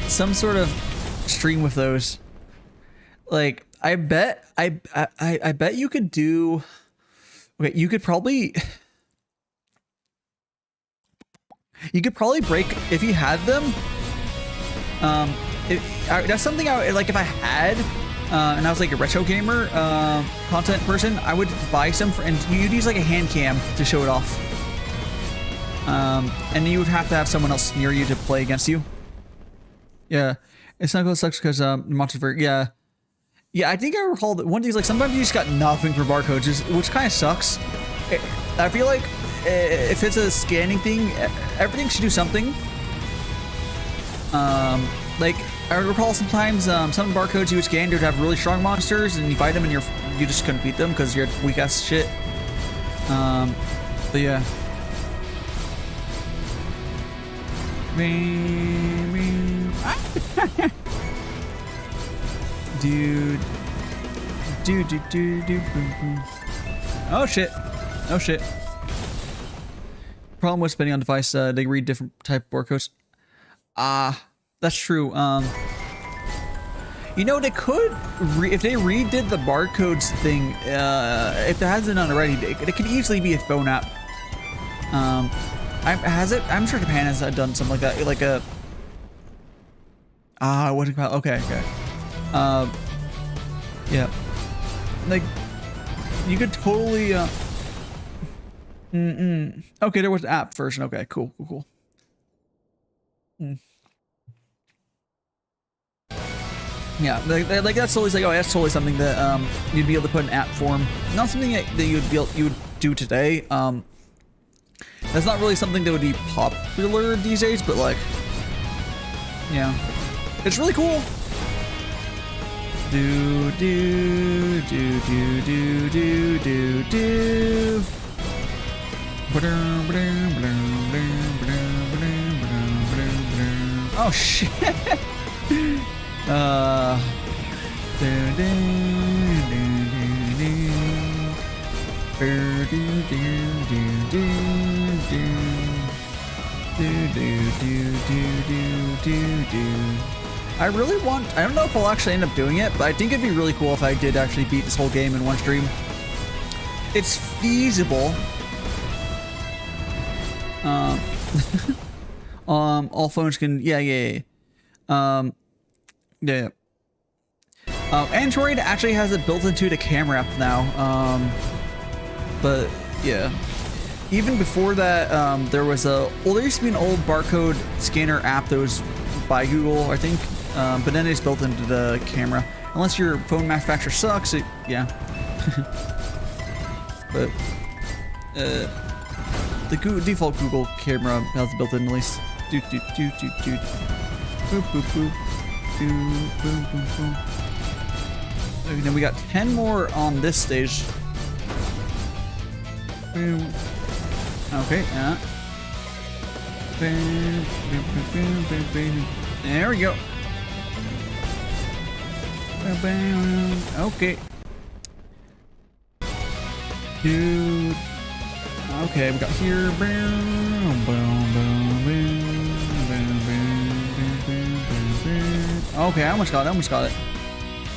some sort of stream with those. Like, I bet you could do. Okay, you could probably break if you had them. That's something I like if I had, and I was like a retro gamer content person. I would buy some and you'd use like a hand cam to show it off. And you would have to have someone else near you to play against you. Yeah, it's not gonna suck because monsters very yeah. I think I recall that one of these like sometimes you just got nothing for barcodes, which kind of sucks. I feel like if it's a scanning thing, everything should do something. Like I recall sometimes some barcodes you would scan would have really strong monsters, and you fight them and you just couldn't beat them because you're weak ass shit. But yeah. Dude. Oh shit. Oh shit. Problem with spending on device, they read different type of barcodes. That's true. You know, they could, if they redid the barcodes thing, if it hasn't done already, it could easily be a phone app. Has it? I'm sure Japan has done something like that, like a. What do you call it? Okay. Yeah. Like, you could totally. Okay, there was an app version. Okay, cool. Yeah, like that's always like, oh, that's totally something that you'd be able to put in app form. Not something that you would do today. That's not really something that would be popular these days, but like, yeah, it's really cool. Oh shit. I really want, I don't know if I'll actually end up doing it, but I think it'd be really cool if I did actually beat this whole game in one stream. It's feasible. All phones can, yeah. Android actually has it built into the camera app now. But yeah, even before that, there was there used to be an old barcode scanner app that was by Google, I think. But then it's built into the camera. Unless your phone manufacturer sucks, yeah. But the default Google camera has it built in at least. Boop boop boop. Boom boom boom boom. Okay, then we got 10 more on this stage. Boom. Okay, yeah. Boom, boom, boom, boom, boom. There we go. Okay. Dude. Okay, we got here. Boom, boom, boom, boom, boom, boom, boom, boom, boom. Okay, I almost got it.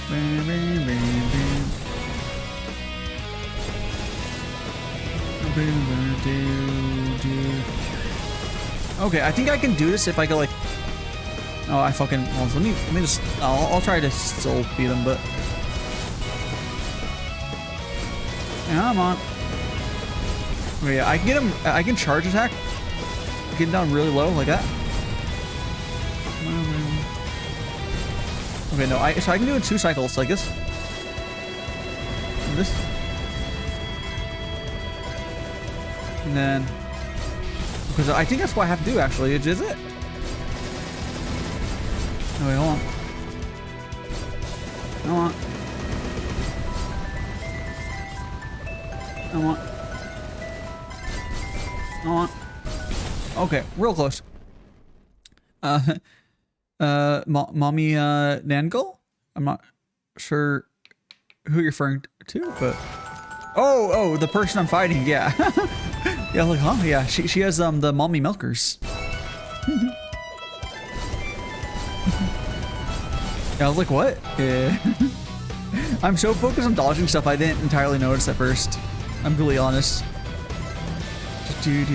Boom, boom, boom, boom. Boom, boom, do. Okay, I think I can do this if I go like. Oh, I fucking. Well, let me just. I'll try to still beat them, but. Come on. Okay, yeah, I can get him. I can charge attack. Get him down really low like that. Okay, no, so I can do it in 2 cycles like this. And this. And then. Because I think that's what I have to do actually. Is it? Oh, wait, hold on. Okay, real close. Mommy Nangle? I'm not sure who you're referring to, but oh, the person I'm fighting, yeah. Yeah, like, huh? Yeah, she has the mommy milkers. Yeah, I was like, what? Yeah. I'm so focused on dodging stuff I didn't entirely notice at first. I'm completely honest. Okay,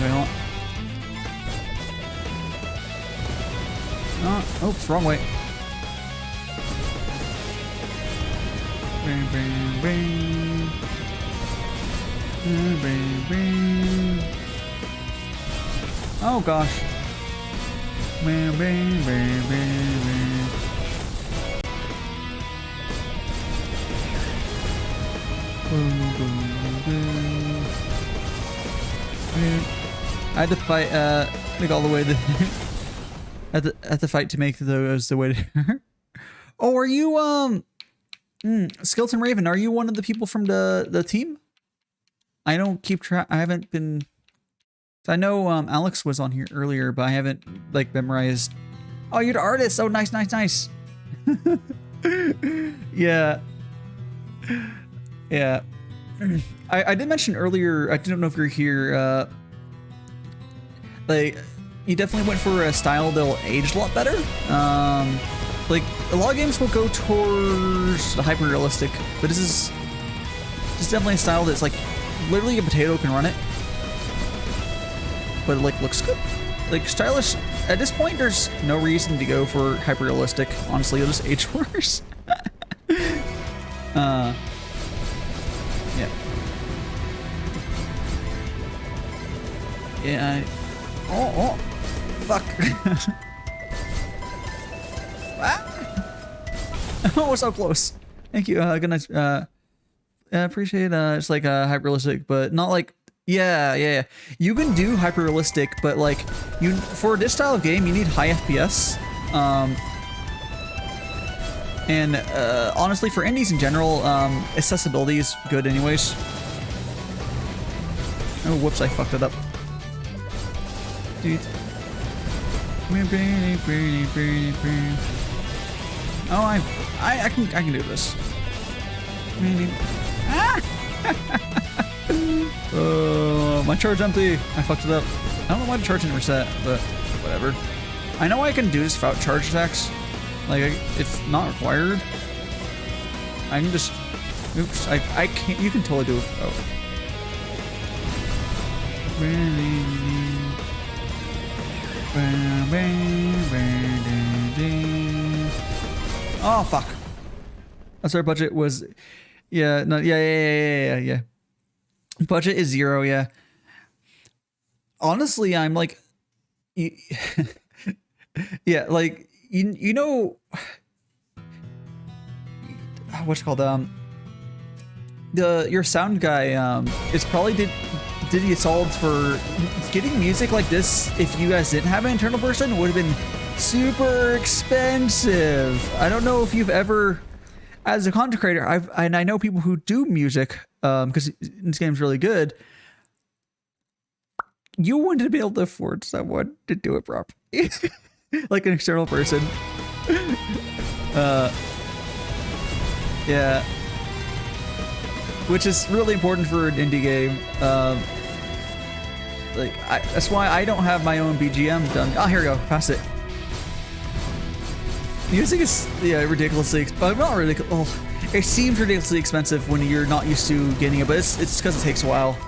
hold on. Oops, wrong way. Bang, bang, bang. Bang, bang. Oh gosh. Bang, bang, bang, bang, bang. Boom, boom, boom. I had to fight, make all the way to at the fight to make those the way to Oh, are you Skeleton Raven, are you one of the people from the team? I don't keep track. I haven't been. I know Alex was on here earlier, but I haven't like memorized. Oh, you're the artist. Oh, nice, nice, nice. Yeah. Yeah. I did mention earlier. I didn't know if you're here. Like, you definitely went for a style that'll age a lot better. Like a lot of games will go towards the hyper realistic, but this is definitely a style that's like literally a potato can run it, but it like looks good, like stylish. At this point, there's no reason to go for hyper realistic. Honestly, it'll just age worse. Yeah. Yeah. Oh, fuck. Oh, we're so close. Thank you. Good night. I appreciate it's like hyper realistic, but not like yeah. You can do hyper realistic, but like for this style of game, you need high FPS. And honestly, for indies in general, accessibility is good anyways. Oh, whoops! I fucked it up. Dude. Oh, I can do this. Oh, my charge empty. I fucked it up. I don't know why the charge didn't reset, but whatever. I know I can do this without charge attacks. Like, it's not required. I can just... Oops, I can't... You can totally do it. Oh. Oh, fuck. That's our budget was... Yeah, no, yeah. Budget is 0, yeah. Honestly, I'm like... Yeah, like, you know... What's it called? Your sound guy, is probably did you solid for getting music like this. If you guys didn't have an internal person, it would have been super expensive. I don't know if you've ever, as a content creator, I know people who do music, because this game's really good. You wouldn't be able to afford someone to do it properly, like an external person. Yeah, which is really important for an indie game. Like, that's why I don't have my own BGM done. Oh, here we go. Pass it. Music is, yeah, ridiculously, not ridiculous. Oh, it seems ridiculously expensive when you're not used to getting it, but it's because it takes a while.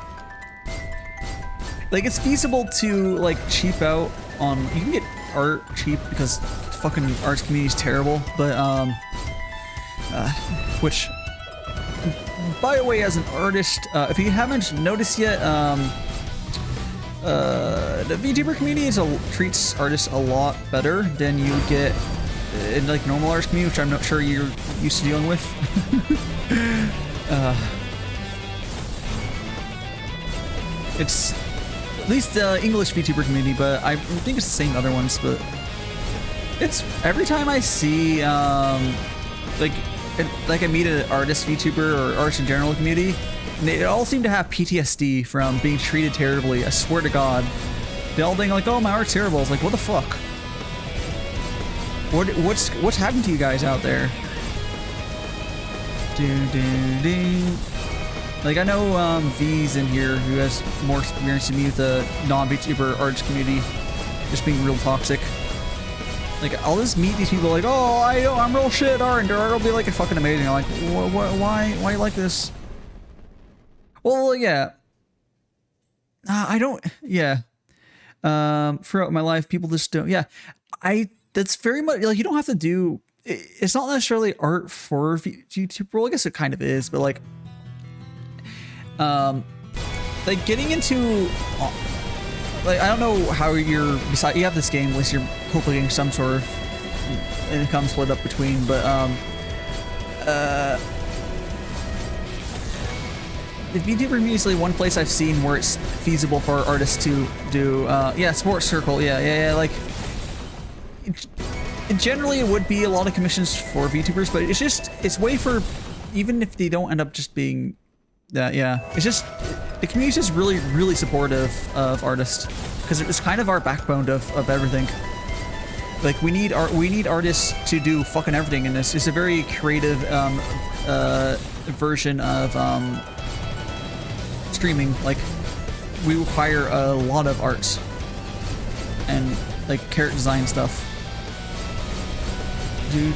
Like, it's feasible to like cheap out on. You can get art cheap because fucking arts community is terrible, but which, by the way, as an artist, if you haven't noticed yet, the Vtuber community treats artists a lot better than you get in like normal artist community, which I'm not sure you're used to dealing with. It's at least the English Vtuber community, but I think it's the same other ones. But it's every time I see like I meet an artist VTuber or artist in general community, and they all seem to have PTSD from being treated terribly. I swear to God, they all think like, "Oh, my art's terrible." It's like, what the fuck? What's happened to you guys out there? Like, I know V's in here who has more experience than me with the non-VTuber artist community, just being real toxic. Like, I'll just meet these people like, oh, I'm real shit, art, and their art will be like a fucking amazing. I'm like, why you like this? Well, yeah. I don't, yeah. Throughout my life, people just don't, yeah. That's very much, like, you don't have to do, it's not necessarily art for YouTube. Well, I guess it kind of is, but like getting into, like, I don't know how you have this game, at least you're hopefully getting some sort of income split up between, but the VTuber community is one place I've seen where it's feasible for artists to do, yeah, sports circle, yeah, like, generally it would be a lot of commissions for VTubers, but it's way for, even if they don't end up just being that, yeah, it's just, the community is just really supportive of artists, because it's kind of our backbone of everything. Like, we need artists to do fucking everything in this. It's a very creative version of streaming. Like, we require a lot of arts and like character design stuff. Dude.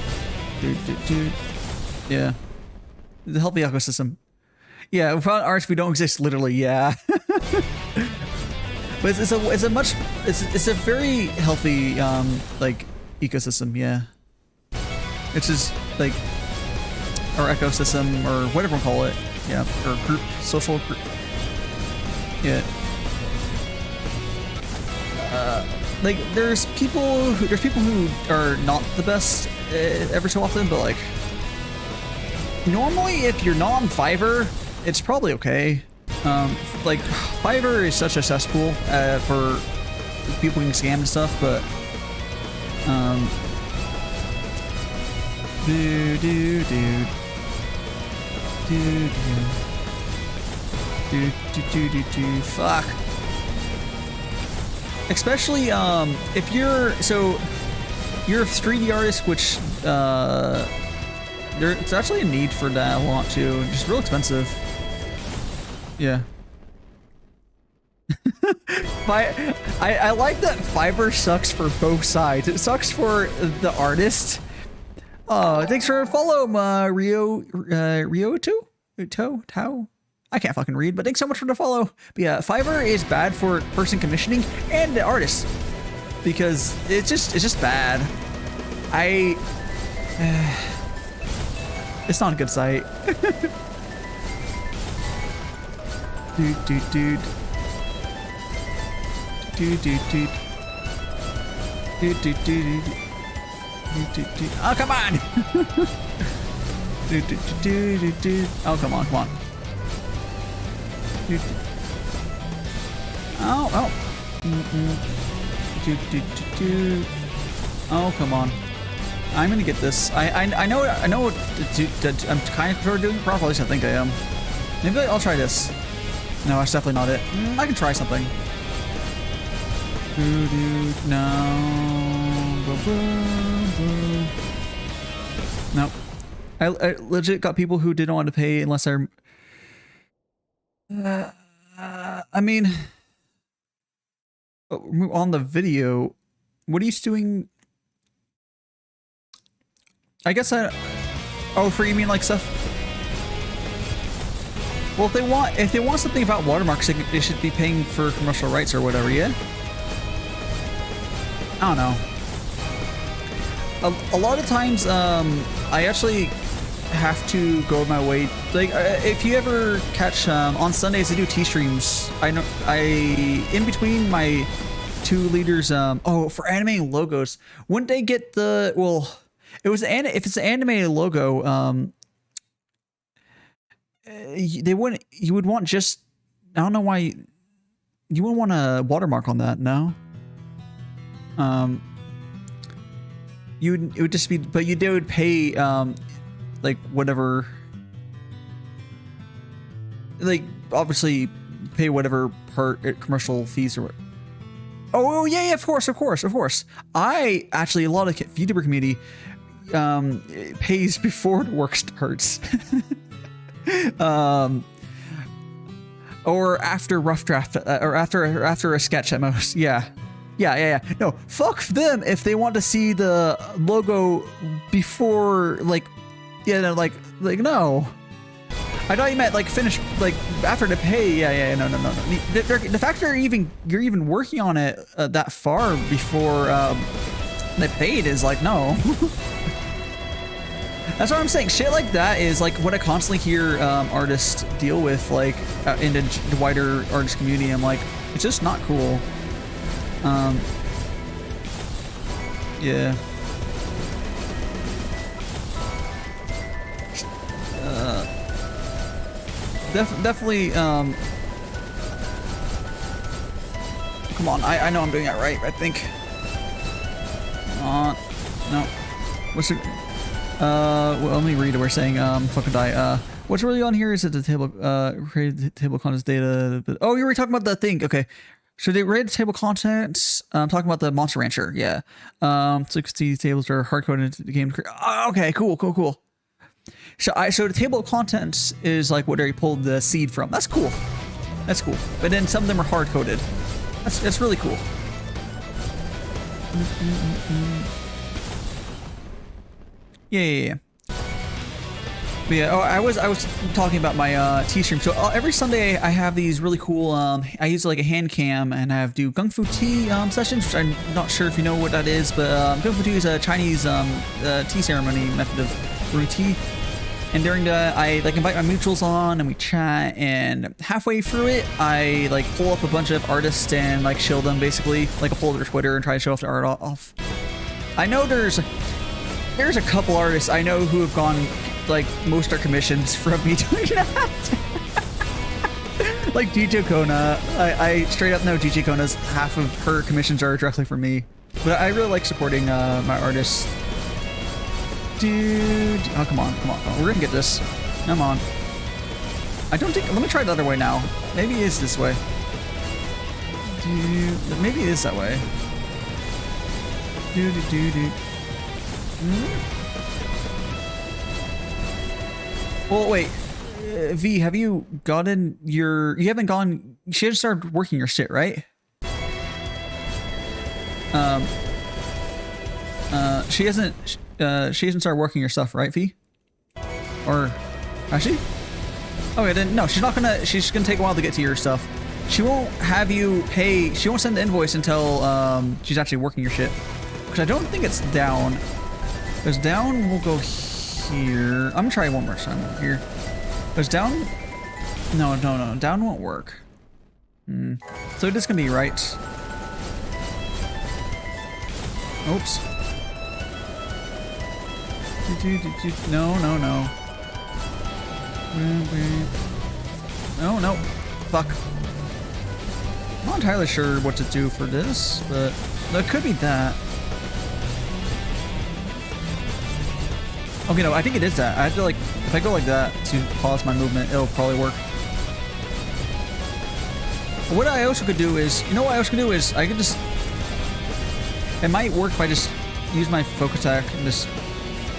Yeah. The healthy ecosystem. Yeah, without arts we don't exist, literally, yeah. But it's a very healthy like ecosystem, yeah. It's just like our ecosystem or whatever we call it. Yeah. Or group, social group. Yeah. Like there's people who are not the best ever so often, but like normally if you're not on Fiverr, it's probably okay. Like Fiverr is such a cesspool for people getting scammed and stuff, but fuck. Especially if you're a 3D artist, which there's actually a need for that a lot too. Just real expensive. Yeah. I like that Fiverr sucks for both sides. It sucks for the artist. Oh, thanks for follow, Rio Tao. I can't fucking read, but thanks so much for the follow. But yeah, Fiverr is bad for person commissioning and the artist because it's just bad. It's not a good site. Dude. Oh, come on. Oh, come on. Oh. Oh, come on. I'm gonna get this. I know I'm kind of doing it properly, so I think I am. Maybe I'll try this. No, that's definitely not it. I can try something. No. Nope. I legit got people who didn't want to pay unless I mean, on the video, what are you doing? I guess oh, for you mean like stuff? Well, if they want something about watermarks, they should be paying for commercial rights or whatever, yeah? I don't know. A lot of times, I actually have to go my way. Like, if you ever catch, on Sundays I do T-streams. In between my two leaders, oh, for animating logos, wouldn't they get the, well, if it's an animated logo, you would want just, I don't know why, you wouldn't want a watermark on that, no? It would just be, but they would pay, like, whatever, like, obviously pay whatever commercial fees or what. Oh, yeah, of course. I actually, a lot of VTuber community, pays before the work starts. Or after rough draft, or after a sketch at most, yeah. Yeah. No, fuck them if they want to see the logo before, like, yeah, no, like no. I thought you meant like finish, like after the pay. Yeah. No. The fact that you're even working on it that far before they paid is like no. That's what I'm saying. Shit like that is like what I constantly hear artists deal with, like in the wider artist community. I'm like, it's just not cool. Yeah. Definitely. Come on, I know I'm doing that right. I think. No. What's it? Well, let me read it. We're saying fucking die. What's really on here is it the table created table contents data. Oh, you were talking about the thing. Okay. So they read table contents. I'm talking about the Monster Rancher. Yeah. 60 tables are hard coded into the game. Oh, okay. Cool. So the table of contents is like what they pulled the seed from. That's cool. But then some of them are hard coded. That's really cool. Yeah. But yeah, I was talking about my T-stream. So every Sunday I have these really cool. I use like a hand cam and I do Kung Fu tea sessions. Which I'm not sure if you know what that is, but Kung Fu tea is a Chinese tea ceremony method of brewing tea. And during that, I like invite my mutuals on and we chat. And halfway through it, I like pull up a bunch of artists and like show them basically, like a pull up their Twitter and try to show off their art off. I know there's a couple artists I know who have gone like most of their commissions from me doing that. Like DJ Kona, I straight up know DJ Kona's half of her commissions are directly from me. But I really like supporting my artists. Dude, oh come on, we're gonna get this. Come on. I don't think. Let me try the other way now. Maybe it is this way. Dude, maybe it is that way. Dude. Well, wait. V, have you gotten your... You haven't gone... She hasn't started working your shit, right? She hasn't started working your stuff, right, V? Or... Has she? Okay, then no, she's not gonna... She's gonna take a while to get to your stuff. She won't have you pay... She won't send the invoice until she's actually working your shit. Because I don't think it's down. Because down will go here. I'm gonna try one more time over here. Because down... No. Down won't work. So this can be right. Oops. No. No. Fuck. I'm not entirely sure what to do for this, but it could be that. Okay, no, I think it is that. I have to like, if I go like that to pause my movement, it'll probably work. What I also could do is, you know what I also could do is, I could just, it might work if I just use my focus attack and just,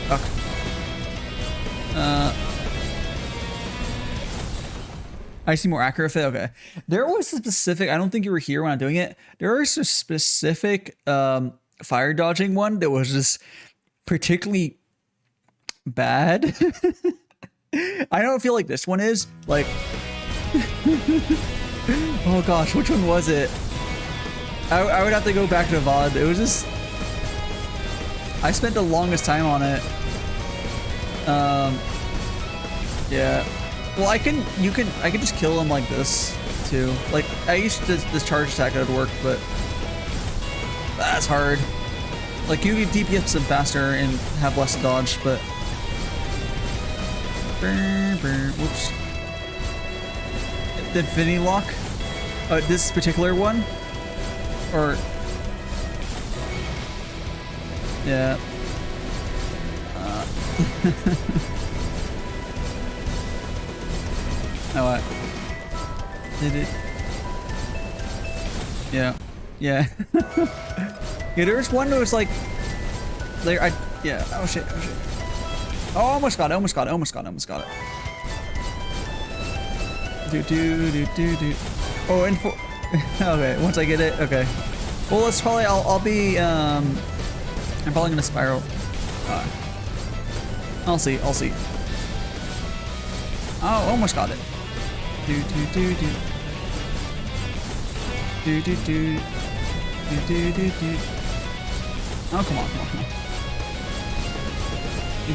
fuck. I see more accurate fit. Okay. There was a specific, I don't think you were here when I'm doing it. There was a specific fire dodging one that was just particularly bad. I don't feel like this one is. Like, oh gosh, which one was it? I would have to go back to the VOD. It was just, I spent the longest time on it. Yeah. Well, I can just kill him like this too. Like I used to this charge attack that would work, but that's hard. Like you can DPS them faster and have less dodge, but whoops. The Infinity Lock. This particular one, or yeah. Oh, what? Did it? Yeah. Yeah, there was one that was like, there. Yeah. Oh shit. Oh, almost got it. Do. Oh, and for. Okay, once I get it. Okay. Well, let's probably, I'll be, I'm probably gonna spiral. I'll see. Oh, almost got it. Do. Oh, come on.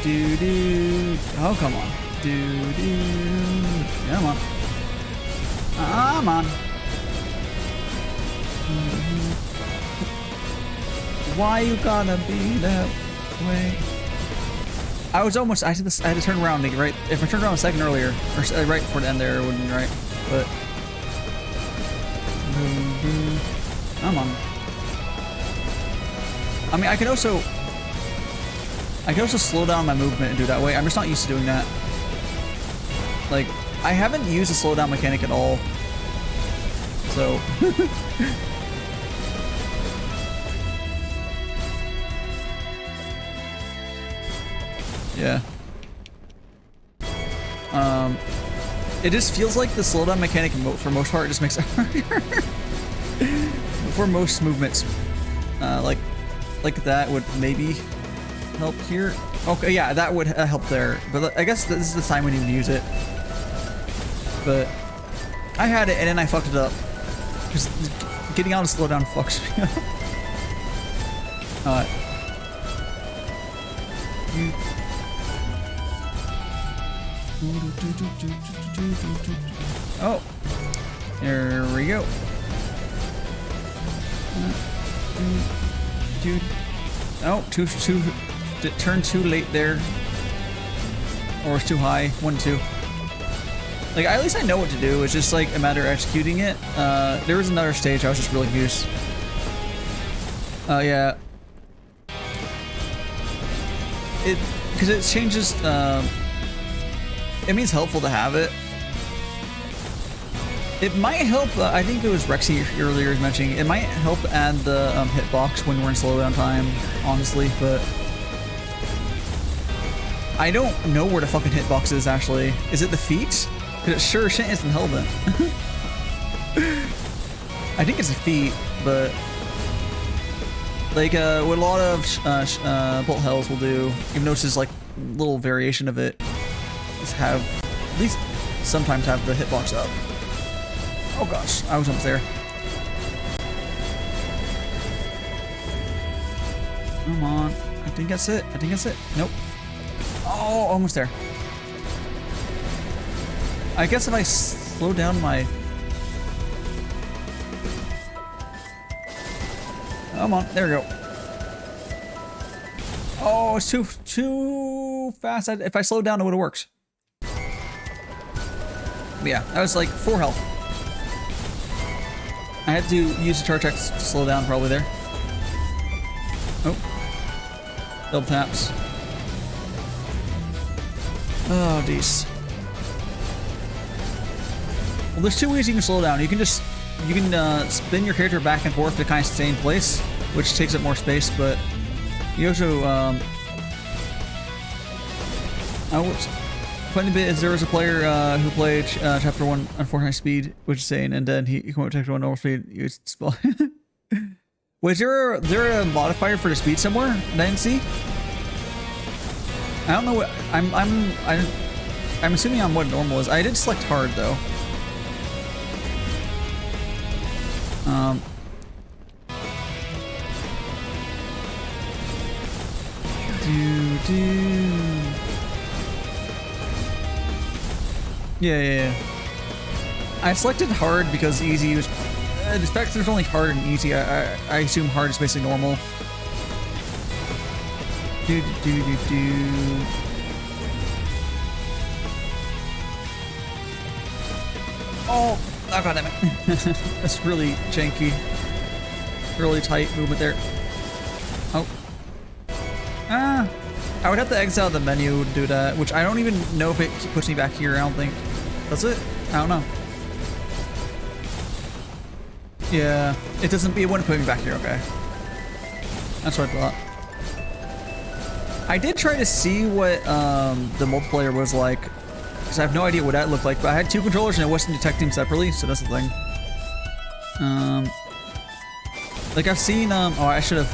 Do. Oh, come on. Do. Come on. Come on. Why you gotta be that way? I was almost, I had to turn around, right? If I turned around a second earlier, or right before the end there, it wouldn't be right. But come on. I mean, I can also slow down my movement and do it that way. I'm just not used to doing that. Like, I haven't used a slowdown mechanic at all. So yeah. It just feels like the slowdown mechanic for most part just makes it harder. For most movements. Like that would maybe help here. Okay, yeah, that would help there. But I guess this is the time we need to use it. But I had it and then I fucked it up. Because getting out of slowdown fucks me up. Oh, there we go. Oh, turned too late there. Or it's too high. 1, 2. Like, at least I know what to do. It's just like a matter of executing it. There was another stage I was just really confused. Yeah. Because it changes, it means helpful to have it. It might help, I think it was Rexy earlier was mentioning, it might help add the hitbox when we're in slowdown time, honestly, but I don't know where the fucking hitbox is actually. Is it the feet? Because it sure shit isn't Hellbent. I think it's a feet, but like what a lot of bolt hells will do, you've noticed is like little variation of it, is have at least sometimes have the hitbox up. Oh gosh, I was almost there. Come on, I think that's it. Nope. Oh, almost there. I guess if I slow down my... Come on, there we go. Oh, it's too fast. If I slowed down, it would have worked. But yeah, that was like 4 health. I had to use the charge X to slow down probably there. Oh. Double taps. Oh, geez. Well, there's 2 ways you can slow down. You can spin your character back and forth to kind of stay in place, which takes up more space, but you also, funny bit is there was a player who played Chapter 1 on 4 high speed, which is insane, and then he went to Chapter 1 normal speed. He was Wait, is there a modifier for the speed somewhere that I didn't see? I don't know what I'm assuming on what normal is. I did select hard though. Yeah. I selected hard because easy was. In fact, there's only hard and easy. I assume hard is basically normal. Oh, god damn it. That's really janky. Really tight movement there. Oh. I would have to exit out of the menu to do that, which I don't even know if it puts me back here. I don't think. Does it? I don't know. Yeah, it doesn't. It wouldn't put me back here. Okay. That's what I thought. I did try to see what the multiplayer was like, because I have no idea what that looked like, but I had 2 controllers and it wasn't detecting separately, so that's the thing. Like I've seen oh I should have.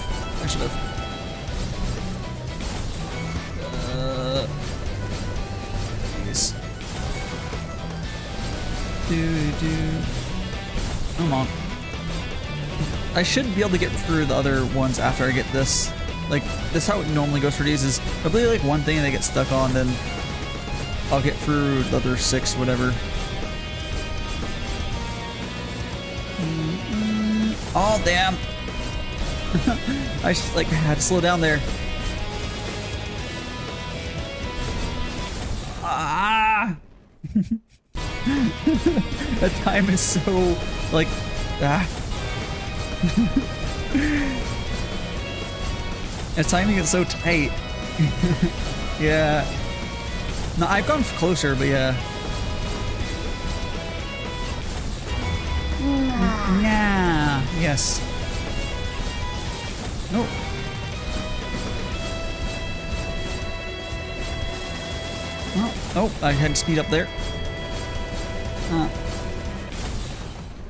Jeez. Come on. I should be able to get through the other ones after I get this. Like, this is how it normally goes for these, is I believe like one thing they get stuck on, then I'll get through the other 6, whatever. Oh, damn. I just, like, had to slow down there. Ah! That time is so, like, ah. Its timing is so tight. Yeah. No, I've gone closer, but yeah. Nah. Yes. No. Oh, I had to speed up there.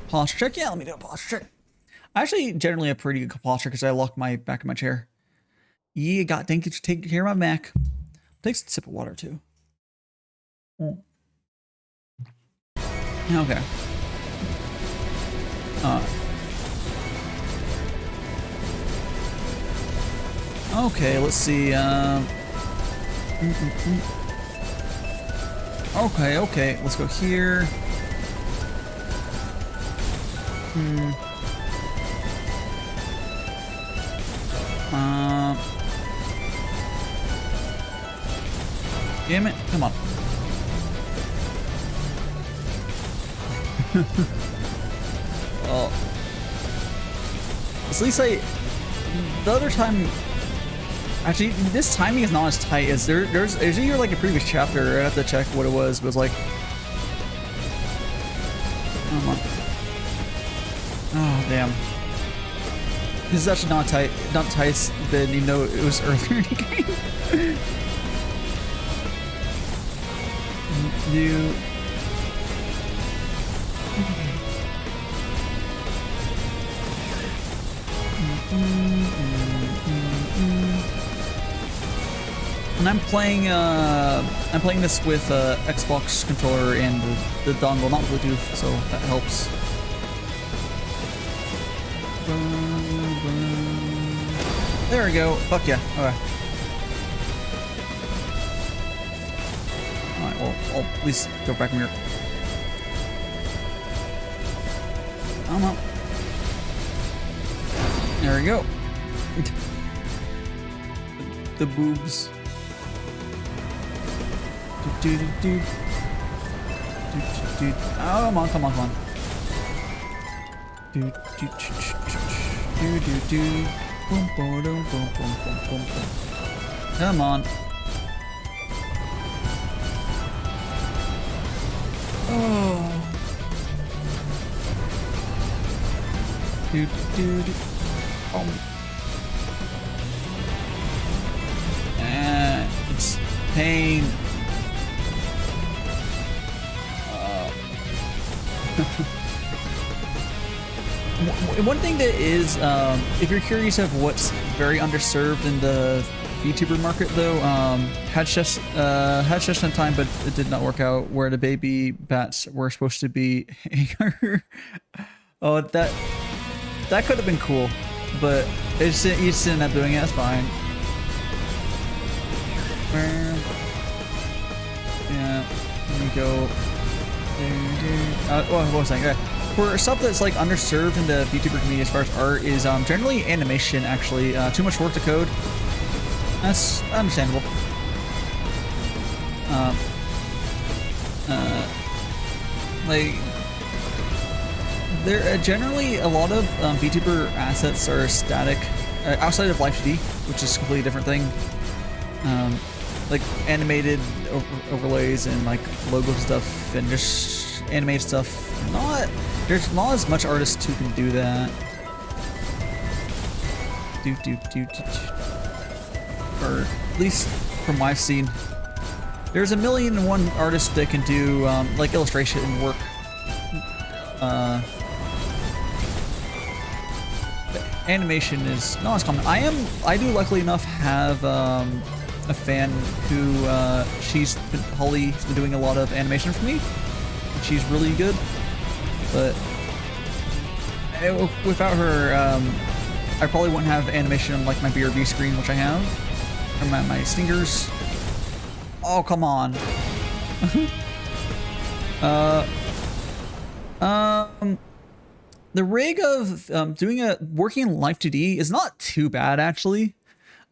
Posture check? Yeah, let me do a posture check. I actually generally have pretty good posture because I locked my back of my chair. Yeah, thank you for taking care of my back. Takes a sip of water too. Okay. Okay, let's see. Okay, let's go here. Damn it, come on. Well, at least the other time, actually, this timing is not as tight as there's either like a previous chapter, I have to check what it was, but it was like, come on. Oh, damn. This is actually not tight than you know it was earlier in the game. And I'm playing this with Xbox controller and the dongle, not Bluetooth, so that helps. There we go. Fuck yeah. Okay. Alright, well, I'll at least go back in here. I don't know. There we go. The boobs. Oh, come on, come on, come on. Come on. Oh. It's pain. One thing that is, if you're curious of what's very underserved in the VTuber market, though, had just some time, but it did not work out. Where the baby bats were supposed to be. Oh, that could have been cool, but you just didn't end up doing it. That's fine. Yeah, here we go. What was I saying? Okay. For stuff that's like underserved in the VTuber community as far as art is generally animation, actually. Too much work to code. That's understandable. Like, there generally a lot of VTuber assets are static, outside of Live 2D, which is a completely different thing. Like animated overlays and like logo stuff and just animated stuff. There's not as much artists who can do that. Or at least from what I've seen. There's 1,000,001 artists that can do like illustration work. animation is not as common. I do luckily enough have a fan who Holly's been doing a lot of animation for me. And she's really good, but without her, I probably wouldn't have animation on like my BRB screen, which I have, or my stingers. Oh, come on. The rig of working in Live 2D is not too bad actually.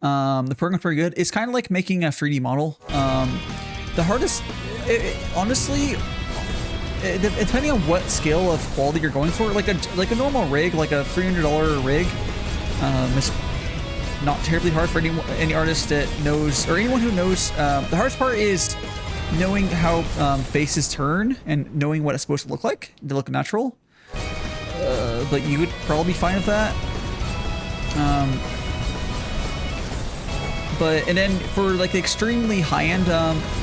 The program's pretty good. It's kind of like making a 3D model. The hardest, honestly, depending on what scale of quality you're going for, like a normal rig, like a $300 rig, is not terribly hard for any artist that knows, or anyone who knows. The hardest part is knowing how faces turn and knowing what it's supposed to look like to look natural. But you would probably be fine with that. And then for like the extremely high-end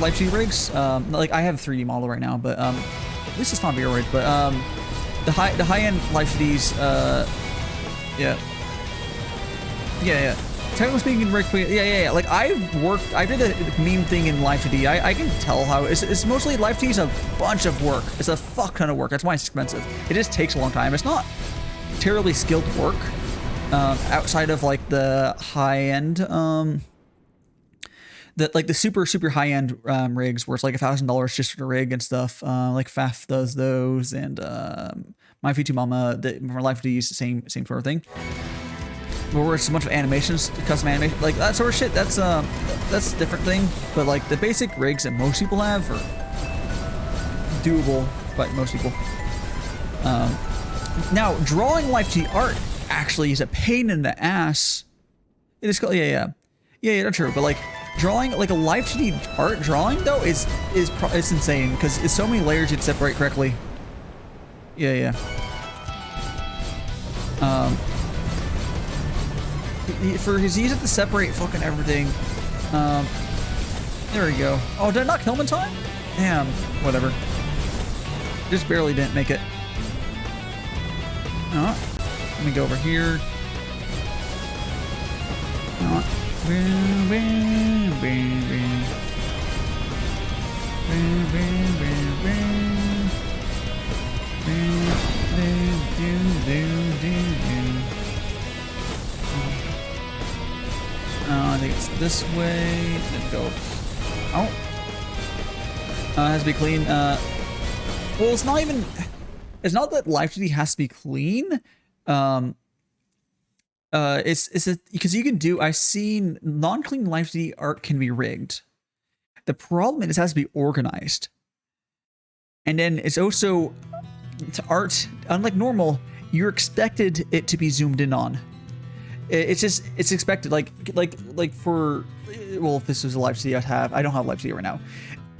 Live 2D rigs, like I have a 3D model right now, but at least it's not VRoid. But the high-end Live 2Ds, yeah. Technically speaking, yeah. Like I did a meme thing in Live 2D. I can tell how it's mostly Live 2D is a bunch of work. It's a fuck ton of work. That's why it's expensive. It just takes a long time. It's not terribly skilled work outside of like the high end, the super high end rigs where it's like $1,000 just for the rig and stuff. Like Faf does those, and my V2 Mama, for Live 2D is the same sort of thing. Where it's a bunch of animations, custom animation, like that sort of shit. That's a different thing. But like the basic rigs that most people have are doable by most people. Now drawing Live 2D art actually is a pain in the ass. It is called yeah, that's true. But like drawing like a Live 2D art drawing though is insane because it's so many layers you'd separate correctly. Yeah. For his use it to separate fucking everything. There we go. Oh, did I not kill him in time? Damn, whatever. Just barely didn't make it. Let me go over here. I think it's this way. Then go. Oh. It has to be clean. Well, it's not even. It's not that Live 2D has to be clean. It's because you can do. I've seen non-clean Live 2D art can be rigged. The problem is it has to be organized. And then it's also to art. Unlike normal, you're expected it to be zoomed in on. It's expected, like for, well, if this was a Live 2D I don't have Live 2D right now.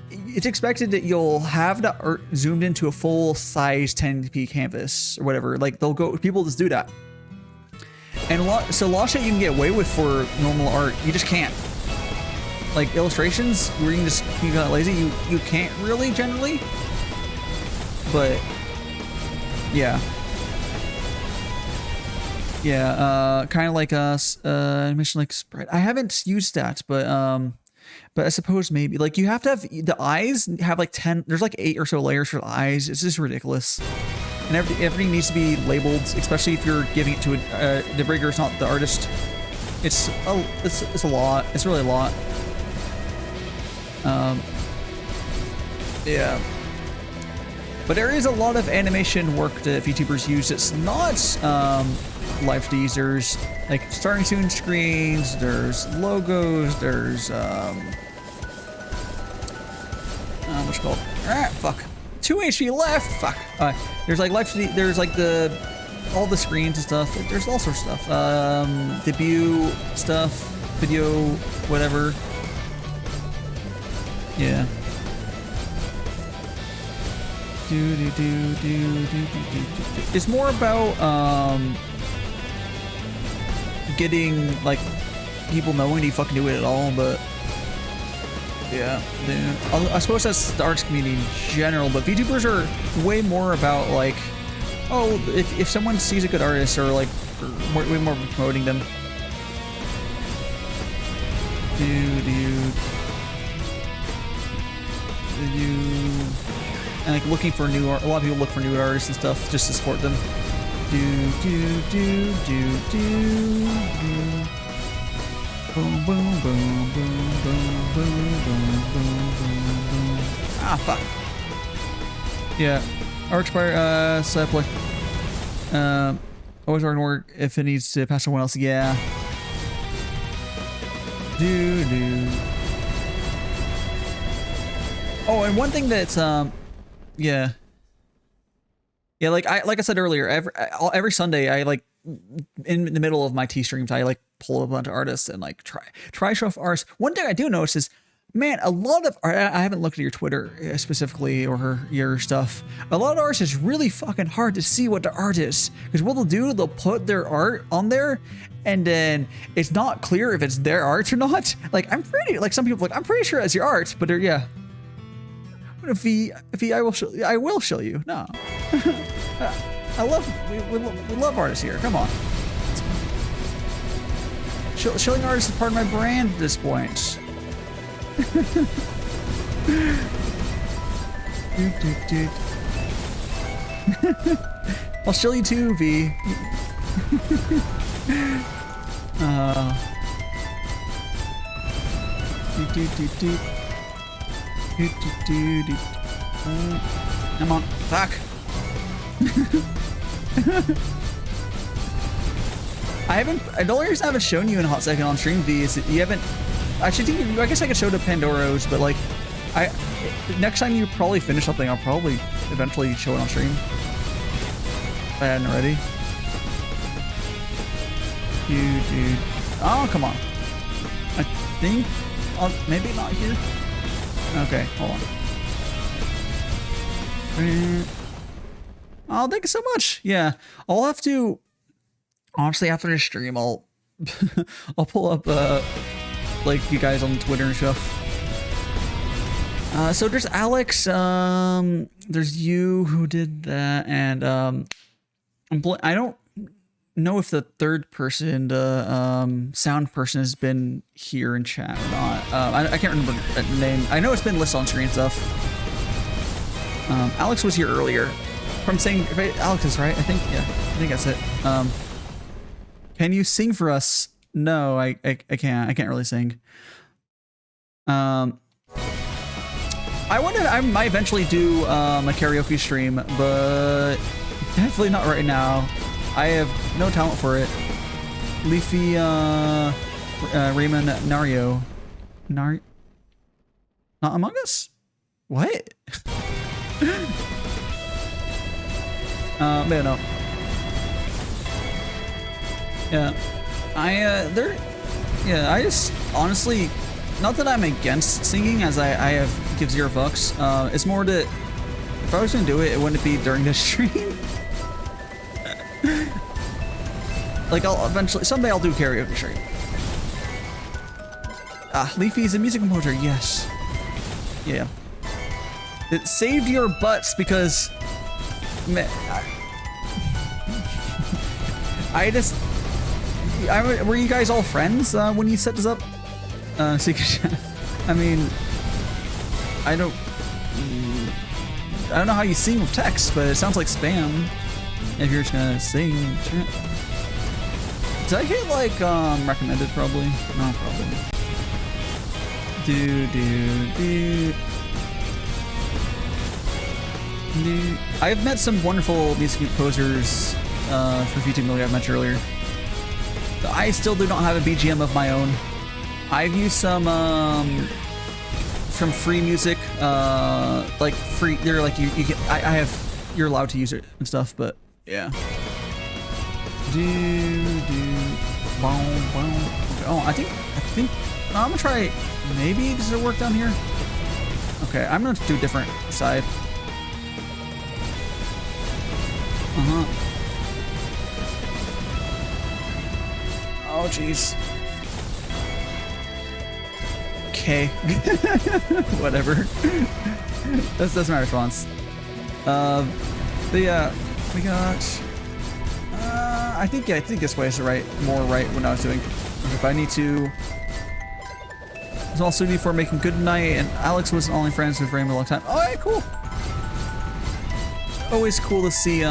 It's expected that you'll have the art zoomed into a full size 1080p canvas or whatever. Like people just do that. And a lot of shit you can get away with for normal art, you just can't. Like illustrations where you can get lazy, you can't really generally. But yeah. Yeah, kind of like animation like spread. I haven't used that, but I suppose maybe like you have to have the eyes have like 10. There's like 8 or so layers for the eyes. It's just ridiculous, and everything needs to be labeled, especially if you're giving it to the rigger. It's not the artist. It's a lot. It's really a lot. Yeah. But there is a lot of animation work that VTubers use. It's not Live 2Ds. There's like starting soon screens, there's logos, there's what's it called? Fuck. 2 HP left. Fuck. There's like Live 2D. There's like all the screens and stuff. There's all sorts of stuff. Debut stuff, video, whatever. Yeah. It's more about getting like people knowing you fucking do it at all, but yeah, I suppose that's the arts community in general. But VTubers are way more about like Oh, if someone sees a good artist or like way more promoting them. And like looking for a lot of people look for new artists and stuff just to support them. Boom, boom, boom, boom, boom, boom, boom, boom, boom. Ah, fuck. Yeah. Archfire, Sapling. Always hard work if it needs to pass someone else. Yeah. Oh, and one thing that's yeah, like I said earlier, every Sunday I like in the middle of my T streams I like pull a bunch of artists and like try show off artists. One thing I do notice is, man, a lot of I haven't looked at your Twitter specifically or your stuff. A lot of artists is really fucking hard to see what the art is, because what they'll do, they'll put their art on there, and then it's not clear if it's their art or not. Like some people like, I'm pretty sure that's your art, but yeah. But if I will show you. No, we love artists here. Come on. Showing artists is part of my brand at this point. I'll show you too, V. Come on, fuck. The only reason I haven't shown you in a hot second on stream, V, is that you haven't. I guess I could show the Pandoros, but like, next time you probably finish something, I'll probably eventually show it on stream. If I hadn't already. Dude. Oh, come on. I think, maybe not here. Okay, hold on. Oh, thank you so much. Yeah, I'll have to. Honestly, after this stream, I'll pull up like you guys on Twitter and stuff. So there's Alex. There's you who did that, and I don't know if the third person, the sound person, has been here in chat or not. I can't remember that name. I know it's been listed on screen and stuff. Alex was here earlier. From saying Alex is right, I think. Yeah, I think that's it. Can you sing for us? No, I can't. I can't really sing. I might eventually do a karaoke stream, but definitely not right now. I have no talent for it. Leafy Raymond Nario. Not Among Us? What? Man, no. Yeah. I just honestly, not that I'm against singing, as I give 0 fucks. It's more that if I was gonna do it, it wouldn't be during this stream. Like, I'll eventually, someday I'll do a karaoke stream. Leafy's a music composer, yes. Yeah. It saved your butts because, man, were you guys all friends when you set this up? Secret Chef. I mean, I don't know how you sing with text, but it sounds like spam. If you're just gonna sing, sure. Did I hit like recommended? Probably. No, probably. I've met some wonderful music composers for Vtuber, I mentioned earlier. I still do not have a BGM of my own. I've used some free music, like free. They're like you can. You're allowed to use it and stuff, but yeah. Oh, I think. I'm gonna try. Maybe does it work down here? Okay, I'm gonna do a different side. Oh, jeez. Okay. Whatever. That's my response. But yeah, We got... I think this way is more right when I was doing. If I need to... I was also before making good night, and Alex was only friends with Rainbow a long time. Oh, yeah, cool. Always cool to see,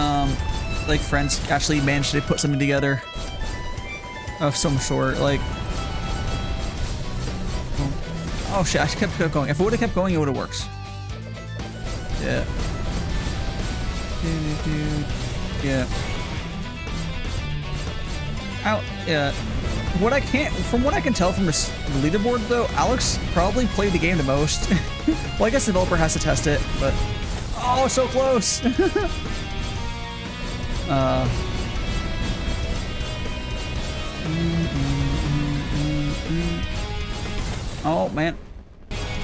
like, friends actually manage to put something together of some sort. Like, oh shit, I kept going. If it would have kept going, it would have worked. Yeah. Yeah. Out. Yeah. From what I can tell from the leaderboard, though, Alex probably played the game the most. Well, I guess the developer has to test it, but oh, so close. Oh man,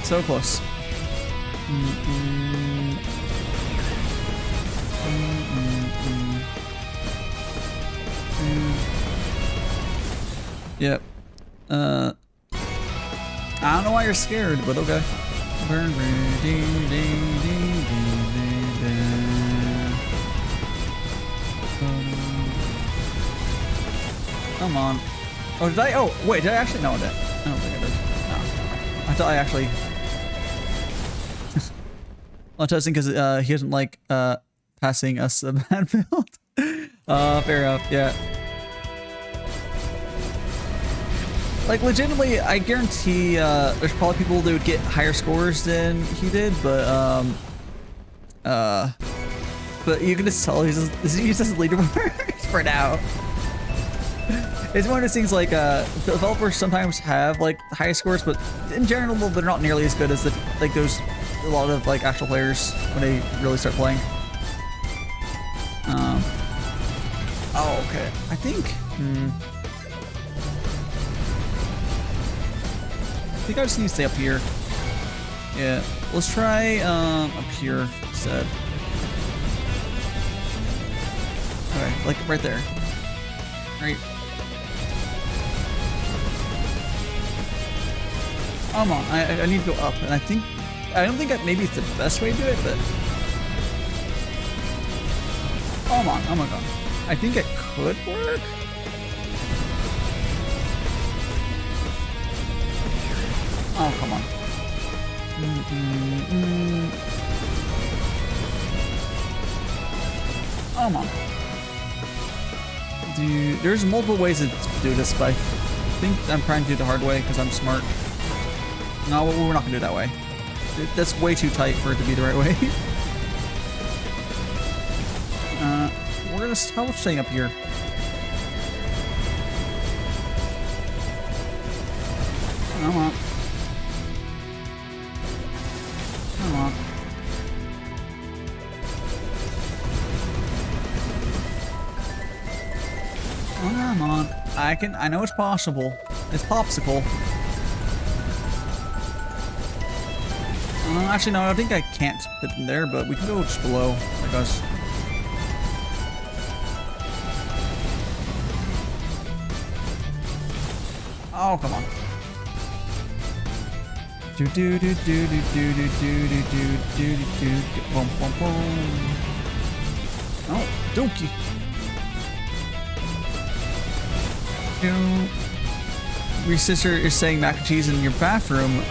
so close. Yep. I don't know why you're scared, but okay. Come on. Oh, did I? Oh, wait, did I actually? No, I didn't. I don't think I did. No. I thought I actually... I'm testing because he doesn't like passing us a bad build. Fair enough, yeah. Like, legitimately, I guarantee there's probably people that would get higher scores than he did, but you can just tell he uses leaderboard for now. It's one of those things like developers sometimes have like high scores, but in general they're not nearly as good as a lot of like actual players when they really start playing. Oh, okay. I think. I think I just need to stay up here. Yeah. Let's try up here instead. Okay, like right there. Right. Come on, I need to go up, and I don't think maybe it's the best way to do it, but come on, oh my god, I think it could work. Oh, come on. Come on. Dude, there's multiple ways to do this, but I think I'm trying to do the hard way because I'm smart. No, we're not gonna do it that way. That's way too tight for it to be the right way. We're gonna staying up here. Come on. Come on. Come on. I know it's possible. It's popsicle. Actually, no, I think I can't fit in there, but we can go just below, I guess. Oh, come on. Do do do do do do do do do do do do. Boom boom boom. Oh, dookie. Your sister is saying mac and cheese in your bathroom.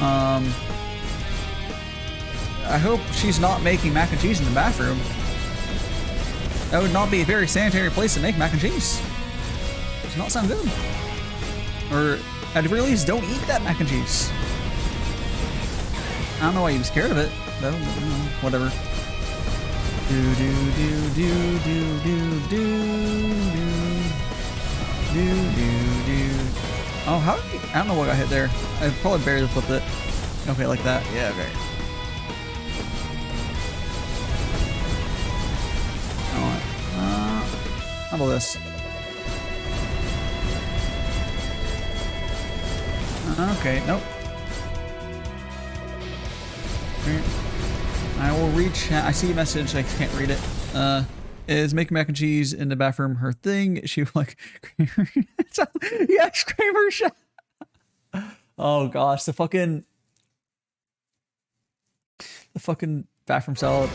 I hope she's not making mac and cheese in the bathroom. That would not be a very sanitary place to make mac and cheese. Does not sound good. Or at the very least, don't eat that mac and cheese. I don't know why you were scared of it, though. Whatever. Do do do do do do do do do do. Oh, how did you? I don't know what I hit there. I probably barely flipped it. Okay, like that. Yeah. Okay. How about this? Okay, nope. I will reach. I see a message. I can't read it. Is making mac and cheese in the bathroom her thing? She like, yeah, Kramer shot. Oh gosh, the fucking bathroom salad.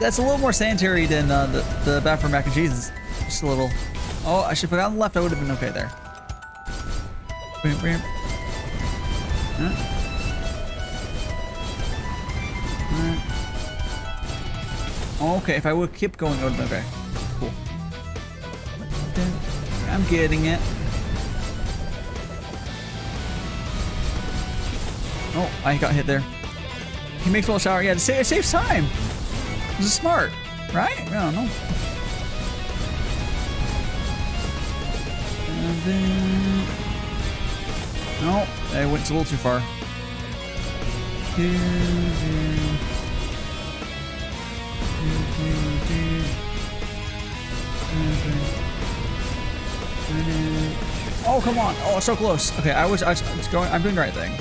That's a little more sanitary than the bathroom mac and cheese. Just a little. Oh, I should put it on the left. I would have been okay there. Bam, bam. Okay, if I would keep going, it would have been okay. Cool. I'm getting it. Oh, I got hit there. He makes a little shower. Yeah, it saves time. This is smart, right? I don't know. And then... No, I went a little too far. Oh, come on. Oh, so close. Okay, I was going. I'm doing the right thing.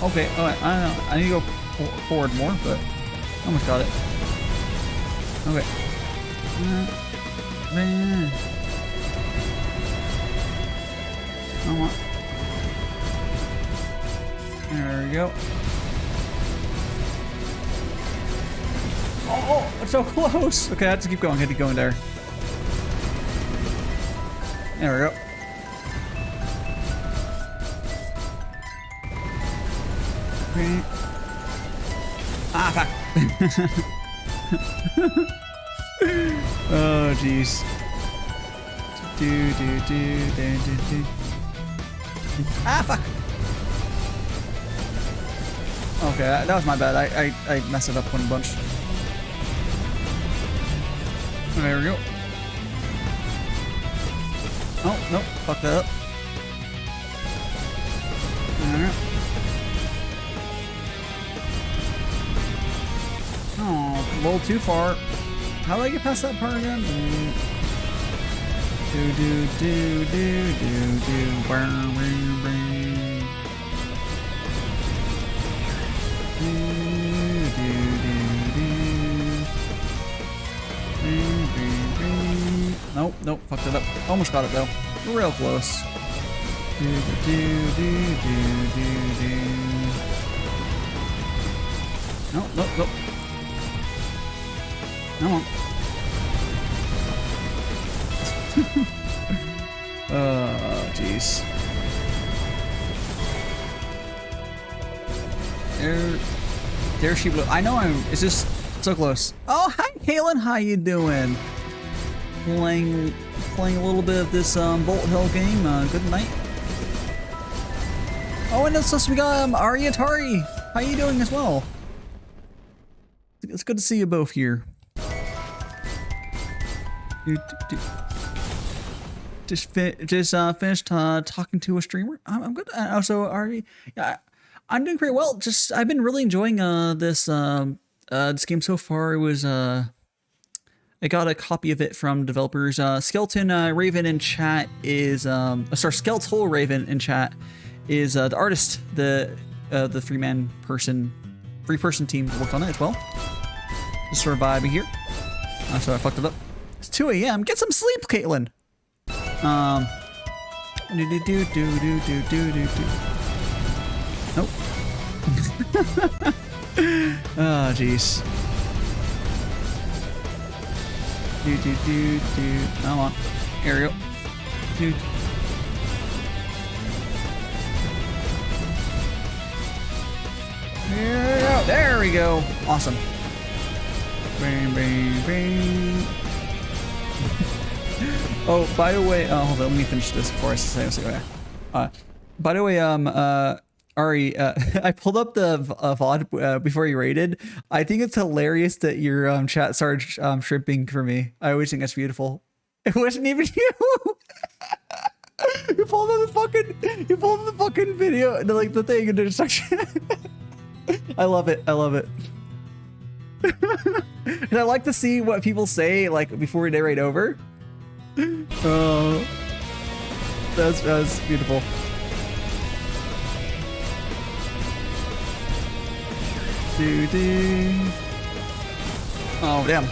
Okay, alright, I don't know. I need to go forward more, but I almost got it. Okay. Come on. There we go. Oh, it's so close. Okay, I have to keep going. I have to keep going there. There we go. Okay. Ah, fuck. Oh, jeez. Do. Ah, fuck. Okay, that was my bad. I messed it up one bunch. There we go. Oh, nope. Fuck that up. There. Oh, a little too far. How do I get past that part again? Nope, fucked it up. Almost got it though. Real close. Nope. Come on. Oh, jeez. There she blew. I know it's just so close. Oh, hi, Halen. How you doing? Playing a little bit of this Bolt Hill game. Good night. Oh, and it's we got Ari Atari. How you doing as well? It's good to see you both here. Just finished talking to a streamer. I'm good. Also, Ari, yeah, I'm doing pretty well. I've been really enjoying this game so far. It was I got a copy of it from developers. Skeleton Raven in chat is Skeletal Raven in chat is the artist. The three person team that worked on it as well. Just surviving here. So I fucked it up. It's 2 a.m. Get some sleep, Caitlin. Nope. Oh, jeez. Come on. Aerial. Dude. There we go. Awesome. Bang, bang, bang. Oh, by the way, hold on, let me finish this before I say okay. By the way, Ari, I pulled up the VOD before you raided. I think it's hilarious that your chat started shrimping for me. I always think that's beautiful. It wasn't even you. You pulled up the fucking video, like the thing, and it just I love it. And I like to see what people say like before they raid over. Oh, that's beautiful. Oh damn.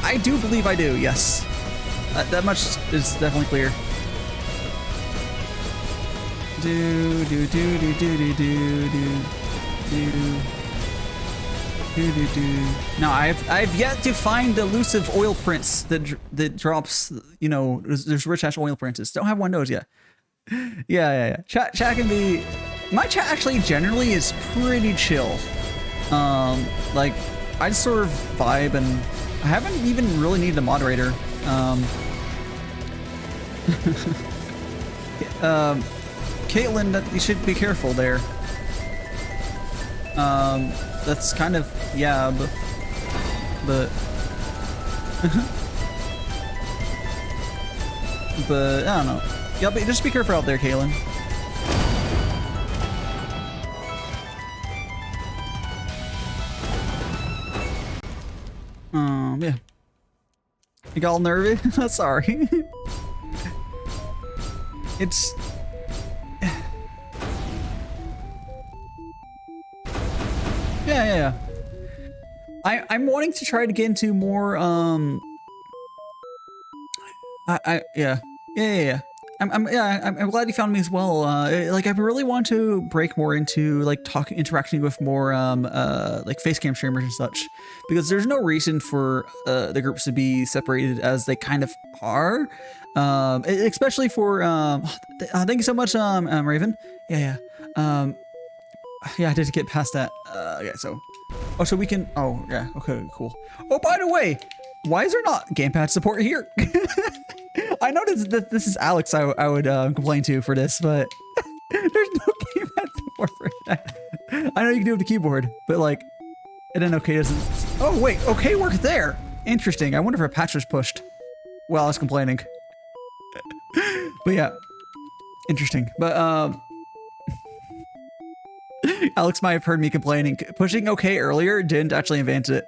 I do believe I do. Yes, that much is definitely clear. Do do do do do do do do do do do. Now I've yet to find the elusive oil prints that drops. You know, there's rich ash oil prints. Don't have one of those yet. Yeah. Chat can be. My chat actually generally is pretty chill. Like I just sort of vibe, and I haven't even really needed a moderator. Caitlin, that you should be careful there. That's kind of, yeah, but but I don't know. Yeah, but just be careful out there, Caitlin. Yeah. You got all nervy? Sorry. It's... Yeah. I'm wanting to try to get into more, yeah. I'm glad you found me as well. Like I really want to break more into like interacting with more like face cam streamers and such, because there's no reason for the groups to be separated as they kind of are. Especially for thank you so much, Raven. Yeah. Yeah, I did get past that. Yeah, so so we can. Oh yeah, okay, cool. Oh, by the way, why is there not gamepad support here? I noticed that this is Alex I would complain to for this, but there's no gamepad support for that. I know you can do it with the keyboard, but like, and then OK doesn't. Oh wait, OK worked there. Interesting. I wonder if a patch was pushed while I was complaining. But yeah, interesting. But Alex might have heard me complaining. Pushing OK earlier didn't actually advance it.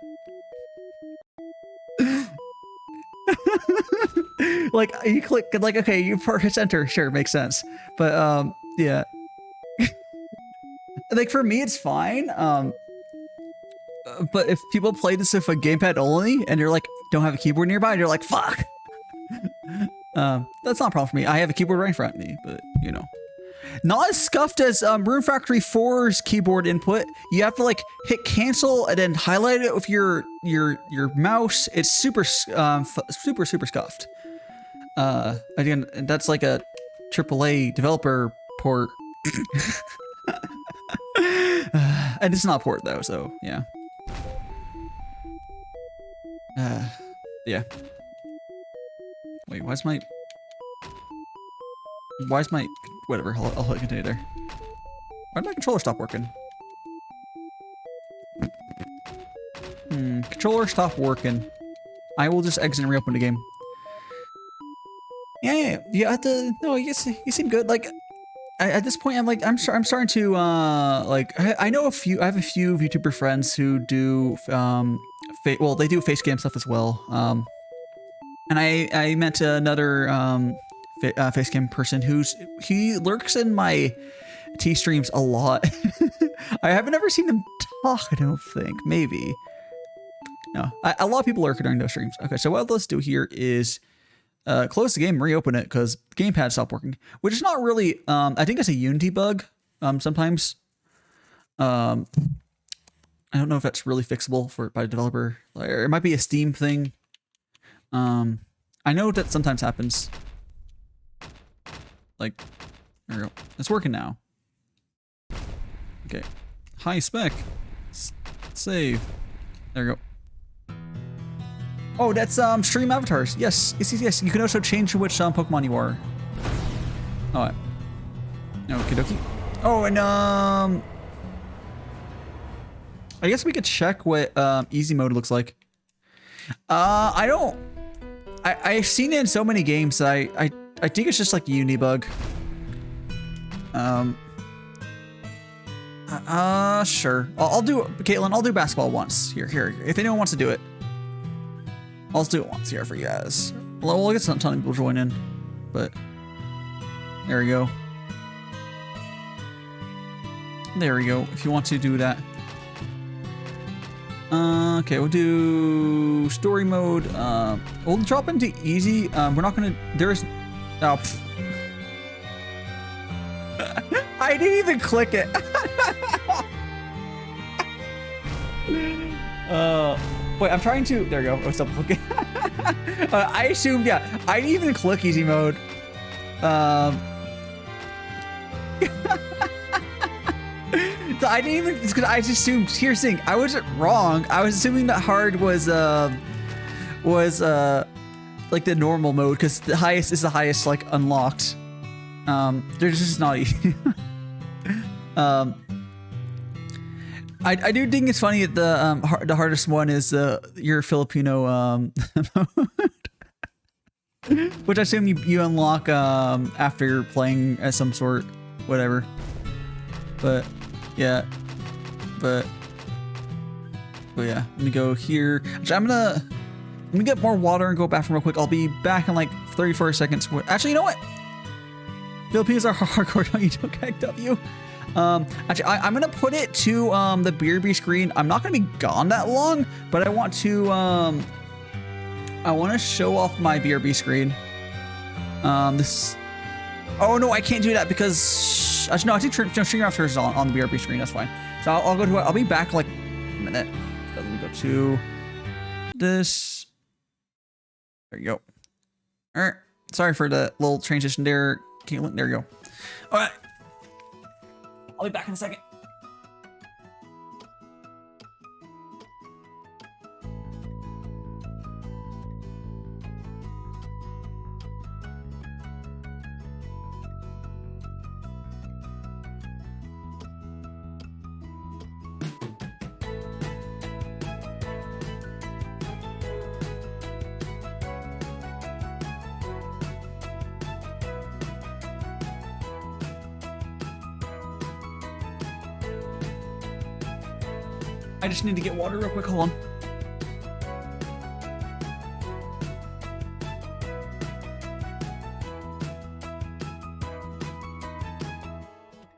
Like you click like, okay, you press enter, sure, makes sense. But yeah. Like for me it's fine. But if people play this with a gamepad only and you're like don't have a keyboard nearby and you're like fuck. That's not a problem for me. I have a keyboard right in front of me, but you know. Not as scuffed as Rune Factory 4's keyboard input. You have to like hit cancel and then highlight it with your mouse. It's super scuffed. Again, that's like a AAA developer port. And it's not port though, so yeah. Yeah. Wait, why is my whatever, I'll hit continue there. Why did my controller stop working? Controller stop working. I will just exit and reopen the game. Yeah, no, you seem good. Like, at this point, I'm starting to, like, I have a few VTuber friends who do, well, they do face cam stuff as well. And I met another, facecam person he lurks in my T streams a lot. I haven't ever seen him talk, I don't think. Maybe. No, a lot of people lurk during those streams. Okay, so what let's do here is close the game, reopen it, because the gamepad stopped working, which is not really, I think it's a Unity bug sometimes. I don't know if that's really fixable by the developer. Or it might be a Steam thing. I know that sometimes happens. Like, there we go. It's working now. Okay. High spec. Save. There we go. Oh, that's stream avatars. Yes. You can also change which Pokemon you are. Alright. Okie dokie. Oh, and I guess we could check what easy mode looks like. I've seen it in so many games that I think it's just like a Unity bug. Sure. I'll do it, Caitlin. I'll do basketball once. Here. If anyone wants to do it, I'll just do it once here for you guys. Well, we'll get some ton of people join in, but there we go. There we go. If you want to do that. Okay, we'll do story mode. We'll drop into easy. We're not gonna. There's. Oh. I didn't even click it. Wait, I'm trying to. There we go. Oh, stop clicking. I assumed, yeah. I didn't even click easy mode. So I didn't even, because I just assumed. Here's the thing, I was wrong. I was assuming that hard was like the normal mode, because the highest is the highest like unlocked. They're just not easy. I do think it's funny that the hardest one is your Filipino mode. Which I assume you unlock after playing as some sort, whatever. But yeah, but yeah. Let me go here. Actually, I'm gonna get more water and go bathroom real quick. I'll be back in like 34 seconds. Actually, you know what? Filipinos are hardcore. Don't get W. Actually, I'm gonna put it to the BRB screen. I'm not gonna be gone that long, but I want to show off my BRB screen. This. Oh no, I can't do that because actually no, I think turning off is on the BRB screen. That's fine. So I'll go to it. I'll be back like a minute. So let me go to this. There you go. All right. Sorry for the little transition there. Caitlin, there you go. All right. I'll be back in a second. I just need to get water real quick. Hold on.